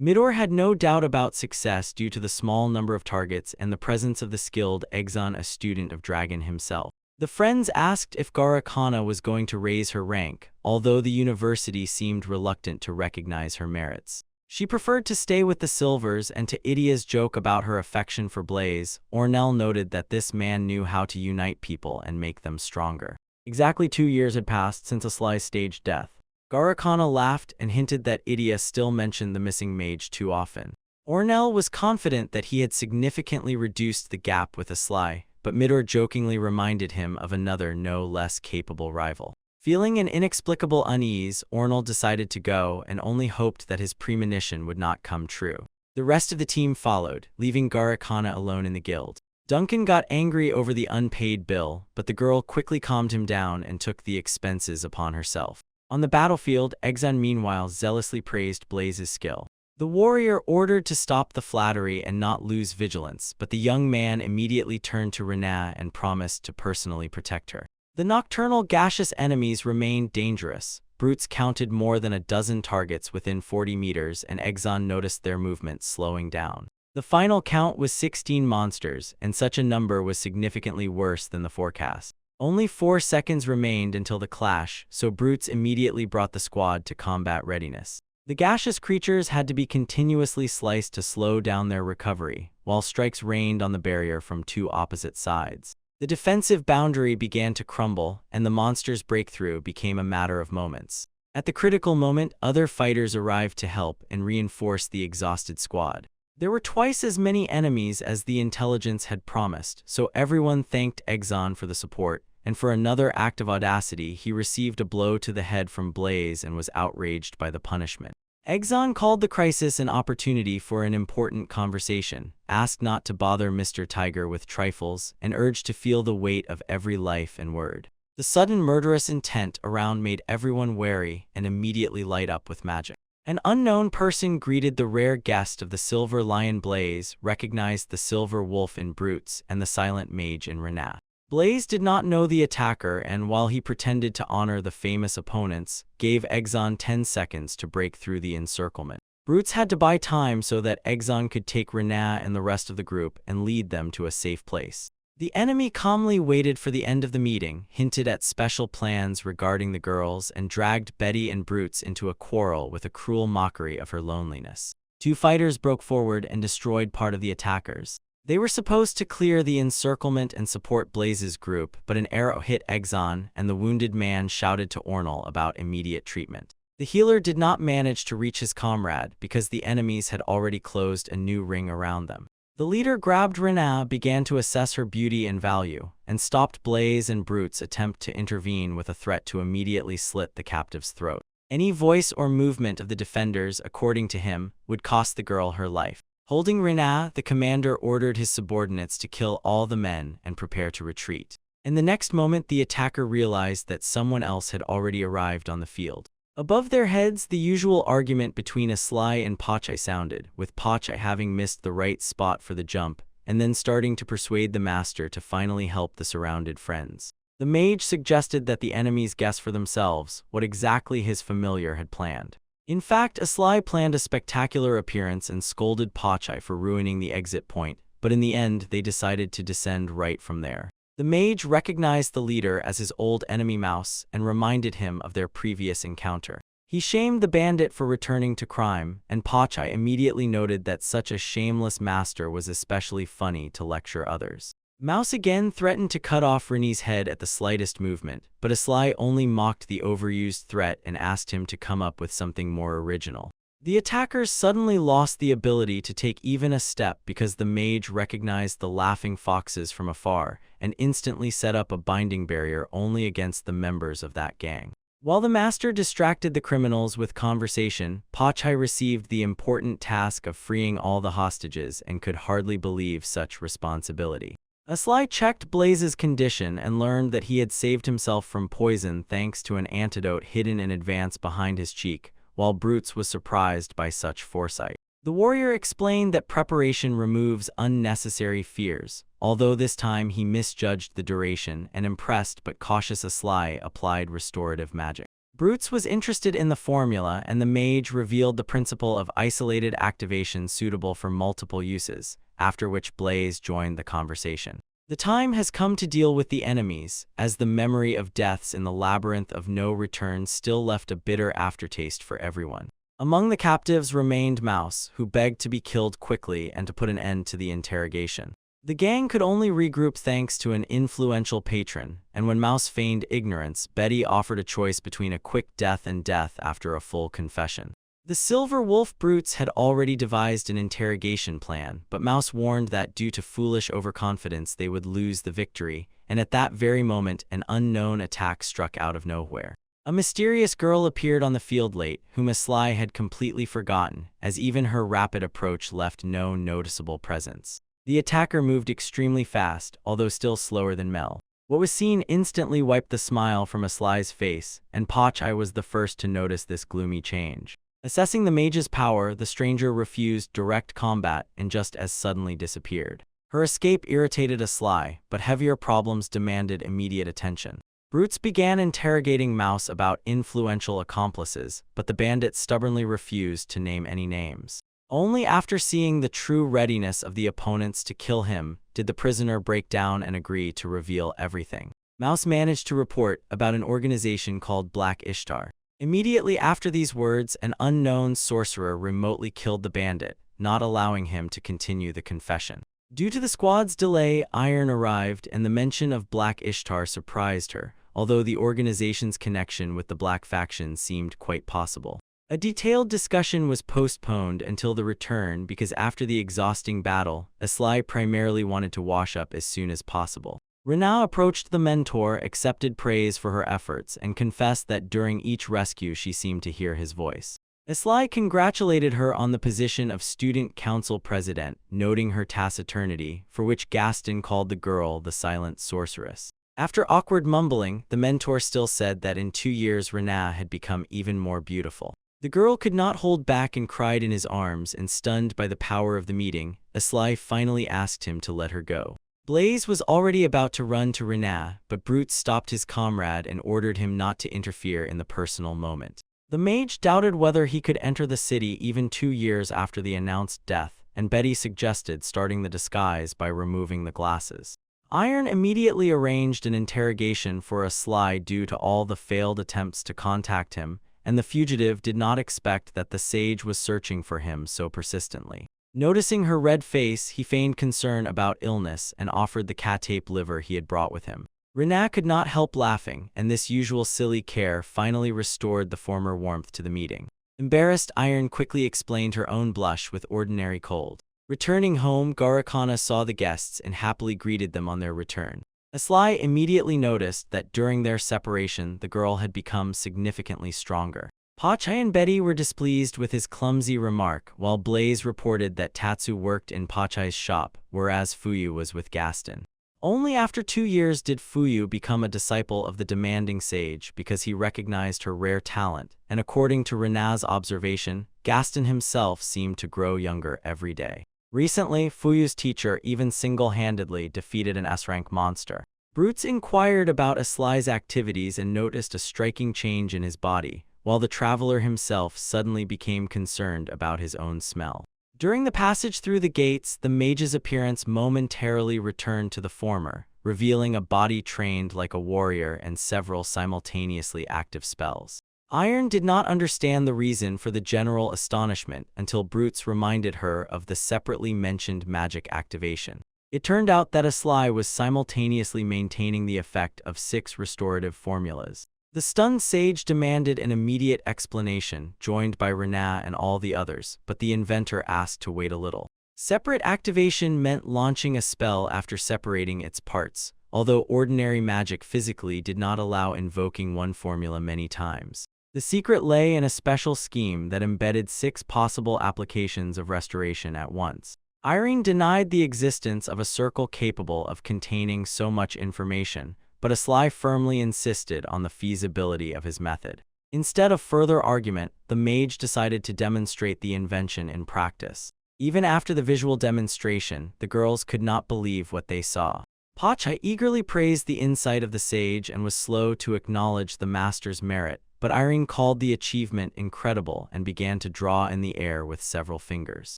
Midor had no doubt about success due to the small number of targets and the presence of the skilled Exon, a student of Dragon himself. The friends asked if Garakana was going to raise her rank, although the university seemed reluctant to recognize her merits. She preferred to stay with the Silvers, and to Idia's joke about her affection for Blaze, Ornell noted that this man knew how to unite people and make them stronger. Exactly 2 years had passed since Aslai's staged death. Garakana laughed and hinted that Idia still mentioned the missing mage too often. Ornell was confident that he had significantly reduced the gap with Aslai, but Midor jokingly reminded him of another no less capable rival. Feeling an inexplicable unease, Ornell decided to go and only hoped that his premonition would not come true. The rest of the team followed, leaving Garakana alone in the guild. Duncan got angry over the unpaid bill, but the girl quickly calmed him down and took the expenses upon herself. On the battlefield, Exon meanwhile zealously praised Blaze's skill. The warrior ordered to stop the flattery and not lose vigilance, but the young man immediately turned to Rena and promised to personally protect her. The nocturnal gaseous enemies remained dangerous. Brutes counted more than a dozen targets within 40 meters, and Exon noticed their movement slowing down. The final count was 16 monsters, and such a number was significantly worse than the forecast. Only 4 seconds remained until the clash, so Brutes immediately brought the squad to combat readiness. The gaseous creatures had to be continuously sliced to slow down their recovery, while strikes rained on the barrier from two opposite sides. The defensive boundary began to crumble, and the monster's breakthrough became a matter of moments. At the critical moment, other fighters arrived to help and reinforce the exhausted squad. There were twice as many enemies as the intelligence had promised, so everyone thanked Exiled for the support, and for another act of audacity, he received a blow to the head from Blaze and was outraged by the punishment. Exiled called the crisis an opportunity for an important conversation, asked not to bother Mr. Tiger with trifles, and urged to feel the weight of every life and word. The sudden murderous intent around made everyone wary and immediately light up with magic. An unknown person greeted the rare guest of the Silver Lion. Blaze recognized the Silver Wolf in Brutes and the Silent Mage in Renat. Blaze did not know the attacker, and while he pretended to honor the famous opponents, gave Exiled 10 seconds to break through the encirclement. Brutes had to buy time so that Exiled could take Renat and the rest of the group and lead them to a safe place. The enemy calmly waited for the end of the meeting, hinted at special plans regarding the girls, and dragged Betty and Brutes into a quarrel with a cruel mockery of her loneliness. Two fighters broke forward and destroyed part of the attackers. They were supposed to clear the encirclement and support Blaze's group, but an arrow hit Exiled, and the wounded man shouted to Ornal about immediate treatment. The healer did not manage to reach his comrade because the enemies had already closed a new ring around them. The leader grabbed Renat, began to assess her beauty and value, and stopped Blaze and Brute's attempt to intervene with a threat to immediately slit the captive's throat. Any voice or movement of the defenders, according to him, would cost the girl her life. Holding Renat, the commander ordered his subordinates to kill all the men and prepare to retreat. In the next moment, the attacker realized that someone else had already arrived on the field. Above their heads, the usual argument between Aslai and Pachai sounded, with Pachai having missed the right spot for the jump, and then starting to persuade the master to finally help the surrounded friends. The mage suggested that the enemies guess for themselves what exactly his familiar had planned. In fact, Aslai planned a spectacular appearance and scolded Pachai for ruining the exit point, but in the end they decided to descend right from there. The mage recognized the leader as his old enemy Mouse and reminded him of their previous encounter. He shamed the bandit for returning to crime, and Pachai immediately noted that such a shameless master was especially funny to lecture others. Mouse again threatened to cut off Renee's head at the slightest movement, but Aslai only mocked the overused threat and asked him to come up with something more original. The attackers suddenly lost the ability to take even a step because the mage recognized the laughing foxes from afar and instantly set up a binding barrier only against the members of that gang. While the master distracted the criminals with conversation, Pachai received the important task of freeing all the hostages and could hardly believe such responsibility. Aslai checked Blaze's condition and learned that he had saved himself from poison thanks to an antidote hidden in advance behind his cheek, while Brutes was surprised by such foresight. The warrior explained that preparation removes unnecessary fears, although this time he misjudged the duration and impressed but cautious Aslai applied restorative magic. Brutes was interested in the formula, and the mage revealed the principle of isolated activation suitable for multiple uses, after which Blaze joined the conversation. The time has come to deal with the enemies, as the memory of deaths in the labyrinth of no return still left a bitter aftertaste for everyone. Among the captives remained Mouse, who begged to be killed quickly and to put an end to the interrogation. The gang could only regroup thanks to an influential patron, and when Mouse feigned ignorance, Betty offered a choice between a quick death and death after a full confession. The Silver Wolf Brutes had already devised an interrogation plan, but Mouse warned that due to foolish overconfidence they would lose the victory, and at that very moment an unknown attack struck out of nowhere. A mysterious girl appeared on the field late, whom Aslai had completely forgotten, as even her rapid approach left no noticeable presence. The attacker moved extremely fast, although still slower than Mel. What was seen instantly wiped the smile from Aslai's face, and Pachai was the first to notice this gloomy change. Assessing the mage's power, the stranger refused direct combat and just as suddenly disappeared. Her escape irritated Aslai, but heavier problems demanded immediate attention. Brutes began interrogating Mouse about influential accomplices, but the bandit stubbornly refused to name any names. Only after seeing the true readiness of the opponents to kill him did the prisoner break down and agree to reveal everything. Mouse managed to report about an organization called Black Ishtar. Immediately after these words, an unknown sorcerer remotely killed the bandit, not allowing him to continue the confession. Due to the squad's delay, Iron arrived, and the mention of Black Ishtar surprised her, although the organization's connection with the Black faction seemed quite possible. A detailed discussion was postponed until the return because after the exhausting battle, Asli primarily wanted to wash up as soon as possible. Rena approached the mentor, accepted praise for her efforts, and confessed that during each rescue she seemed to hear his voice. Asli congratulated her on the position of student council president, noting her taciturnity, for which Gaston called the girl the silent sorceress. After awkward mumbling, the mentor still said that in 2 years Rena had become even more beautiful. The girl could not hold back and cried in his arms, and stunned by the power of the meeting, Asli finally asked him to let her go. Blaze was already about to run to Rena, but Brute stopped his comrade and ordered him not to interfere in the personal moment. The mage doubted whether he could enter the city even 2 years after the announced death, and Betty suggested starting the disguise by removing the glasses. Iron immediately arranged an interrogation for Asli due to all the failed attempts to contact him, and the fugitive did not expect that the sage was searching for him so persistently. Noticing her red face, he feigned concern about illness and offered the cat-tape liver he had brought with him. Rena could not help laughing, and this usual silly care finally restored the former warmth to the meeting. Embarrassed, Iron quickly explained her own blush with ordinary cold. Returning home, Garakana saw the guests and happily greeted them on their return. Asli immediately noticed that during their separation, the girl had become significantly stronger. Pachai and Betty were displeased with his clumsy remark, while Blaze reported that Tatsu worked in Pachai's shop, whereas Fuyu was with Gaston. Only after 2 years did Fuyu become a disciple of the demanding sage because he recognized her rare talent, and according to Rena's observation, Gaston himself seemed to grow younger every day. Recently, Fuyu's teacher even single-handedly defeated an S-rank monster. Brutes inquired about Asli's activities and noticed a striking change in his body, while the traveler himself suddenly became concerned about his own smell. During the passage through the gates, the mage's appearance momentarily returned to the former, revealing a body trained like a warrior and several simultaneously active spells. Iron did not understand the reason for the general astonishment until Brutes reminded her of the separately mentioned magic activation. It turned out that Asli was simultaneously maintaining the effect of 6 restorative formulas. The stunned sage demanded an immediate explanation, joined by Rena and all the others, but the inventor asked to wait a little. Separate activation meant launching a spell after separating its parts, although ordinary magic physically did not allow invoking one formula many times. The secret lay in a special scheme that embedded 6 possible applications of restoration at once. Irene denied the existence of a circle capable of containing so much information, but Asli firmly insisted on the feasibility of his method. Instead of further argument, the mage decided to demonstrate the invention in practice. Even after the visual demonstration, the girls could not believe what they saw. Pachai eagerly praised the insight of the sage and was slow to acknowledge the master's merit, but Irene called the achievement incredible and began to draw in the air with several fingers.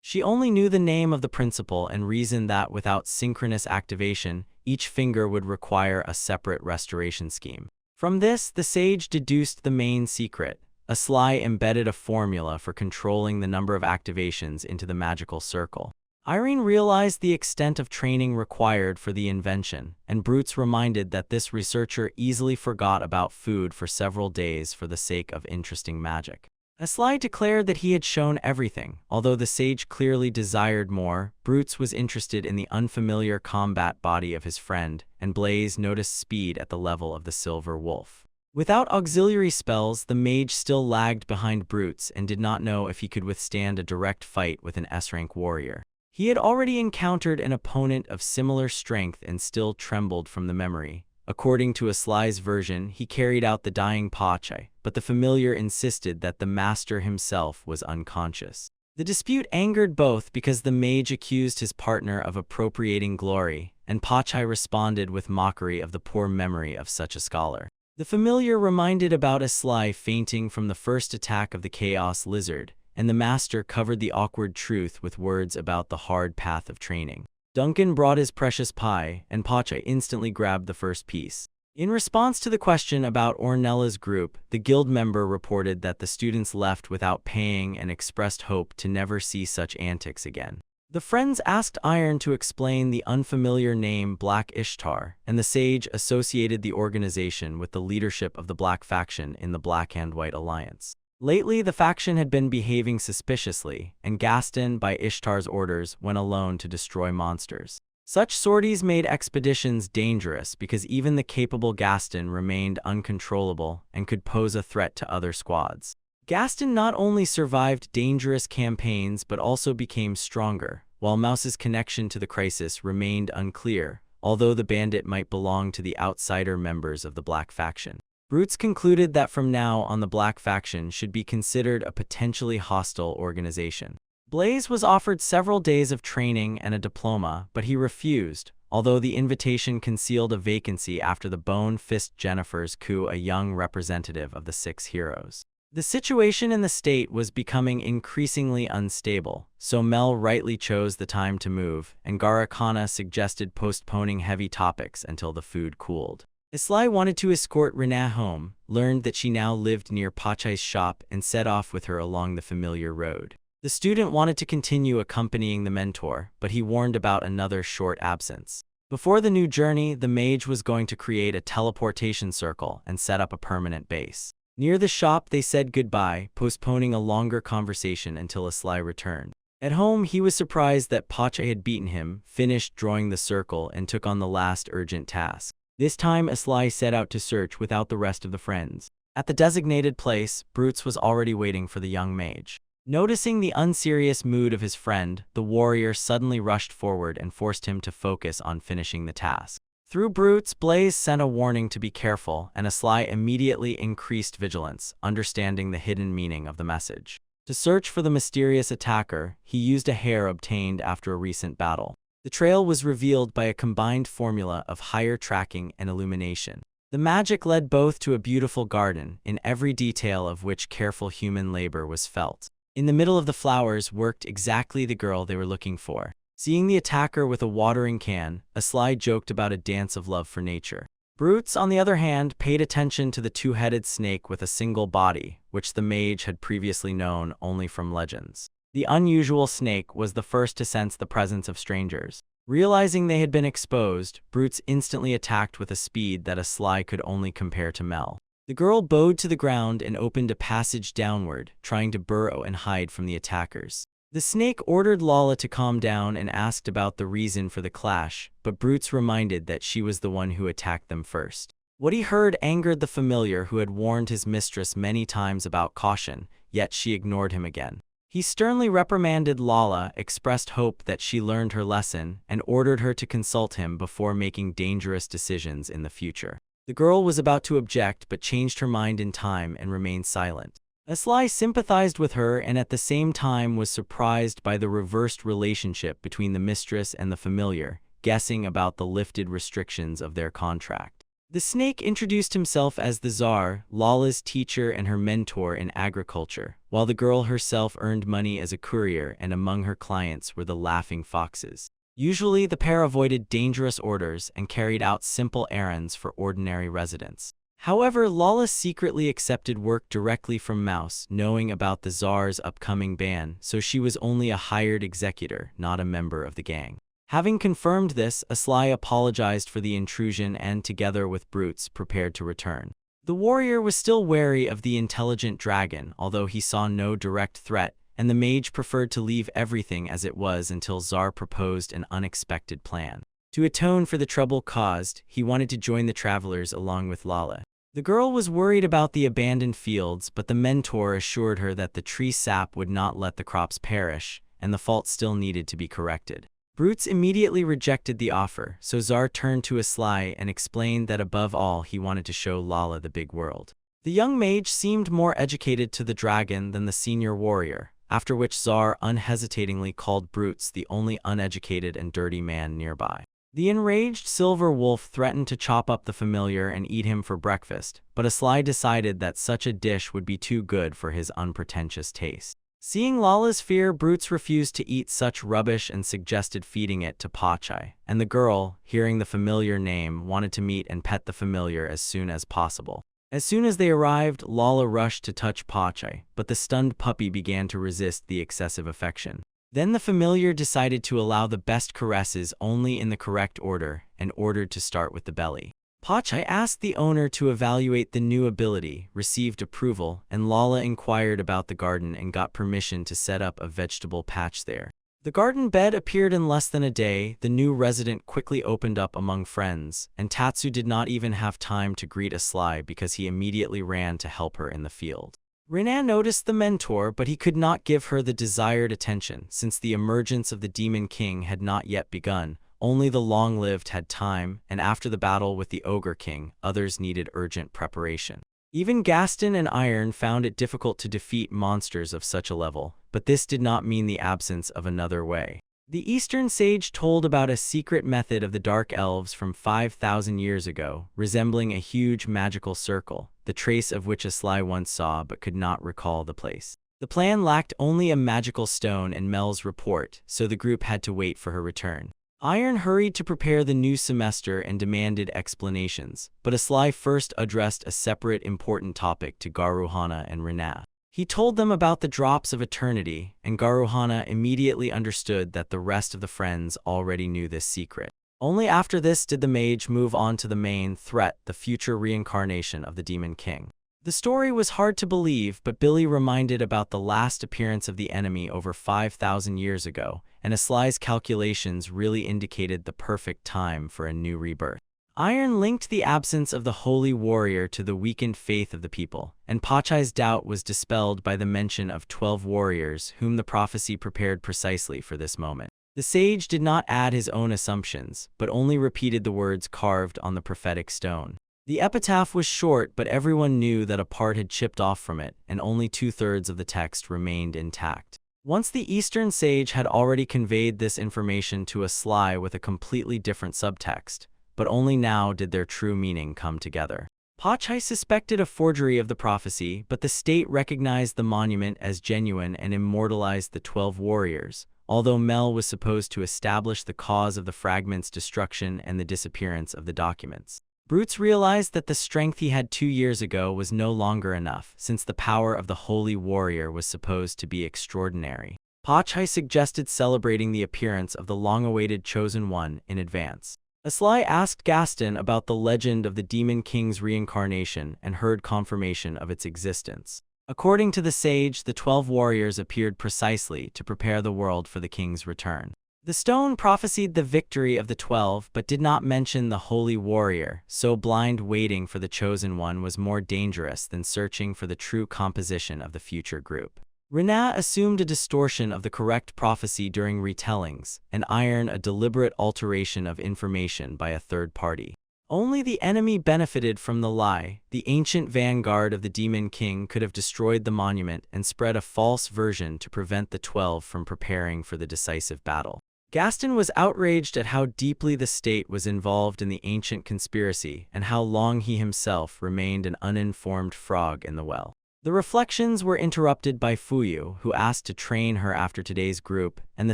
She only knew the name of the principle and reasoned that without synchronous activation, each finger would require a separate restoration scheme. From this, the sage deduced the main secret. Asli embedded a formula for controlling the number of activations into the magical circle. Irene realized the extent of training required for the invention, and Brutes reminded that this researcher easily forgot about food for several days for the sake of interesting magic. Asli declared that he had shown everything. Although the sage clearly desired more, Brutes was interested in the unfamiliar combat body of his friend, and Blaze noticed speed at the level of the silver wolf. Without auxiliary spells, the mage still lagged behind Brutes and did not know if he could withstand a direct fight with an S-rank warrior. He had already encountered an opponent of similar strength and still trembled from the memory. According to Asli's version, he carried out the dying Pachai, but the familiar insisted that the master himself was unconscious. The dispute angered both because the mage accused his partner of appropriating glory, and Pachai responded with mockery of the poor memory of such a scholar. The familiar reminded about Asli fainting from the first attack of the Chaos Lizard, and the master covered the awkward truth with words about the hard path of training. Duncan brought his precious pie, and Pachai instantly grabbed the first piece. In response to the question about Ornella's group, the guild member reported that the students left without paying and expressed hope to never see such antics again. The friends asked Iron to explain the unfamiliar name Black Ishtar, and the sage associated the organization with the leadership of the Black faction in the Black and White Alliance. Lately, the faction had been behaving suspiciously, and Gaston, by Ishtar's orders, went alone to destroy monsters. Such sorties made expeditions dangerous because even the capable Gaston remained uncontrollable and could pose a threat to other squads. Gaston not only survived dangerous campaigns but also became stronger, while Mouse's connection to the crisis remained unclear, although the bandit might belong to the outsider members of the Black faction. Brutes concluded that from now on the Black faction should be considered a potentially hostile organization. Blaze was offered several days of training and a diploma, but he refused, although the invitation concealed a vacancy after the Bone Fist Jennifer's coup, a young representative of the Six Heroes. The situation in the state was becoming increasingly unstable, so Mel rightly chose the time to move, and Garakana suggested postponing heavy topics until the food cooled. Islai wanted to escort Rena home, learned that she now lived near Pachai's shop, and set off with her along the familiar road. The student wanted to continue accompanying the mentor, but he warned about another short absence. Before the new journey, the mage was going to create a teleportation circle and set up a permanent base. Near the shop, they said goodbye, postponing a longer conversation until Islai returned. At home, he was surprised that Pachai had beaten him, finished drawing the circle, and took on the last urgent task. This time, Islai set out to search without the rest of the friends. At the designated place, Brutes was already waiting for the young mage. Noticing the unserious mood of his friend, the warrior suddenly rushed forward and forced him to focus on finishing the task. Through Brutes, Blaze sent a warning to be careful, and Islai immediately increased vigilance, understanding the hidden meaning of the message. To search for the mysterious attacker, he used a hair obtained after a recent battle. The trail was revealed by a combined formula of higher tracking and illumination. The magic led both to a beautiful garden, in every detail of which careful human labor was felt. In the middle of the flowers worked exactly the girl they were looking for. Seeing the attacker with a watering can, Islai joked about a dance of love for nature. Brutes, on the other hand, paid attention to the two-headed snake with a single body, which the mage had previously known only from legends. The unusual snake was the first to sense the presence of strangers. Realizing they had been exposed, Brutes instantly attacked with a speed that Islai could only compare to Mel. The girl bowed to the ground and opened a passage downward, trying to burrow and hide from the attackers. The snake ordered Lala to calm down and asked about the reason for the clash, but Brutes reminded that she was the one who attacked them first. What he heard angered the familiar who had warned his mistress many times about caution, yet she ignored him again. He sternly reprimanded Lala, expressed hope that she learned her lesson, and ordered her to consult him before making dangerous decisions in the future. The girl was about to object but changed her mind in time and remained silent. Islai sympathized with her and at the same time was surprised by the reversed relationship between the mistress and the familiar, guessing about the lifted restrictions of their contract. The snake introduced himself as the Tsar, Lala's teacher and her mentor in agriculture, while the girl herself earned money as a courier, and among her clients were the laughing foxes. Usually, the pair avoided dangerous orders and carried out simple errands for ordinary residents. However, Lala secretly accepted work directly from Mouse, knowing about the Tsar's upcoming ban, so she was only a hired executor, not a member of the gang. Having confirmed this, Islai apologized for the intrusion and, together with Brutes, prepared to return. The warrior was still wary of the intelligent dragon, although he saw no direct threat, and the mage preferred to leave everything as it was until Tsar proposed an unexpected plan. To atone for the trouble caused, he wanted to join the travelers along with Lala. The girl was worried about the abandoned fields, but the mentor assured her that the tree sap would not let the crops perish, and the fault still needed to be corrected. Brutes immediately rejected the offer, so Tsar turned to Islai and explained that above all he wanted to show Lala the big world. The young mage seemed more educated to the dragon than the senior warrior, after which Tsar unhesitatingly called Brutes the only uneducated and dirty man nearby. The enraged silver wolf threatened to chop up the familiar and eat him for breakfast, but Islai decided that such a dish would be too good for his unpretentious taste. Seeing Lala's fear, Brutes refused to eat such rubbish and suggested feeding it to Pachai, and the girl, hearing the familiar name, wanted to meet and pet the familiar as soon as possible. As soon as they arrived, Lala rushed to touch Pachai, but the stunned puppy began to resist the excessive affection. Then the familiar decided to allow the best caresses only in the correct order, and ordered to start with the belly. Pachai asked the owner to evaluate the new ability, received approval, and Lala inquired about the garden and got permission to set up a vegetable patch there. The garden bed appeared in less than a day. The new resident quickly opened up among friends, and Tatsu did not even have time to greet Aslai because he immediately ran to help her in the field. Renan noticed the mentor, but he could not give her the desired attention since the emergence of the Demon King had not yet begun. Only the long-lived had time, and after the battle with the Ogre King, others needed urgent preparation. Even Gaston and Iron found it difficult to defeat monsters of such a level, but this did not mean the absence of another way. The Eastern Sage told about a secret method of the Dark Elves from 5,000 years ago, resembling a huge magical circle, the trace of which Aslai once saw but could not recall the place. The plan lacked only a magical stone and Mel's report, so the group had to wait for her return. Iron hurried to prepare the new semester and demanded explanations, but Aslai first addressed a separate important topic to Garuhana and Rena. He told them about the drops of eternity, and Garuhana immediately understood that the rest of the friends already knew this secret. Only after this did the mage move on to the main threat, the future reincarnation of the Demon King. The story was hard to believe, but Billy reminded about the last appearance of the enemy over 5,000 years ago, and Aslai's calculations really indicated the perfect time for a new rebirth. Iron linked the absence of the holy warrior to the weakened faith of the people, and Pachai's doubt was dispelled by the mention of 12 warriors whom the prophecy prepared precisely for this moment. The sage did not add his own assumptions, but only repeated the words carved on the prophetic stone. The epitaph was short, but everyone knew that a part had chipped off from it, and only 2/3 of the text remained intact. Once the Eastern Sage had already conveyed this information to Aslai with a completely different subtext, but only now did their true meaning come together. Pachai suspected a forgery of the prophecy, but the state recognized the monument as genuine and immortalized the 12 warriors, although Mel was supposed to establish the cause of the fragment's destruction and the disappearance of the documents. Brutes realized that the strength he had 2 years ago was no longer enough, since the power of the holy warrior was supposed to be extraordinary. Pachai suggested celebrating the appearance of the long-awaited Chosen One in advance. Aslai asked Gaston about the legend of the Demon King's reincarnation and heard confirmation of its existence. According to the sage, the 12 warriors appeared precisely to prepare the world for the king's return. The stone prophesied the victory of the 12 but did not mention the holy warrior, so blind waiting for the Chosen One was more dangerous than searching for the true composition of the future group. Rena assumed a distortion of the correct prophecy during retellings, and Iron a deliberate alteration of information by a third party. Only the enemy benefited from the lie. The ancient vanguard of the Demon King could have destroyed the monument and spread a false version to prevent the 12 from preparing for the decisive battle. Gaston was outraged at how deeply the state was involved in the ancient conspiracy and how long he himself remained an uninformed frog in the well. The reflections were interrupted by Fuyu, who asked to train her after today's group, and the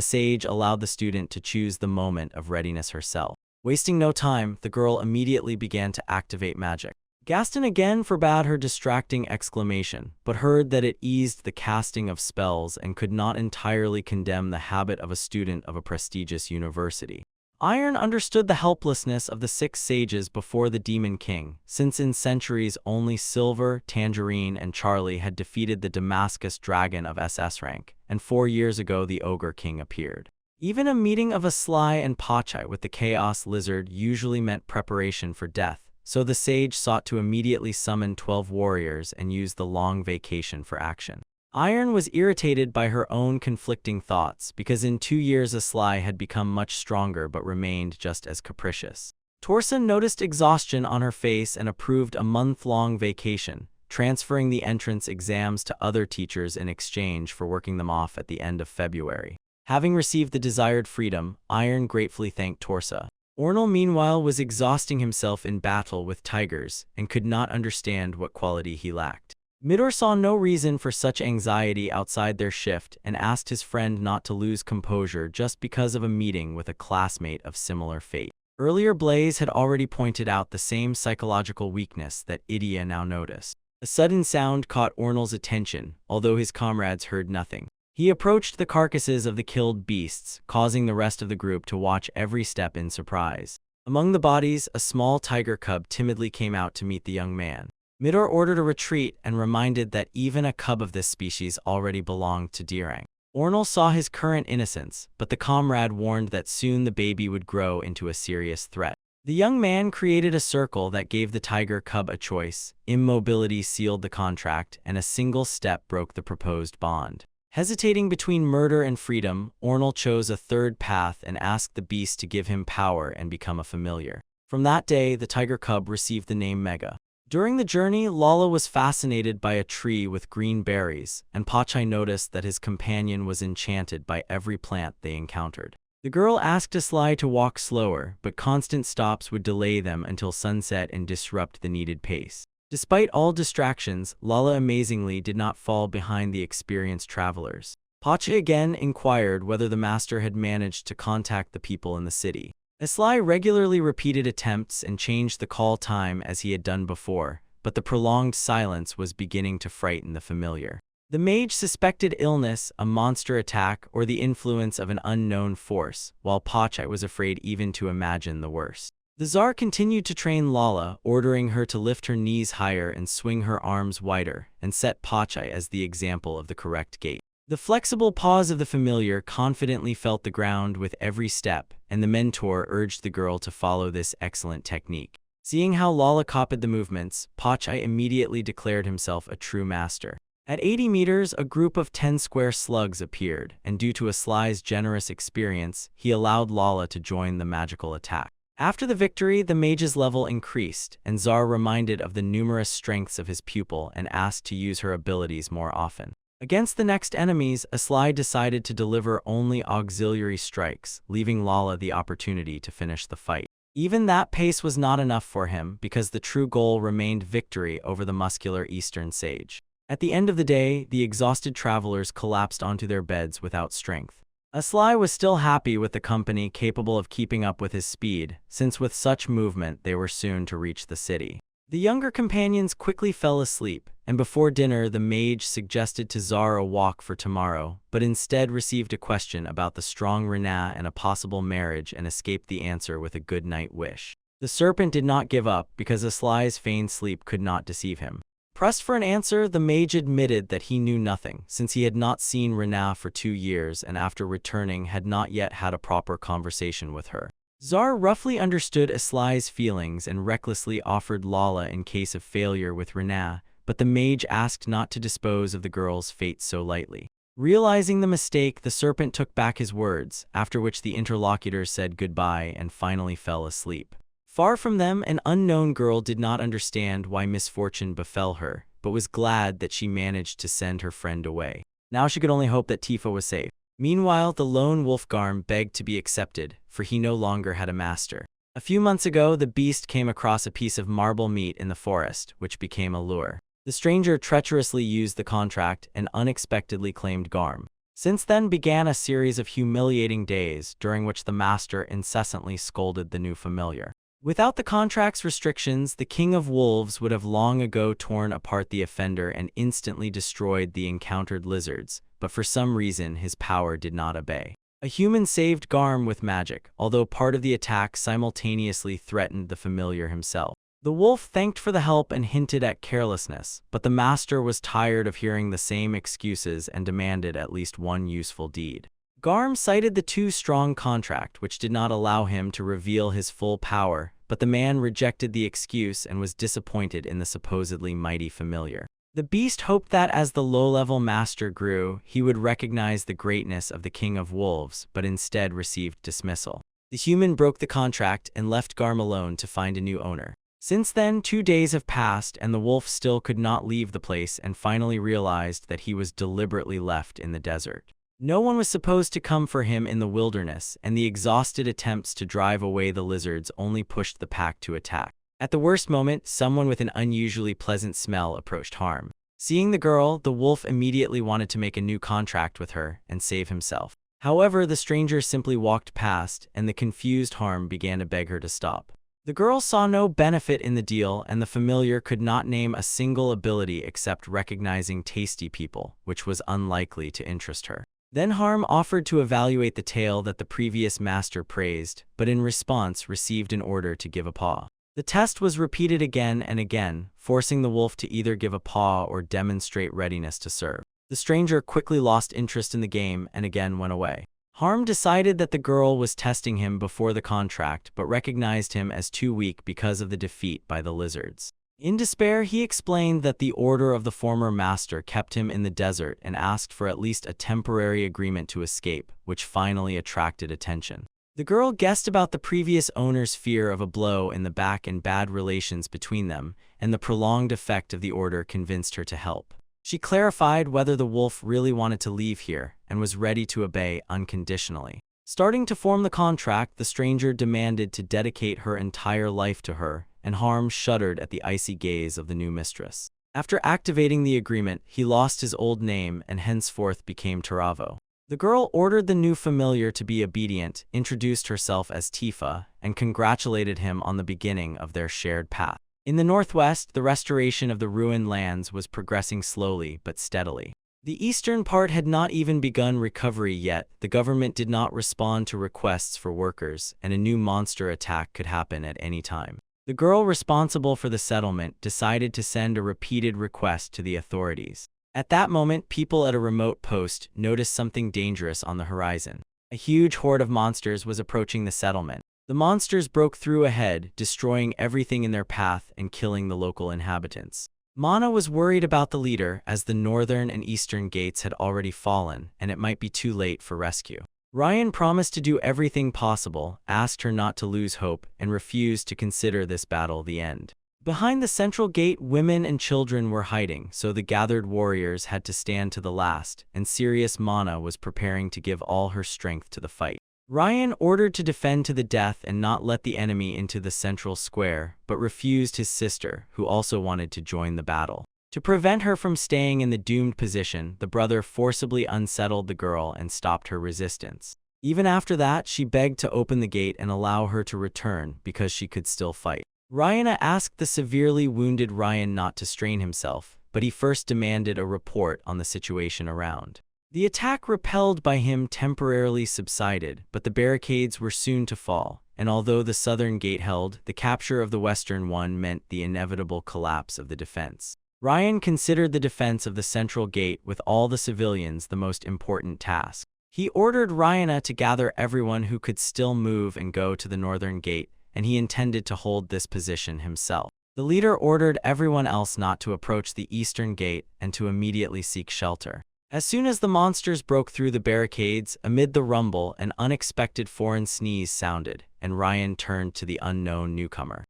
sage allowed the student to choose the moment of readiness herself. Wasting no time, the girl immediately began to activate magic. Gaston again forbade her distracting exclamation, but heard that it eased the casting of spells and could not entirely condemn the habit of a student of a prestigious university. Iron understood the helplessness of the 6 sages before the Demon King, since in centuries only Silver, Tangerine, and Charlie had defeated the Damascus Dragon of SS rank, and 4 years ago the Ogre King appeared. Even a meeting of Aslai and Pachai with the Chaos Lizard usually meant preparation for death, so the sage sought to immediately summon 12 warriors and use the long vacation for action. Iron was irritated by her own conflicting thoughts because in 2 years Aslai had become much stronger but remained just as capricious. Torsen noticed exhaustion on her face and approved a month-long vacation, transferring the entrance exams to other teachers in exchange for working them off at the end of February. Having received the desired freedom, Iron gratefully thanked Torsa. Ornal meanwhile was exhausting himself in battle with tigers and could not understand what quality he lacked. Midor saw no reason for such anxiety outside their shift and asked his friend not to lose composure just because of a meeting with a classmate of similar fate. Earlier, Blaze had already pointed out the same psychological weakness that Idia now noticed. A sudden sound caught Ornal's attention, although his comrades heard nothing. He approached the carcasses of the killed beasts, causing the rest of the group to watch every step in surprise. Among the bodies, a small tiger cub timidly came out to meet the young man. Midor ordered a retreat and reminded that even a cub of this species already belonged to Dirang. Ornal saw his current innocence, but the comrade warned that soon the baby would grow into a serious threat. The young man created a circle that gave the tiger cub a choice. Immobility sealed the contract, and a single step broke the proposed bond. Hesitating between murder and freedom, Ornal chose a third path and asked the beast to give him power and become a familiar. From that day, the tiger cub received the name Mega. During the journey, Lala was fascinated by a tree with green berries, and Pachai noticed that his companion was enchanted by every plant they encountered. The girl asked Aslai to walk slower, but constant stops would delay them until sunset and disrupt the needed pace. Despite all distractions, Lala amazingly did not fall behind the experienced travelers. Pachai again inquired whether the master had managed to contact the people in the city. Aslai regularly repeated attempts and changed the call time as he had done before, but the prolonged silence was beginning to frighten the familiar. The mage suspected illness, a monster attack, or the influence of an unknown force, while Pachai was afraid even to imagine the worst. The Tsar continued to train Lala, ordering her to lift her knees higher and swing her arms wider, and set Pachai as the example of the correct gait. The flexible paws of the familiar confidently felt the ground with every step, and the mentor urged the girl to follow this excellent technique. Seeing how Lala copied the movements, Pachai immediately declared himself a true master. At 80 meters, a group of 10 square slugs appeared, and due to Aslai's generous experience, he allowed Lala to join the magical attack. After the victory, the mage's level increased, and Tsar reminded of the numerous strengths of his pupil and asked to use her abilities more often. Against the next enemies, Aslai decided to deliver only auxiliary strikes, leaving Lala the opportunity to finish the fight. Even that pace was not enough for him, because the true goal remained victory over the muscular Eastern sage. At the end of the day, the exhausted travelers collapsed onto their beds without strength. Aslai was still happy with the company capable of keeping up with his speed, since with such movement they were soon to reach the city. The younger companions quickly fell asleep, and before dinner the mage suggested to Tsar a walk for tomorrow, but instead received a question about the strong Rena and a possible marriage and escaped the answer with a good night wish. The serpent did not give up because Aslai's feigned sleep could not deceive him. Pressed for an answer, the mage admitted that he knew nothing, since he had not seen Rena for 2 years and after returning had not yet had a proper conversation with her. Tsar roughly understood Aslai's feelings and recklessly offered Lala in case of failure with Rena, but the mage asked not to dispose of the girl's fate so lightly. Realizing the mistake, the serpent took back his words, after which the interlocutors said goodbye and finally fell asleep. Far from them, an unknown girl did not understand why misfortune befell her, but was glad that she managed to send her friend away. Now she could only hope that Tifa was safe. Meanwhile, the lone wolf Garm begged to be accepted, for he no longer had a master. A few months ago, the beast came across a piece of marble meat in the forest, which became a lure. The stranger treacherously used the contract and unexpectedly claimed Garm. Since then began a series of humiliating days, during which the master incessantly scolded the new familiar. Without the contract's restrictions, the King of Wolves would have long ago torn apart the offender and instantly destroyed the encountered lizards, but for some reason his power did not obey. A human saved Garm with magic, although part of the attack simultaneously threatened the familiar himself. The wolf thanked for the help and hinted at carelessness, but the master was tired of hearing the same excuses and demanded at least one useful deed. Garm cited the too strong contract, which did not allow him to reveal his full power, but the man rejected the excuse and was disappointed in the supposedly mighty familiar. The beast hoped that as the low-level master grew, he would recognize the greatness of the King of Wolves, but instead received dismissal. The human broke the contract and left Garm alone to find a new owner. Since then, 2 days have passed and the wolf still could not leave the place and finally realized that he was deliberately left in the desert. No one was supposed to come for him in the wilderness, and the exhausted attempts to drive away the lizards only pushed the pack to attack. At the worst moment, someone with an unusually pleasant smell approached harm. Seeing the girl, the wolf immediately wanted to make a new contract with her and save himself. However, the stranger simply walked past, and the confused Harm began to beg her to stop. The girl saw no benefit in the deal, and the familiar could not name a single ability except recognizing tasty people, which was unlikely to interest her. Then Harm offered to evaluate the tale that the previous master praised, but in response received an order to give a paw. The test was repeated again and again, forcing the wolf to either give a paw or demonstrate readiness to serve. The stranger quickly lost interest in the game and again went away. Harm decided that the girl was testing him before the contract, but recognized him as too weak because of the defeat by the lizards. In despair, he explained that the order of the former master kept him in the desert and asked for at least a temporary agreement to escape, which finally attracted attention. The girl guessed about the previous owner's fear of a blow in the back and bad relations between them, and the prolonged effect of the order convinced her to help. She clarified whether the wolf really wanted to leave here and was ready to obey unconditionally. Starting to form the contract, the stranger demanded to dedicate her entire life to her, and Harm shuddered at the icy gaze of the new mistress. After activating the agreement, he lost his old name and henceforth became Taravo. The girl ordered the new familiar to be obedient, introduced herself as Tifa, and congratulated him on the beginning of their shared path. In the northwest, the restoration of the ruined lands was progressing slowly but steadily. The eastern part had not even begun recovery yet, the government did not respond to requests for workers, and a new monster attack could happen at any time. The girl responsible for the settlement decided to send a repeated request to the authorities. At that moment, people at a remote post noticed something dangerous on the horizon. A huge horde of monsters was approaching the settlement. The monsters broke through ahead, destroying everything in their path and killing the local inhabitants. Mana was worried about the leader, as the northern and eastern gates had already fallen, and it might be too late for rescue. Ryan promised to do everything possible, asked her not to lose hope, and refused to consider this battle the end. Behind the central gate, women and children were hiding, so the gathered warriors had to stand to the last, and serious Mana was preparing to give all her strength to the fight. Ryan ordered to defend to the death and not let the enemy into the central square, but refused his sister, who also wanted to join the battle. To prevent her from staying in the doomed position, the brother forcibly unsettled the girl and stopped her resistance. Even after that, she begged to open the gate and allow her to return because she could still fight. Ryana asked the severely wounded Ryan not to strain himself, but he first demanded a report on the situation around. The attack repelled by him temporarily subsided, but the barricades were soon to fall, and although the southern gate held, the capture of the western one meant the inevitable collapse of the defense. Ryan considered the defense of the central gate with all the civilians the most important task. He ordered Ryana to gather everyone who could still move and go to the northern gate, and he intended to hold this position himself. The leader ordered everyone else not to approach the eastern gate and to immediately seek shelter. As soon as the monsters broke through the barricades, amid the rumble, an unexpected foreign sneeze sounded, and Ryan turned to the unknown newcomer.